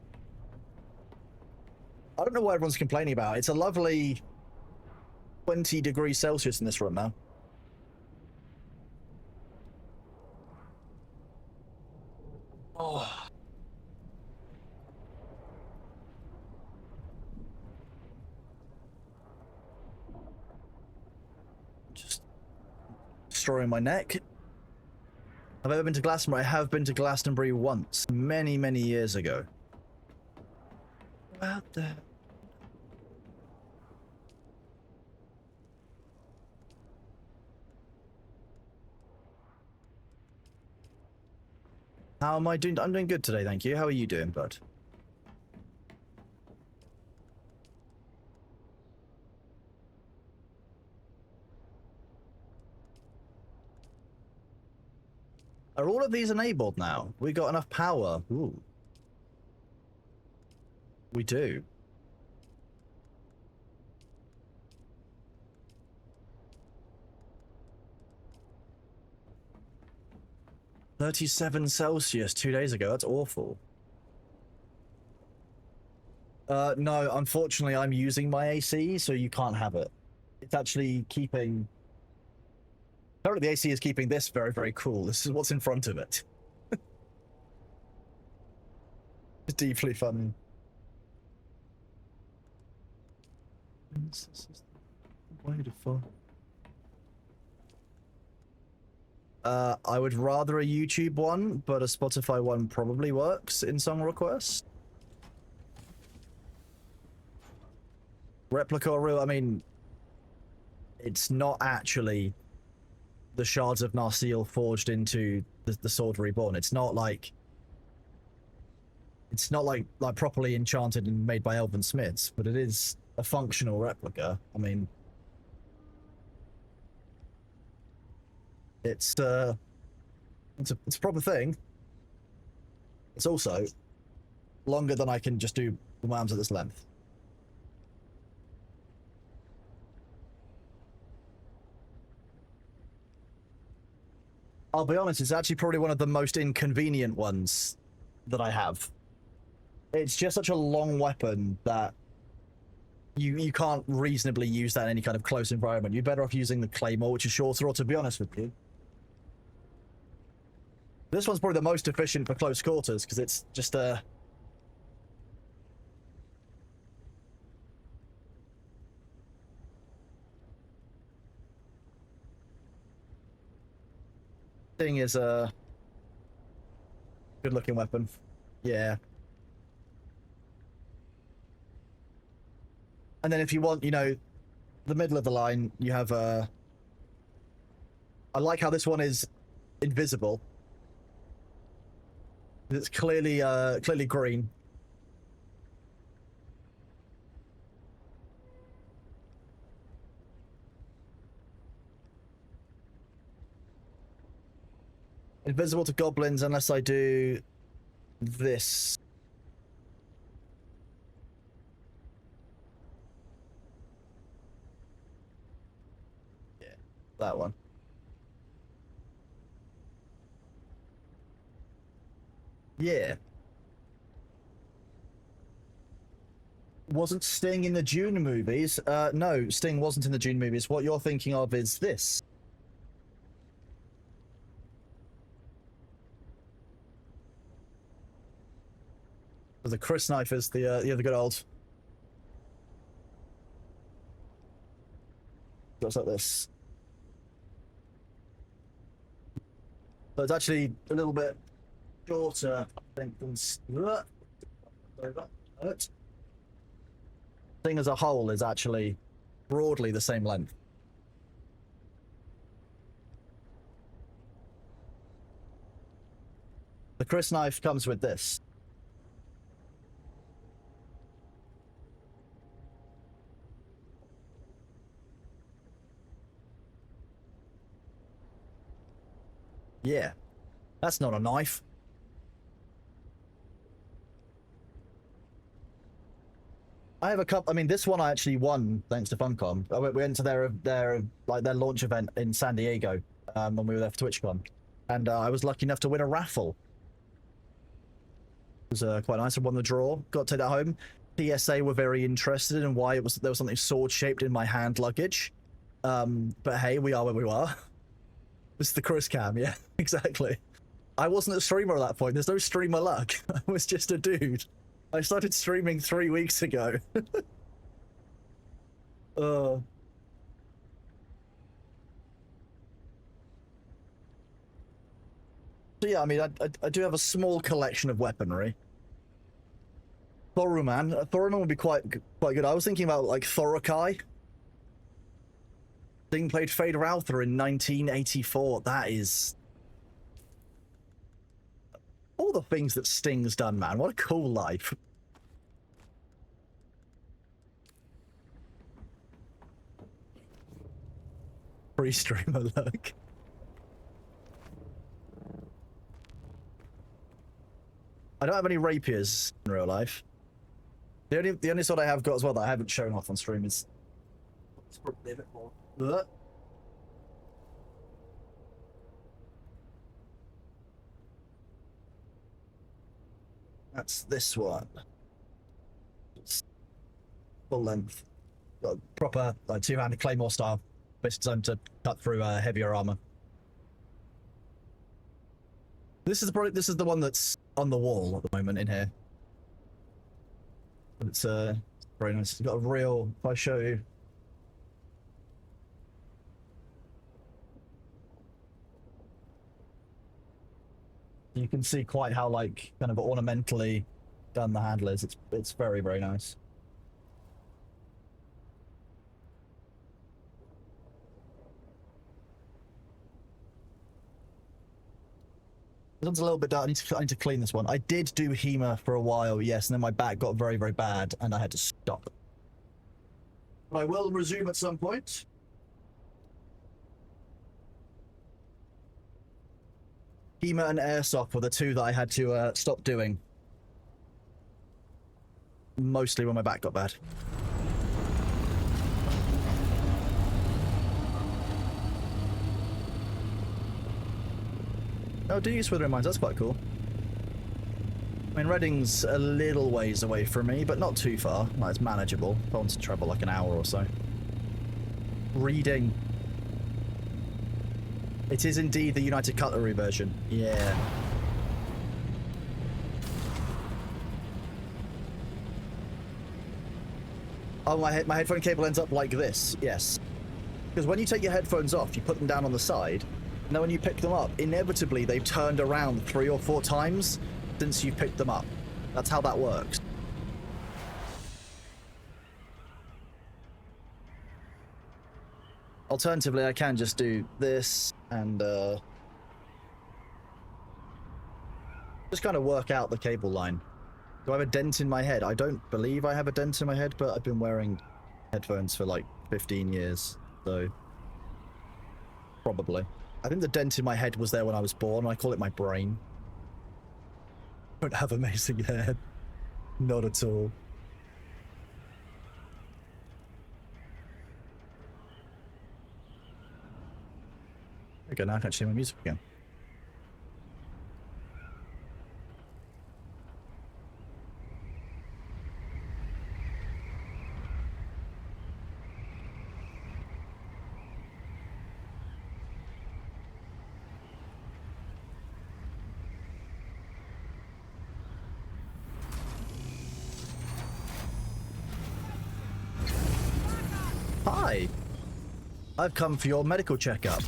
I don't know what everyone's complaining about. It's a lovely 20 degrees Celsius in this room now. Oh. Just destroying my neck. Have I ever been to Glastonbury? I have been to Glastonbury once, many, many years ago. Out there. How am I doing? I'm doing good today, thank you. How are you doing, bud? Are all of these enabled now? We got enough power. Ooh. We do. $37 2 days ago. That's awful. No, unfortunately, I'm using my AC, so you can't have it. It's actually keeping... Apparently the AC is keeping this very, very cool. This is what's in front of it. It's deeply funny. This is wonderful. I would rather a YouTube one, but a Spotify one probably works in song requests. Replica or real, I mean, it's not actually the shards of Narsil forged into the Sword Reborn. It's not like properly enchanted and made by elven smiths, but it is a functional replica. I mean, it's a proper thing. It's also longer than I can just do the arms at this length. I'll be honest, it's actually probably one of the most inconvenient ones that I have. It's just such a long weapon that you can't reasonably use that in any kind of close environment. You're better off using the Claymore, which is shorter, or to be honest with you, this one's probably the most efficient for close quarters, because it's just a... thing is a good-looking weapon. Yeah. And then if you want, you know, the middle of the line, you have a... I like how this one is invisible. It's clearly green. Invisible to goblins unless I do this. Yeah, that one. Yeah. Wasn't Sting in the Dune movies? No, Sting wasn't in the Dune movies. What you're thinking of is this. The Chris knife is the other good old. Looks like this. So it's actually a little bit shorter, I think, than thing as a whole is actually broadly the same length. The Chris knife comes with this. Yeah, that's not a knife. I have a couple. I mean, this one I actually won thanks to Funcom. We went to their launch event in San Diego when we were there for TwitchCon, and I was lucky enough to win a raffle. It was quite nice. I won the draw. Got to take that home. PSA were very interested in why there was something sword shaped in my hand luggage. But hey, we are where we are. This is the Chris cam, yeah, exactly. I wasn't a streamer at that point. There's no streamer luck. I was just a dude. I started streaming 3 weeks ago. So yeah, I mean, I do have a small collection of weaponry. Thoruman. Thoruman would be quite good. I was thinking about, like, Thorakai. Sting played Fade Routher in 1984. That is... all the things that Sting's done, man. What a cool life. Free streamer look. I don't have any rapiers in real life. The only sword I have got as well that I haven't shown off on stream is... it's probably a bit more... That's this one. It's full length. Got proper, like, two-handed claymore style. Basically designed to cut through heavier armor. This is the one that's on the wall at the moment in here. It's very nice. It's got a real... if I show you... you can see quite how, like, kind of ornamentally done the handle is. It's very, very nice. This one's a little bit dark. I need to clean this one. I did do HEMA for a while, yes, and then my back got very, very bad, and I had to stop. But I will resume at some point. HEMA and Airsoft were the two that I had to stop doing. Mostly when my back got bad. Oh, do you use Withering Mines? That's quite cool. I mean, Reading's a little ways away from me, but not too far. Like, it's manageable. If I want to travel like an hour or so. Reading. It is indeed the United Cutlery version. Yeah. Oh, my headphone cable ends up like this. Yes. Because when you take your headphones off, you put them down on the side. And then when you pick them up, inevitably they've turned around 3 or 4 times since you've picked them up. That's how that works. Alternatively, I can just do this and just kind of work out the cable line. Do I have a dent in my head? I don't believe I have a dent in my head, but I've been wearing headphones for like 15 years, so probably. I think the dent in my head was there when I was born. I call it my brain. I don't have amazing hair. Not at all. Okay, now I can actually hear my music again. Hi. I've come for your medical checkup.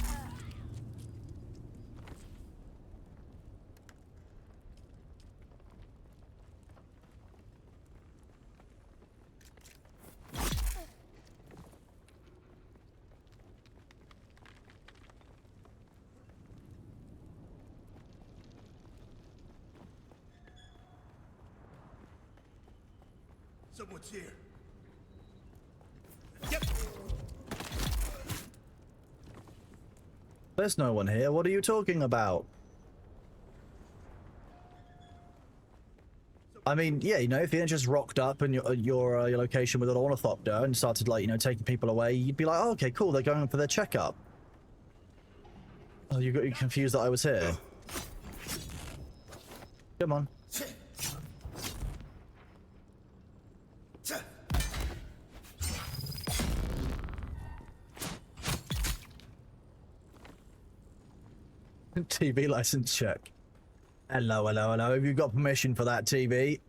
Someone's here. There's no one here. What are you talking about? I mean, yeah, you know, if you just rocked up in your location with an ornithopter and started, like, you know, taking people away, you'd be like, oh, okay, cool, they're going for their checkup. Oh, you got confused that I was here. Come on. TV license check. Hello, hello, hello. Have you got permission for that TV?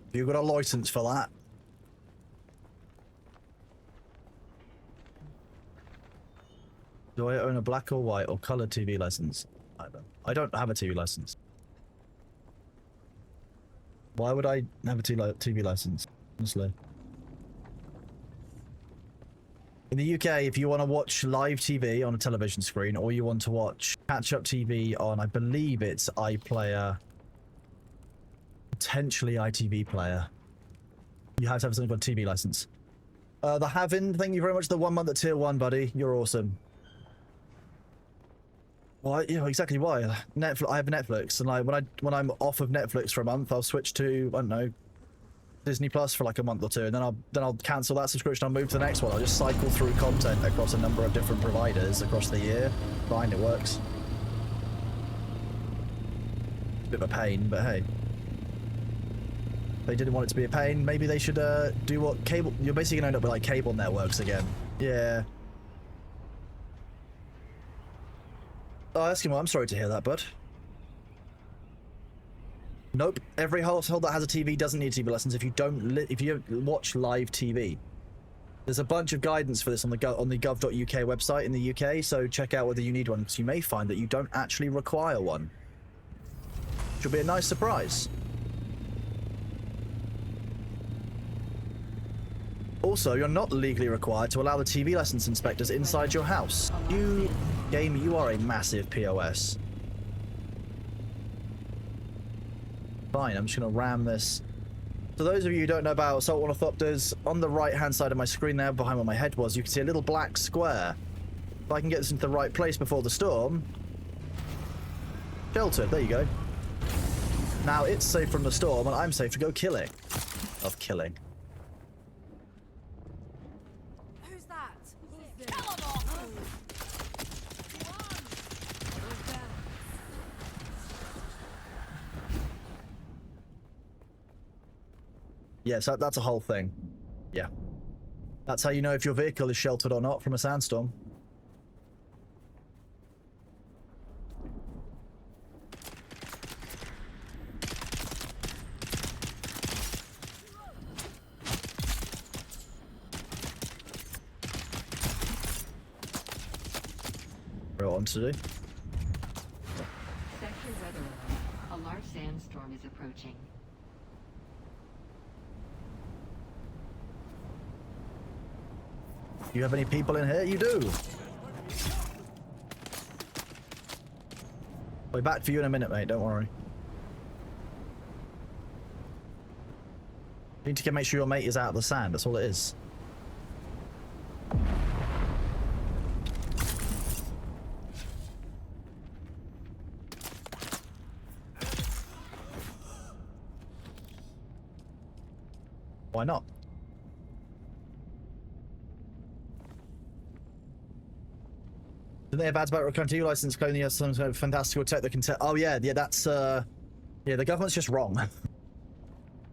Have you got a license for that? Do I own a black or white or colored TV license? I don't have a TV license. Why would I have a TV license, honestly? In the UK, if you want to watch live TV on a television screen, or you want to watch catch-up TV on, I believe it's iPlayer, potentially ITV Player, you have to have something called TV license. The Havin, thank you very much. The 1 month at tier 1, buddy. You're awesome. Why? You know exactly why. Netflix. I have Netflix, and like when I'm off of Netflix for a month, I'll switch to, I don't know, Disney Plus for like a month or two, and then I'll cancel that subscription. I'll move to the next one. I'll just cycle through content across a number of different providers across the year. Fine, it works. Bit of a pain, but hey, they didn't want it to be a pain. Maybe they should do what cable. You're basically gonna end up with like cable networks again. Yeah. Oh, Eskimo, I'm sorry to hear that, bud. Nope. Every household that has a TV doesn't need a TV license if you watch live TV. There's a bunch of guidance for this on the gov.uk website in the UK, so check out whether you need one, because you may find that you don't actually require one. Should be a nice surprise. Also, you're not legally required to allow the TV license inspectors inside your house. You are a massive POS. Fine, I'm just gonna ram this. For those of you who don't know about assault ornithopters, on the right-hand side of my screen there, behind where my head was, you can see a little black square. If I can get this into the right place before the storm... Sheltered, there you go. Now it's safe from the storm, and I'm safe to go killing. Of killing. Who's that? Kill 'em all! Yes, that's a whole thing. Yeah. That's how you know if your vehicle is sheltered or not from a sandstorm. What on to do? Sector weather alert. A large sandstorm is approaching. Do you have any people in here? You do. I'll be back for you in a minute, mate. Don't worry. You need to make sure your mate is out of the sand. That's all it is. Why not? Didn't they have ads about return TV license claiming you have some kind of fantastical tech that can tell? Oh yeah, that's yeah, the government's just wrong.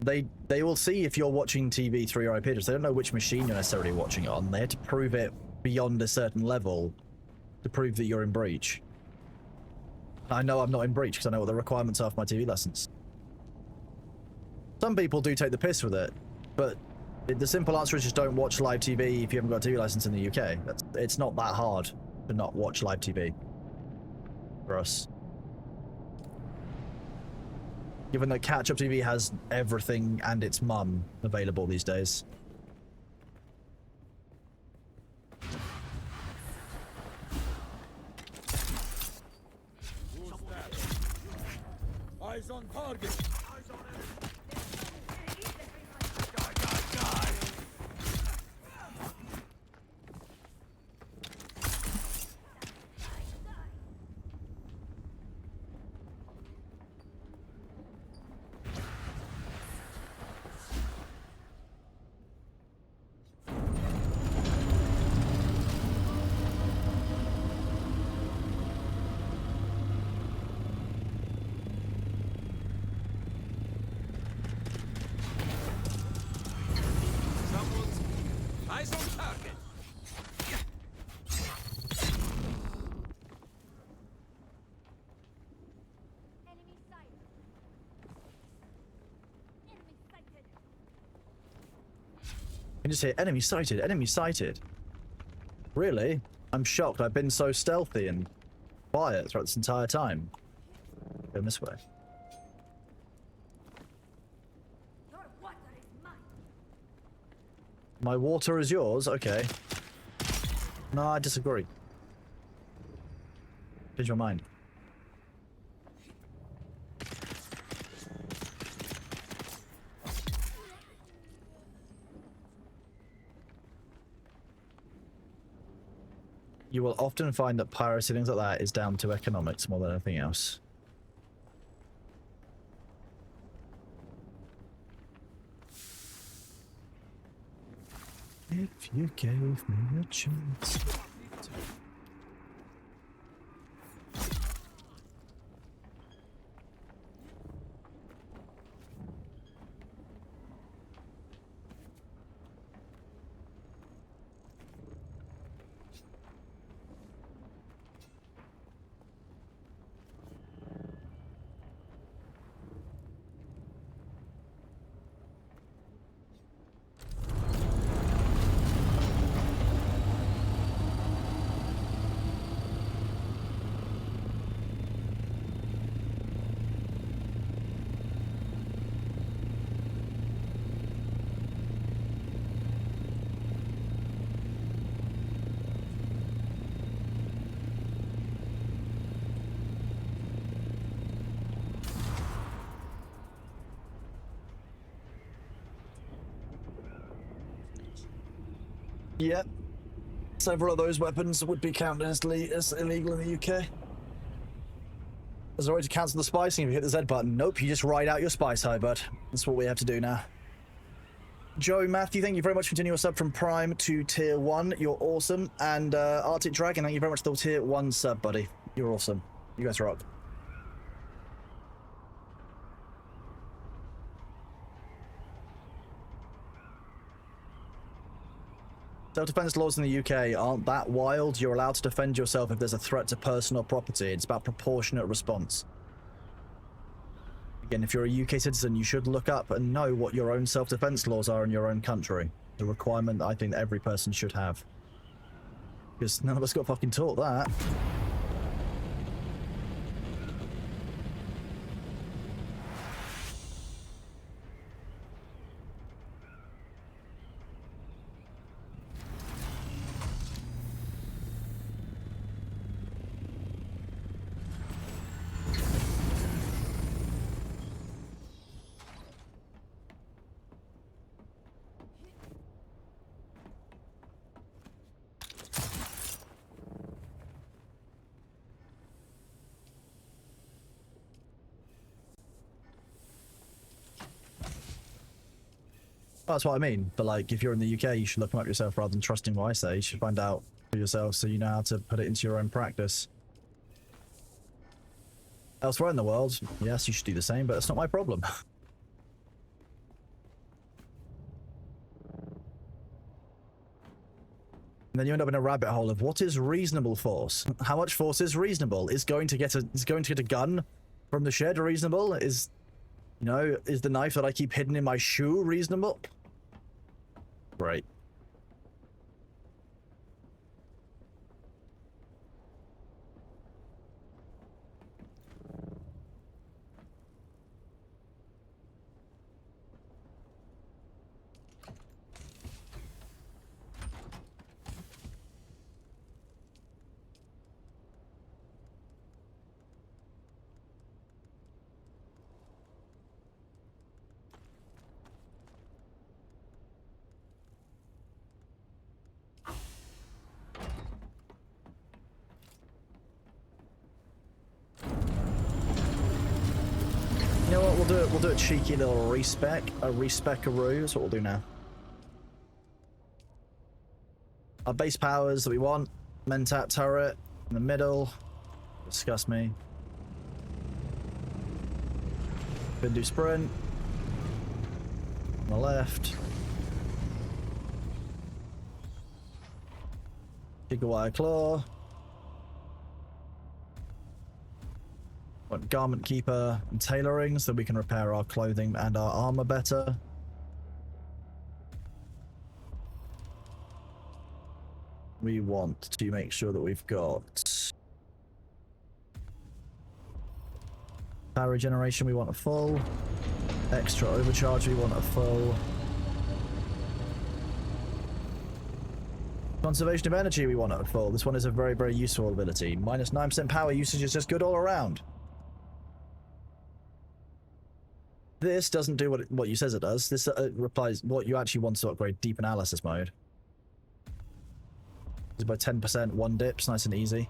They will see if you're watching TV through your IP address. They don't know which machine you're necessarily watching it on. They have to prove it beyond a certain level to prove that you're in breach. I know I'm not in breach because I know what the requirements are for my TV lessons. Some people do take the piss with it, but the simple answer is just don't watch live TV if you haven't got a TV license in the UK. It's not that hard to not watch live TV for us. Given that Catch-Up TV has everything and its mum available these days. Eyes on target. Eyes on target. Enemy sighted. Enemy sighted. You just hear enemy sighted, enemy sighted. Really? I'm shocked. I've been so stealthy and quiet throughout this entire time. Going this way. Your water is mine. My water is yours? Okay. No, I disagree. Change my mind. You will often find that piracy things like that is down to economics more than anything else. If you gave me a chance. Yep. Several of those weapons would be counted as illegal in the UK. There's a way to cancel the spicing if you hit the Z button. Nope, you just ride out your spice high, bud. That's what we have to do now. Joe Matthew, thank you very much for continuing your sub from Prime to Tier 1. You're awesome. And Arctic Dragon, thank you very much for the Tier 1 sub, buddy. You're awesome. You guys rock. Self-defense laws in the UK aren't that wild. You're allowed to defend yourself if there's a threat to personal property. It's about proportionate response. Again, if you're a UK citizen, you should look up and know what your own self-defense laws are in your own country. The requirement that I think that every person should have. Because none of us got fucking taught that. That's what I mean. But like, if you're in the UK, you should look them up yourself rather than trusting what I say. You should find out for yourself so you know how to put it into your own practice. Elsewhere in the world, yes, you should do the same, but it's not my problem. And then you end up in a rabbit hole of what is reasonable force? How much force is reasonable? Is going to get a gun from the shed reasonable? Is, you know, is the knife that I keep hidden in my shoe reasonable? Right. You know what? We'll do a cheeky little respec, a respec-a-roo. That's what we'll do now. Our base powers that we want. Mentat turret in the middle. Disgust me. Bindu sprint. On the left. Gigawire claw. Want garment keeper and tailoring so we can repair our clothing and our armor better. We want to make sure that we've got power regeneration, we want a full. Extra overcharge, we want a full. Conservation of energy, we want a full. This one is a very, very useful ability. Minus 9% power usage is just good all around. This doesn't do what you says it does. This replies what you actually want to upgrade deep analysis mode. It's by 10%, one dips, nice and easy.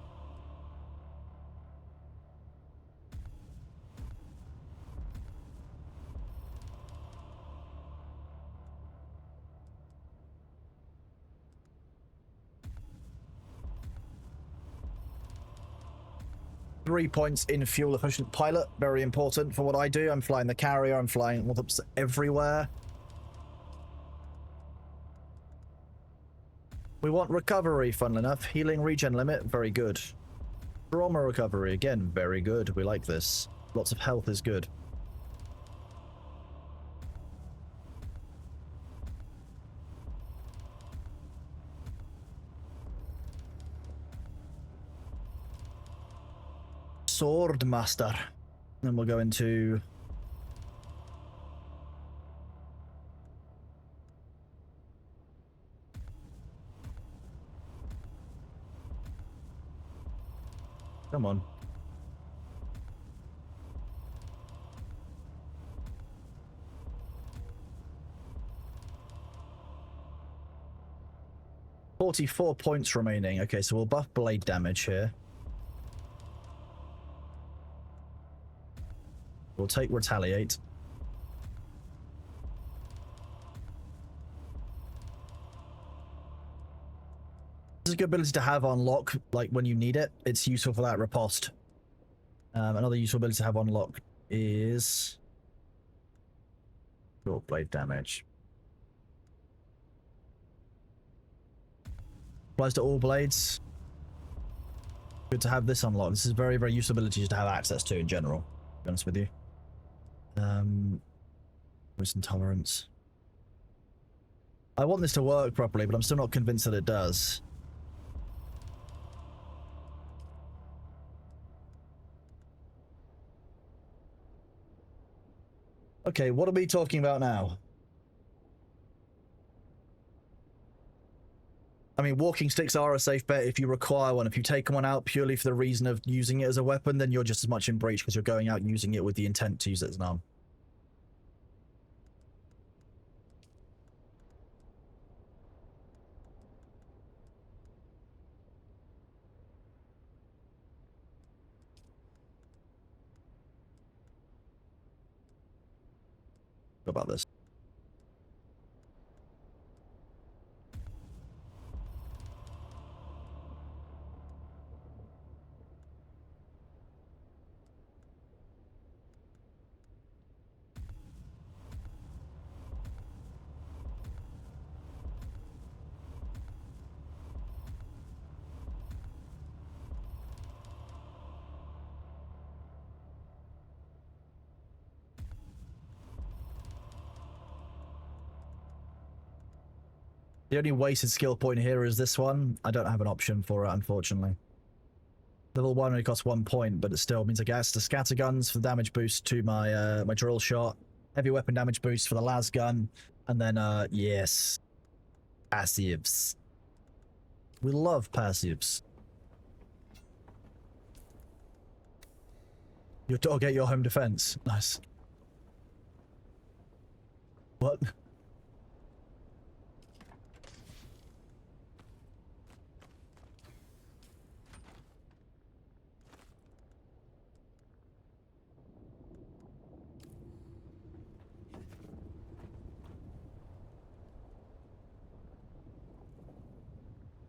Three points in fuel efficient pilot, very important for what I do. I'm flying the carrier, I'm flying what's everywhere. We want recovery, funnily enough. Healing regen limit, very good. Trauma recovery, again, very good. We like this. Lots of health is good. Sword master. Then we'll go into come on. $44 points remaining. Okay, so we'll buff blade damage here. We'll take retaliate. This is a good ability to have on lock, like when you need it. It's useful for that riposte. Another useful ability to have on lock is short blade damage. Applies to all blades. Good to have this unlocked. This is very, very useful ability to have access to in general, to be honest with you. Wisdom tolerance. I want this to work properly, but I'm still not convinced that it does. Okay, what are we talking about now? I mean, walking sticks are a safe bet if you require one. If you take one out purely for the reason of using it as a weapon, then you're just as much in breach because you're going out using it with the intent to use it as an arm. What about this? The only wasted skill point here is this one. I don't have an option for it, unfortunately. Level 1 only costs 1 point, but it still means I get the scatter guns for the damage boost to my my drill shot, heavy weapon damage boost for the las gun, and then yes, passives. We love passives. Your dog ate your home defense. Nice. What?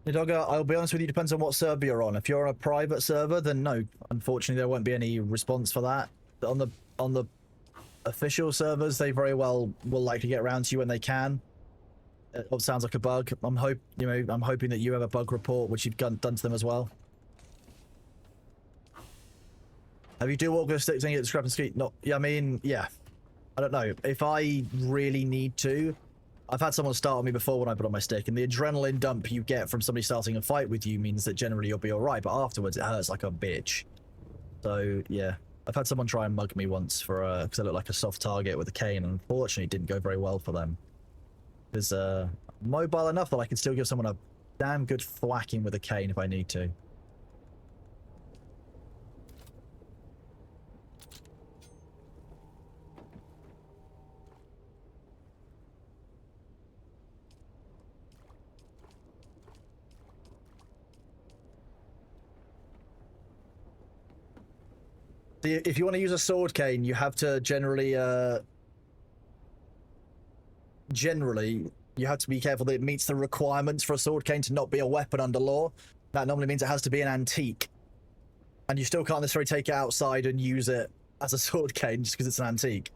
Hey, Dogger, I'll be honest with you, depends on what server you're on. If you're on a private server, then no, unfortunately there won't be any response for that. On the official servers, they very well will like to get around to you when they can. It sounds like a bug. I'm hoping that you have a bug report, which you've done to them as well. Have you do walk with sticks and get discrepancy? No, yeah, I mean, yeah. I don't know. If I really need to, I've had someone start on me before when I put on my stick, and the adrenaline dump you get from somebody starting a fight with you means that generally you'll be alright, but afterwards it hurts like a bitch. So, yeah. I've had someone try and mug me once for because I look like a soft target with a cane, and unfortunately it didn't go very well for them. Because mobile enough that I can still give someone a damn good thwacking with a cane if I need to. If you want to use a sword cane, you have to generally you have to be careful that it meets the requirements for a sword cane to not be a weapon under law. That normally means it has to be an antique. And you still can't necessarily take it outside and use it as a sword cane just because it's an antique.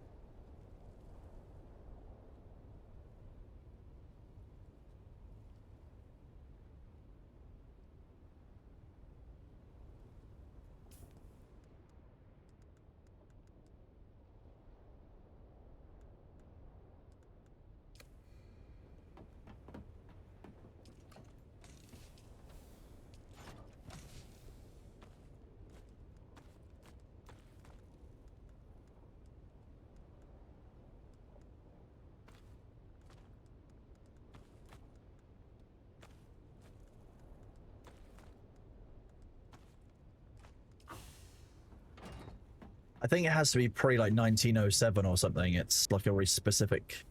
I think it has to be pre like 1907 or something. It's like a very specific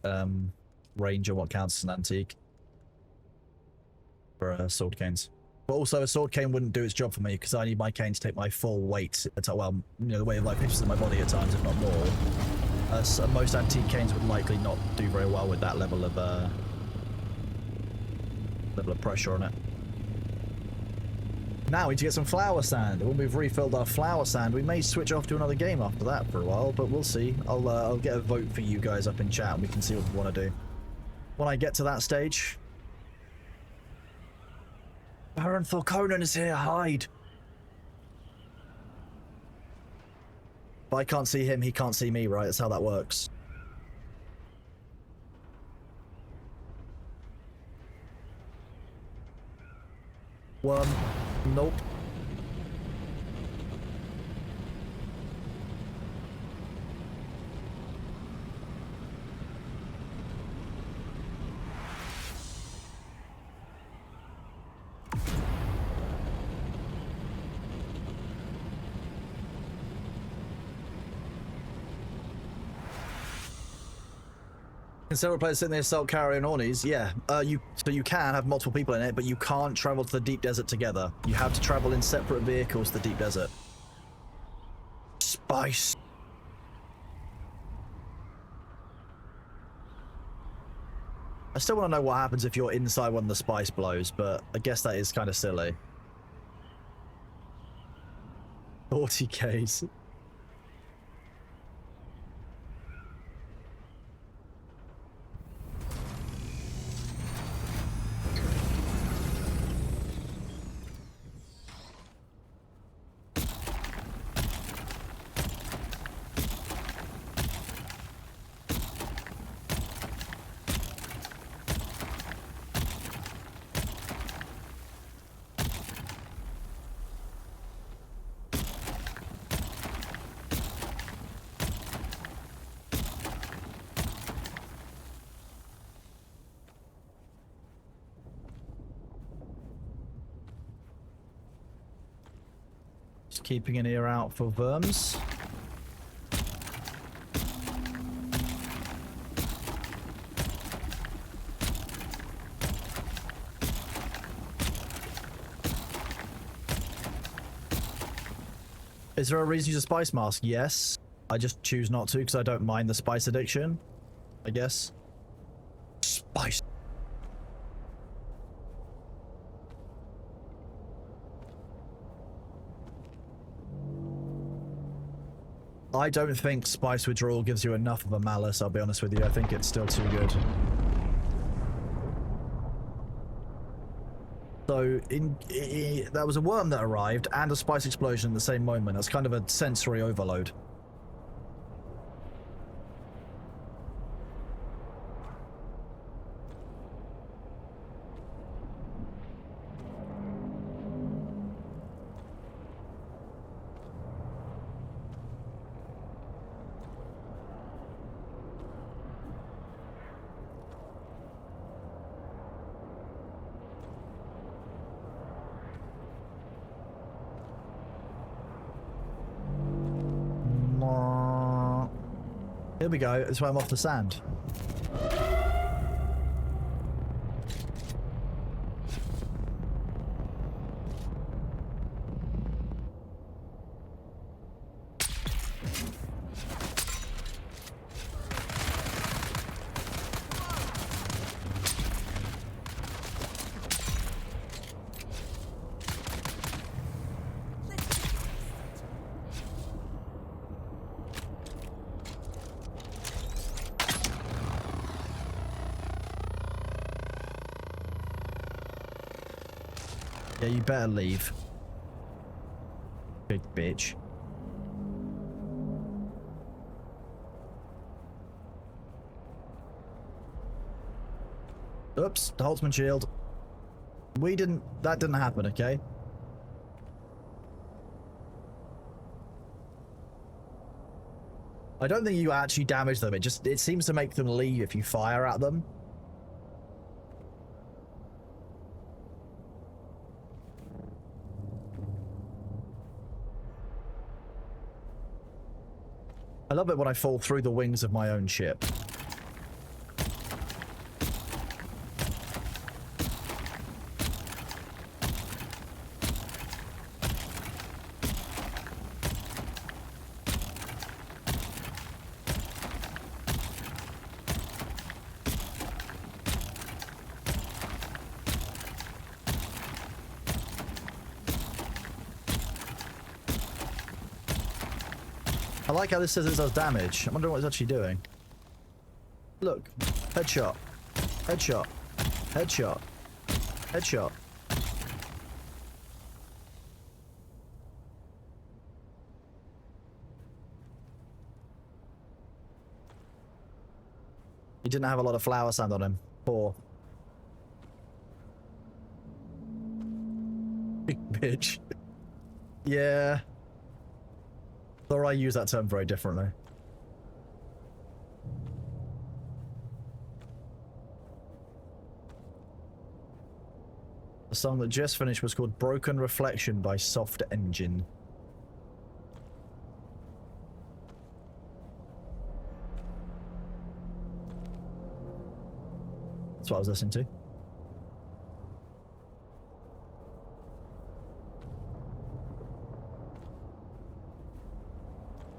range of what counts as an antique for sword canes. But also a sword cane wouldn't do its job for me because I need my cane to take my full weight. Well, you know, the weight of like pitches in my body at times, if not more. So most antique canes would likely not do very well with that level of pressure on it. Now we need to get some flower sand. When we've refilled our flower sand, we may switch off to another game after that for a while, but we'll see. I'll get a vote for you guys up in chat and we can see what we want to do. When I get to that stage... Baron Thorconan is here, hide! If I can't see him, he can't see me, right? That's how that works. One. Nope. Can several players sit in the assault carrier and Ornies? Yeah. So you can have multiple people in it, but you can't travel to the deep desert together. You have to travel in separate vehicles to the deep desert. Spice. I still want to know what happens if you're inside one of the spice blows, but I guess that is kind of silly. 40Ks. Just keeping an ear out for worms. Is there a reason to use a spice mask? Yes. I just choose not to because I don't mind the spice addiction, I guess. Spice. I don't think spice withdrawal gives you enough of a malice, I'll be honest with you. I think it's still too good. So, there was a worm that arrived and a spice explosion at the same moment. That's kind of a sensory overload. Here we go. That's why I'm off the sand. Yeah, you better leave. Big bitch. Oops, the Holtzman shield. That didn't happen, okay? I don't think you actually damage them. It seems to make them leave if you fire at them. I love it when I fall through the wings of my own ship. I like how this says it does damage. I wonder what it's actually doing. Look. Headshot. Headshot. Headshot. Headshot. He didn't have a lot of flower sand on him. Poor. Big bitch. Yeah. Or I use that term very differently. The song that just finished was called Broken Reflection by Soft Engine. That's what I was listening to.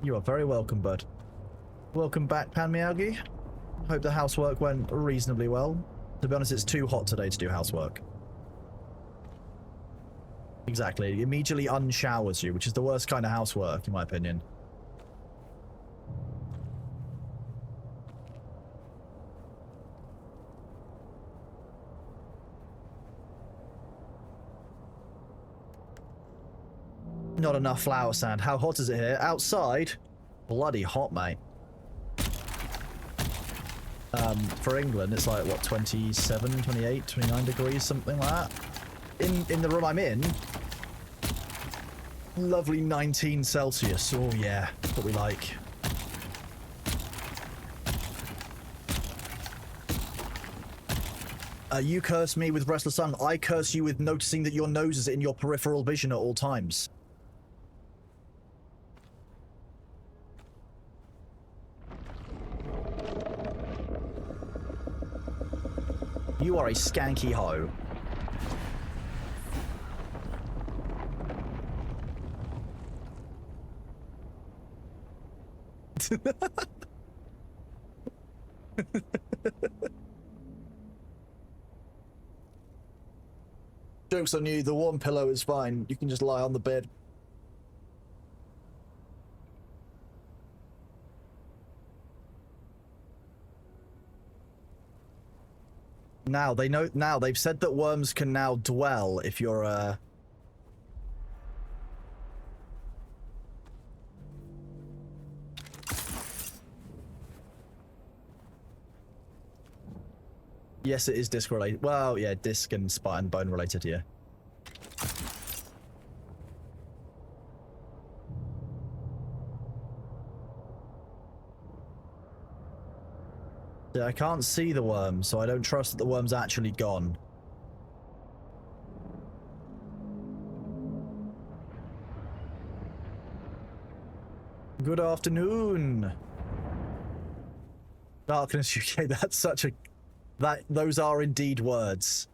You are very welcome, bud. Welcome back, Pan Miyagi. Hope the housework went reasonably well. To be honest, it's too hot today to do housework. Exactly. It immediately unshowers you, which is the worst kind of housework, in my opinion. Not enough flower sand. How hot is it here? Outside? Bloody hot, mate. For England, it's like, what, 27, 28, 29 degrees, something like that. In the room I'm in, lovely 19 Celsius. Oh, yeah. That's what we like. You curse me with restless tongue. I curse you with noticing that your nose is in your peripheral vision at all times. You are a skanky hoe. Joke's on you, the warm pillow is fine. You can just lie on the bed. Now, they know, now, they've said that worms can now dwell if you're, Yes, it is disc related. Well, yeah, disc and spine and bone related, yeah. Yeah, I can't see the worm, so I don't trust that the worm's actually gone. Good afternoon. Darkness UK, that's such a... those are indeed words.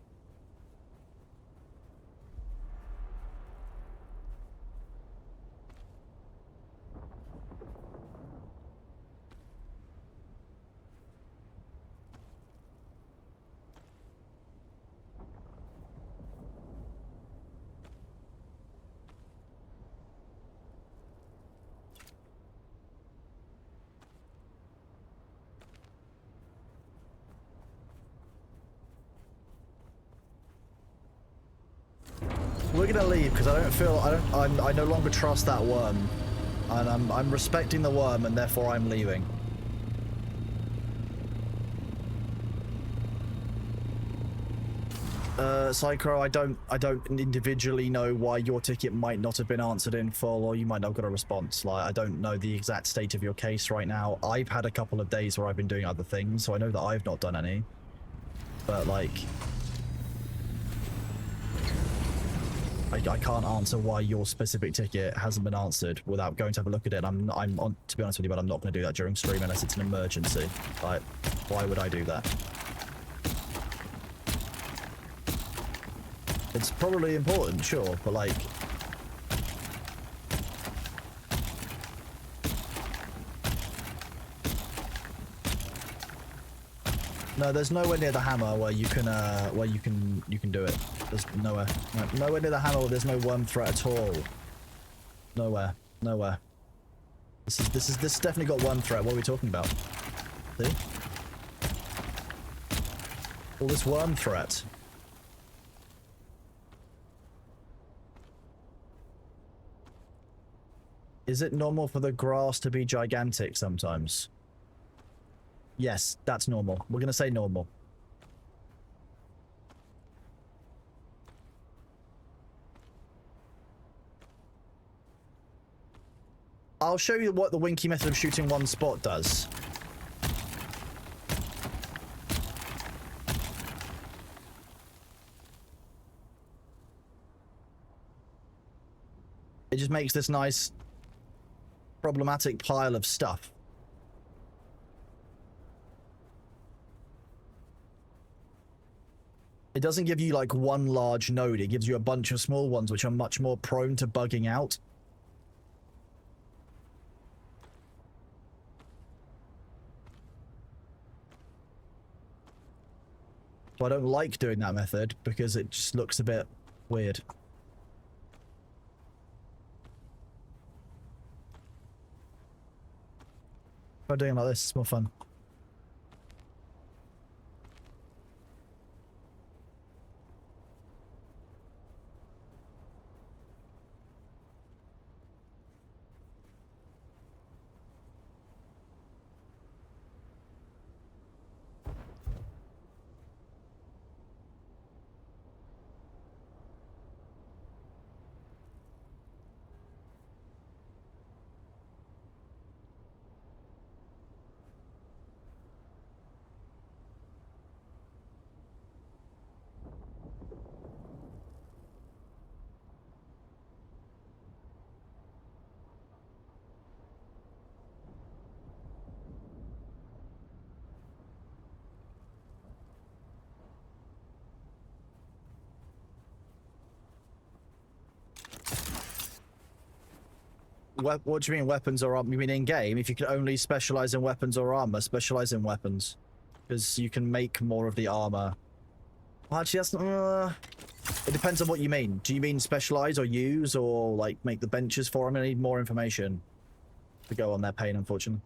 We're gonna leave because I don't feel I no longer trust that worm, and I'm respecting the worm, and therefore I'm leaving. Psycho, I don't individually know why your ticket might not have been answered in full, or you might not have got a response. Like, I don't know the exact state of your case right now. I've had a couple of days where I've been doing other things, so I know that I've not done any. But like, I can't answer why your specific ticket hasn't been answered without going to have a look at it. I'm on, to be honest with you, but I'm not going to do that during stream unless it's an emergency. Like, why would I do that? It's probably important, sure, but like... No, there's nowhere near the hammer where you can do it. There's nowhere. No, nowhere near the hammer where there's no worm threat at all. Nowhere. Nowhere. This is definitely got worm threat. What are we talking about? See? All this worm threat. Is it normal for the grass to be gigantic sometimes? Yes, that's normal. We're gonna say normal. I'll show you what the winky method of shooting one spot does. It just makes this nice problematic pile of stuff. It doesn't give you like one large node, it gives you a bunch of small ones which are much more prone to bugging out. So I don't like doing that method because it just looks a bit weird. Try doing it like this, it's more fun. What do you mean weapons or armor? You mean in game? If you can only specialize in weapons or armor, specialize in weapons, because you can make more of the armor. Actually, that's it depends on what you mean. Do you mean specialize or use or like make the benches for them? I need more information to go on their pain, unfortunately.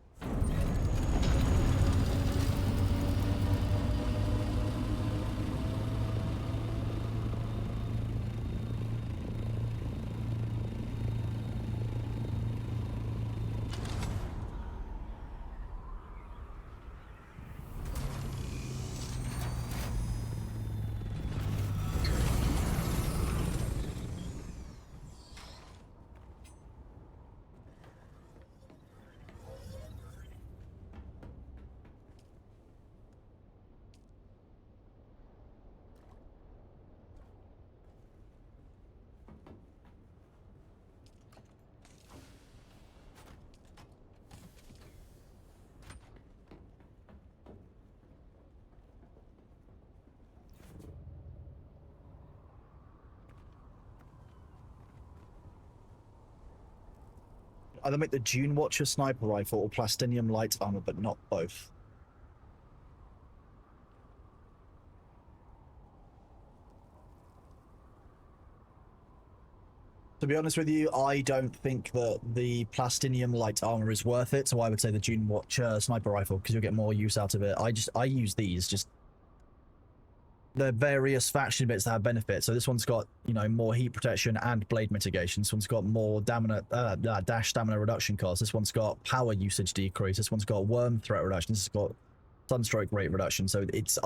Either make the Dune Watcher sniper rifle or plastinium light armor, but not both. To be honest with you, I don't think that the plastinium light armor is worth it, so I would say the Dune Watcher sniper rifle, because you'll get more use out of it. I use these, just the various faction bits that have benefits. So this one's got, you know, more heat protection and blade mitigation. This one's got more dash stamina reduction cost. This one's got power usage decrease. This one's got worm threat reduction. This has got sunstroke rate reduction. So it's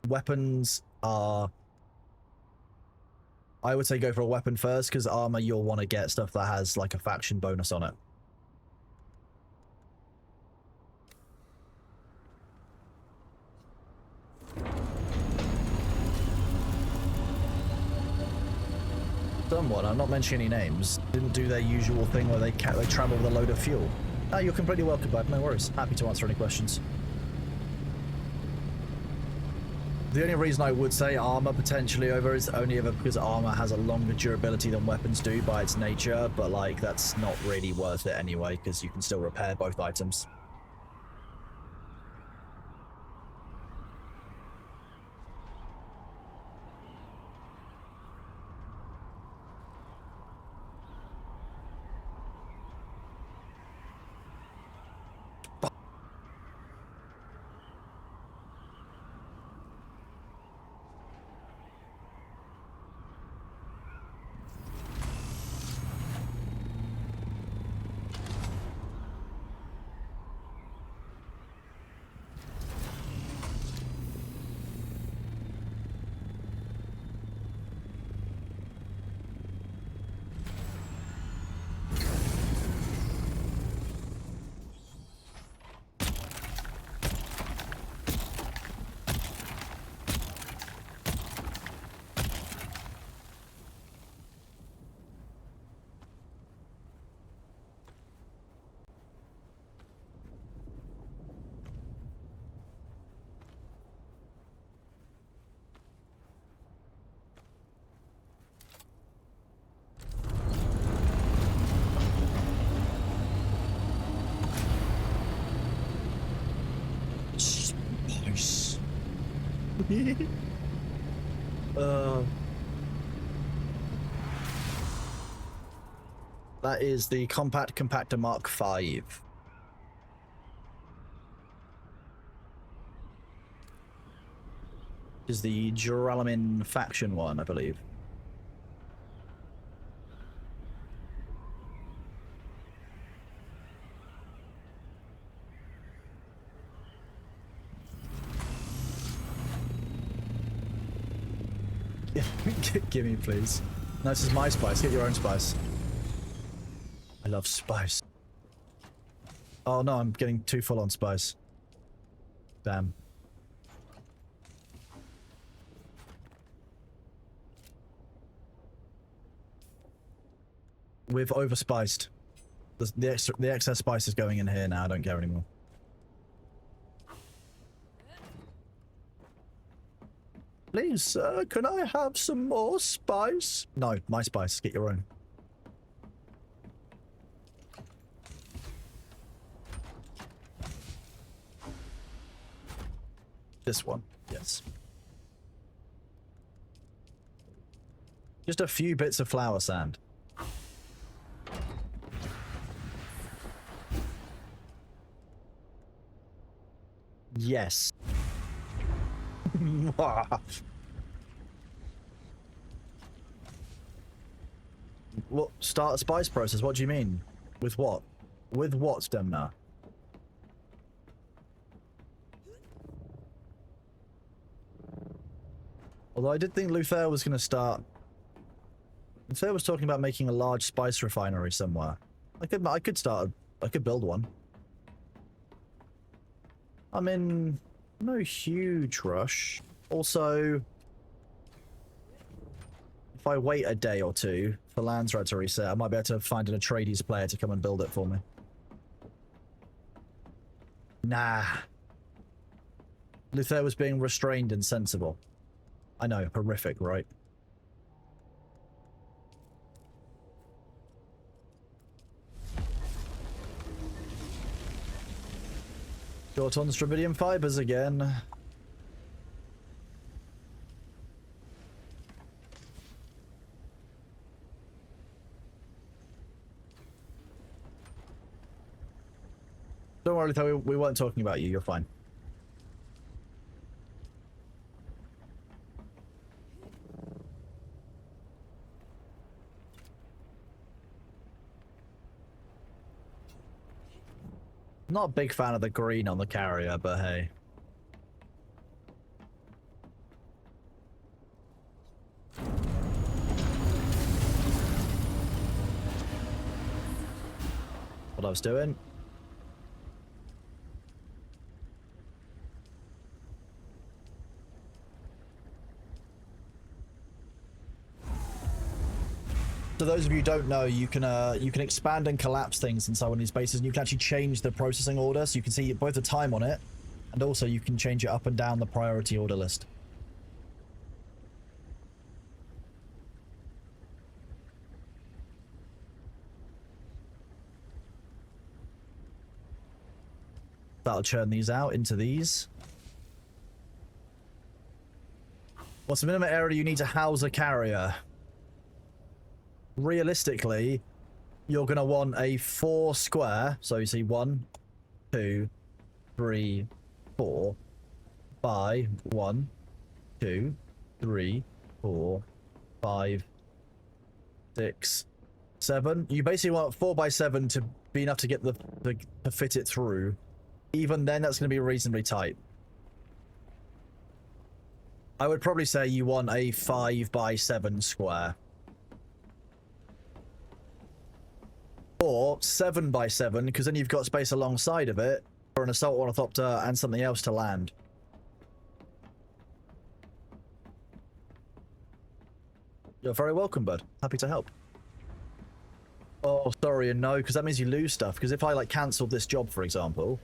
weapons are, I would say go for a weapon first, because armor you'll want to get stuff that has like a faction bonus on it. Someone, I'm not mentioning any names, didn't do their usual thing where they travel with a load of fuel. No, you're completely welcome, bud. No worries. Happy to answer any questions. The only reason I would say armor potentially over is only ever because armor has a longer durability than weapons do by its nature, but like that's not really worth it anyway, because you can still repair both items. That is the Compact Compactor Mark V. Is the Duralamin faction one, I believe. Give me, please. No, this is my spice. Get your own spice. I love spice. Oh no, I'm getting too full on spice. Damn. We've overspiced. The excess spice is going in here now. I don't care anymore. Please, sir, can I have some more spice? No, my spice. Get your own. This one, yes. Just a few bits of flower sand. Yes. What? Start a spice process? What do you mean? With what? With what, Demna? Although I did think Luther was going to start... Luther was talking about making a large spice refinery somewhere. I could build one. I'm in no huge rush. Also, if I wait a day or two for Landsrat to reset, I might be able to find an Atreides player to come and build it for me. Nah. Luther was being restrained and sensible. I know, horrific, right? Short on Strabidium fibers again. Don't worry, Luther, we weren't talking about you, you're fine. Not a big fan of the green on the carrier, but hey. What I was doing. So those of you who don't know, you can expand and collapse things inside one of these bases, and you can actually change the processing order, so you can see both the time on it, and also you can change it up and down the priority order list. That'll churn these out into these. What's the minimum area you need to house a carrier? Realistically, you're going to want a 4 square. So you see 1, 2, 3, 4 by 1, 2, 3, 4, 5, 6, 7. You basically want 4 by 7 to be enough to get to fit it through. Even then, that's going to be reasonably tight. I would probably say you want a 5 by 7 square. Or 7 by 7, because then you've got space alongside of it for an assault ornithopter and something else to land. You're very welcome, bud. Happy to help. Oh, sorry and no, because that means you lose stuff. Because if I, like, cancelled this job, for example,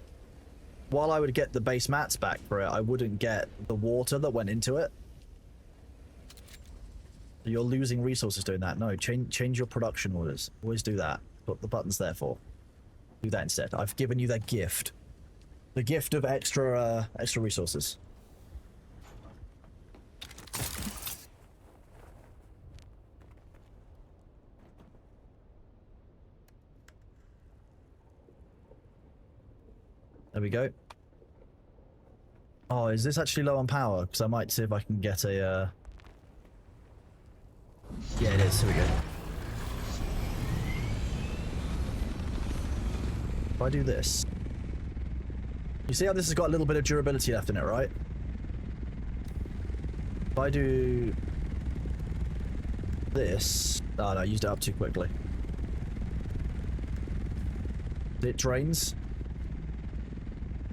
while I would get the base mats back for it, I wouldn't get the water that went into it. You're losing resources doing that. No, change your production orders. Always do that. What the button's there for. Do that instead. I've given you that gift. The gift of extra resources. There we go. Oh, is this actually low on power? Because I might see if I can get a... Yeah, it is. Here we go. If I do this... You see how this has got a little bit of durability left in it, right? If I do... this... Oh no, I used it up too quickly. It drains.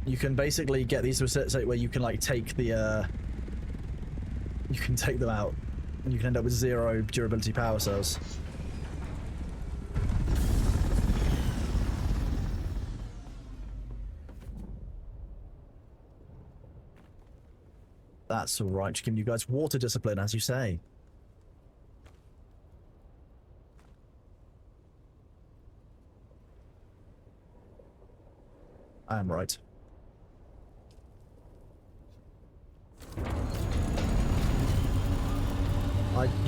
You can basically get these to a state where you can, like, take the, you can take them out. And you can end up with 0 durability power cells. That's alright, just giving you guys water discipline, as you say. I am right.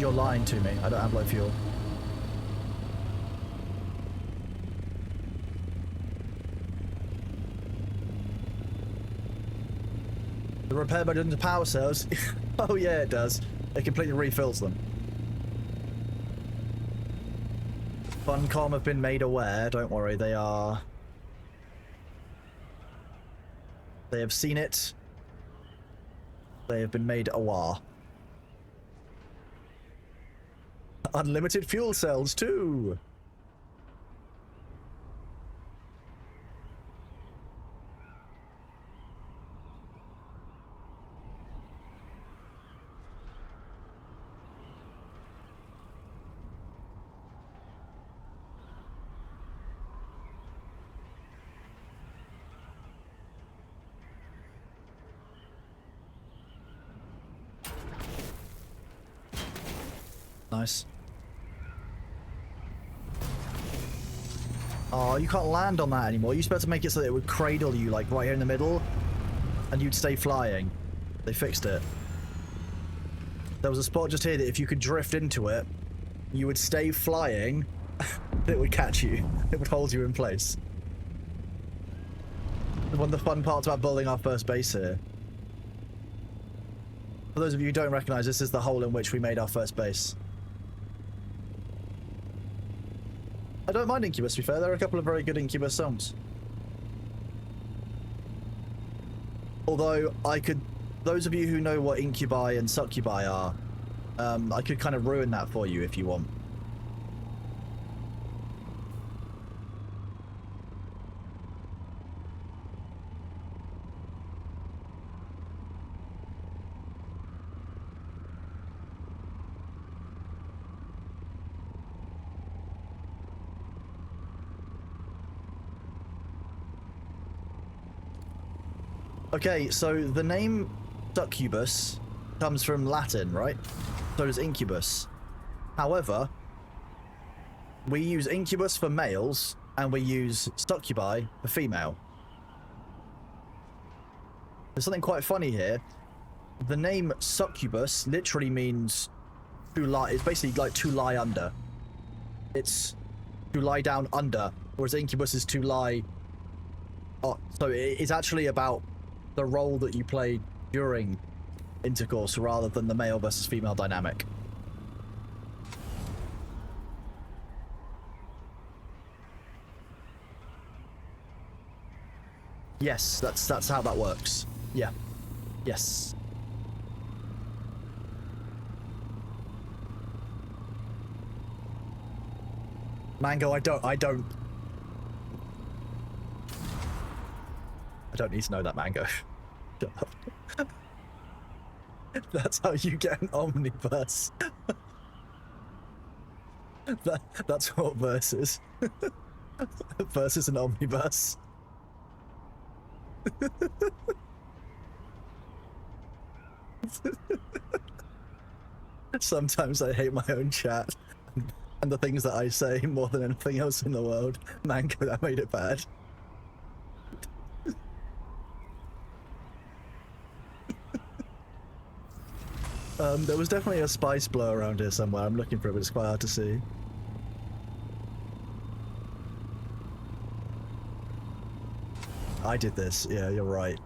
You're lying to me. I don't have low fuel. The repair mode into power cells. Oh yeah, it does. It completely refills them. Funcom have been made aware. Don't worry, they are. They have seen it. They have been made aware. Unlimited fuel cells too. Nice. Oh, you can't land on that anymore. You're supposed to make it so that it would cradle you, like, right here in the middle, and you'd stay flying. They fixed it. There was a spot just here that if you could drift into it, you would stay flying, it would catch you. It would hold you in place. One of the fun parts about building our first base here. For those of you who don't recognize, this is the hole in which we made our first base. I don't mind Incubus, to be fair. There are a couple of very good Incubus songs. Although, I could... Those of you who know what Incubi and Succubi are, I could kind of ruin that for you if you want. Okay, so the name succubus comes from Latin, right? So does incubus. However, we use incubus for males and we use succubi for female. There's something quite funny here. The name succubus literally means to lie. It's basically like to lie under. It's to lie down under, whereas incubus is to lie. Oh, so it's actually about the role that you play during intercourse rather than the male versus female dynamic. Yes, that's how that works. Yeah. Yes. Mango, I don't need to know that, Mango. Shut up. That's how you get an omnibus. That's what verse is. Verse is an omnibus. Sometimes I hate my own chat and the things that I say more than anything else in the world. Mango, that made it bad. There was definitely a spice blow around here somewhere. I'm looking for it, but it's quite hard to see. I did this. Yeah, you're right.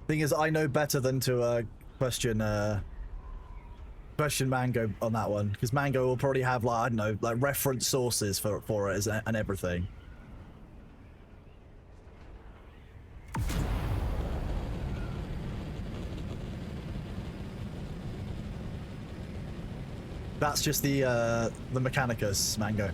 Thing is, I know better than to question Mango on that one, because Mango will probably have, like, I don't know, like reference sources for it and everything. That's just the Mechanicus, Mango.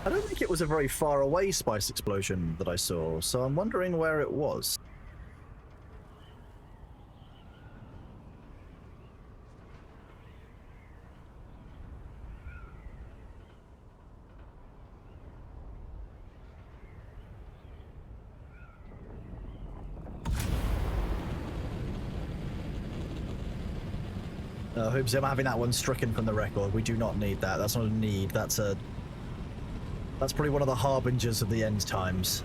I don't think it was a very far away spice explosion that I saw, so I'm wondering where it was. Hoobsy, I'm having that one stricken from the record. We do not need that. That's not a need. That's probably one of the harbingers of the end times.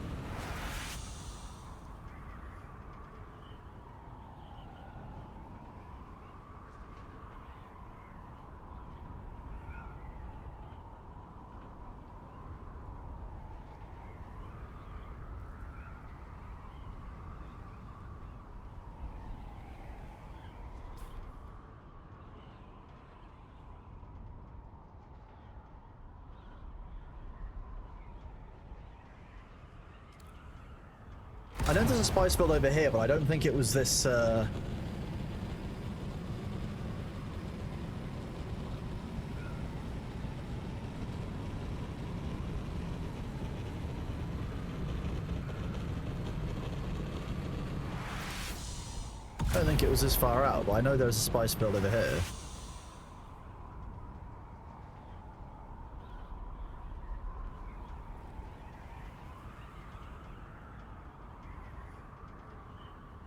I know there's a spice build over here, but I don't think it was this, I don't think it was this far out, but I know there's a spice build over here.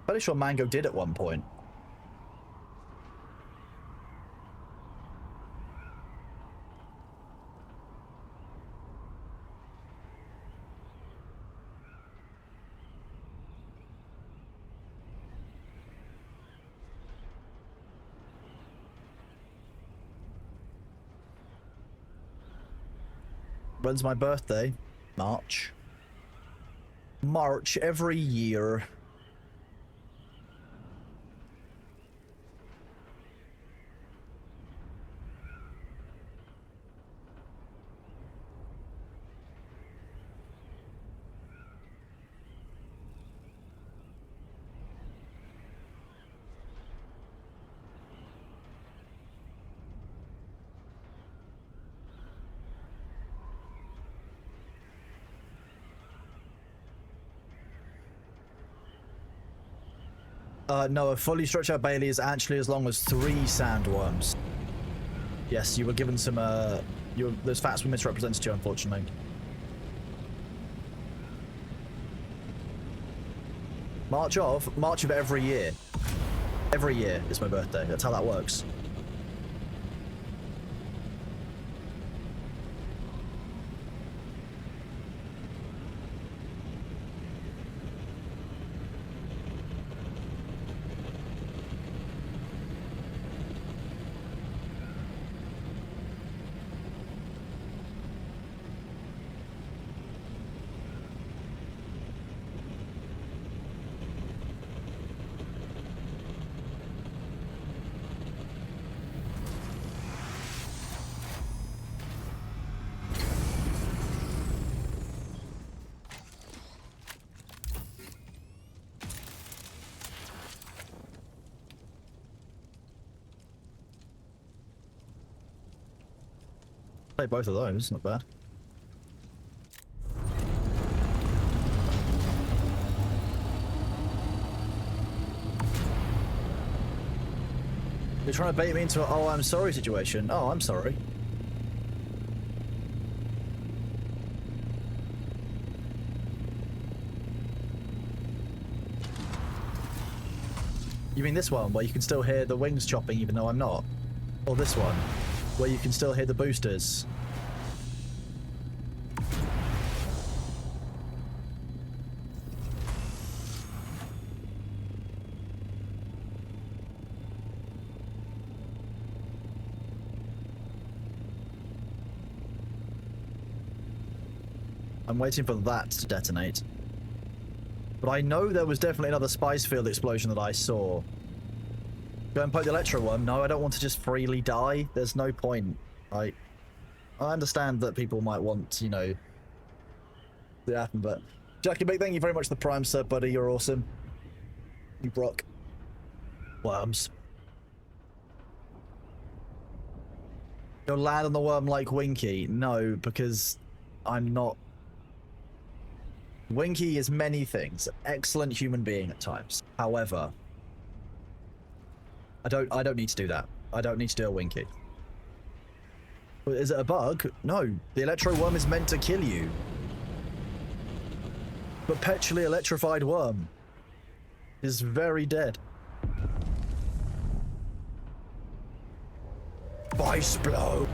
Pretty sure Mango did at one point. When's my birthday? March. March every year. No, a fully stretched out Bailey is actually as long as 3 sandworms. Yes, you were given some, those facts were misrepresented to you, unfortunately. March of every year. Every year is my birthday. That's how that works. Play both of those, not bad. You're trying to bait me into a "oh, I'm sorry" situation. Oh, I'm sorry. You mean this one, where you can still hear the wings chopping even though I'm not? Or this one, where you can still hear the boosters? I'm waiting for that to detonate. But I know there was definitely another spice field explosion that I saw. Go and poke the Electro one. No, I don't want to just freely die. There's no point. I understand that people might want, you know, to happen, but Jackie Big, thank you very much for the Prime sub, buddy. You're awesome. You Brock. Worms. You'll land on the worm like Winky. No, because I'm not. Winky is many things. Excellent human being at times. However, I don't need to do that. I don't need to do a Winky. But is it a bug? No. The electro worm is meant to kill you. Perpetually electrified worm is very dead. Spice blow.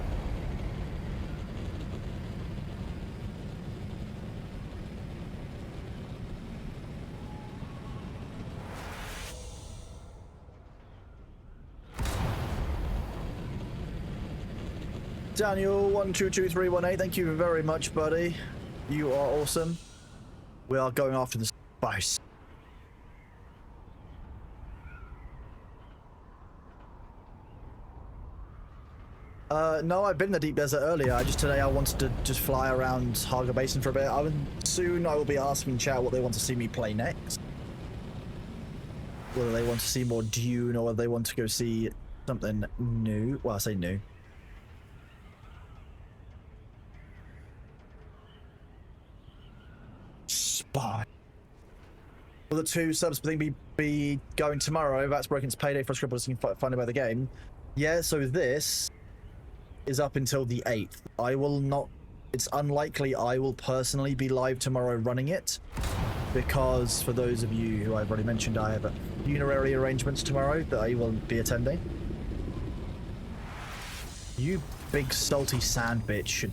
Daniel 122318, thank you very much, buddy. You are awesome. We are going after the spice. No, I've been in the deep desert earlier. Today I wanted to just fly around Haga Basin for a bit. Soon I will be asking chat what they want to see me play next. Whether they want to see more Dune or whether they want to go see something new. Well, I say new. Spy. Will the 2 subs thing be going tomorrow? That's Broken's payday for scribbles and funded by the game. Yeah, so this is up until the 8th. I will not... It's unlikely I will personally be live tomorrow running it, because for those of you who I've already mentioned, I have funerary arrangements tomorrow that I will be attending. You big salty sand bitch should...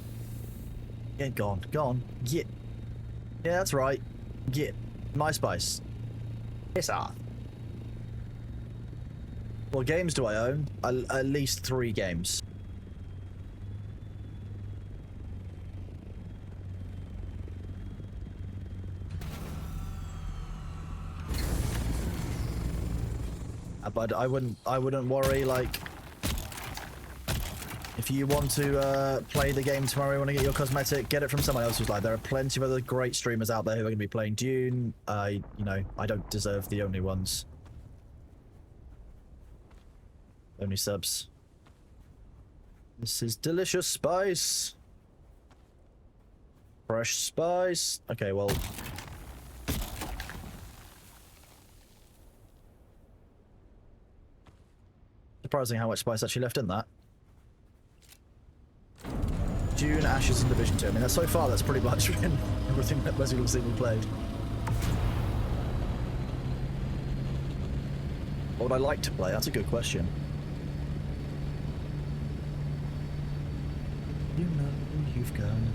Get gone. Gone. Get. Yeah, that's right. Get. My spice. Piss off. What games do I own? At least 3 games. But I wouldn't worry, like, if you want to play the game tomorrow, you want to get your cosmetic, get it from someone else who's live. There are plenty of other great streamers out there who are going to be playing Dune. You know, I don't deserve the only ones. Only subs. This is delicious spice. Fresh spice. Okay, well... Surprising how much spice actually left in that. Dune, Ashes, and Division 2. I mean, so far that's pretty much been everything that most people have seen me played. What would I like to play? That's a good question. You know you've got me.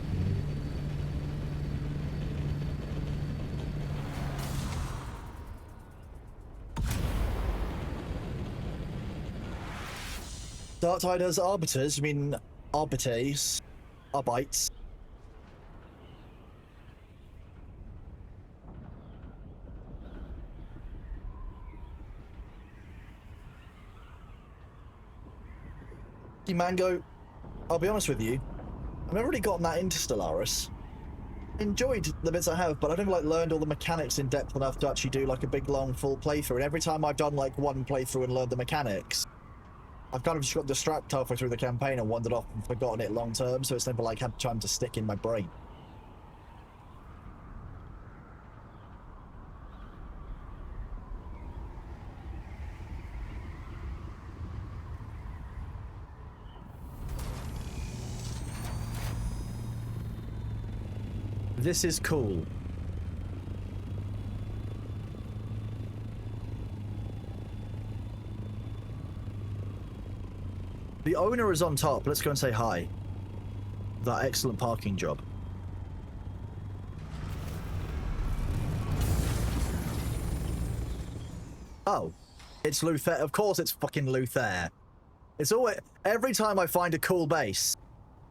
Darktide has arbiters, I mean arbites. Arbites. Mango, I'll be honest with you, I've never really gotten that into Stellaris. Enjoyed the bits I have, but I never like learned all the mechanics in depth enough to actually do like a big long full playthrough. And every time I've done like one playthrough and learned the mechanics, I've kind of just got distracted halfway through the campaign and wandered off and forgotten it long term, so it's never like had time to stick in my brain. This is cool. The owner is on top. Let's go and say hi. That excellent parking job. Oh, it's Luther. Of course it's fucking Luther. It's always... Every time I find a cool base,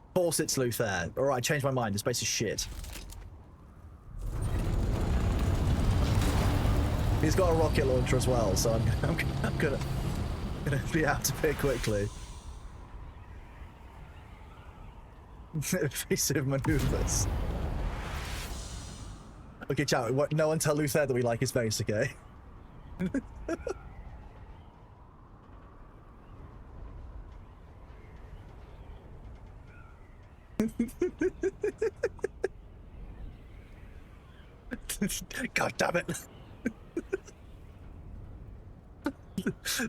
of course it's Luther. Alright, I changed my mind. This base is shit. He's got a rocket launcher as well, so I'm gonna be out to pick quickly. Evasive maneuvers. Okay, chat. No one tell Luther that we like his face, okay? God damn it.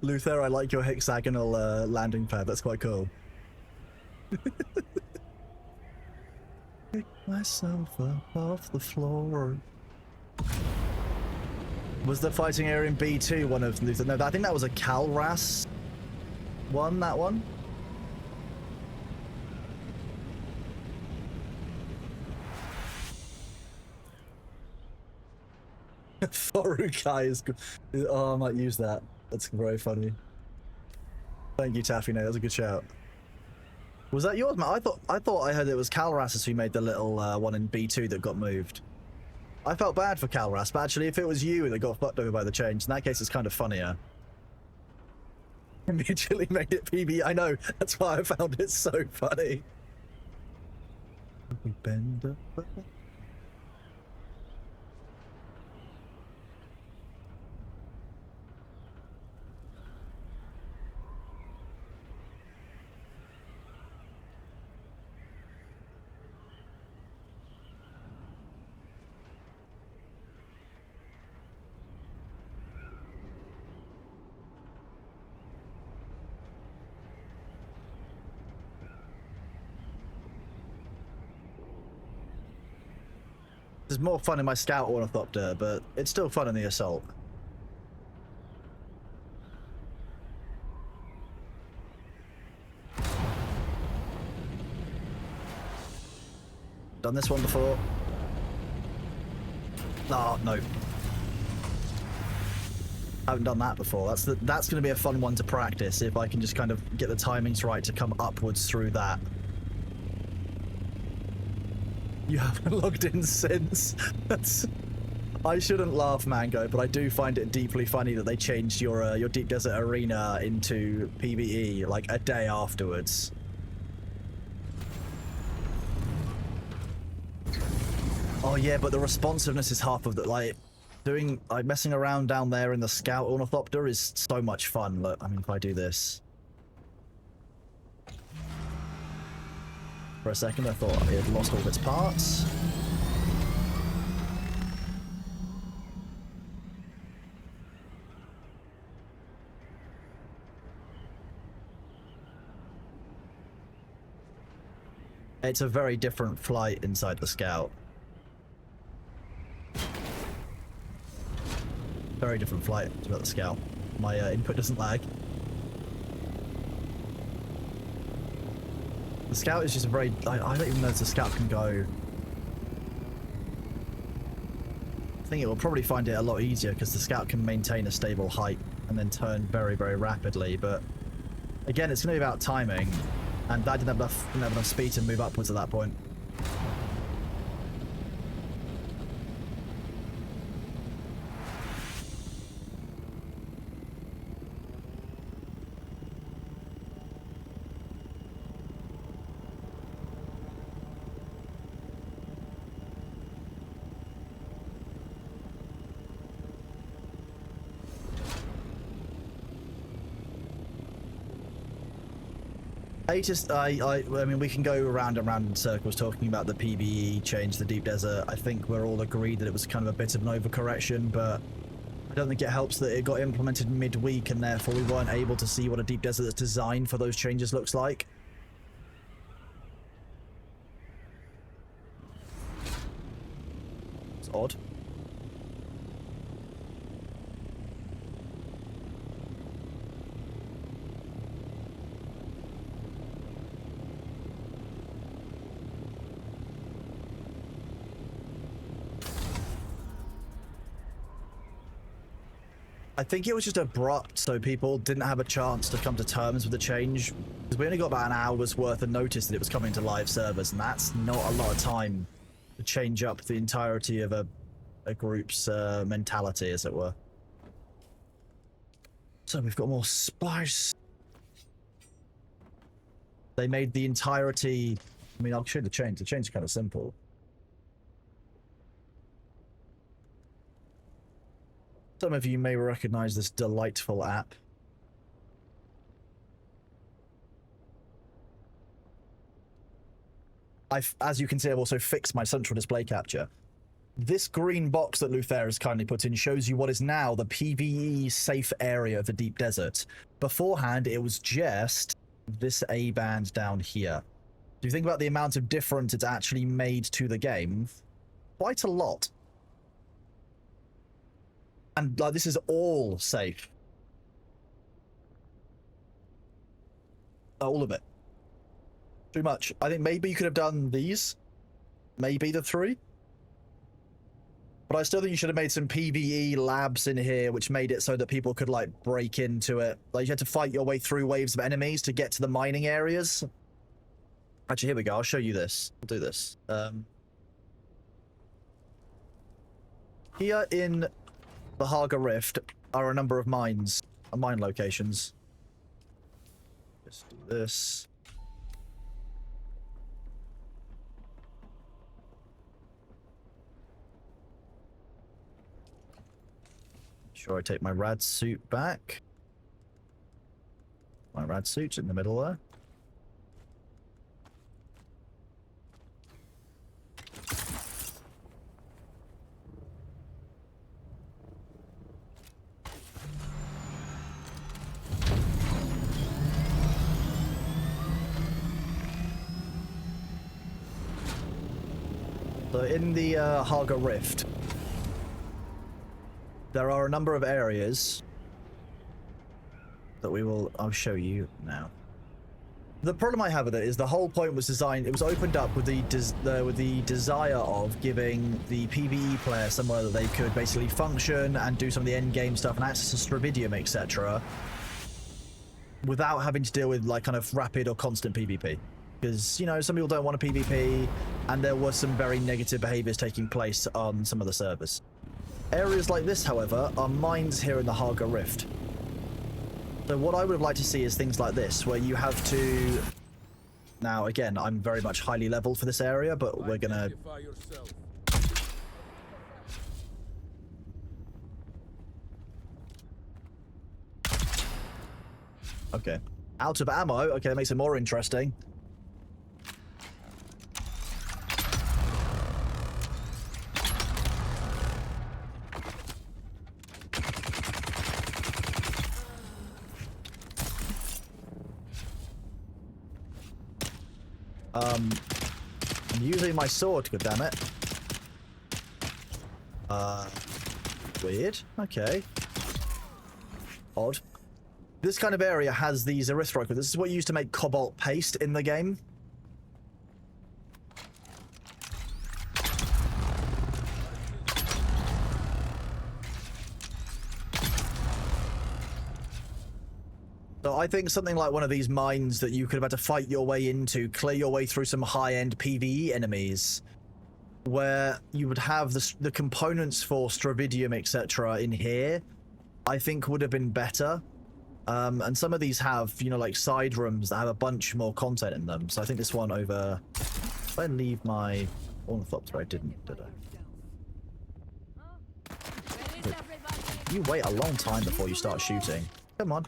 Luther, I like your hexagonal landing pad. That's quite cool. Pick myself up off the floor. Was the fighting area in B2 one of Luther? No, I think that was a Calras one, that one. Thorukai is good. Oh, I might use that. That's very funny. Thank you, Taffy. No, that was a good shout. Was that yours, man? I thought I heard it was Calrassus who made the little one in B2 that got moved. I felt bad for Calras, but actually, if it was you that got fucked over by the change, in that case, it's kind of funnier. Immediately made it PB. I know. That's why I found it so funny. Bend up. There's more fun in my scout ornithopter, but it's still fun in the assault. Done this one before. Oh, no. I haven't done that before. That's going to be a fun one to practice if I can just kind of get the timings right to come upwards through that. You haven't logged in since. I shouldn't laugh, Mango, but I do find it deeply funny that they changed your Deep Desert Arena into PvE like a day afterwards. Oh yeah, but the responsiveness is half of the messing around down there in the Scout Ornithopter is so much fun. Look, I mean, if I do this. For a second, I thought it had lost all of its parts. It's a very different flight inside the Scout. Very different flight about the Scout. My input doesn't lag. The Scout is just a very... I don't even know if the Scout can go... I think it will probably find it a lot easier because the Scout can maintain a stable height and then turn very, very rapidly, but... Again, it's going to be about timing, and I didn't have enough speed to move upwards at that point. I mean, we can go round and round in circles talking about the PvE change, the Deep Desert. I think we're all agreed that it was kind of a bit of an overcorrection, but I don't think it helps that it got implemented midweek and therefore we weren't able to see what a Deep Desert that's designed for those changes looks like. It's odd. I think it was just abrupt, so people didn't have a chance to come to terms with the change. Because we only got about an hour's worth of notice that it was coming to live servers, and that's not a lot of time to change up the entirety of a group's mentality, as it were. So we've got more spice. They made the entirety... I mean, I'll show you the change. The change is kind of simple. Some of you may recognize this delightful app. As you can see, I've also fixed my central display capture. This green box that Luther has kindly put in shows you what is now the PvE safe area of the Deep Desert. Beforehand, it was just this A-band down here. Do you think about the amount of difference it's actually made to the game? Quite a lot. And like, this is all safe. All of it. Too much. I think maybe you could have done these. Maybe the 3. But I still think you should have made some PvE labs in here, which made it so that people could, like, break into it. Like, you had to fight your way through waves of enemies to get to the mining areas. Actually, here we go. I'll show you this. We'll do this. Here in the Haga Rift are a number of mines, mine locations. Just do this. Sure, I take my rad suit back. My rad suit's in the middle there. So in the Haga Rift, there are a number of areas that I'll show you now. The problem I have with it is the whole point was designed, it was opened up with the desire of giving the PvE player somewhere that they could basically function and do some of the end game stuff and access to Stravidium, etc. without having to deal with like kind of rapid or constant PvP. Because, you know, some people don't want a PvP, and there was some very negative behaviors taking place on some of the servers. Areas like this, however, are mines here in the Haga Rift. So what I would have liked to see is things like this, where you have to... Now, again, I'm very much highly leveled for this area, but we're gonna... Identify yourself. Okay. Out of ammo. Okay, that makes it more interesting. I'm using my sword, goddammit. Weird. Okay. Odd. This kind of area has these erythroid. This is what you use to make cobalt paste in the game. So I think something like one of these mines that you could have had to fight your way into, clear your way through some high-end PvE enemies, where you would have the components for Stravidium, etc. in here, I think would have been better. And some of these have, you know, like side rooms that have a bunch more content in them. So I think this one over... If I leave my ornithopter, I didn't, did I? Where is everybody? You wait a long time before you start shooting. Come on.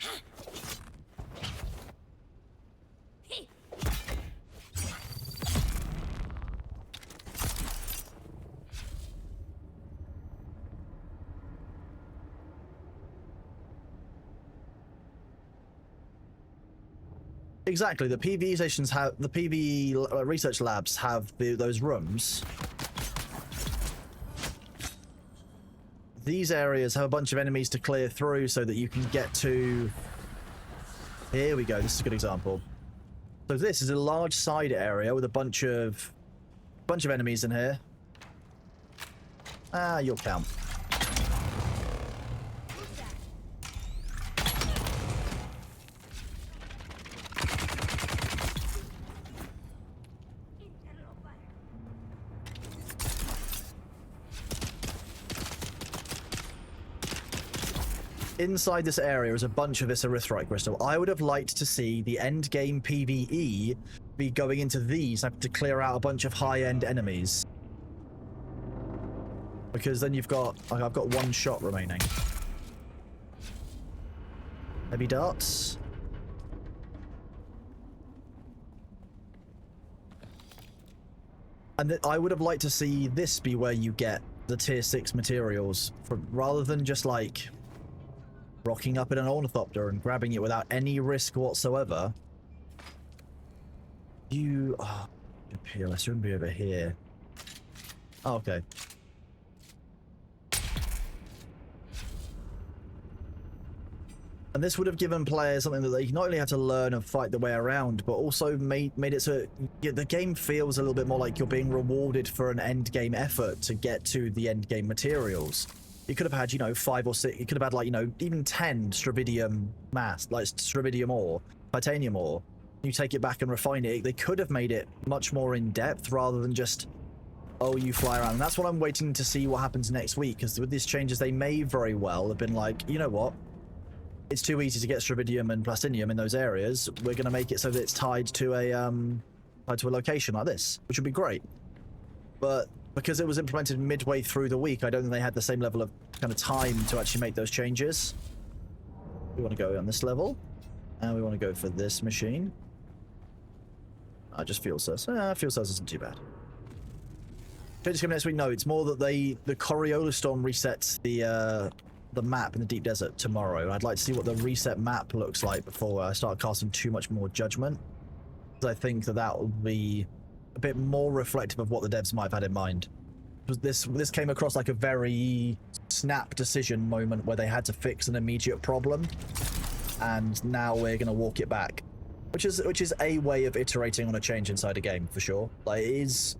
Exactly, the PvE stations have, the PvE research labs have those rooms. These areas have a bunch of enemies to clear through so that you can get to... Here we go, this is a good example. So this is a large side area with a bunch of enemies in here. Ah, you'll count. Inside this area is a bunch of this erythrite crystal. I would have liked to see the end game PvE be going into these, having to clear out a bunch of high-end enemies. Because then you've got... I've got one shot remaining. Heavy darts. And I would have liked to see this be where you get the tier 6 materials, rather than just like... rocking up in an ornithopter and grabbing it without any risk whatsoever. You... Oh, PLS shouldn't be over here. Oh, okay. And And this would have given players something that they not only have to learn and fight their way around, but also made it so the game feels a little bit more like you're being rewarded for an end game effort to get to the end game materials. You could have had, you know, 5 or 6, you could have had, like, you know, even 10 Stravidium like Stravidium ore, titanium ore. You take it back and refine it. They could have made it much more in depth rather than just, oh, you fly around. And that's what I'm waiting to see what happens next week, because with these changes, they may very well have been like, you know what? It's too easy to get Stravidium and Plastinium in those areas. We're going to make it so that it's tied to a location like this, which would be great. But because it was implemented midway through the week, I don't think they had the same level of kind of time to actually make those changes. We want to go on this level, and we want to go for this machine. I just fuel cells. Fuel cells isn't too bad. Changes coming next week. No, it's more that the Coriolis storm resets the map in the deep desert tomorrow. I'd like to see what the reset map looks like before I start casting too much more judgment, because I think that will be a bit more reflective of what the devs might have had in mind. This came across like a very snap decision moment where they had to fix an immediate problem, and now we're going to walk it back, which is a way of iterating on a change inside a game for sure. Like, it is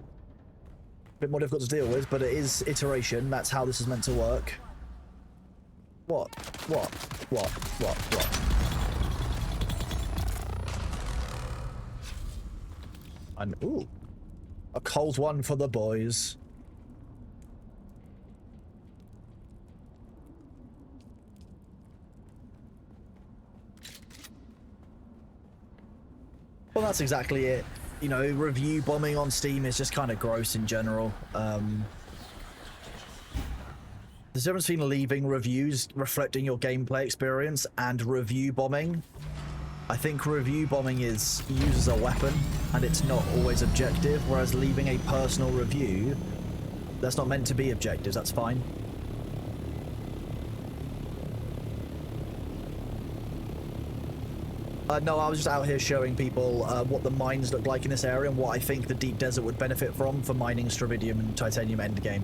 a bit more difficult to deal with, but it is iteration. That's how this is meant to work. What? And ooh, a cold one for the boys. Well, that's exactly it. You know, review bombing on Steam is just kind of gross in general. There's a difference between leaving reviews reflecting your gameplay experience and review bombing. I think review bombing is used as a weapon, and it's not always objective, whereas leaving a personal review, that's not meant to be objective, that's fine. No, I was just out here showing people what the mines look like in this area and what I think the deep desert would benefit from for mining Stravidium and Titanium endgame.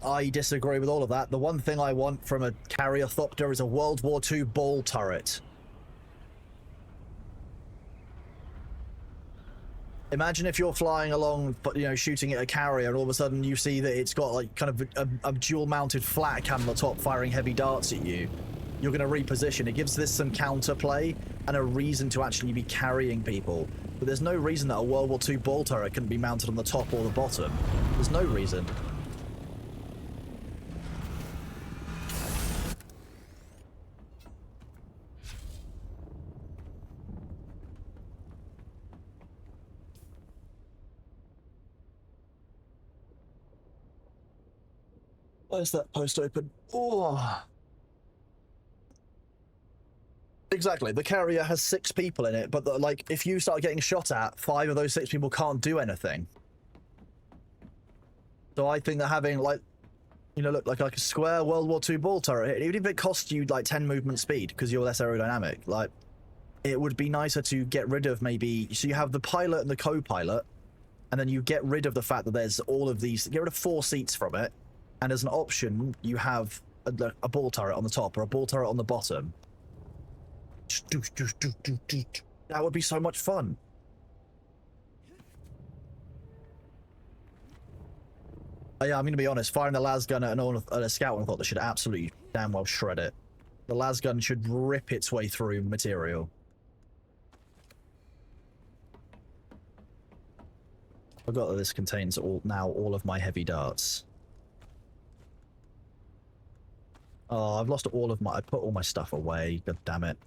I disagree with all of that. The one thing I want from a Carrier-thopter is a World War II ball turret. Imagine if you're flying along, you know, shooting at a carrier, and all of a sudden you see that it's got like kind of a dual-mounted flat cam on the top firing heavy darts at you. You're going to reposition. It gives this some counterplay and a reason to actually be carrying people. But there's no reason that a World War II ball turret couldn't be mounted on the top or the bottom. There's no reason. Where's that post open? Oh. Exactly. The carrier has 6 people in it, but like, if you start getting shot at, 5 of those 6 people can't do anything. So I think that having, like, you know, look like a square World War II ball turret, even if it costs you like 10 movement speed because you're less aerodynamic, like, it would be nicer to get rid of maybe, so you have the pilot and the co-pilot, and then you get rid of the fact that there's all of these, get rid of 4 seats from it. And as an option, you have a ball turret on the top or a ball turret on the bottom. That would be so much fun. Yeah, I'm going to be honest. Firing the las gun at a scout, I thought they should absolutely damn well shred it. The las gun should rip its way through material. I forgot that this contains all of my heavy darts. Oh, I've lost all of my... I put all my stuff away. God damn it.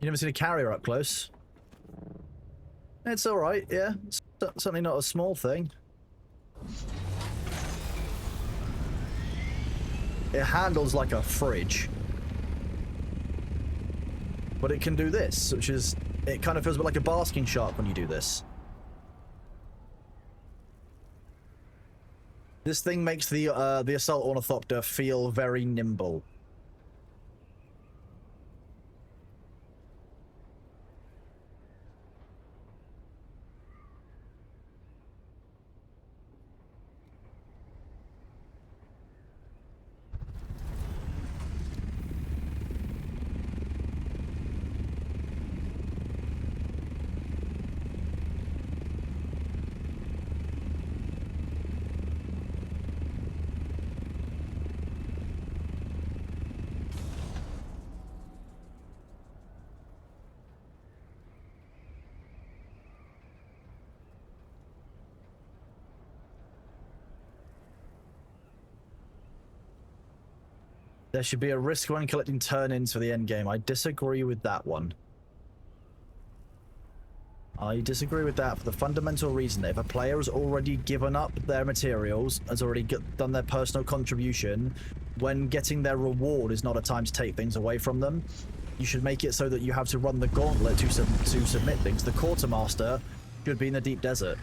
You never seen a carrier up close? It's alright, yeah. It's certainly not a small thing. It handles like a fridge. But it can do this, which is... It kind of feels a bit like a basking shark when you do this. This thing makes the Assault Ornithopter feel very nimble. There should be a risk when collecting turn-ins for the endgame. I disagree with that one. I disagree with that for the fundamental reason that if a player has already given up their materials, has already done their personal contribution, when getting their reward is not a time to take things away from them. You should make it so that you have to run the gauntlet to submit things. The quartermaster should be in the deep desert.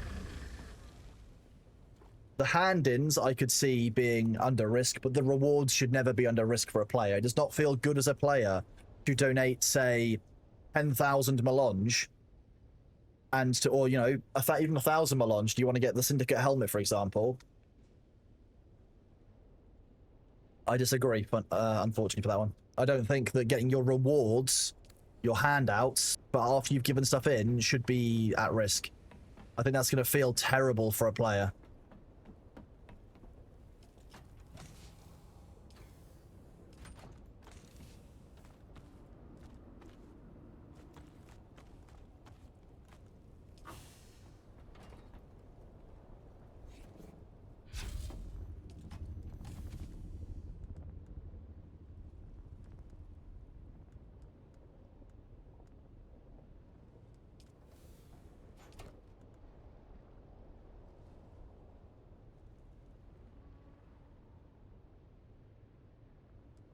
The hand-ins I could see being under risk, but the rewards should never be under risk for a player. It does not feel good as a player to donate, say, 10,000 melange, and to, or, you know, even 1,000 melange. Do you want to get the Syndicate helmet, for example? I disagree, but, unfortunately for that one. I don't think that getting your rewards, your handouts, but after you've given stuff in, should be at risk. I think that's going to feel terrible for a player.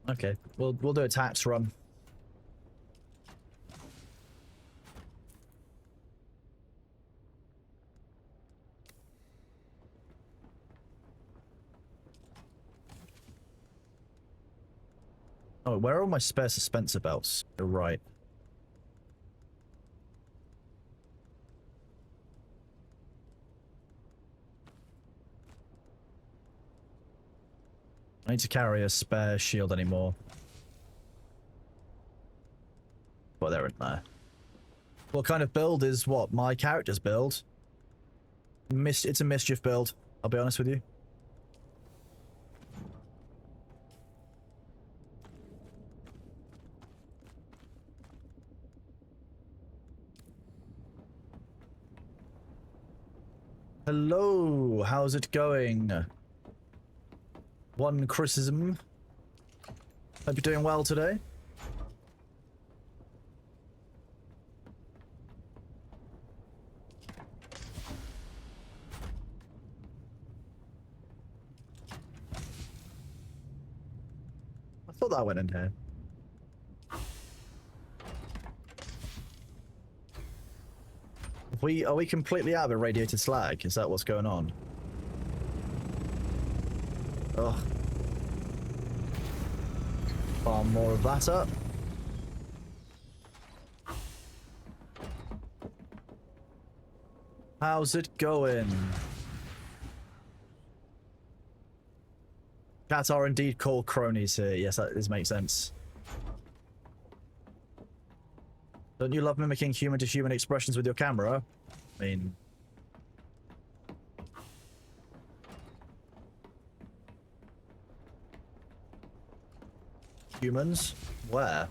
Okay, we'll do a taps run. Oh, where are all my spare suspensor belts? You're right. I need to carry a spare shield anymore. Well, they're in there. What kind of build is what? My character's build? It's a mischief build, I'll be honest with you. Hello, how's it going? One criticism. Hope you're doing well today. I thought that went in here. Are we completely out of irradiated slag? Is that what's going on? Ugh. Farm more of that up. How's it going? Cats are indeed called cronies here. Yes, that does make sense. Don't you love mimicking human-to-human expressions with your camera? I mean... Humans? Where?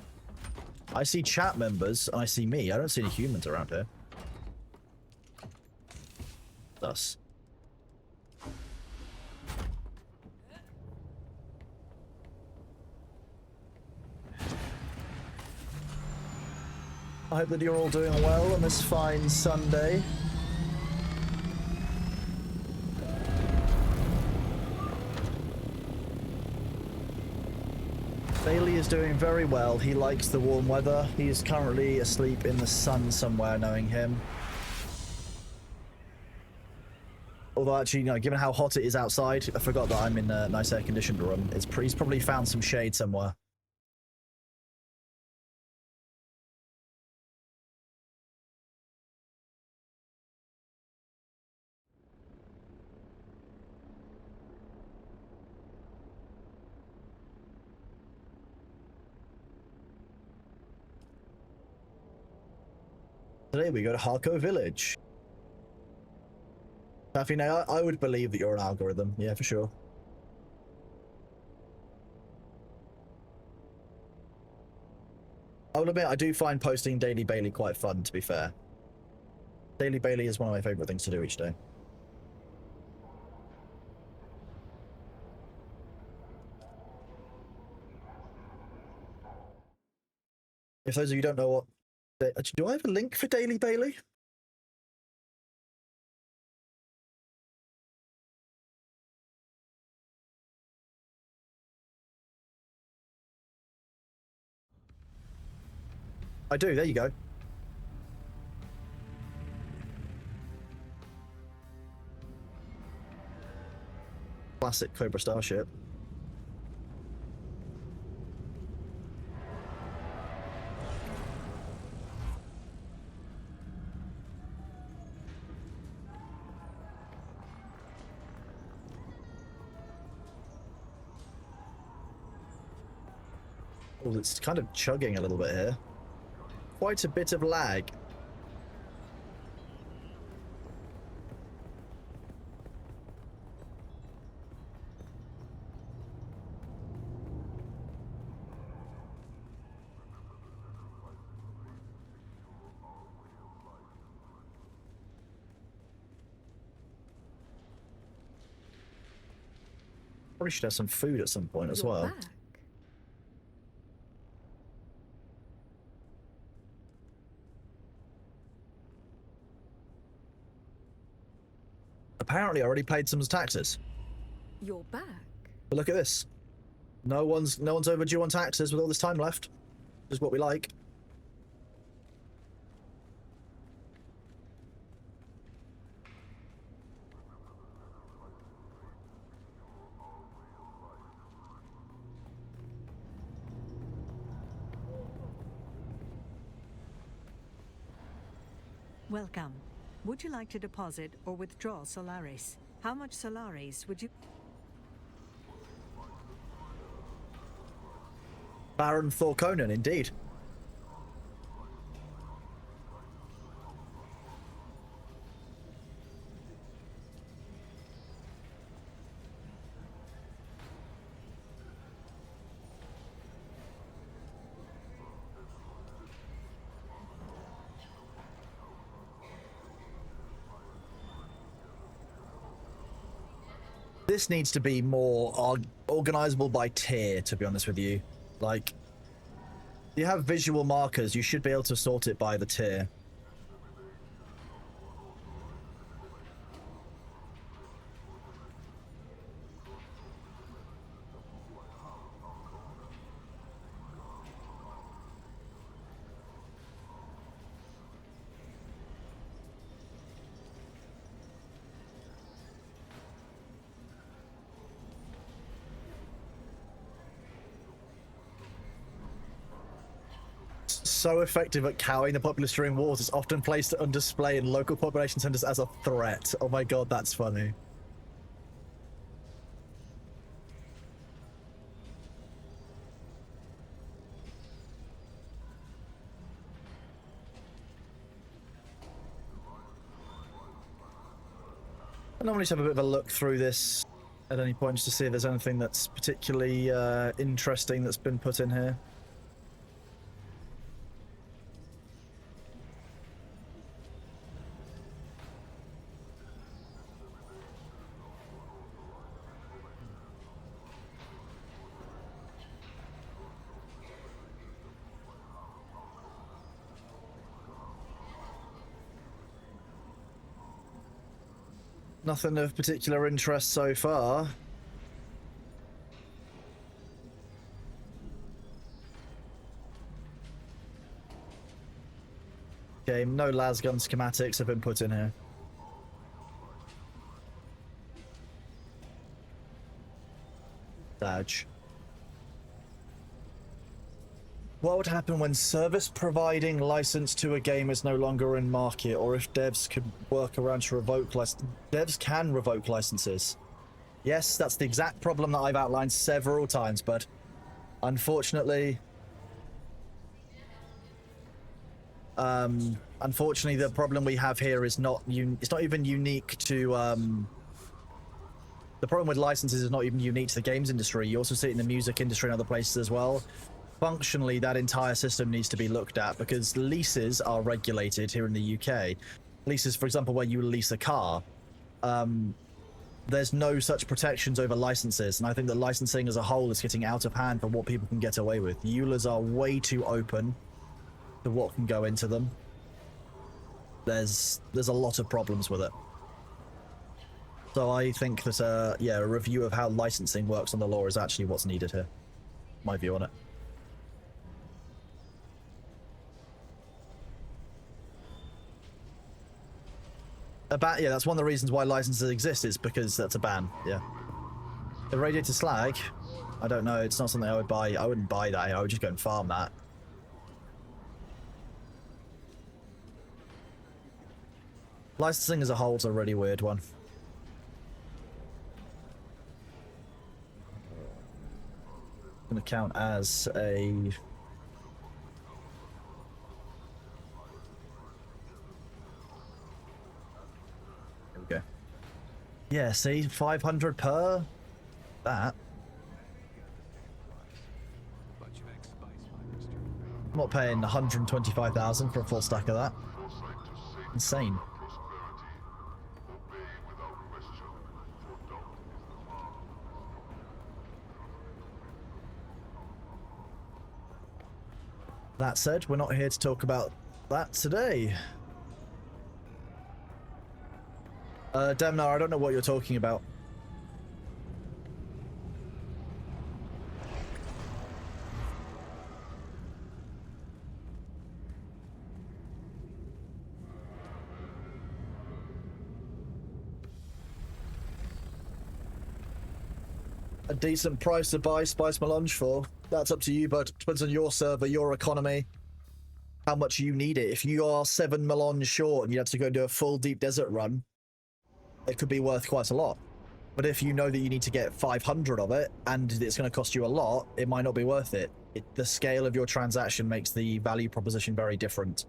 I see chat members, and I see me. I don't see any humans around here. Thus. I hope that you're all doing well on this fine Sunday. is doing very well. He likes the warm weather. He is currently asleep in the sun somewhere, knowing him. Although actually, you know, given how hot it is outside, I forgot that I'm in a nice air-conditioned room. He's probably found some shade somewhere. Today we go to Harko Village. Taffy, now I would believe that you're an algorithm. Yeah, for sure. I will admit, I do find posting Daily Bailey quite fun, to be fair. Daily Bailey is one of my favourite things to do each day. If those of you don't know what... Do I have a link for Daily Bailey? I do, there you go. Classic Cobra Starship. Oh, it's kind of chugging a little bit here. Quite a bit of lag. Probably should have some food at some point as You're well. back. Apparently, I already paid some taxes. You're back. But look at this. No one's overdue on taxes with all this time left. Is what we like. Welcome. Would you like to deposit or withdraw Solaris? How much Solaris would you... Baron Thorconan, indeed. This needs to be more organizable by tier, to be honest with you. Like, you have visual markers, you should be able to sort it by the tier. So effective at cowing the populace during wars, it's often placed on display in local population centers as a threat. Oh my god, that's funny. I normally just have a bit of a look through this at any point just to see if there's anything that's particularly interesting that's been put in here. Nothing of particular interest so far. Okay, no lasgun schematics have been put in here. Dodge. What would happen when service providing license to a game is no longer in market, or if devs could work around to revoke license? Devs can revoke licenses. Yes, that's the exact problem that I've outlined several times, but unfortunately, unfortunately, the problem we have here is it's not even unique to, the problem with licenses is not even unique to the games industry. You also see it in the music industry and other places as well. Functionally, that entire system needs to be looked at because leases are regulated here in the UK. Leases, for example, where you lease a car, there's no such protections over licenses, and I think that licensing as a whole is getting out of hand for what people can get away with. EULAs are way too open to what can go into them. There's a lot of problems with it. So I think that a review of how licensing works on the law is actually what's needed here. My view on it. A ban, yeah, that's one of the reasons why licenses exist, is because that's a ban, yeah. The radiator slag, I don't know, it's not something I would buy. I wouldn't buy that, I would just go and farm that. Licensing as a whole is a really weird one. Gonna count as a... Go. Yeah, see, 500 per that. I'm not paying 125,000 for a full stack of that. Insane. That said, we're not here to talk about that today. Demnar, I don't know what you're talking about. A decent price to buy Spice Melange for. That's up to you, but it depends on your server, your economy, how much you need it. If you are 7 melange short and you have to go do a full deep desert run, it could be worth quite a lot. But if you know that you need to get 500 of it and it's going to cost you a lot, it might not be worth it. The scale of your transaction makes the value proposition very different.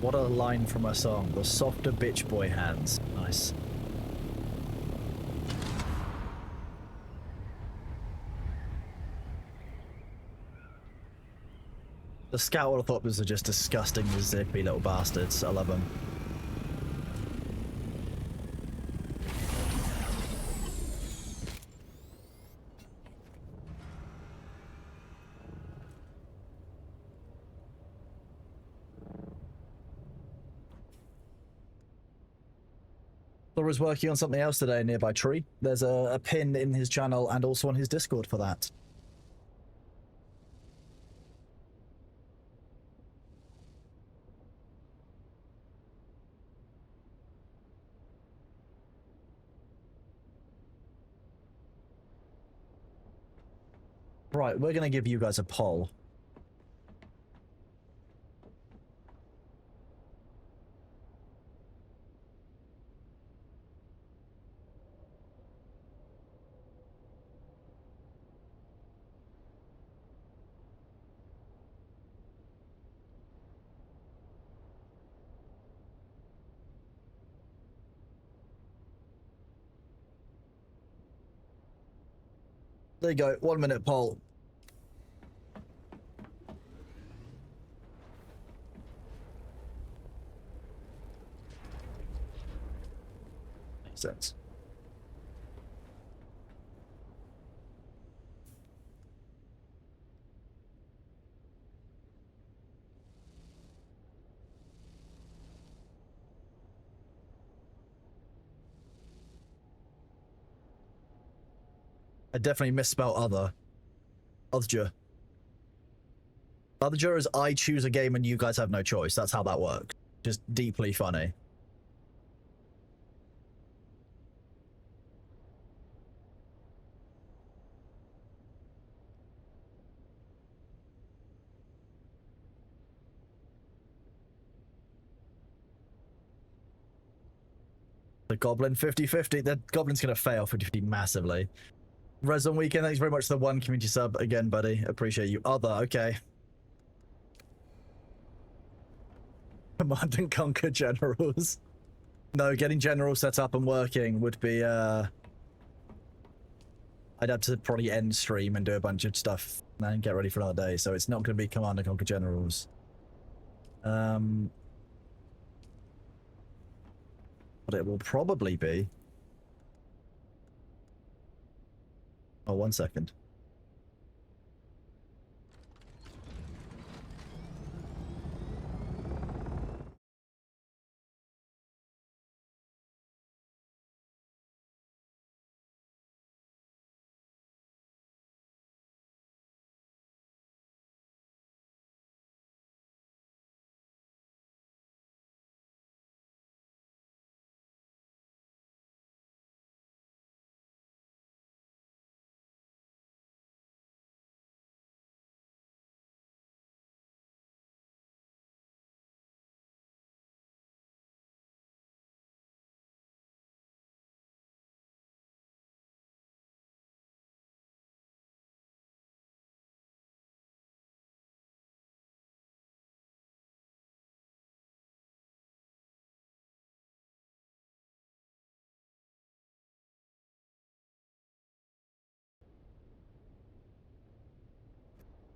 What a line from a song. The softer bitch boy hands. Nice. The scout orthopters are just disgusting, zippy little bastards. I love them. Laura's working on something else today, Nearby Tree. There's a pin in his channel and also on his Discord for that. Right, we're going to give you guys a poll. There you go. 1 minute poll. Makes sense. I definitely misspelled other. Other. Other is I choose a game and you guys have no choice. That's how that works. Just deeply funny. The Goblin 50-50. The Goblin's going to fail 50-50 massively. Resident Weekend, thanks very much for the 1 community sub again, buddy. Appreciate you. Other, okay. Command and Conquer Generals. No, getting General set up and working would be, I'd have to probably end stream and do a bunch of stuff and get ready for another day, so it's not going to be Command and Conquer Generals. But it will probably be... Oh, 1 second.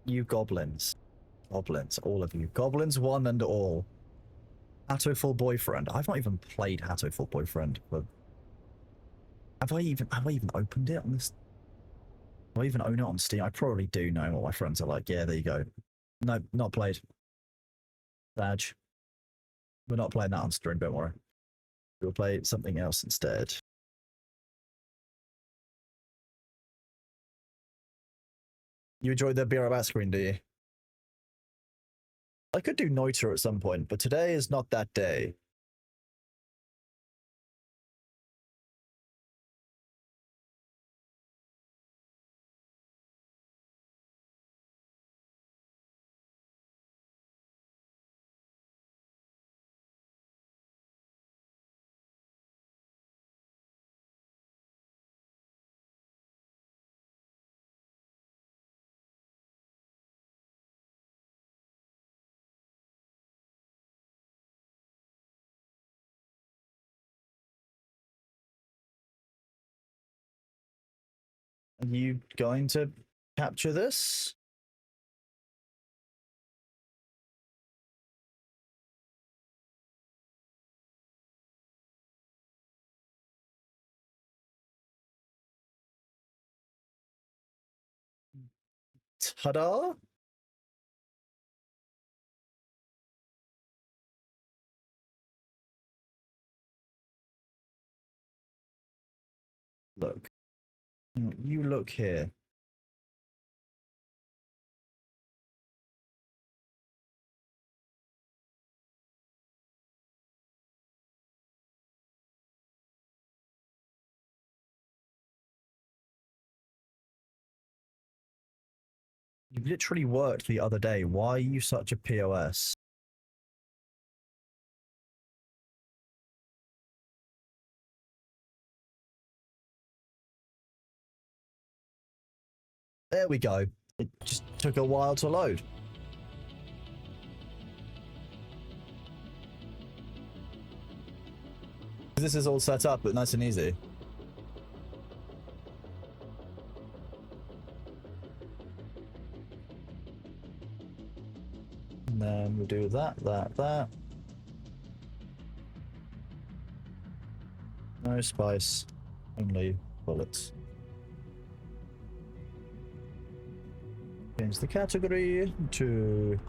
You goblins. Goblins, all of you. Goblins one and all. Hatoful Boyfriend. I've not even played Hatoful Boyfriend, but... Have I even opened it on this? Do I even own it on Steam? I probably do know what my friends are like. Yeah, there you go. No, not played. Badge. We're not playing that on stream, don't worry. We'll play something else instead. You enjoyed the Be Right Back screen, do you? I could do Noiter at some point, but today is not that day. Are you going to capture this? Ta-da! Look. You look here. You literally worked the other day. Why are you such a POS? There we go. It just took a while to load. This is all set up, but nice and easy. And then we do that. No spice, only bullets. Change the category to...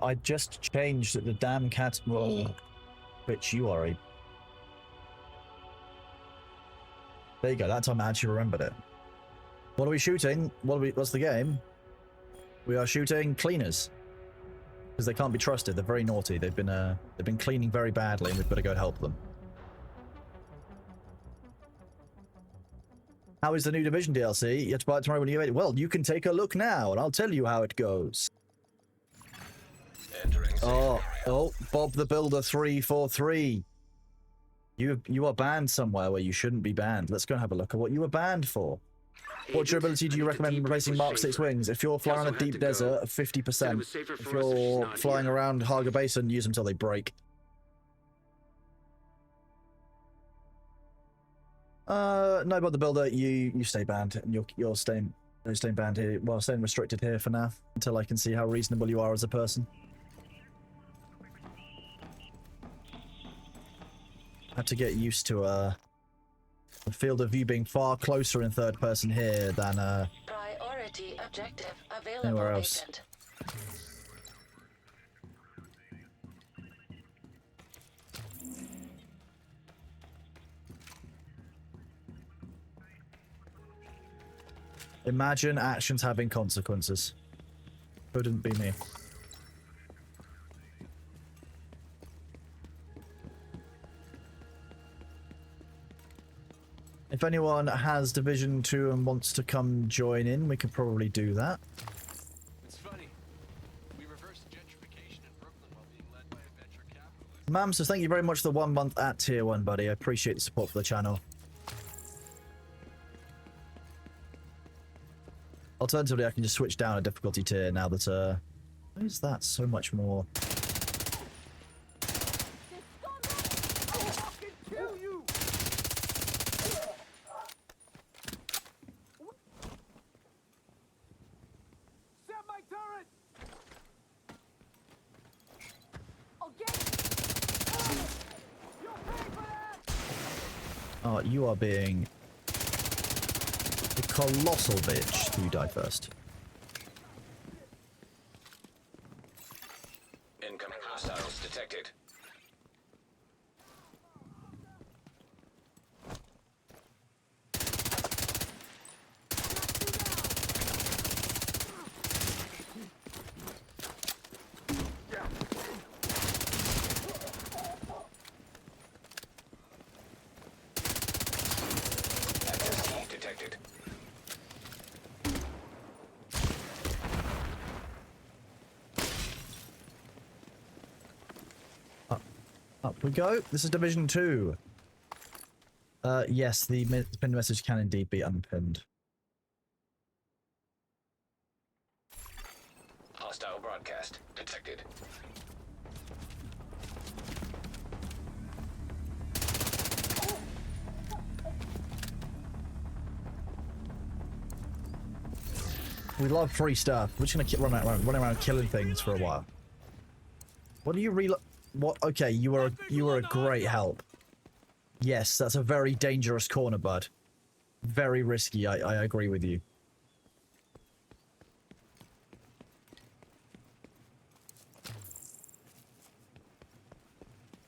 I just changed the damn cat. Whoa. Bitch, you are a... There you go, that time I actually remembered it. What are we shooting? What's the game? We are shooting cleaners. Because they can't be trusted, they're very naughty. They've been cleaning very badly and we've got to go help them. How is the new Division DLC? You have to buy it tomorrow when you get it. Well, you can take a look now and I'll tell you how it goes. Oh, Bob the Builder 343. You are banned somewhere where you shouldn't be banned. Let's go and have a look at what you were banned for. What durability do you recommend replacing Mark 6 wings? If you're flying on a deep desert, 50%. If you're flying around Haga Basin, use them until they break. No, Bob the Builder, you stay banned. And you're staying banned here. Well, staying restricted here for now until I can see how reasonable you are as a person. I have to get used to the field of view being far closer in third person here than Priority objective available. anywhere else. Agent. Imagine actions having consequences. Couldn't be me. If anyone has Division 2 and wants to come join in, we could probably do that. It's funny. We reversed gentrification in Brooklyn while being led by a venture capitalist. Mamsus, thank you very much for the 1 month at tier 1, buddy. I appreciate the support for the channel. Alternatively, I can just switch down a difficulty tier now that, why is that so much more? Set my turret! Oh, you are being a colossal bitch. You die first. Incoming hostiles detected. Access detected. Up we go. This is Division 2. Yes, the pinned message can indeed be unpinned. Hostile broadcast detected. We love free stuff. We're just gonna run around killing things for a while. What do you reload? What? Okay, you were a great help. Yes, that's a very dangerous corner, bud. Very risky. I agree with you.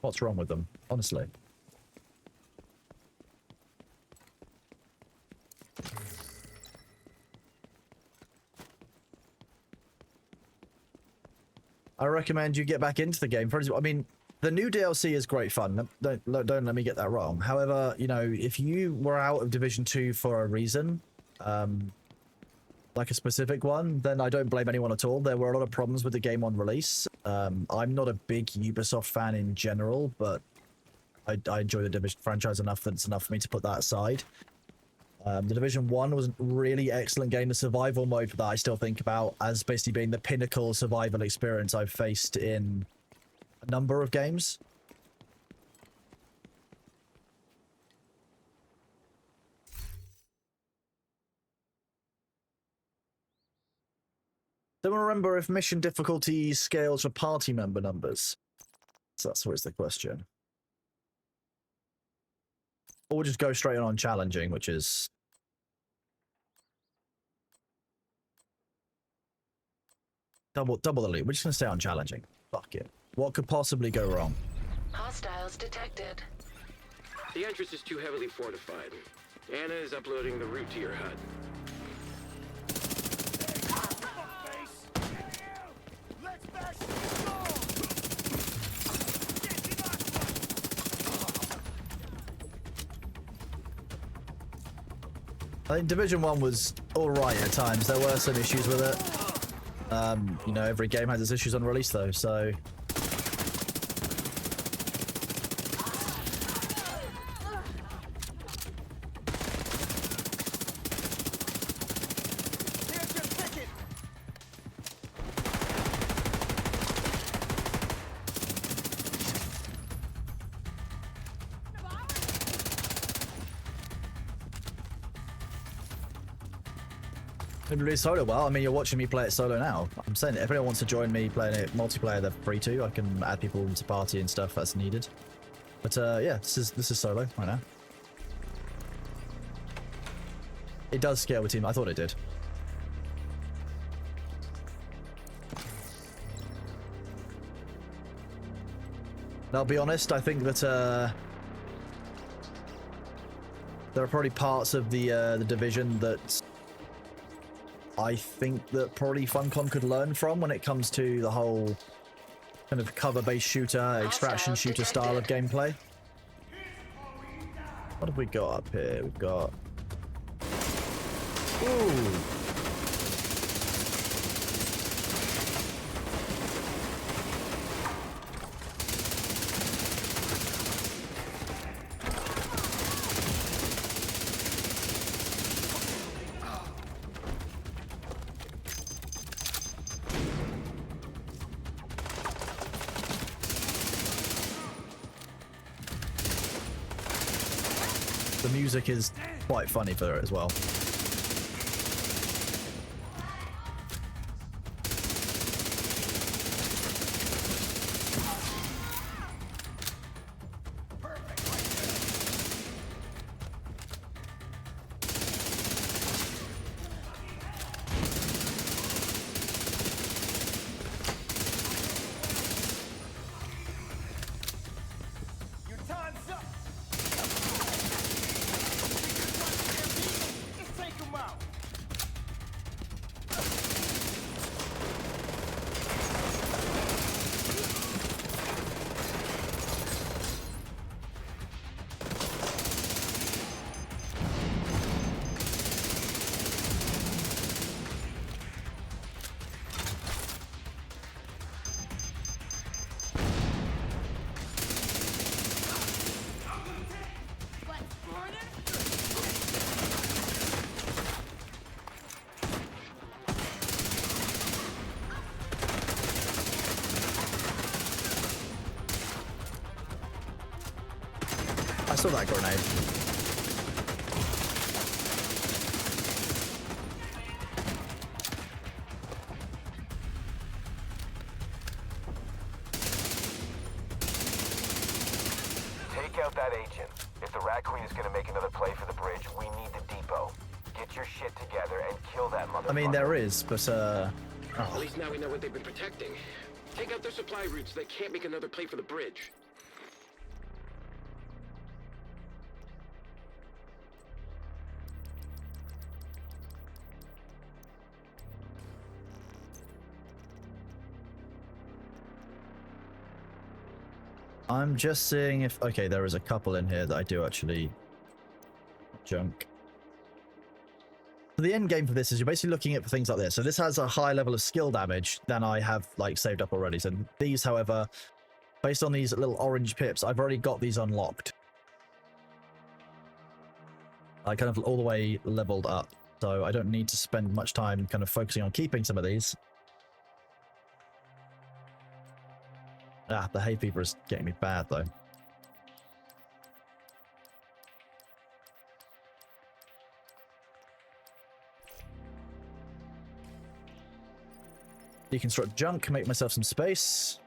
What's wrong with them? Honestly. I recommend you get back into the game. For example, I mean, the new DLC is great fun. Don't let me get that wrong. However, you know, if you were out of Division 2 for a reason, like a specific one, then I don't blame anyone at all. There were a lot of problems with the game on release. I'm not a big Ubisoft fan in general, but I enjoy the Division franchise enough that it's enough for me to put that aside. The Division 1 was a really excellent game. The survival mode that I still think about as basically being the pinnacle survival experience I've faced in a number of games. Don't remember if mission difficulty scales for party member numbers. So that's always the question. Or just go straight on challenging, which is... Double the loot. We're just going to stay on challenging. Fuck it. What could possibly go wrong? Hostiles detected. The entrance is too heavily fortified. Anna is uploading the route to your hut. I think Division 1 was alright at times. There were some issues with it. You know, every game has its issues on release though, so... Release solo. Well, I mean, you're watching me play it solo now. I'm saying if anyone wants to join me playing it multiplayer, they're free to. I can add people into party and stuff as needed. But yeah, this is solo right now. It does scale with team. I thought it did. And I'll be honest. I think that there are probably parts of the division that I think that probably Funcom could learn from when it comes to the whole kind of cover-based shooter, extraction shooter style of gameplay. What have we got up here? We've got... Ooh! The music is quite funny for it as well. I saw that grenade. Take out that agent. If the Rat Queen is gonna make another play for the bridge, we need the depot. Get your shit together and kill that motherfucker. I mean, there is, but At least now we know what they've been protecting. Take out their supply routes so they can't make another play for the bridge. I'm just seeing if... Okay, there is a couple in here that I do actually... junk. So the end game for this is you're basically looking at things like this. So this has a higher level of skill damage than I have like saved up already. So these, however, based on these little orange pips, I've already got these unlocked. I kind of all the way leveled up, so I don't need to spend much time kind of focusing on keeping some of these. Ah, the hay fever is getting me bad though. Deconstruct junk, make myself some space.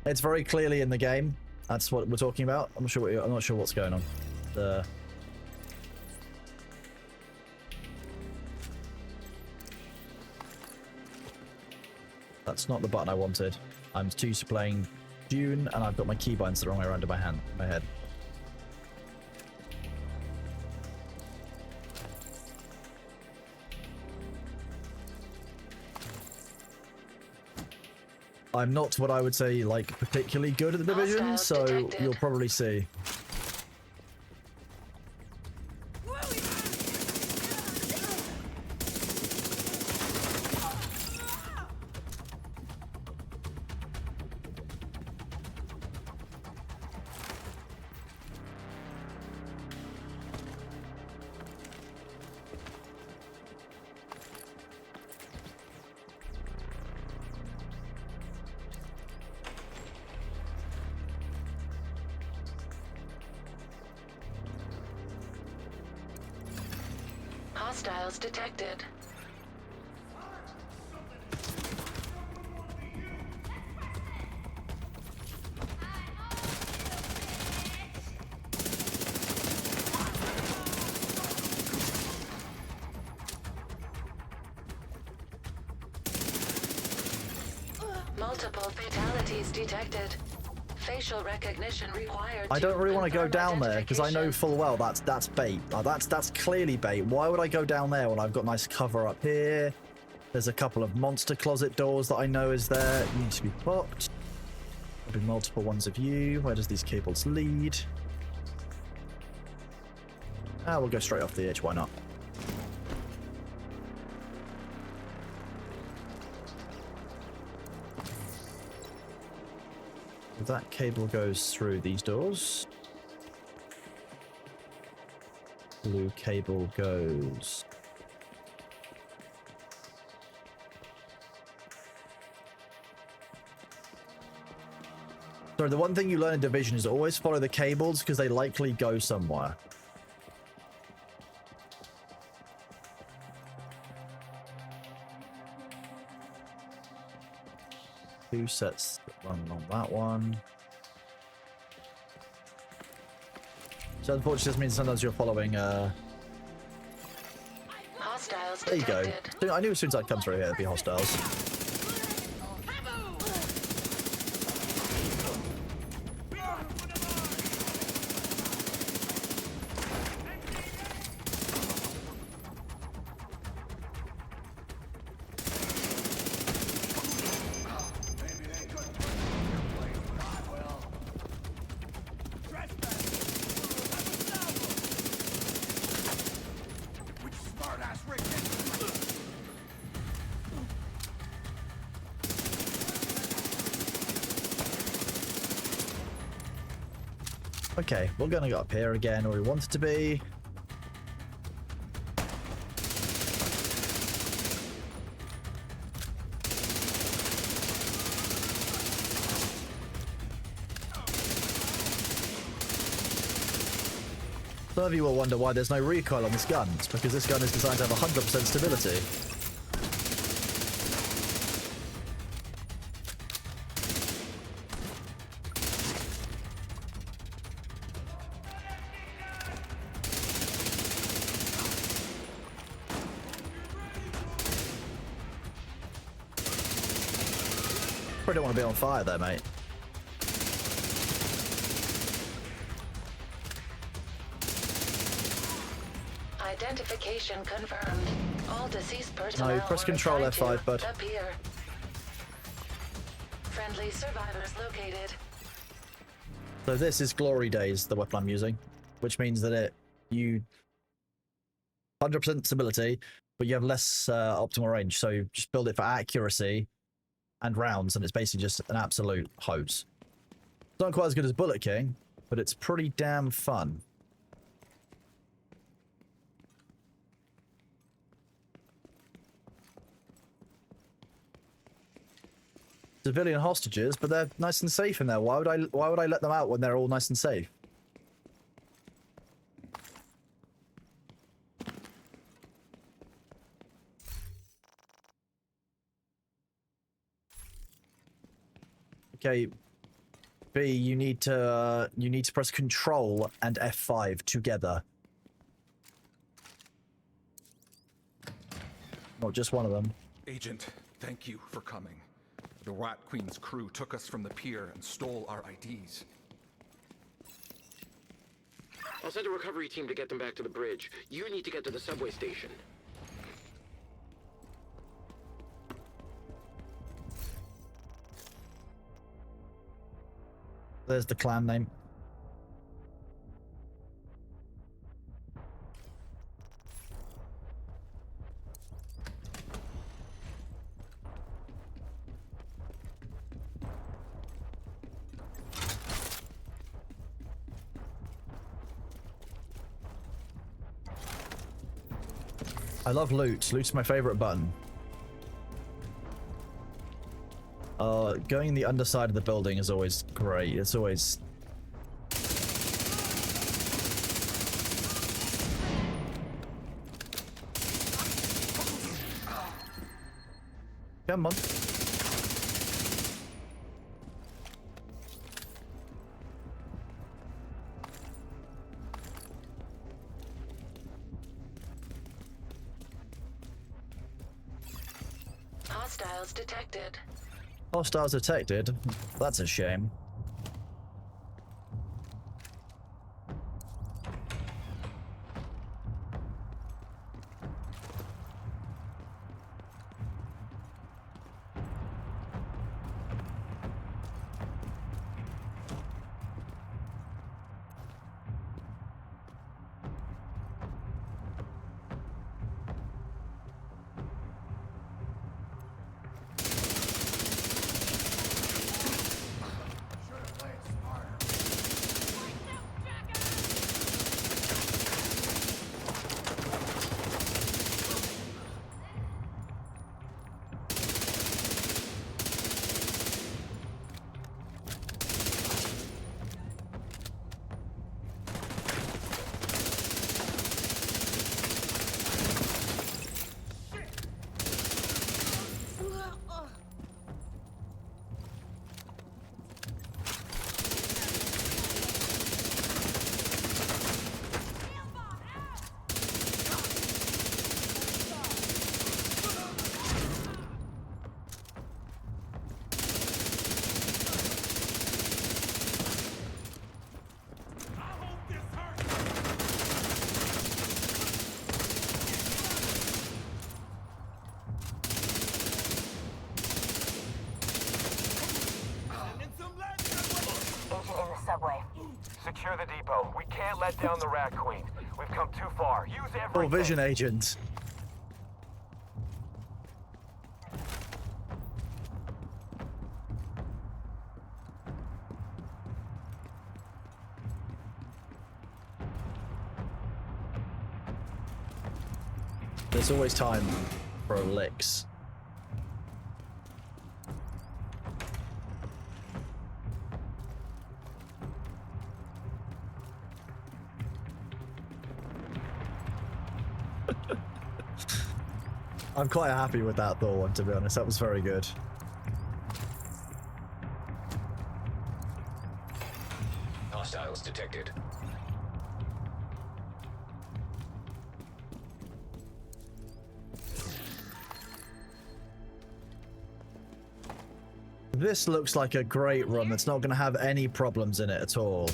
It's very clearly in the game. That's what we're talking about. I'm not sure what's going on. That's not the button I wanted. I'm too used to playing Dune, and I've got my keybinds the wrong way around in my head. I'm not what I would say, like, particularly good at the division, so you'll probably see. Hostiles detected. Multiple fatalities detected. Facial recognition required. I don't really want to go down there because I know full well that's bait. That's clearly bait. Why would I go down there when I've got nice cover up here? There's a couple of monster closet doors that I know is there. Need to be popped. There'll be multiple ones of you. Where does these cables lead? Ah, we'll go straight off the edge. Why not? That cable goes through these doors. Blue cable goes. Sorry, the one thing you learn in Division is always follow the cables because they likely go somewhere. Two sets that run along that one. So unfortunately this means sometimes you're following Hostiles there you go. detected. I knew as soon as I'd come through here it'd be hostiles. Okay, we're gonna go up here again where we want it to be. Some of you will wonder why there's no recoil on this gun. It's because this gun is designed to have 100% stability. Probably don't want to be on fire there, mate. Identification confirmed. All deceased personnel. No, press Control were assigned F5, to bud. appear. Friendly survivors located. So this is Glory Days, the weapon I'm using, which means that you 100% stability, but you have less optimal range. So you just build it for accuracy and rounds, and it's basically just an absolute hose. It's not quite as good as Bullet King, but it's pretty damn fun. civilian hostages, but they're nice and safe in there. Why would I let them out when they're all nice and safe? Okay, B, you need to press Control and F5 together. Not just one of them. Agent, thank you for coming. The Rat Queen's crew took us from the pier and stole our IDs. I'll send a recovery team to get them back to the bridge. You need to get to the subway station. There's the clan name. I love loot. Loot's my favorite button. Going the underside of the building is always great. It's always... Come on. Hostiles detected. Hostiles detected. That's a shame. Secure the depot. We can't let down the Rat Queen. We've come too far. Use everything. Oh, vision agent. There's always time for licks. I'm quite happy with that Thor one, to be honest. That was very good. Hostiles detected. This looks like a great run that's not going to have any problems in it at all.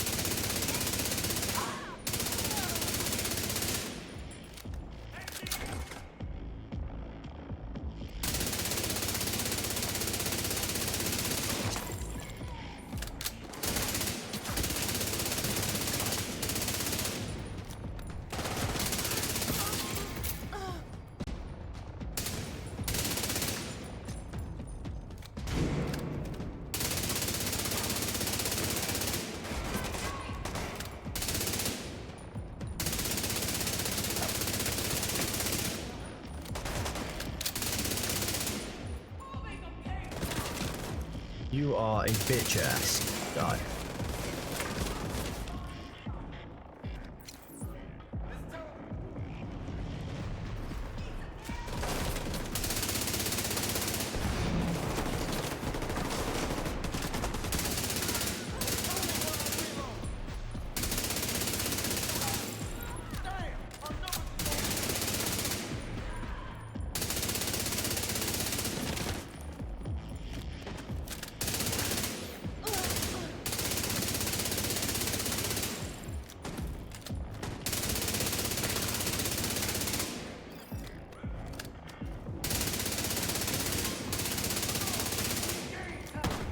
You are a bitch ass guy.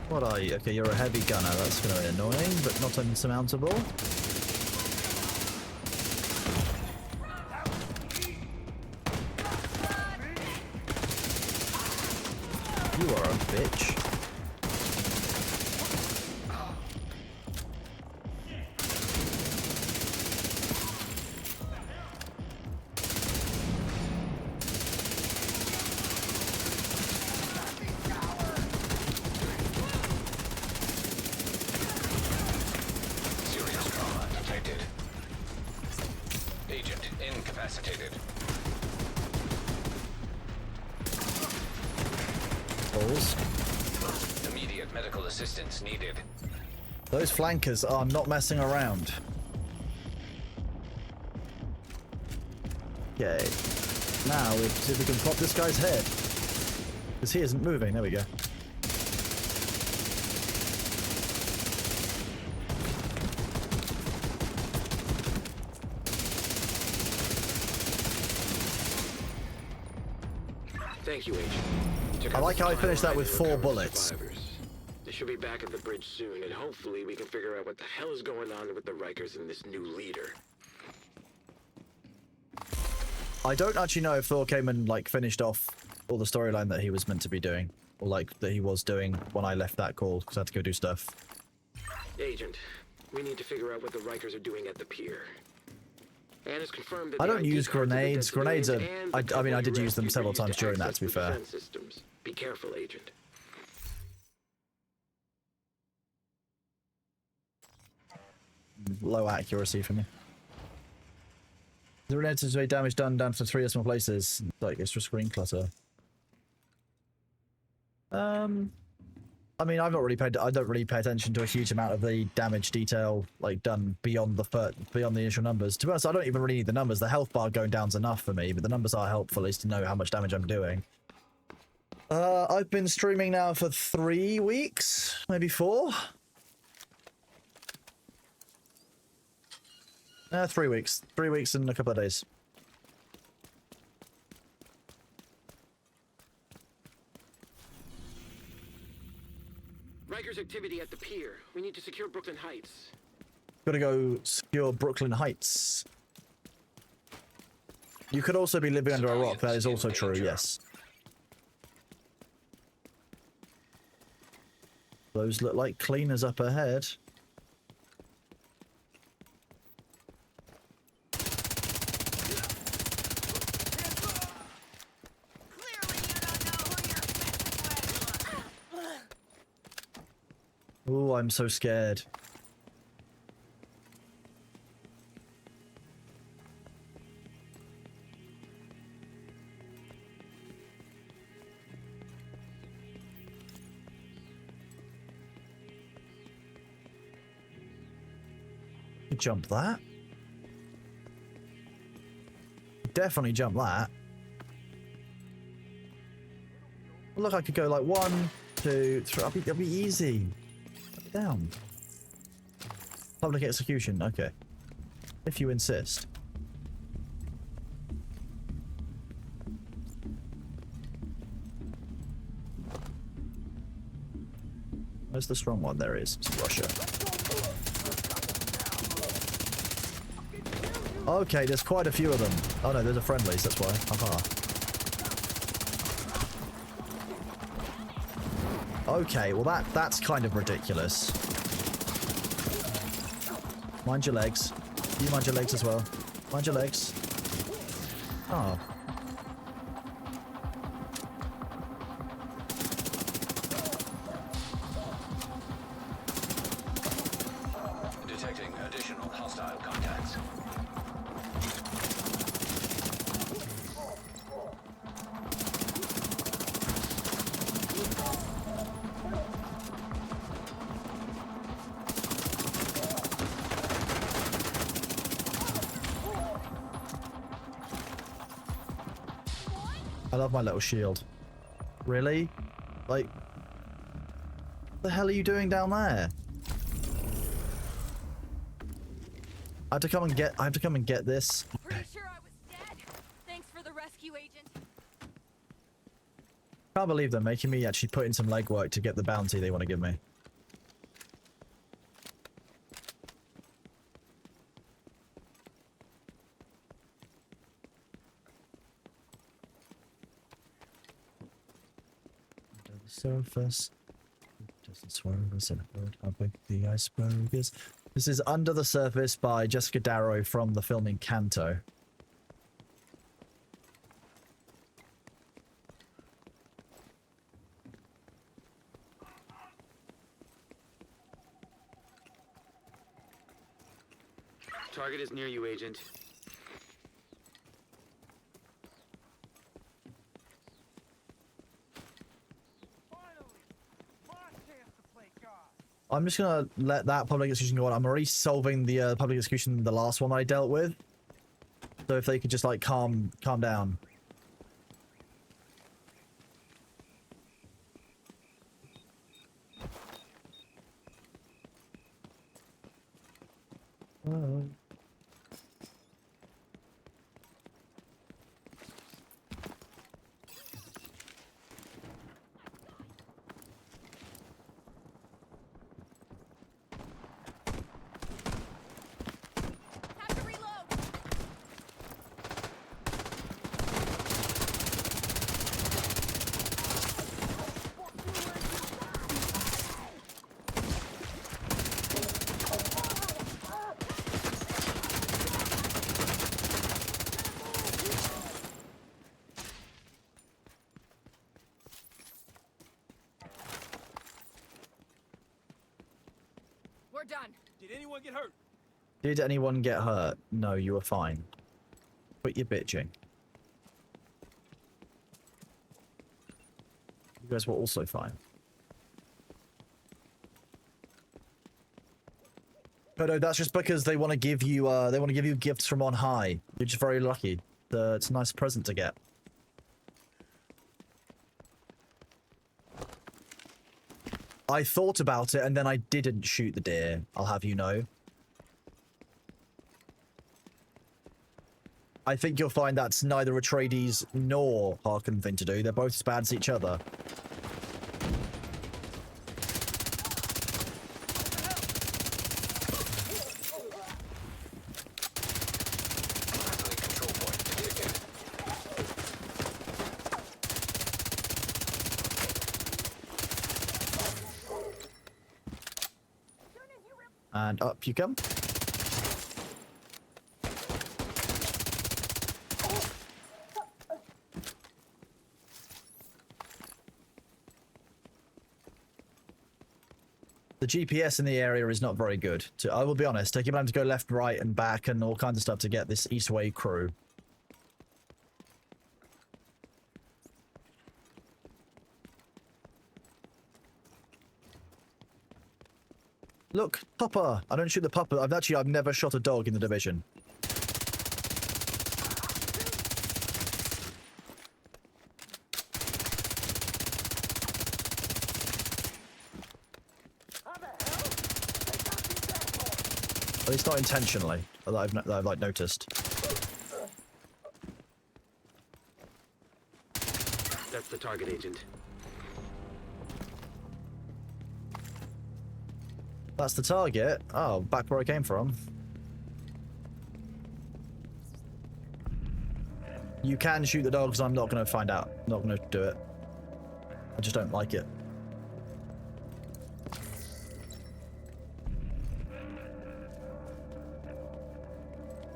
What are you? Okay, you're a heavy gunner. That's going to be annoying, but not insurmountable. You are a bitch. Immediate medical assistance needed. Those flankers are not messing around. Okay. Now, let's see if we can pop this guy's head. Because he isn't moving. There we go. Thank you, Agent. You I like how I finished that with 4 bullets. They should be back at the bridge soon, and hopefully we can figure out what the hell is going on with the Rikers and this new leader. I don't actually know if Thor came and like finished off all the storyline that he was meant to be doing, or like that he was doing when I left that call because I had to go do stuff. Agent, we need to figure out what the Rikers are doing at the pier. And it's confirmed that I the don't ID use cards of the grenades. dead Grenades are. civilians and I the mean, I people did you use them rescued several were used times during that. access To be the fair. defense systems. Be careful, Agent. Low accuracy for me. The relative to damage done down to 3 decimal places. Like extra screen clutter. I mean, I don't really pay attention to a huge amount of the damage detail like done beyond the initial numbers. To be honest, I don't even really need the numbers. The health bar going down's enough for me, but the numbers are helpful at least to know how much damage I'm doing. I've been streaming now for 3 weeks, maybe 4. 3 weeks. 3 weeks and a couple of days. Rikers activity at the pier. We need to secure Brooklyn Heights. Gotta go secure Brooklyn Heights. You could also be living under a rock. That is also true, yes. Those look like cleaners up ahead. Ooh, I'm so scared. Jump that. Definitely jump that. Look, I could go like 1, 2, 3. That'll be easy. Down. Public execution, okay. If you insist. Where's the strong one? There is. It's Russia. Okay, there's quite a few of them. Oh no, there's a friendlies, that's why. Haha. Okay, well that's kind of ridiculous. Mind your legs. You mind your legs as well. Mind your legs. Oh. I love my little shield. Really? Like, what the hell are you doing down there? I have to come and get this. Pretty sure I was dead. Thanks for the rescue, agent. Can't believe they're making me actually put in some legwork to get the bounty they want to give me. Under the surface. Doesn't swerve us in a bird. How big the iceberg is. This is Under the Surface by Jessica Darrow from the film Encanto. Target is near you, Agent. I'm just gonna let that public execution go on. I'm already solving the public execution, the last one I dealt with. So if they could just like calm down. Have to reload. We're done. Did anyone get hurt? Did anyone get hurt? No, you were fine. Quit your bitching. You guys were also fine. No, that's just because they want to give you gifts from on high. You're just very lucky. It's a nice present to get. I thought about it and then I didn't shoot the deer, I'll have you know. I think you'll find that's neither Atreides nor Harkonnen thing to do. They're both as bad as each other. And up you come. The GPS in the area is not very good. I will be honest, taking time to go left, right, and back and all kinds of stuff to get this Eastway crew. Look, Pupper! I don't shoot the Pupper. I've never shot a dog in the Division. At least not intentionally, that I've like noticed. That's the target, Agent. That's the target? Oh, back where I came from. You can shoot the dogs, I'm not going to find out. Not going to do it. I just don't like it.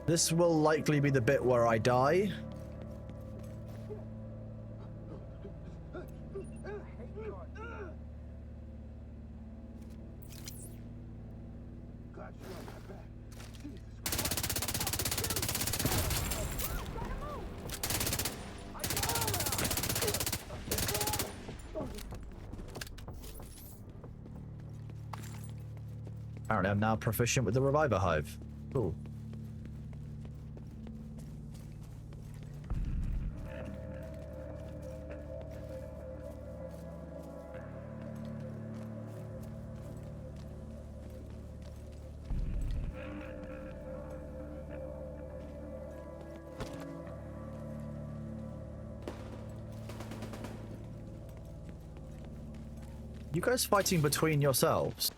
This will likely be the bit where I die. Apparently I'm now proficient with the Reviver Hive. Cool. You guys fighting between yourselves?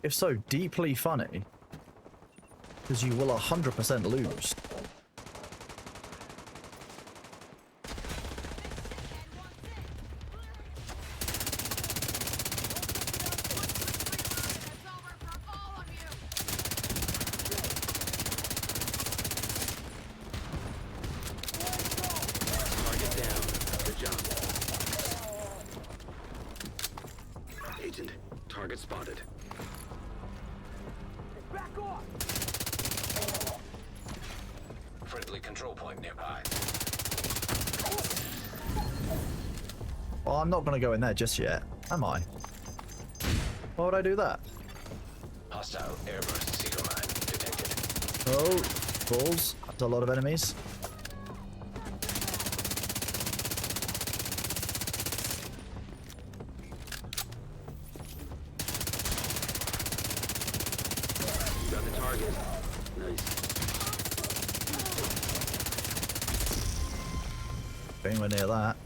If so, deeply funny. Because you will 100% lose. Target down. Good job. Agent, target spotted. Friendly control point nearby. Well, I'm not going to go in there just yet, am I? Why would I do that? Hostile airburst seeker mine detected. Oh, balls. That's a lot of enemies. You got the target. Nice. Anywhere near that.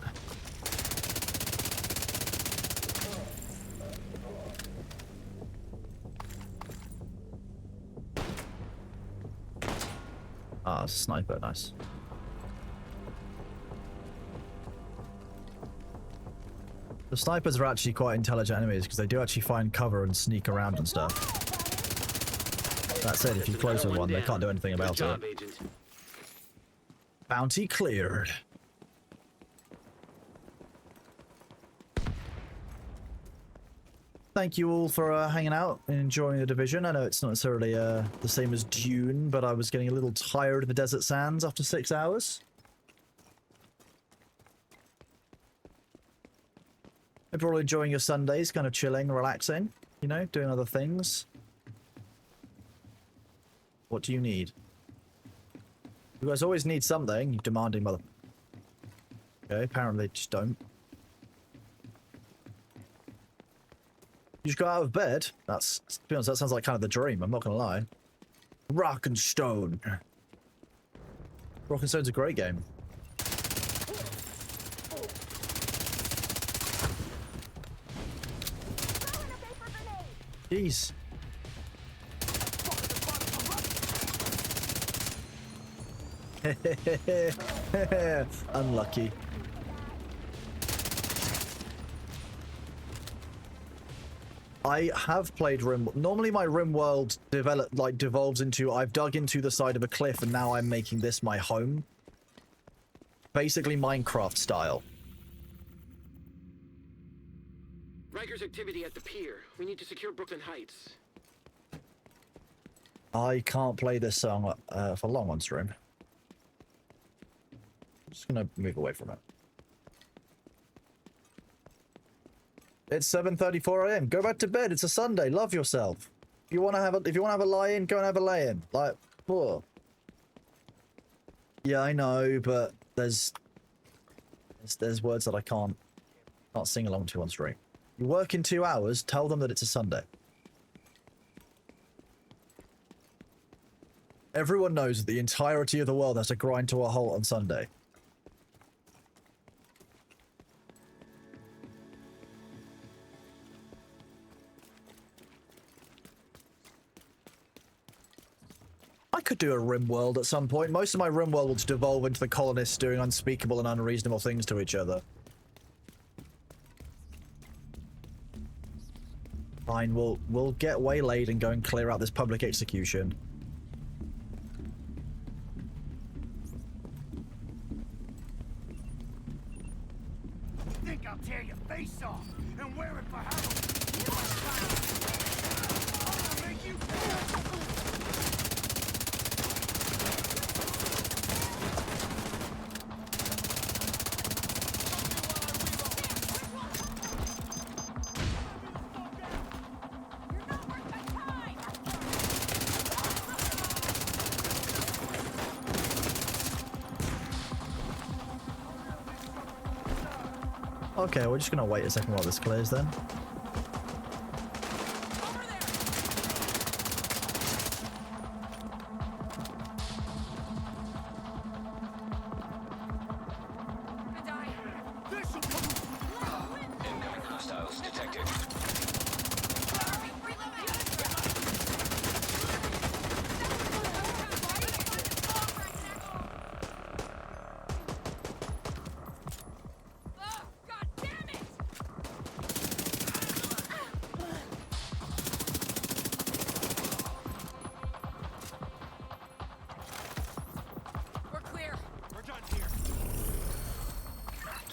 Ah, sniper, nice. The snipers are actually quite intelligent enemies because they do actually find cover and sneak around and stuff. That said, if you close with one, they can't do anything about it. Agent. Bounty cleared. Thank you all for hanging out and enjoying the Division. I know it's not necessarily the same as Dune, but I was getting a little tired of the desert sands after 6 hours. Hope you're all enjoying your Sundays, kind of chilling, relaxing, you know, doing other things. What do you need? You guys always need something, you demanding mother... Okay, apparently they just don't. You just got out of bed? That's, to be honest, that sounds like kind of the dream, I'm not gonna lie. Rock and Stone. Rock and Stone's a great game. Jeez. Unlucky. I have played Rim. Normally my Rim world devolves into I've dug into the side of a cliff and now I'm making this my home. Basically Minecraft style. Riker's activity at the pier. We need to secure Brooklyn Heights. I can't play this song for long on stream. I'm just gonna move away from it. It's 7:34 AM. Go back to bed. It's a Sunday. Love yourself. If you want to have a lie-in, go and have a lay-in. Like, whoa. Yeah, I know, but there's words that I can't sing along to on stream. You work in 2 hours. Tell them that it's a Sunday. Everyone knows that the entirety of the world has to grind to a halt on Sunday. I could do a Rim world at some point. Most of my Rim world will devolve into the colonists doing unspeakable and unreasonable things to each other. Fine, we'll get waylaid and go and clear out this public execution. Think I'll tear your face off and wear it for Halloween? I'll make you Okay, we're just gonna wait a second while this clears then. Incoming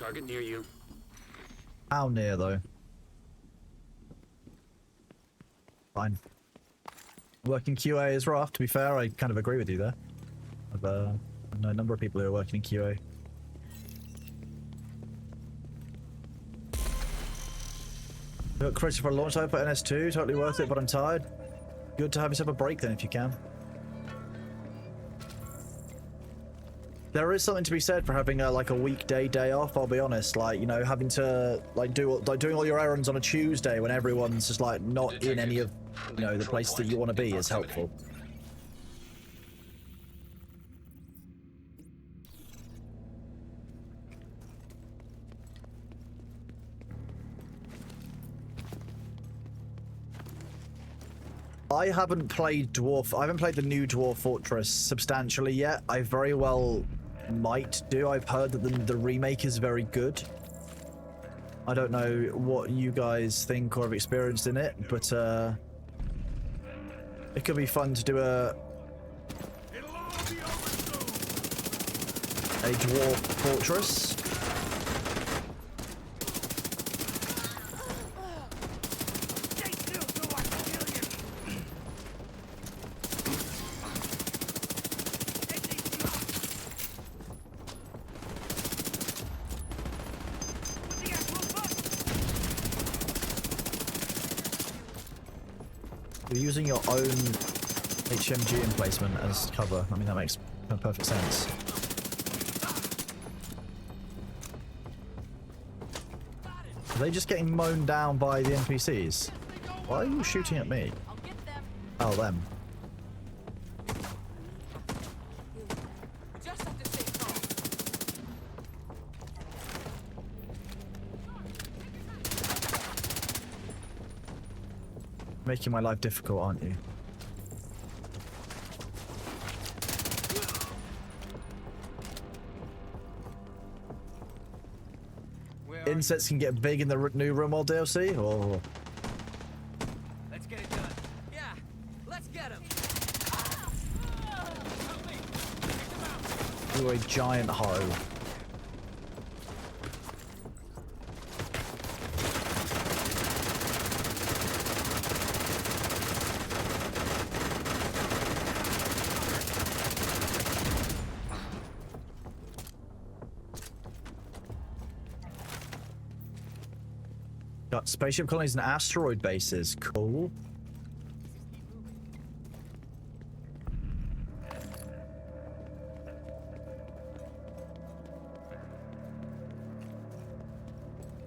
Target near you. How near, though? Fine. Working QA is rough, to be fair. I kind of agree with you there. I know a number of people who are working in QA. Got credits for a launch time for NS2. Totally worth it, but I'm tired. Good to have yourself a break then, if you can. There is something to be said for having like a weekday day off. I'll be honest, like, you know, having to doing all your errands on a Tuesday when everyone's just like not in any of, you know, the places that you want to be is helpful. I haven't played the new Dwarf Fortress substantially yet. I very well might do. I've heard that the remake is very good. I don't know what you guys think or have experienced in it, but it could be fun to do a Dwarf Fortress. You're using your own HMG emplacement as cover. I mean, that makes perfect sense. Are they just getting mown down by the NPCs? Why are you shooting at me? Oh, them. Making my life difficult, aren't you? Insects can get big in the new RimWorld DLC, or... Let's get it done. Yeah, let's get him. You're a giant hoe. Got spaceship colonies and asteroid bases. Cool.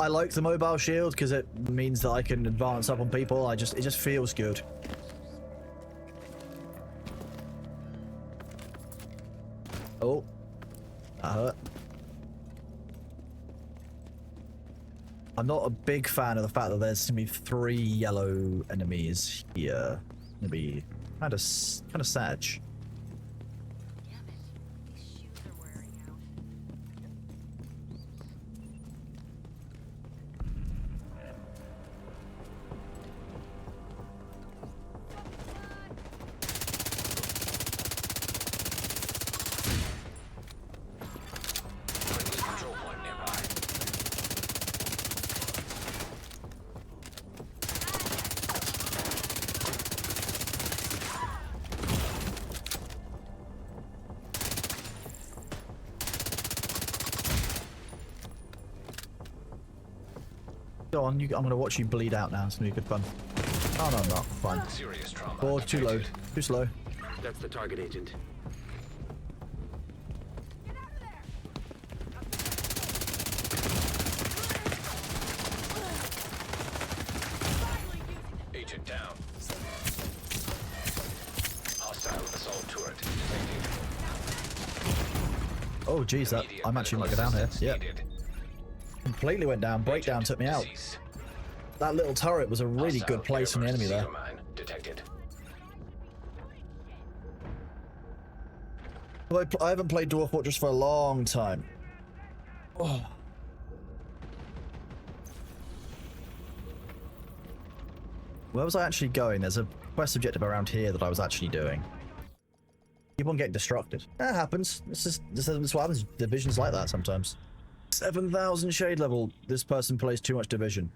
I like the mobile shield because it means that I can advance up on people. It just feels good. Oh, that hurt. I'm not a big fan of the fact that there's gonna be 3 yellow enemies here. Gonna be kind of sad. Go on, I'm gonna watch you bleed out now. It's gonna be good fun. Oh no, I'm not. Fine. Serious trauma. Oh, too low. Too slow. That's the target agent. Agent down. Hostile assault turret detected. Oh geez, I actually might go down here. Yep. Completely went down. Breakdown took me out. That little turret was a really good place from the enemy there. Detected. I haven't played Dwarf Fortress for a long time. Oh. Where was I actually going? There's a quest objective around here that I was actually doing. Keep on getting distracted. That happens. This is what happens. Divisions like that sometimes. 7,000 shade level. This person plays too much Division.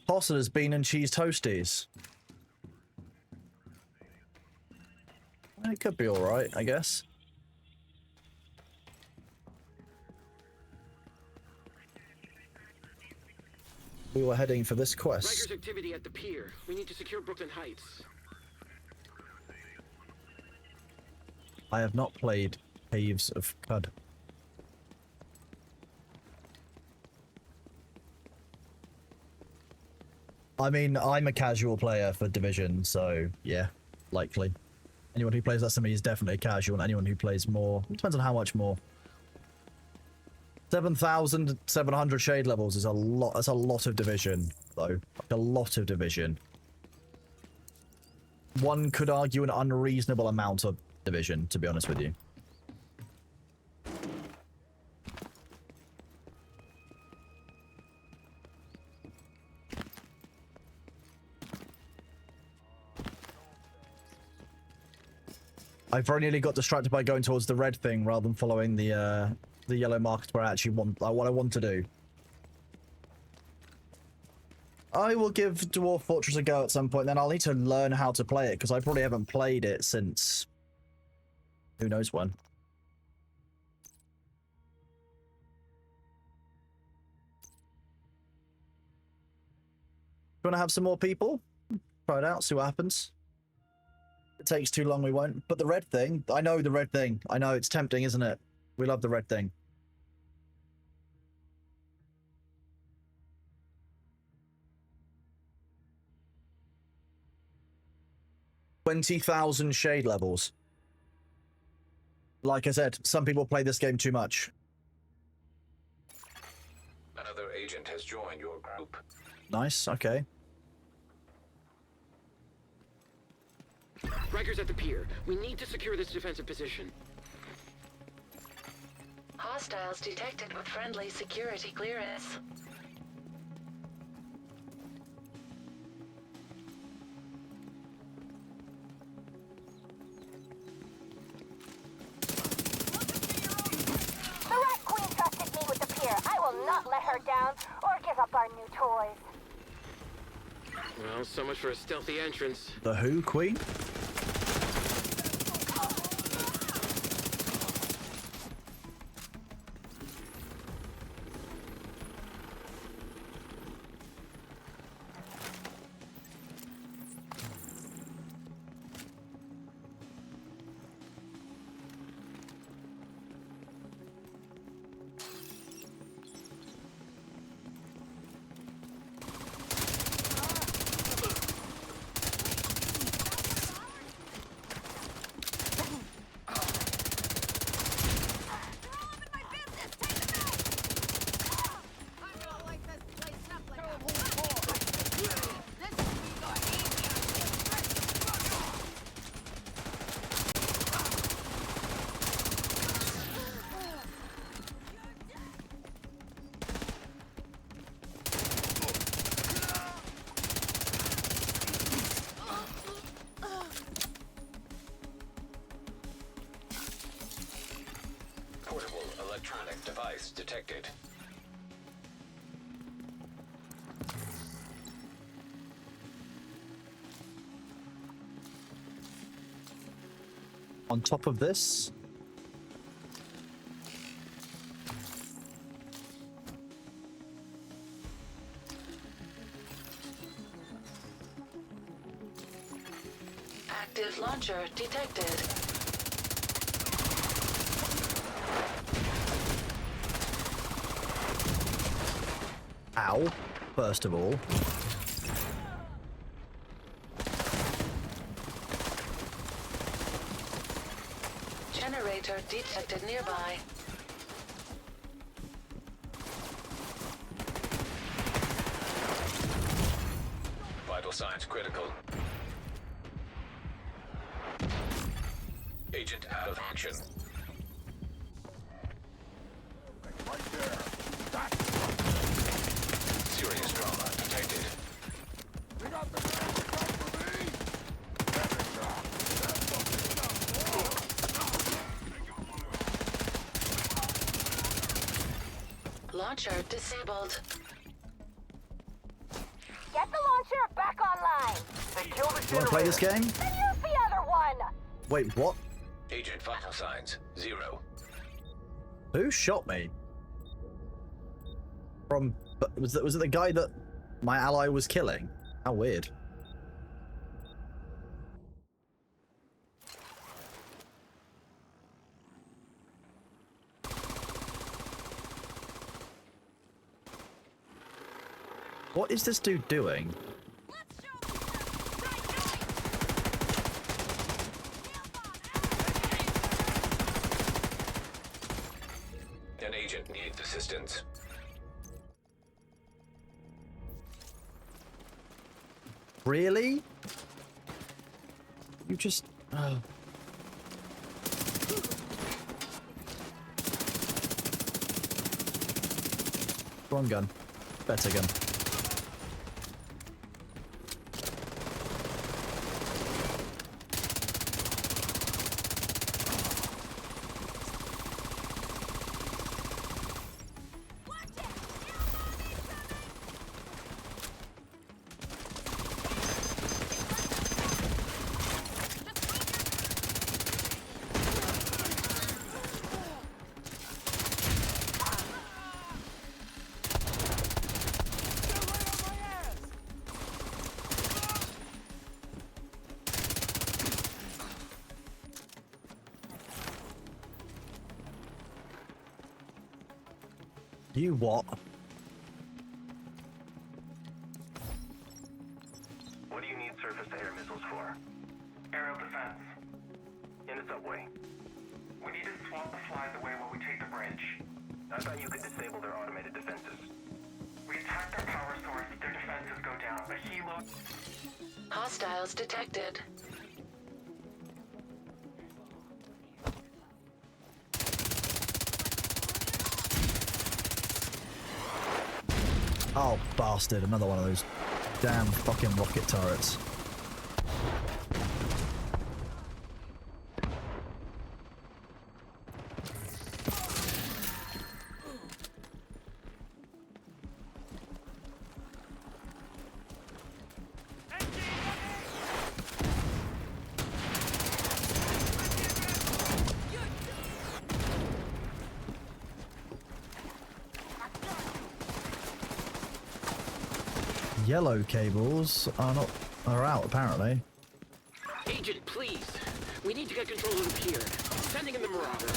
Hossler's bean and cheese toasties. It could be alright, I guess. We were heading for this quest. Rikers activity at the pier. We need to secure Brooklyn Heights. I have not played Caves of Cud. I mean, I'm a casual player for Division, so yeah, likely. Anyone who plays that to me is definitely casual, and anyone who plays more, it depends on how much more. 7,700 shade levels is a lot. That's a lot of Division, though. Like a lot of Division. One could argue an unreasonable amount of Division, to be honest with you. I very nearly got distracted by going towards the red thing rather than following the yellow markers where I actually want what I want to do. I will give Dwarf Fortress a go at some point. Then I'll need to learn how to play it because I probably haven't played it since who knows when. You want to have some more people? Try it out, see what happens. If it takes too long, we won't. But the red thing, I know the red thing. I know it's tempting, isn't it? We love the red thing. $20,000 shade levels. Like I said, some people play this game too much. Another agent has joined your group. Nice, okay. Rikers at the pier. We need to secure this defensive position. Hostiles detected with friendly security clearance. The Rat Queen trusted me with the pier. I will not let her down or give up our new toys. Well, so much for a stealthy entrance. The who, Queen? Portable electronic device detected. On top of this, Active launcher detected. ow, first of all. Generator detected nearby. Vital signs critical. Agent out of action. Serious trauma. detected. You got the man to come for me? Launcher disabled. Get the launcher back online. They killed the You want to play this game? Then use the other one. Wait, what? Agent vital signs 0. Who shot me? Was it the guy that my ally was killing? How weird. What is this dude doing? An agent needs assistance. Really? You just... Oh. Wrong gun. Better gun. You what? What do you need surface-to-air missiles for? Aerial defense. In the subway. We need to swap the flies away while we take the bridge. I thought you could disable their automated defenses. We attack their power source, their defenses go down, but helo... Hostiles detected. Oh, bastard. Another one of those damn fucking rocket turrets. Yellow cables are out apparently. Agent, please. We need to get control of the pier. Sending in the Marauder.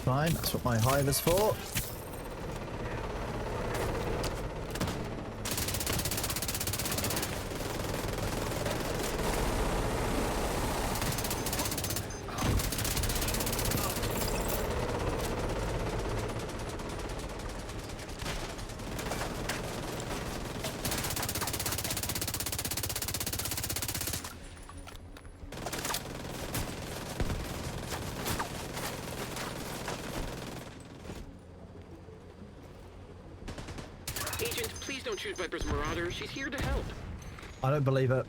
Fine, that's what my hive is for. Agent, please don't shoot Viper's Marauder. She's here to help. I don't believe it.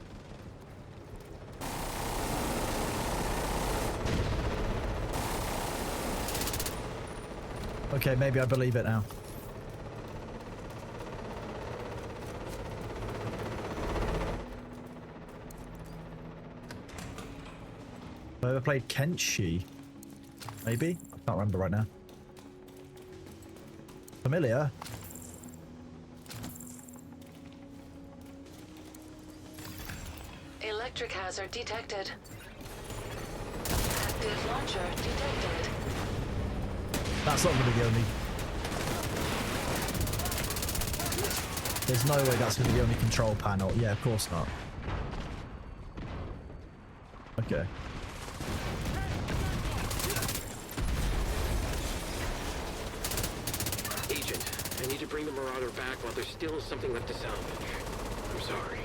Okay, maybe I believe it now. Have I ever played Kenshi? Maybe? I can't remember right now. Familiar? Electric hazard detected. Active launcher detected. That's not going to be the only... There's no way that's going to be the only control panel. Yeah, of course not. Okay. Agent, I need to bring the Marauder back while there's still something left to salvage. I'm sorry.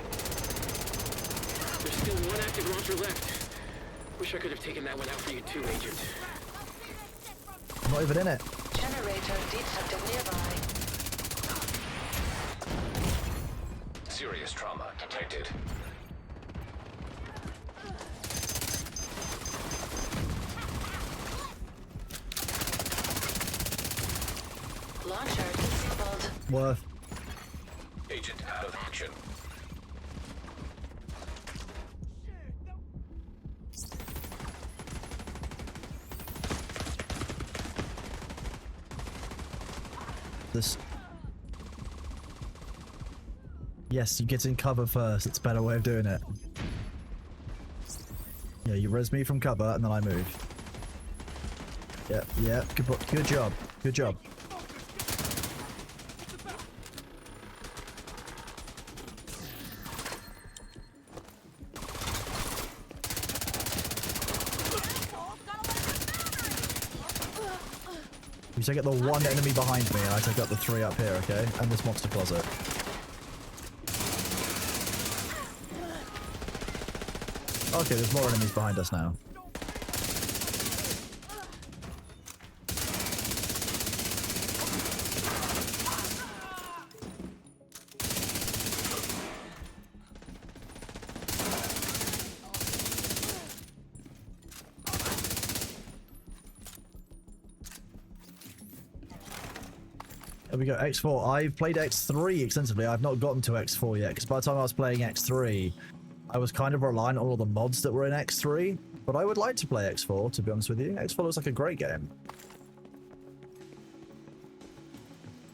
There's still one active launcher left. Wish I could have taken that one out for you too, Agent. I'm not even in it. Generator detected nearby. Serious trauma detected. Launcher disabled. Worth. Agent out of action. This. Yes, you get in cover first. It's a better way of doing it. Yeah, you res me from cover and then I move. Yep, yep. Good job. Good job. You take out the one enemy behind me and I take out the three up here, okay? And this monster closet. Okay, there's more enemies behind us now. There we go, X4. I've played X3 extensively. I've not gotten to X4 yet, because by the time I was playing X3, I was kind of reliant on all the mods that were in X3, but I would like to play X4, to be honest with you. X4 looks like a great game.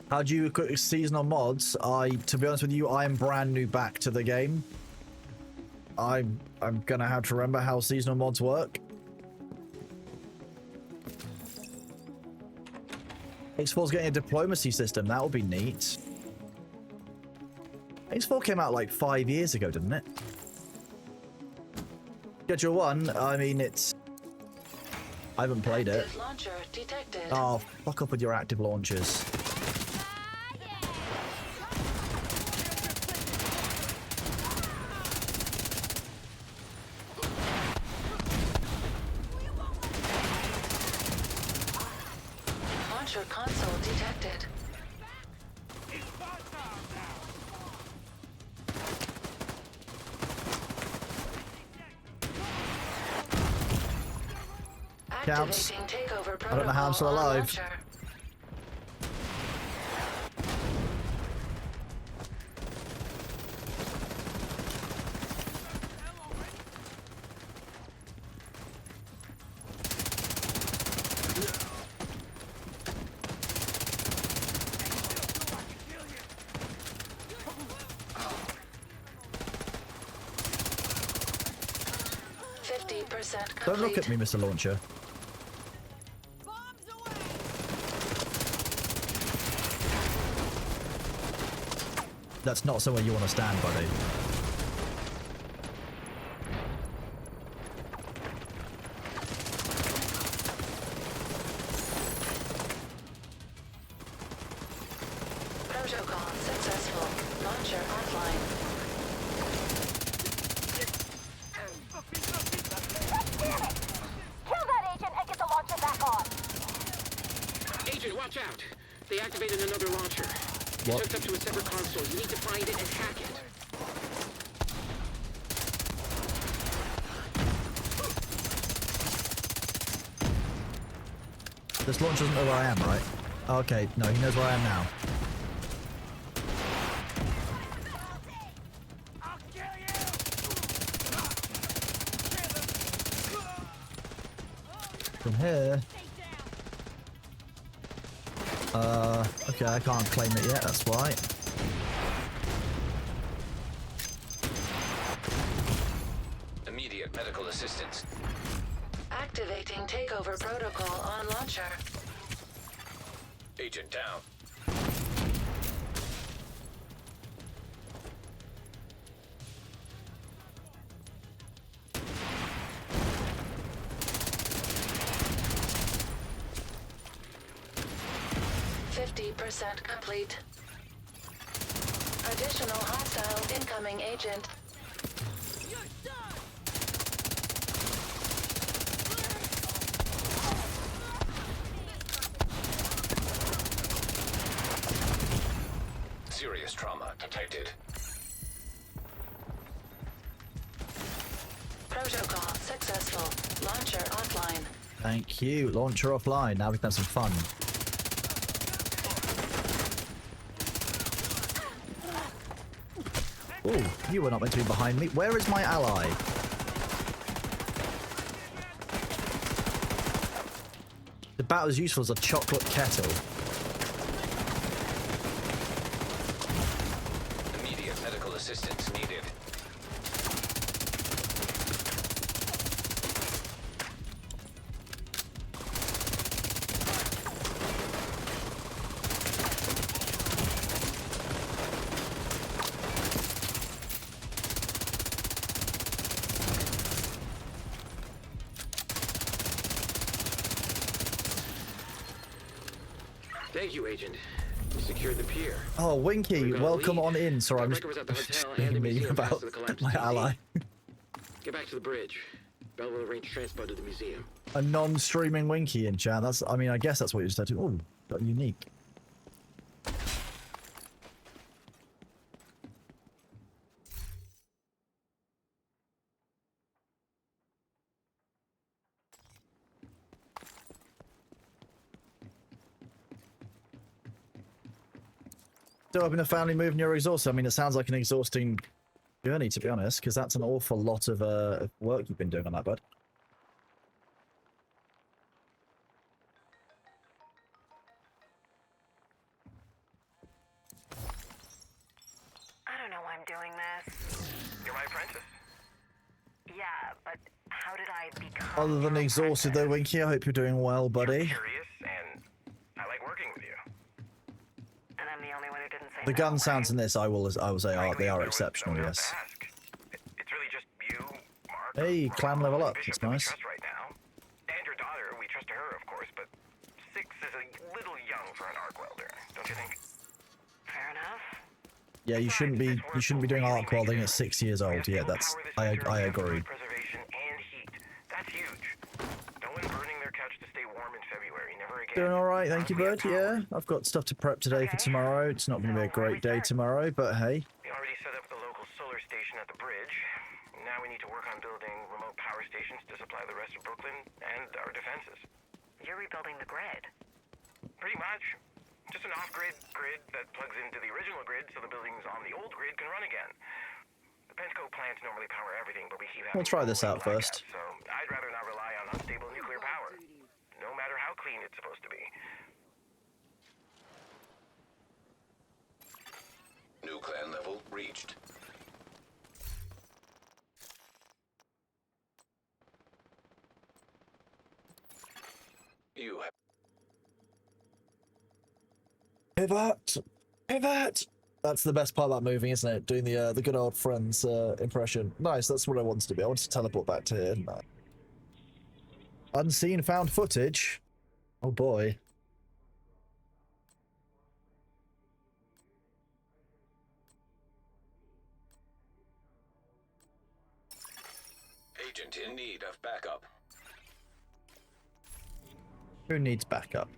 How do you equip seasonal mods? To be honest with you, I am brand new back to the game. I'm gonna have to remember how seasonal mods work. X4's getting a diplomacy system. That would be neat. X4 came out like 5 years ago, didn't it? Schedule 1, I mean, it's... I haven't played it. Launcher detected. Oh, fuck up with your active launchers. Launcher console detected. 'Counts. I don't know how I'm still alive. Don't look at me, Mr. Launcher. That's not somewhere you want to stand, buddy. Protocol successful. Launcher offline. Damn it! Kill that agent and get the launcher back on. Agent, watch out! They activated another launcher. What? It's hooked up to a separate console. You need to find it and hack it. This launcher doesn't know where I am, right? Okay, no, he knows where I am now. From here. Okay, I can't claim it yet, that's why. Immediate medical assistance. Activating takeover protocol on launcher. Agent down. %50 complete. Additional hostile incoming agent. Serious trauma detected. Protocol successful. Launcher offline. Thank you. Launcher offline. Now we can have some fun. Ooh, you were not meant to be behind me. Where is my ally? About as useful as a chocolate kettle. Immediate medical assistance needed. Thank you, Agent. We secured the pier. Oh, Winky, We've got a welcome lead. on in. Sorry, I'm Record was at the hotel being and the mean museum about fast to the collapsed my TC. ally. Get back to the bridge. Bell will arrange transport to the museum. A non-streaming Winky in chat. That's, I mean, I guess that's what you just said. Oh, got unique. Still hoping to finally move your exhaust. I mean, it sounds like an exhausting journey, to be honest, because that's an awful lot of work you've been doing on that, bud. I don't know why I'm doing this. You're my apprentice. Yeah, but how did I become Other than your exhausted though, Winky, I hope you're doing well, buddy. You're curious, and I like working with you. And I'm the only one who didn't say The no, gun right? sounds in this, I will say, they are exceptional, No one else yes. to ask. It's really just you, Mark. Hey, clan level up. Bishop That's that we nice. trust right now. And your daughter, we trust her, of course, but 6 is a little young for an arc welder, don't you think? Fair enough. Yeah, you shouldn't be doing arc welding at 6 years old. Yeah, that's I agree. Preservation and heat. That's huge. No one burning their couch to stay warm in February. Never again. Doing all right, thank you, bud. Yeah, I've got stuff to prep today for tomorrow. It's not going to be a great day tomorrow, but hey. We already set up the local solar station at the bridge. Now we need to work on building remote power stations to supply the rest of Brooklyn and our defenses. You're rebuilding the grid. Pretty much. Just an off-grid grid that plugs into the original grid so the buildings on the old grid can run again. The Penteco plants normally power everything, but we keep having We'll try this out blackouts, first. So I'd rather not rely on unstable nuclear power, no matter how clean it's supposed to be. New clan level reached. You have Pivot! Pivot! That's the best part about moving, isn't it? Doing the good old friend's impression. Nice, that's what I wanted to be. I wanted to teleport back to here, didn't I? Unseen found footage. Oh boy. agent in need of backup. Who needs backup?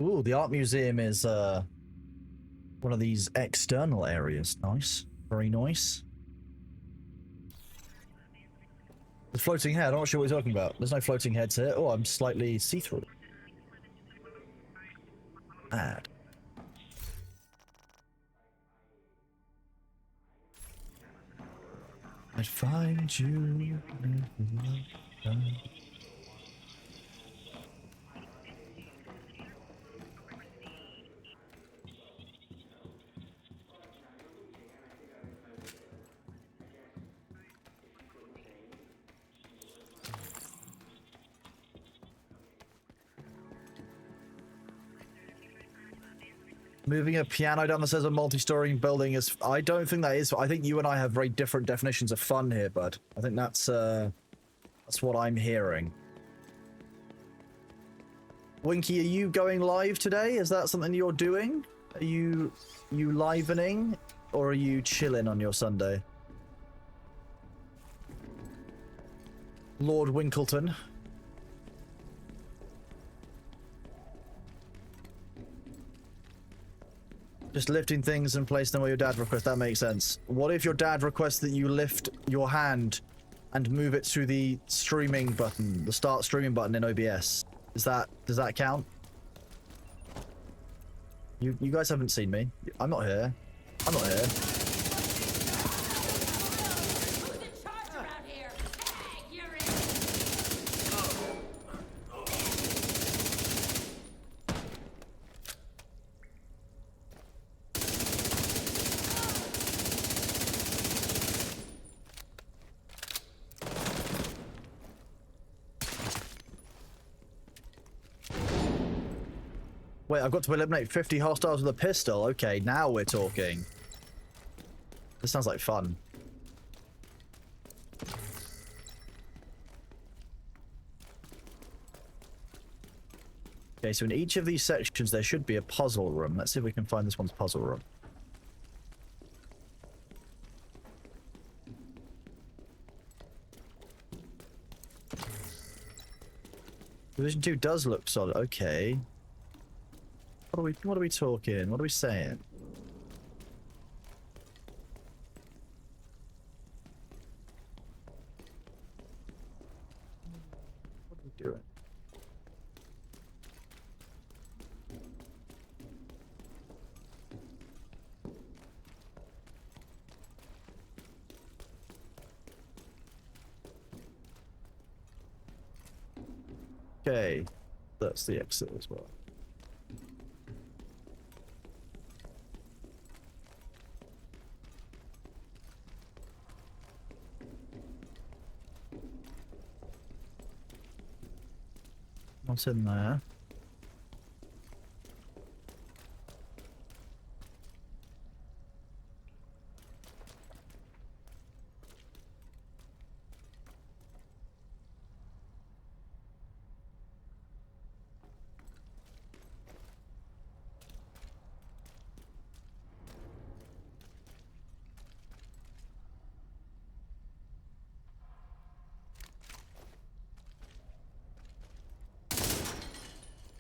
Ooh, the art museum is one of these external areas. Nice. Very nice. The floating head, I'm not sure what you're talking about. There's no floating heads here. Oh, I'm slightly see-through. Add. I'd find you. Moving a piano down the stairs of a multi-story building is... I don't think that is... I think you and I have very different definitions of fun here, bud. I think that's what I'm hearing. Winky, are you going live today? Is that something you're doing? Are you livening? Or are you chilling on your Sunday? Lord Winkleton. Just lifting things and placing them where your dad requests. That makes sense. What if your dad requests that you lift your hand and move it to the streaming button, the start streaming button in OBS? Does that count? You guys haven't seen me. I'm not here. I'm not here. Wait, I've got to eliminate 50 hostiles with a pistol. Okay, now we're talking. This sounds like fun. Okay, so in each of these sections there should be a puzzle room. Let's see if we can find this one's puzzle room. Division 2 does look solid. Okay. What are we talking? What are we saying? What are we doing? Okay, that's the exit as well. What's in there?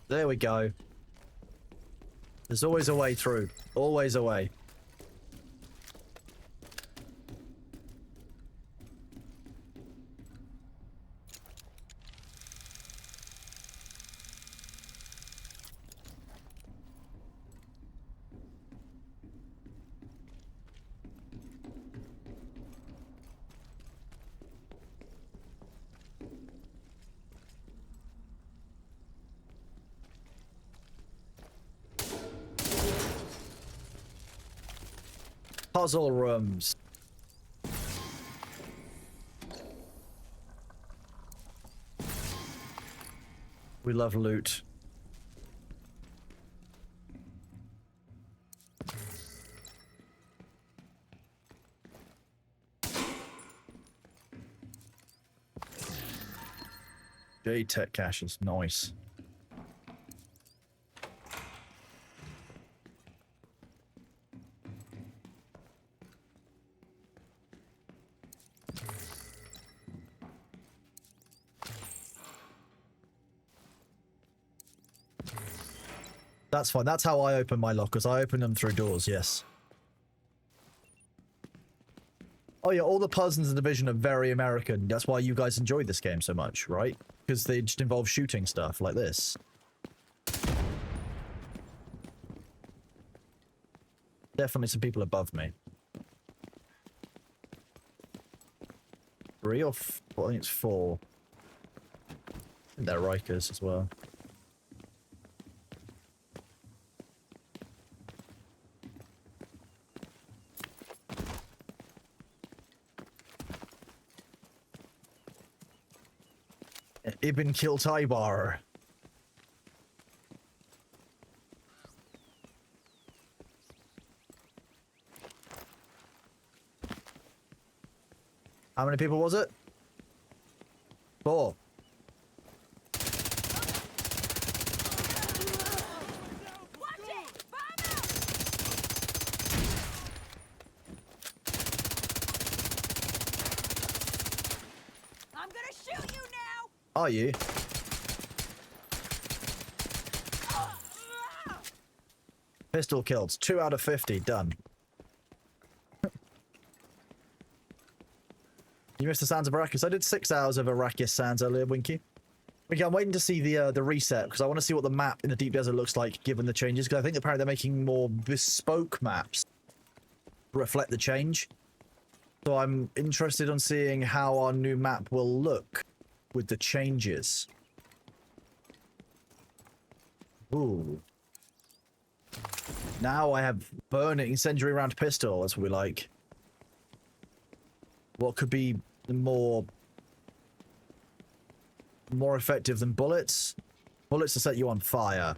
There we go. There's always a way through. Always a way. Puzzle rooms. We love loot. J-Tech caches, nice. That's fine. That's how I open my lockers. I open them through doors, yes. Oh yeah, all the puzzles in the Division are very American. That's why you guys enjoy this game so much, right? Because they just involve shooting stuff like this. Definitely some people above me. 3 or 4? I think it's 4. I think they're Rikers as well. Ibn Kiltaybar. How many people was it? 4. I'm gonna shoot you now! Are you? Pistol kills. 2 out of 50. Done. You missed the sounds of Arrakis. I did 6 hours of Arrakis sounds earlier, Winky. Winky, I'm waiting to see the reset, because I want to see what the map in the Deep Desert looks like given the changes, because I think apparently they're making more bespoke maps to reflect the change. So I'm interested on seeing how our new map will look with the changes. Ooh. Now I have burning incendiary round pistol, that's what we like. What could be more effective than bullets? Bullets to set you on fire.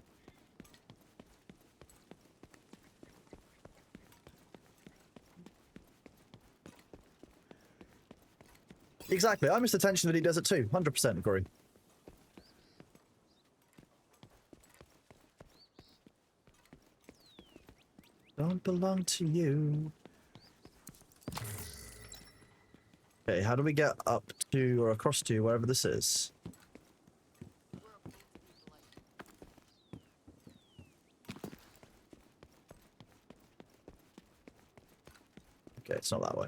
Exactly. I missed attention that he does it too. 100% agree. Don't belong to you. Okay, how do we get up to or across to wherever this is? Okay, it's not that way.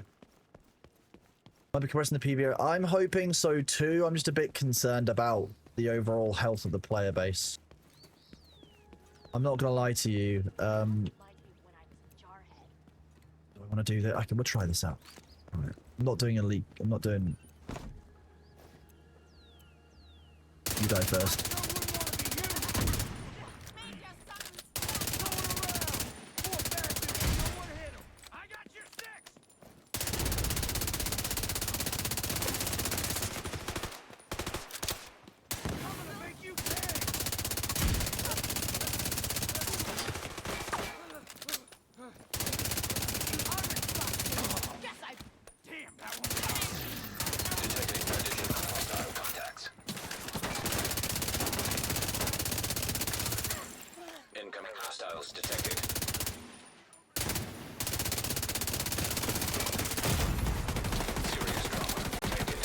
Might be compressing the PvE. I'm hoping so too. I'm just a bit concerned about the overall health of the player base. I'm not gonna lie to you. Do I want to do that? We'll try this out. All right. I'm not doing a leak. I'm not doing... You die first. Incoming hostiles detected. Serious trauma detected.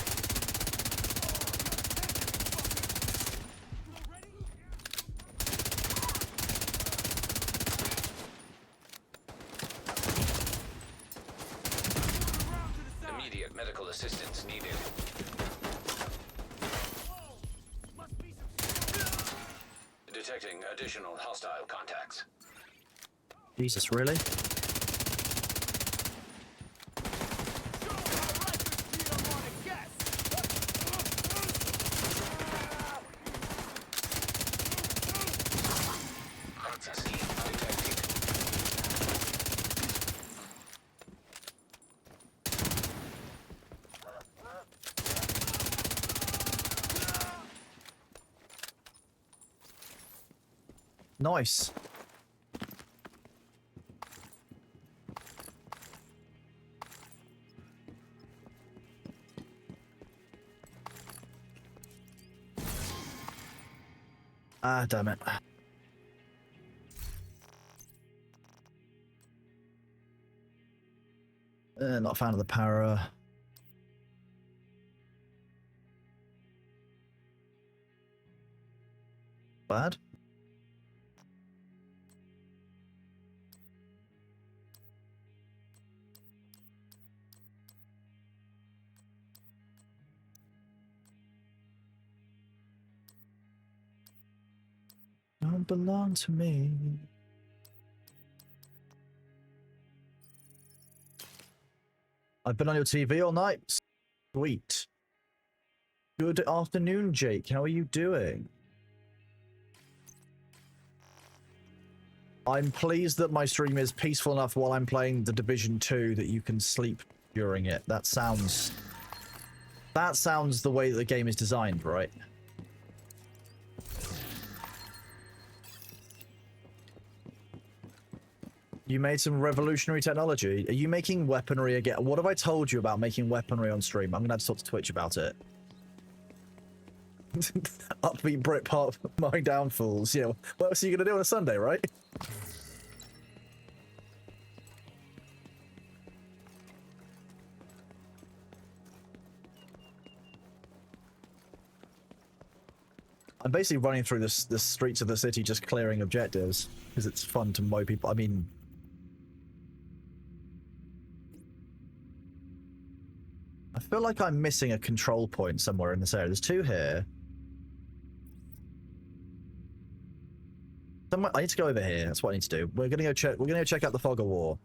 Immediate medical assistance needed. Detecting additional hostile contacts. Jesus, really? Nice. Ah, damn it. Not a fan of the para. Bad. Don't belong to me. I've been on your TV all night. Sweet. Good afternoon, Jake. How are you doing? I'm pleased that my stream is peaceful enough while I'm playing The Division 2 that you can sleep during it. That sounds the way that the game is designed, right? You made some revolutionary technology. Are you making weaponry again? What have I told you about making weaponry on stream? I'm gonna have to talk to Twitch about it. Upbeat Britpop, my downfalls. Yeah, what else are you gonna do on a Sunday, right? I'm basically running through the streets of the city just clearing objectives, because it's fun to mow people. I mean... I feel like I'm missing a control point somewhere in this area. There's two here. Somewhere, I need to go over here. That's what I need to do. We're gonna go check. We're gonna go check out the Fog of War.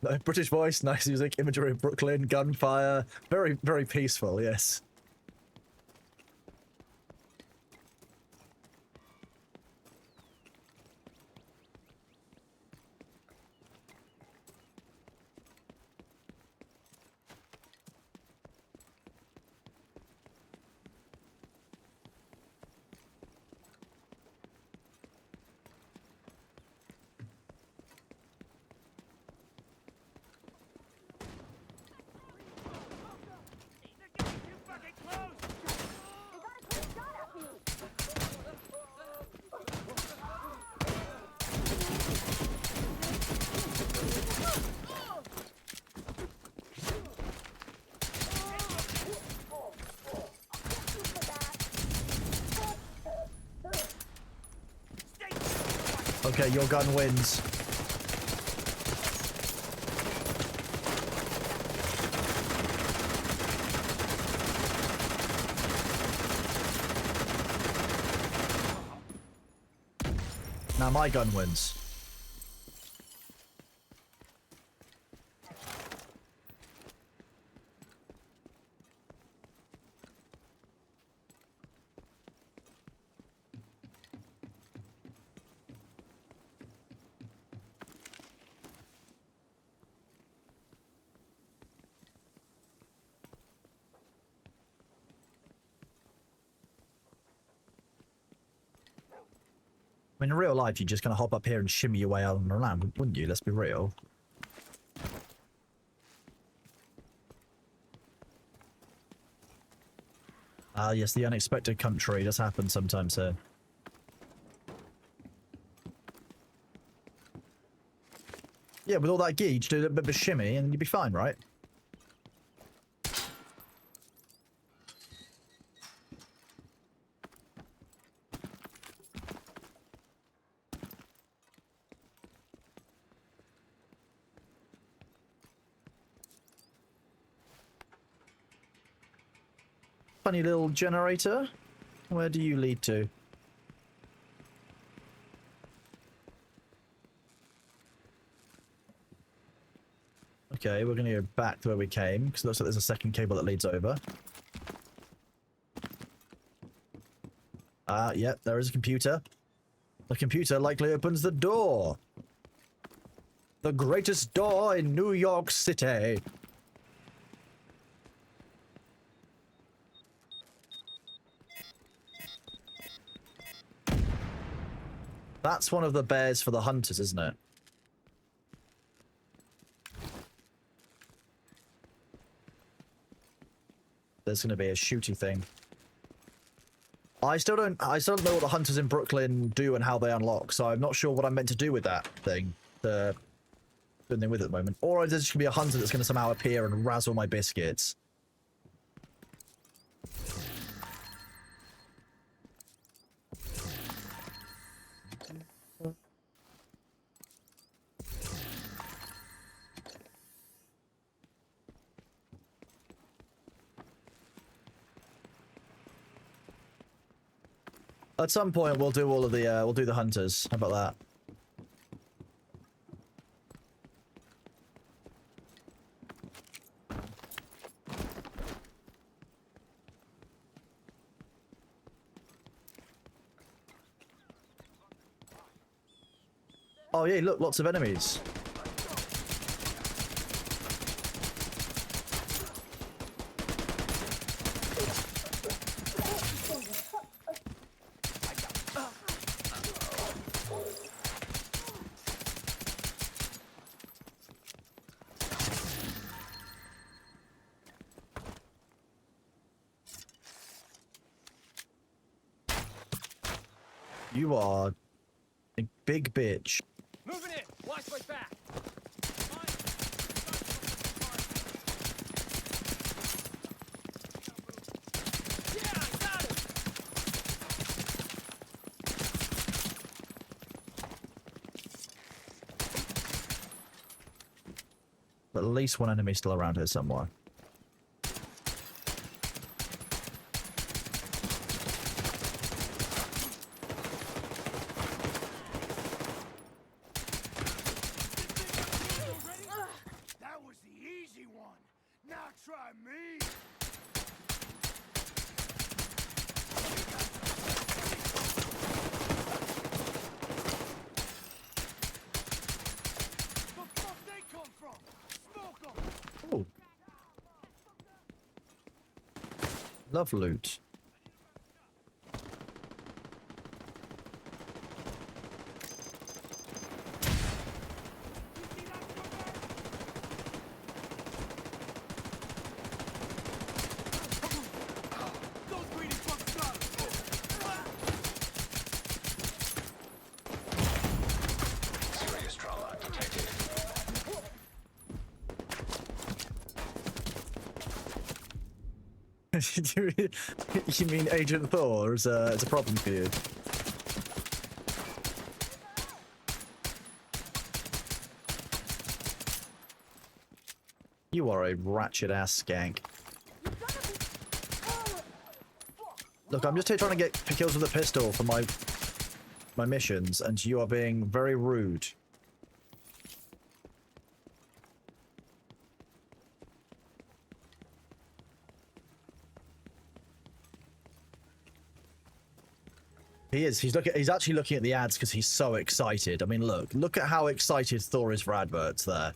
No, British voice, nice music, imagery of Brooklyn, gunfire. Very, very peaceful, yes. Okay, your gun wins. Now my gun wins. I mean, in real life, you're just gonna hop up here and shimmy your way out on the land, wouldn't you? Let's be real. Ah, yes, the unexpected country does happen sometimes here. Yeah, with all that gear, you just do a bit of a shimmy and you'd be fine, right? Funny little generator. Where do you lead to? Okay, we're going to go back to where we came, because it looks like there's a second cable that leads over. Yep, there is a computer. The computer likely opens the door. The greatest door in New York City. That's one of the bears for the hunters, isn't it? There's going to be a shooty thing. I still don't know what the hunters in Brooklyn do and how they unlock, so I'm not sure what I'm meant to do with that thing. The thing with it at the moment. Or is there just going to be a hunter that's going to somehow appear and razzle my biscuits? At some point, we'll do all of the, we'll do the hunters. How about that? Oh yeah, look, lots of enemies. You are a big bitch. Moving in. Watch my back. At least one enemy still around here somewhere. That was the easy one. Now try me. Where the fuck they come from? Smoke 'em. Oh. Love loot. Those greedy fucks got Serious trauma detected. You mean Agent Thor is a problem for you? You are a ratchet ass skank. Look, I'm just here trying to get kills with a pistol for my missions, and you are being very rude. He is. He's actually looking at the ads because he's so excited. I mean, look at how excited Thor is for adverts there.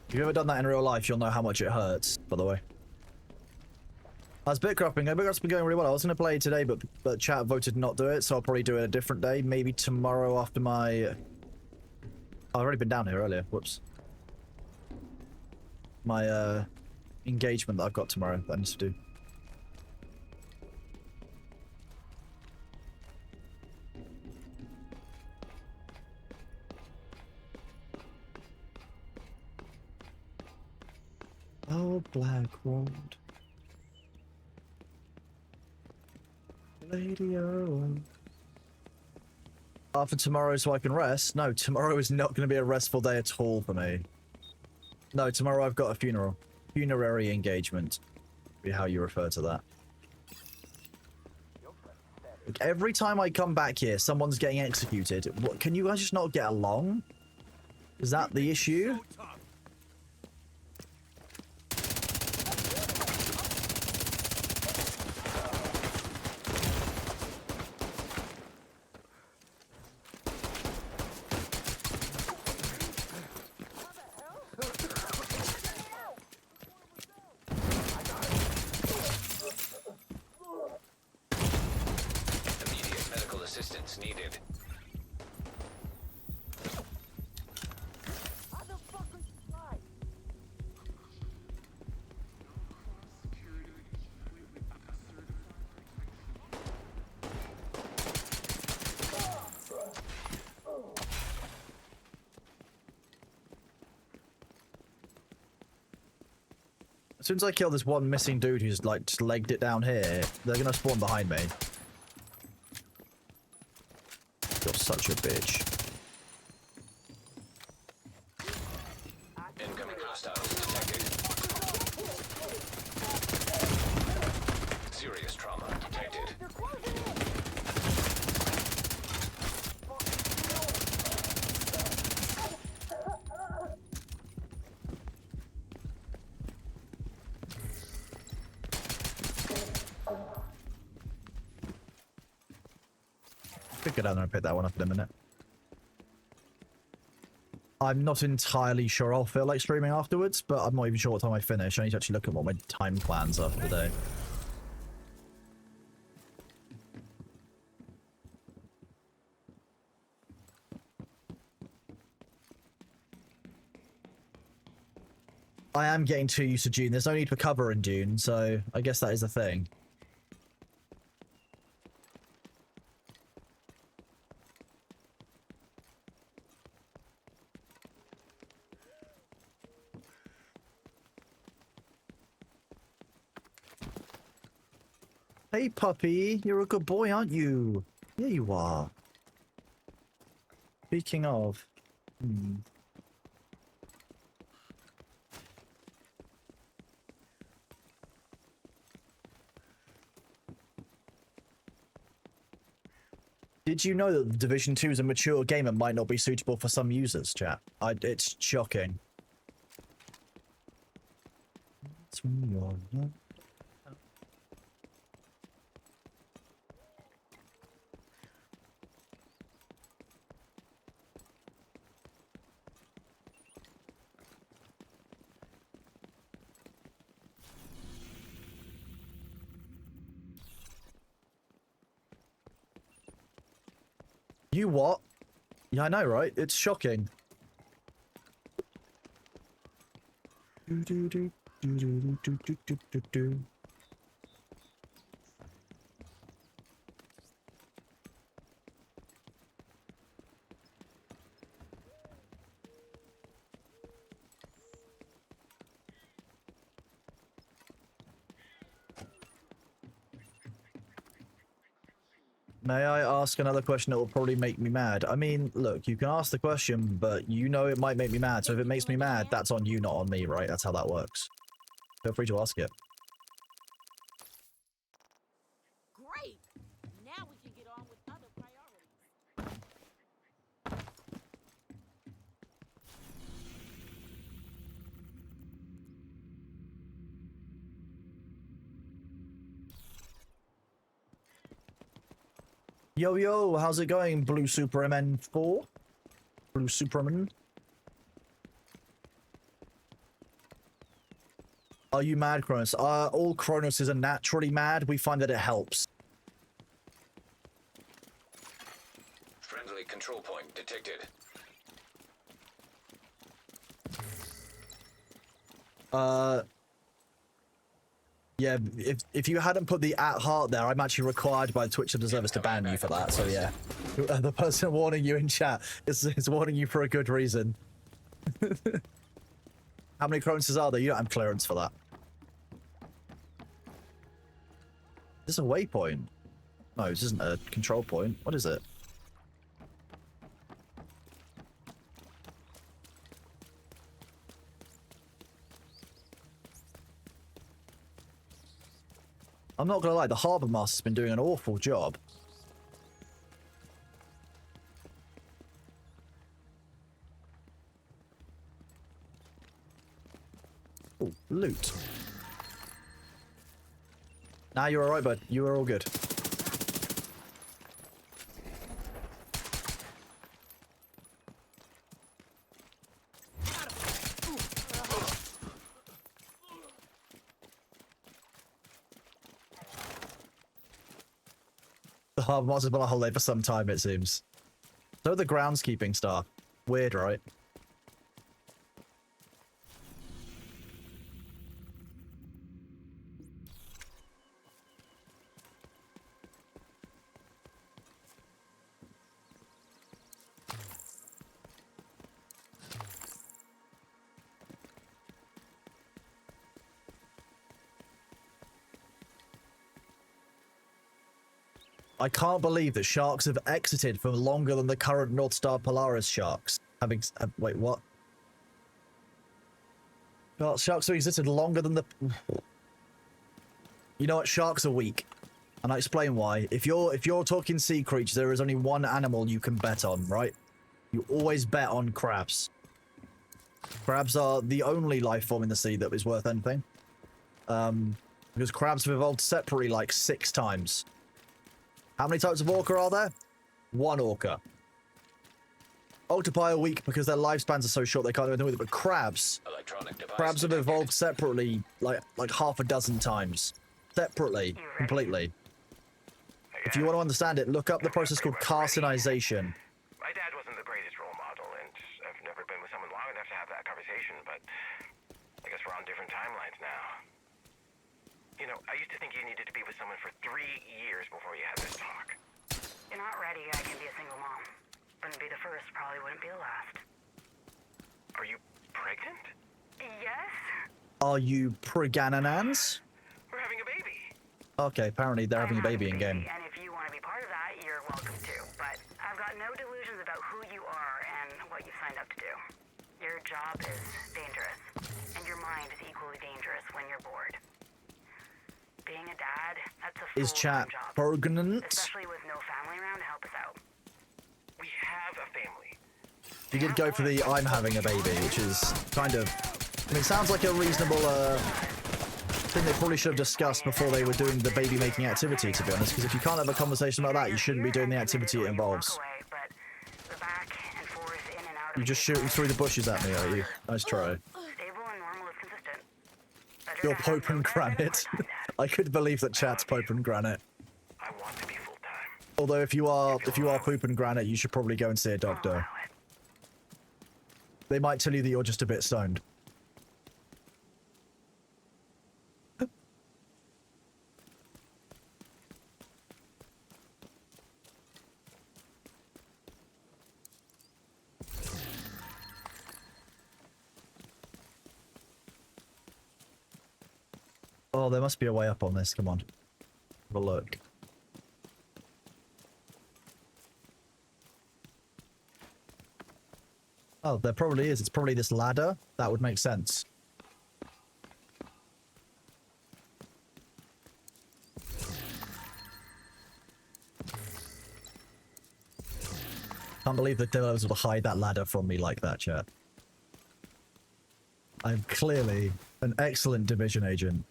If you've ever done that in real life, you'll know how much it hurts, by the way. How's Bitcraft been? Bitcraft's been going really well. I was going to play it today, but chat voted not do it, so I'll probably do it a different day. Maybe tomorrow after my... Oh, I've already been down here earlier. Whoops. My engagement that I've got tomorrow that I need to do. Oh, Black Wand. Lady Owen. For tomorrow so I can rest? No, tomorrow is not going to be a restful day at all for me. No, tomorrow I've got a funeral. Funerary engagement. Be how you refer to that. Like, every time I come back here, someone's getting executed. What, can you guys just not get along? Is that the issue? Immediate medical assistance needed. As soon as I kill this one missing dude who's like just legged it down here, they're gonna spawn behind me. You're such a bitch. Incoming hostiles detected. Serious trauma detected. Could go down there and pick that one up in a minute. I'm not entirely sure I'll feel like streaming afterwards, but I'm not even sure what time I finish. I need to actually look at what my time plans are for the day. I am getting too used to Dune. There's no need for cover in Dune, so I guess that is a thing. Hey, puppy. You're a good boy, aren't you? Yeah, you are. Speaking of... Did you know that Division 2 is a mature game and might not be suitable for some users, chat? It's shocking. You what? Yeah, I know, right? It's shocking. May I ask another question that will probably make me mad? I mean, look, you can ask the question, but you know it might make me mad. So if it makes me mad, that's on you, not on me, right? That's how that works. Feel free to ask it. Great! Now we can get on with other priorities. Yo, yo, how's it going, Blue Superman 4? Blue Superman? Are you mad, Kronos? All Kronoses are naturally mad. We find that it helps. Friendly control point detected. Yeah, if you hadn't put the @heart there, I'm actually required by Twitch Observers to ban you for that, so yeah. The person warning you in chat is warning you for a good reason. How many Kronoses are there? You don't have clearance for that. Is this a waypoint? No, this isn't a control point. What is it? I'm not gonna lie, the Harbour Master's been doing an awful job. Oh, loot. Nah, you're alright, bud. You are all good. The Harbour Master's been on holiday for some time, it seems. So the groundskeeping staff. Weird, right? I can't believe that sharks have exited for longer than the current North Star Polaris sharks. Wait, what? Sharks have existed longer than the... You know what? Sharks are weak. And I explain why. If you're talking sea creatures, there is only one animal you can bet on, right? You always bet on crabs. Crabs are the only life form in the sea that is worth anything. Because crabs have evolved separately like 6 times. How many types of orca are there? 1 orca. octopi are weak because their lifespans are so short they can't do anything with it. But crabs, crabs have evolved separately like half a dozen times, separately, completely. If you want to understand it, look up the process called carcinization. My dad wasn't the greatest role model, and I've never been with someone long enough to have that conversation, but I guess we're on different timelines now. You know, I used to think you needed to be with someone for 3 years before you had this talk. You're not ready, I can be a single mom. Wouldn't be the first, probably wouldn't be the last. Are you pregnant? Yes? Are you pregananans? We're having a baby. Okay, apparently they're having a baby in game. And if you want to be part of that, you're welcome to. But I've got no delusions about who you are and what you signed up to do. Your job is dangerous, and your mind is equally dangerous when you're bored. Being a dad, that's a Is chat full-time job. pregnant? Especially with no family around to help us out. We have a family. You did go for the I'm having a baby, which is kind of... I mean, it sounds like a reasonable thing they probably should have discussed before they were doing the baby-making activity, to be honest, because if you can't have a conversation about that, you shouldn't be doing the activity it involves. You're just shooting through the bushes at me, are you? Nice try. You're Pope and Granite. I could believe that chat's Pope and Granite. I want to be full-time. Although if you are Poop and Granite, you should probably go and see a doctor. They might tell you that you're just a bit stoned. Oh, there must be a way up on this. Come on. Have a look. Oh, there probably is. It's probably this ladder. That would make sense. Can't believe the developers would hide that ladder from me like that, chat. I'm clearly an excellent Division agent.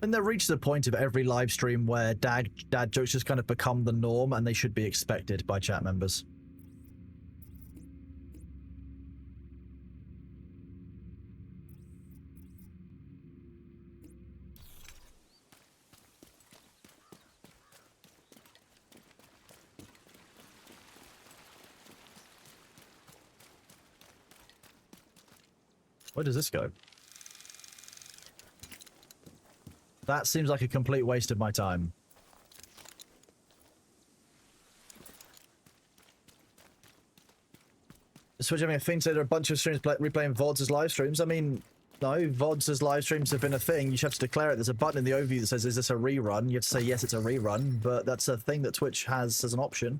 And there reaches a point of every live stream where dad jokes just kind of become the norm, and they should be expected by chat members. Where does this go? That seems like a complete waste of my time. Switch having a thing, so there are a bunch of streams replaying VODs as live streams. I mean, no, VODs as live streams have been a thing. You should have to declare it. There's a button in the overview that says, is this a rerun? You have to say, yes, it's a rerun, but that's a thing that Twitch has as an option.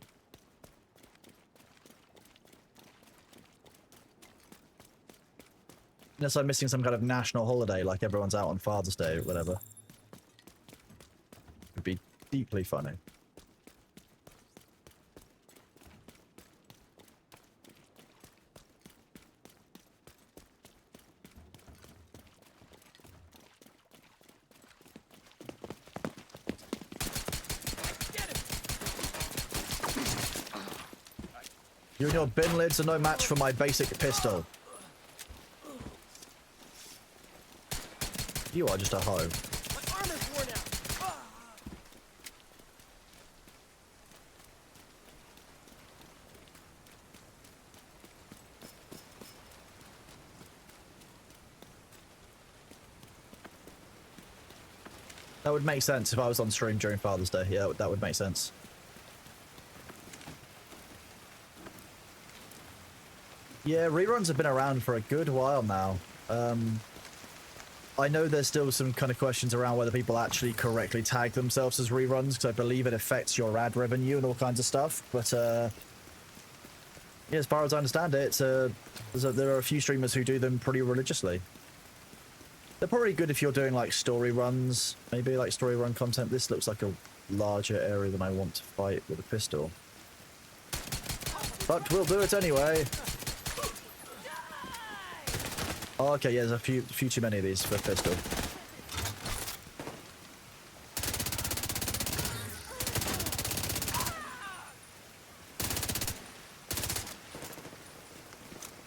Unless I'm missing some kind of national holiday, like everyone's out on Father's Day or whatever. Would be deeply funny. You and your bin lids are no match for my basic pistol. You are just a hoe. That would make sense if I was on stream during Father's Day. Yeah, that would make sense. Yeah, reruns have been around for a good while now. I know there's still some kind of questions around whether people actually correctly tag themselves as reruns, because I believe it affects your ad revenue and all kinds of stuff. But yeah, as far as I understand it, there are a few streamers who do them pretty religiously. They're probably good if you're doing like story runs, maybe like story run content. This looks like a larger area than I want to fight with a pistol. But we'll do it anyway. Oh, okay, yeah, there's a few too many of these for a pistol.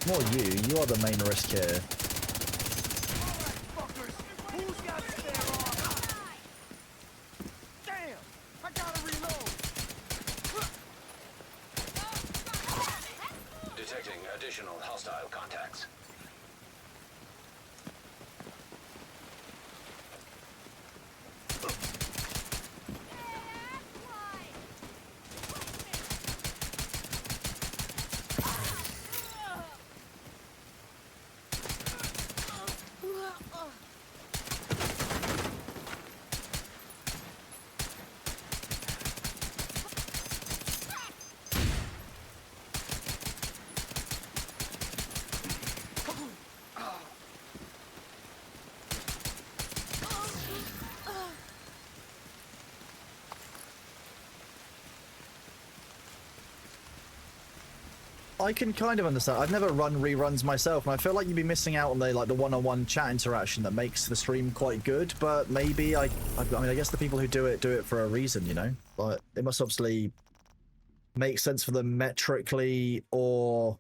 more you. You are the main risk here. Fuckers! Who's got spare arms? Damn! I gotta reload! Detecting additional hostile contacts. I can kind of understand. I've never run reruns myself, and I feel like you'd be missing out on the one-on-one chat interaction that makes the stream quite good. But maybe I mean, I guess the people who do it for a reason, you know. But it must obviously make sense for them metrically, or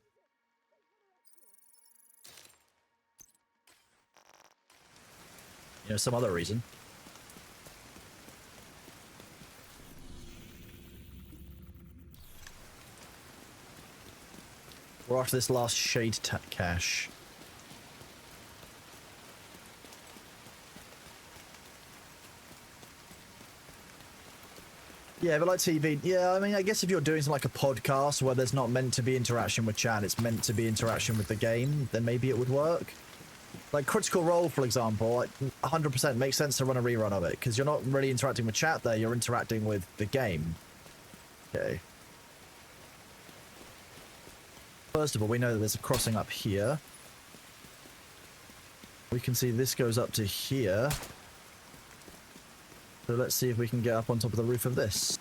you know, some other reason. We're after this last shade cache. Yeah, but like TV, yeah, I mean, I guess if you're doing something like a podcast where there's not meant to be interaction with chat, it's meant to be interaction with the game, then maybe it would work. Like Critical Role, for example, like 100% makes sense to run a rerun of it, because you're not really interacting with chat there, you're interacting with the game. Okay. First of all, we know that there's a crossing up here. We can see this goes up to here. So let's see if we can get up on top of the roof of this.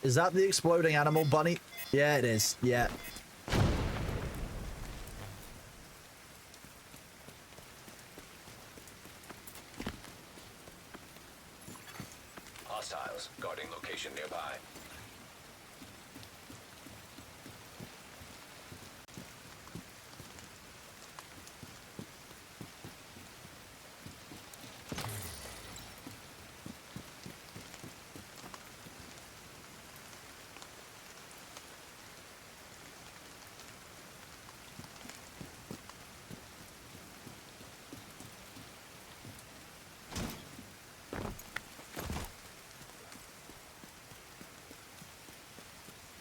Is that the exploding animal bunny? Yeah, it is. Yeah. Hostiles guarding location nearby.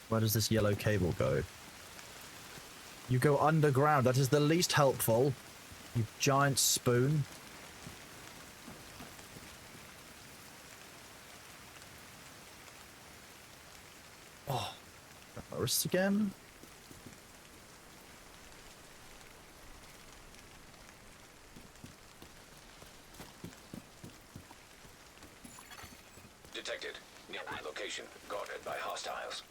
Where does this yellow cable go? You go underground. That is the least helpful. You giant spoon. Oh, wrists again. Detected. Nearby location guarded by hostiles.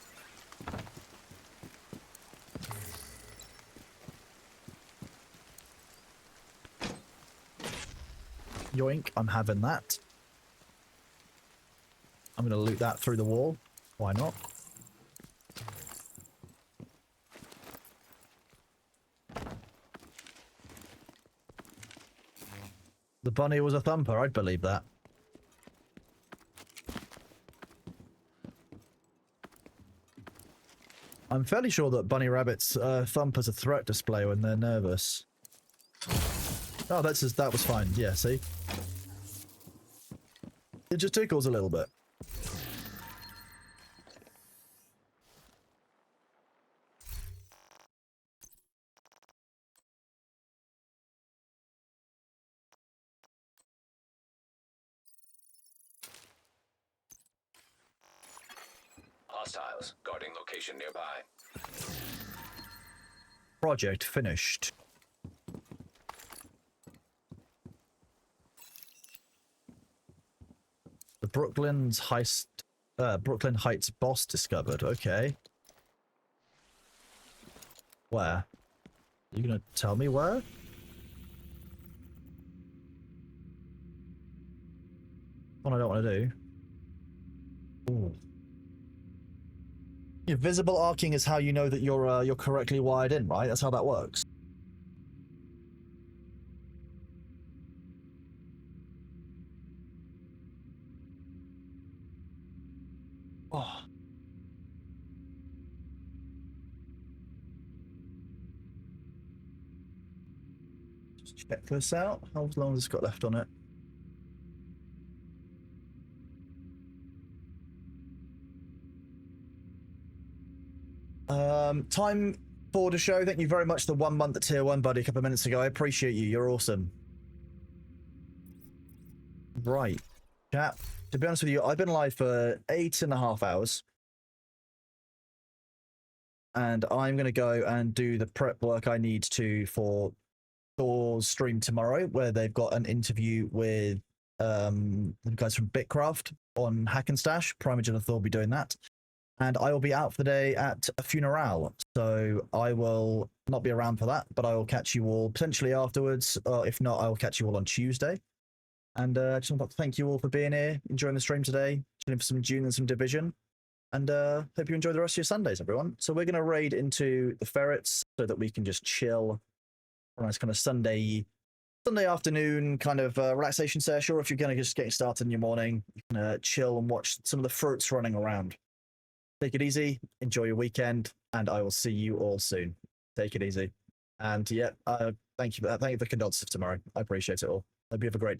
Yoink, I'm having that. I'm gonna loot that through the wall. Why not? The bunny was a thumper, I'd believe that. I'm fairly sure that bunny rabbits thump as a threat display when they're nervous. Oh, that was fine. Yeah, see? It just tickles a little bit. Hostiles guarding location nearby. Project finished. The Brooklyn Heights boss discovered. Okay. Where? You gonna tell me where? What I don't want to do. Ooh. Yeah, visible arcing is how you know that you're correctly wired in, right? That's how that works. Oh. Just check this out. How long has it got left on it? Time for the show. Thank you very much. The 1 month at tier 1, buddy, a couple of minutes ago. I appreciate you. You're awesome. Right. Chat. To be honest with you, I've been live for 8.5 hours. And I'm going to go and do the prep work I need to for Thor's stream tomorrow, where they've got an interview with the guys from Bitcraft on Hack and Stash. Primogen and Thor will be doing that. And I will be out for the day at a funeral. So I will not be around for that, but I will catch you all potentially afterwards. If not, I will catch you all on Tuesday. And I just want to thank you all for being here, enjoying the stream today, chilling for some Dune and some Division. And hope you enjoy the rest of your Sundays, everyone. So we're going to raid into the ferrets so that we can just chill. A nice kind of Sunday afternoon kind of relaxation session. Or if you're going to just get started in your morning, you can chill and watch some of the fruits running around. Take it easy, enjoy your weekend, and I will see you all soon. Take it easy. And yeah, thank you for the condolences tomorrow. I appreciate it all. Hope you have a great day.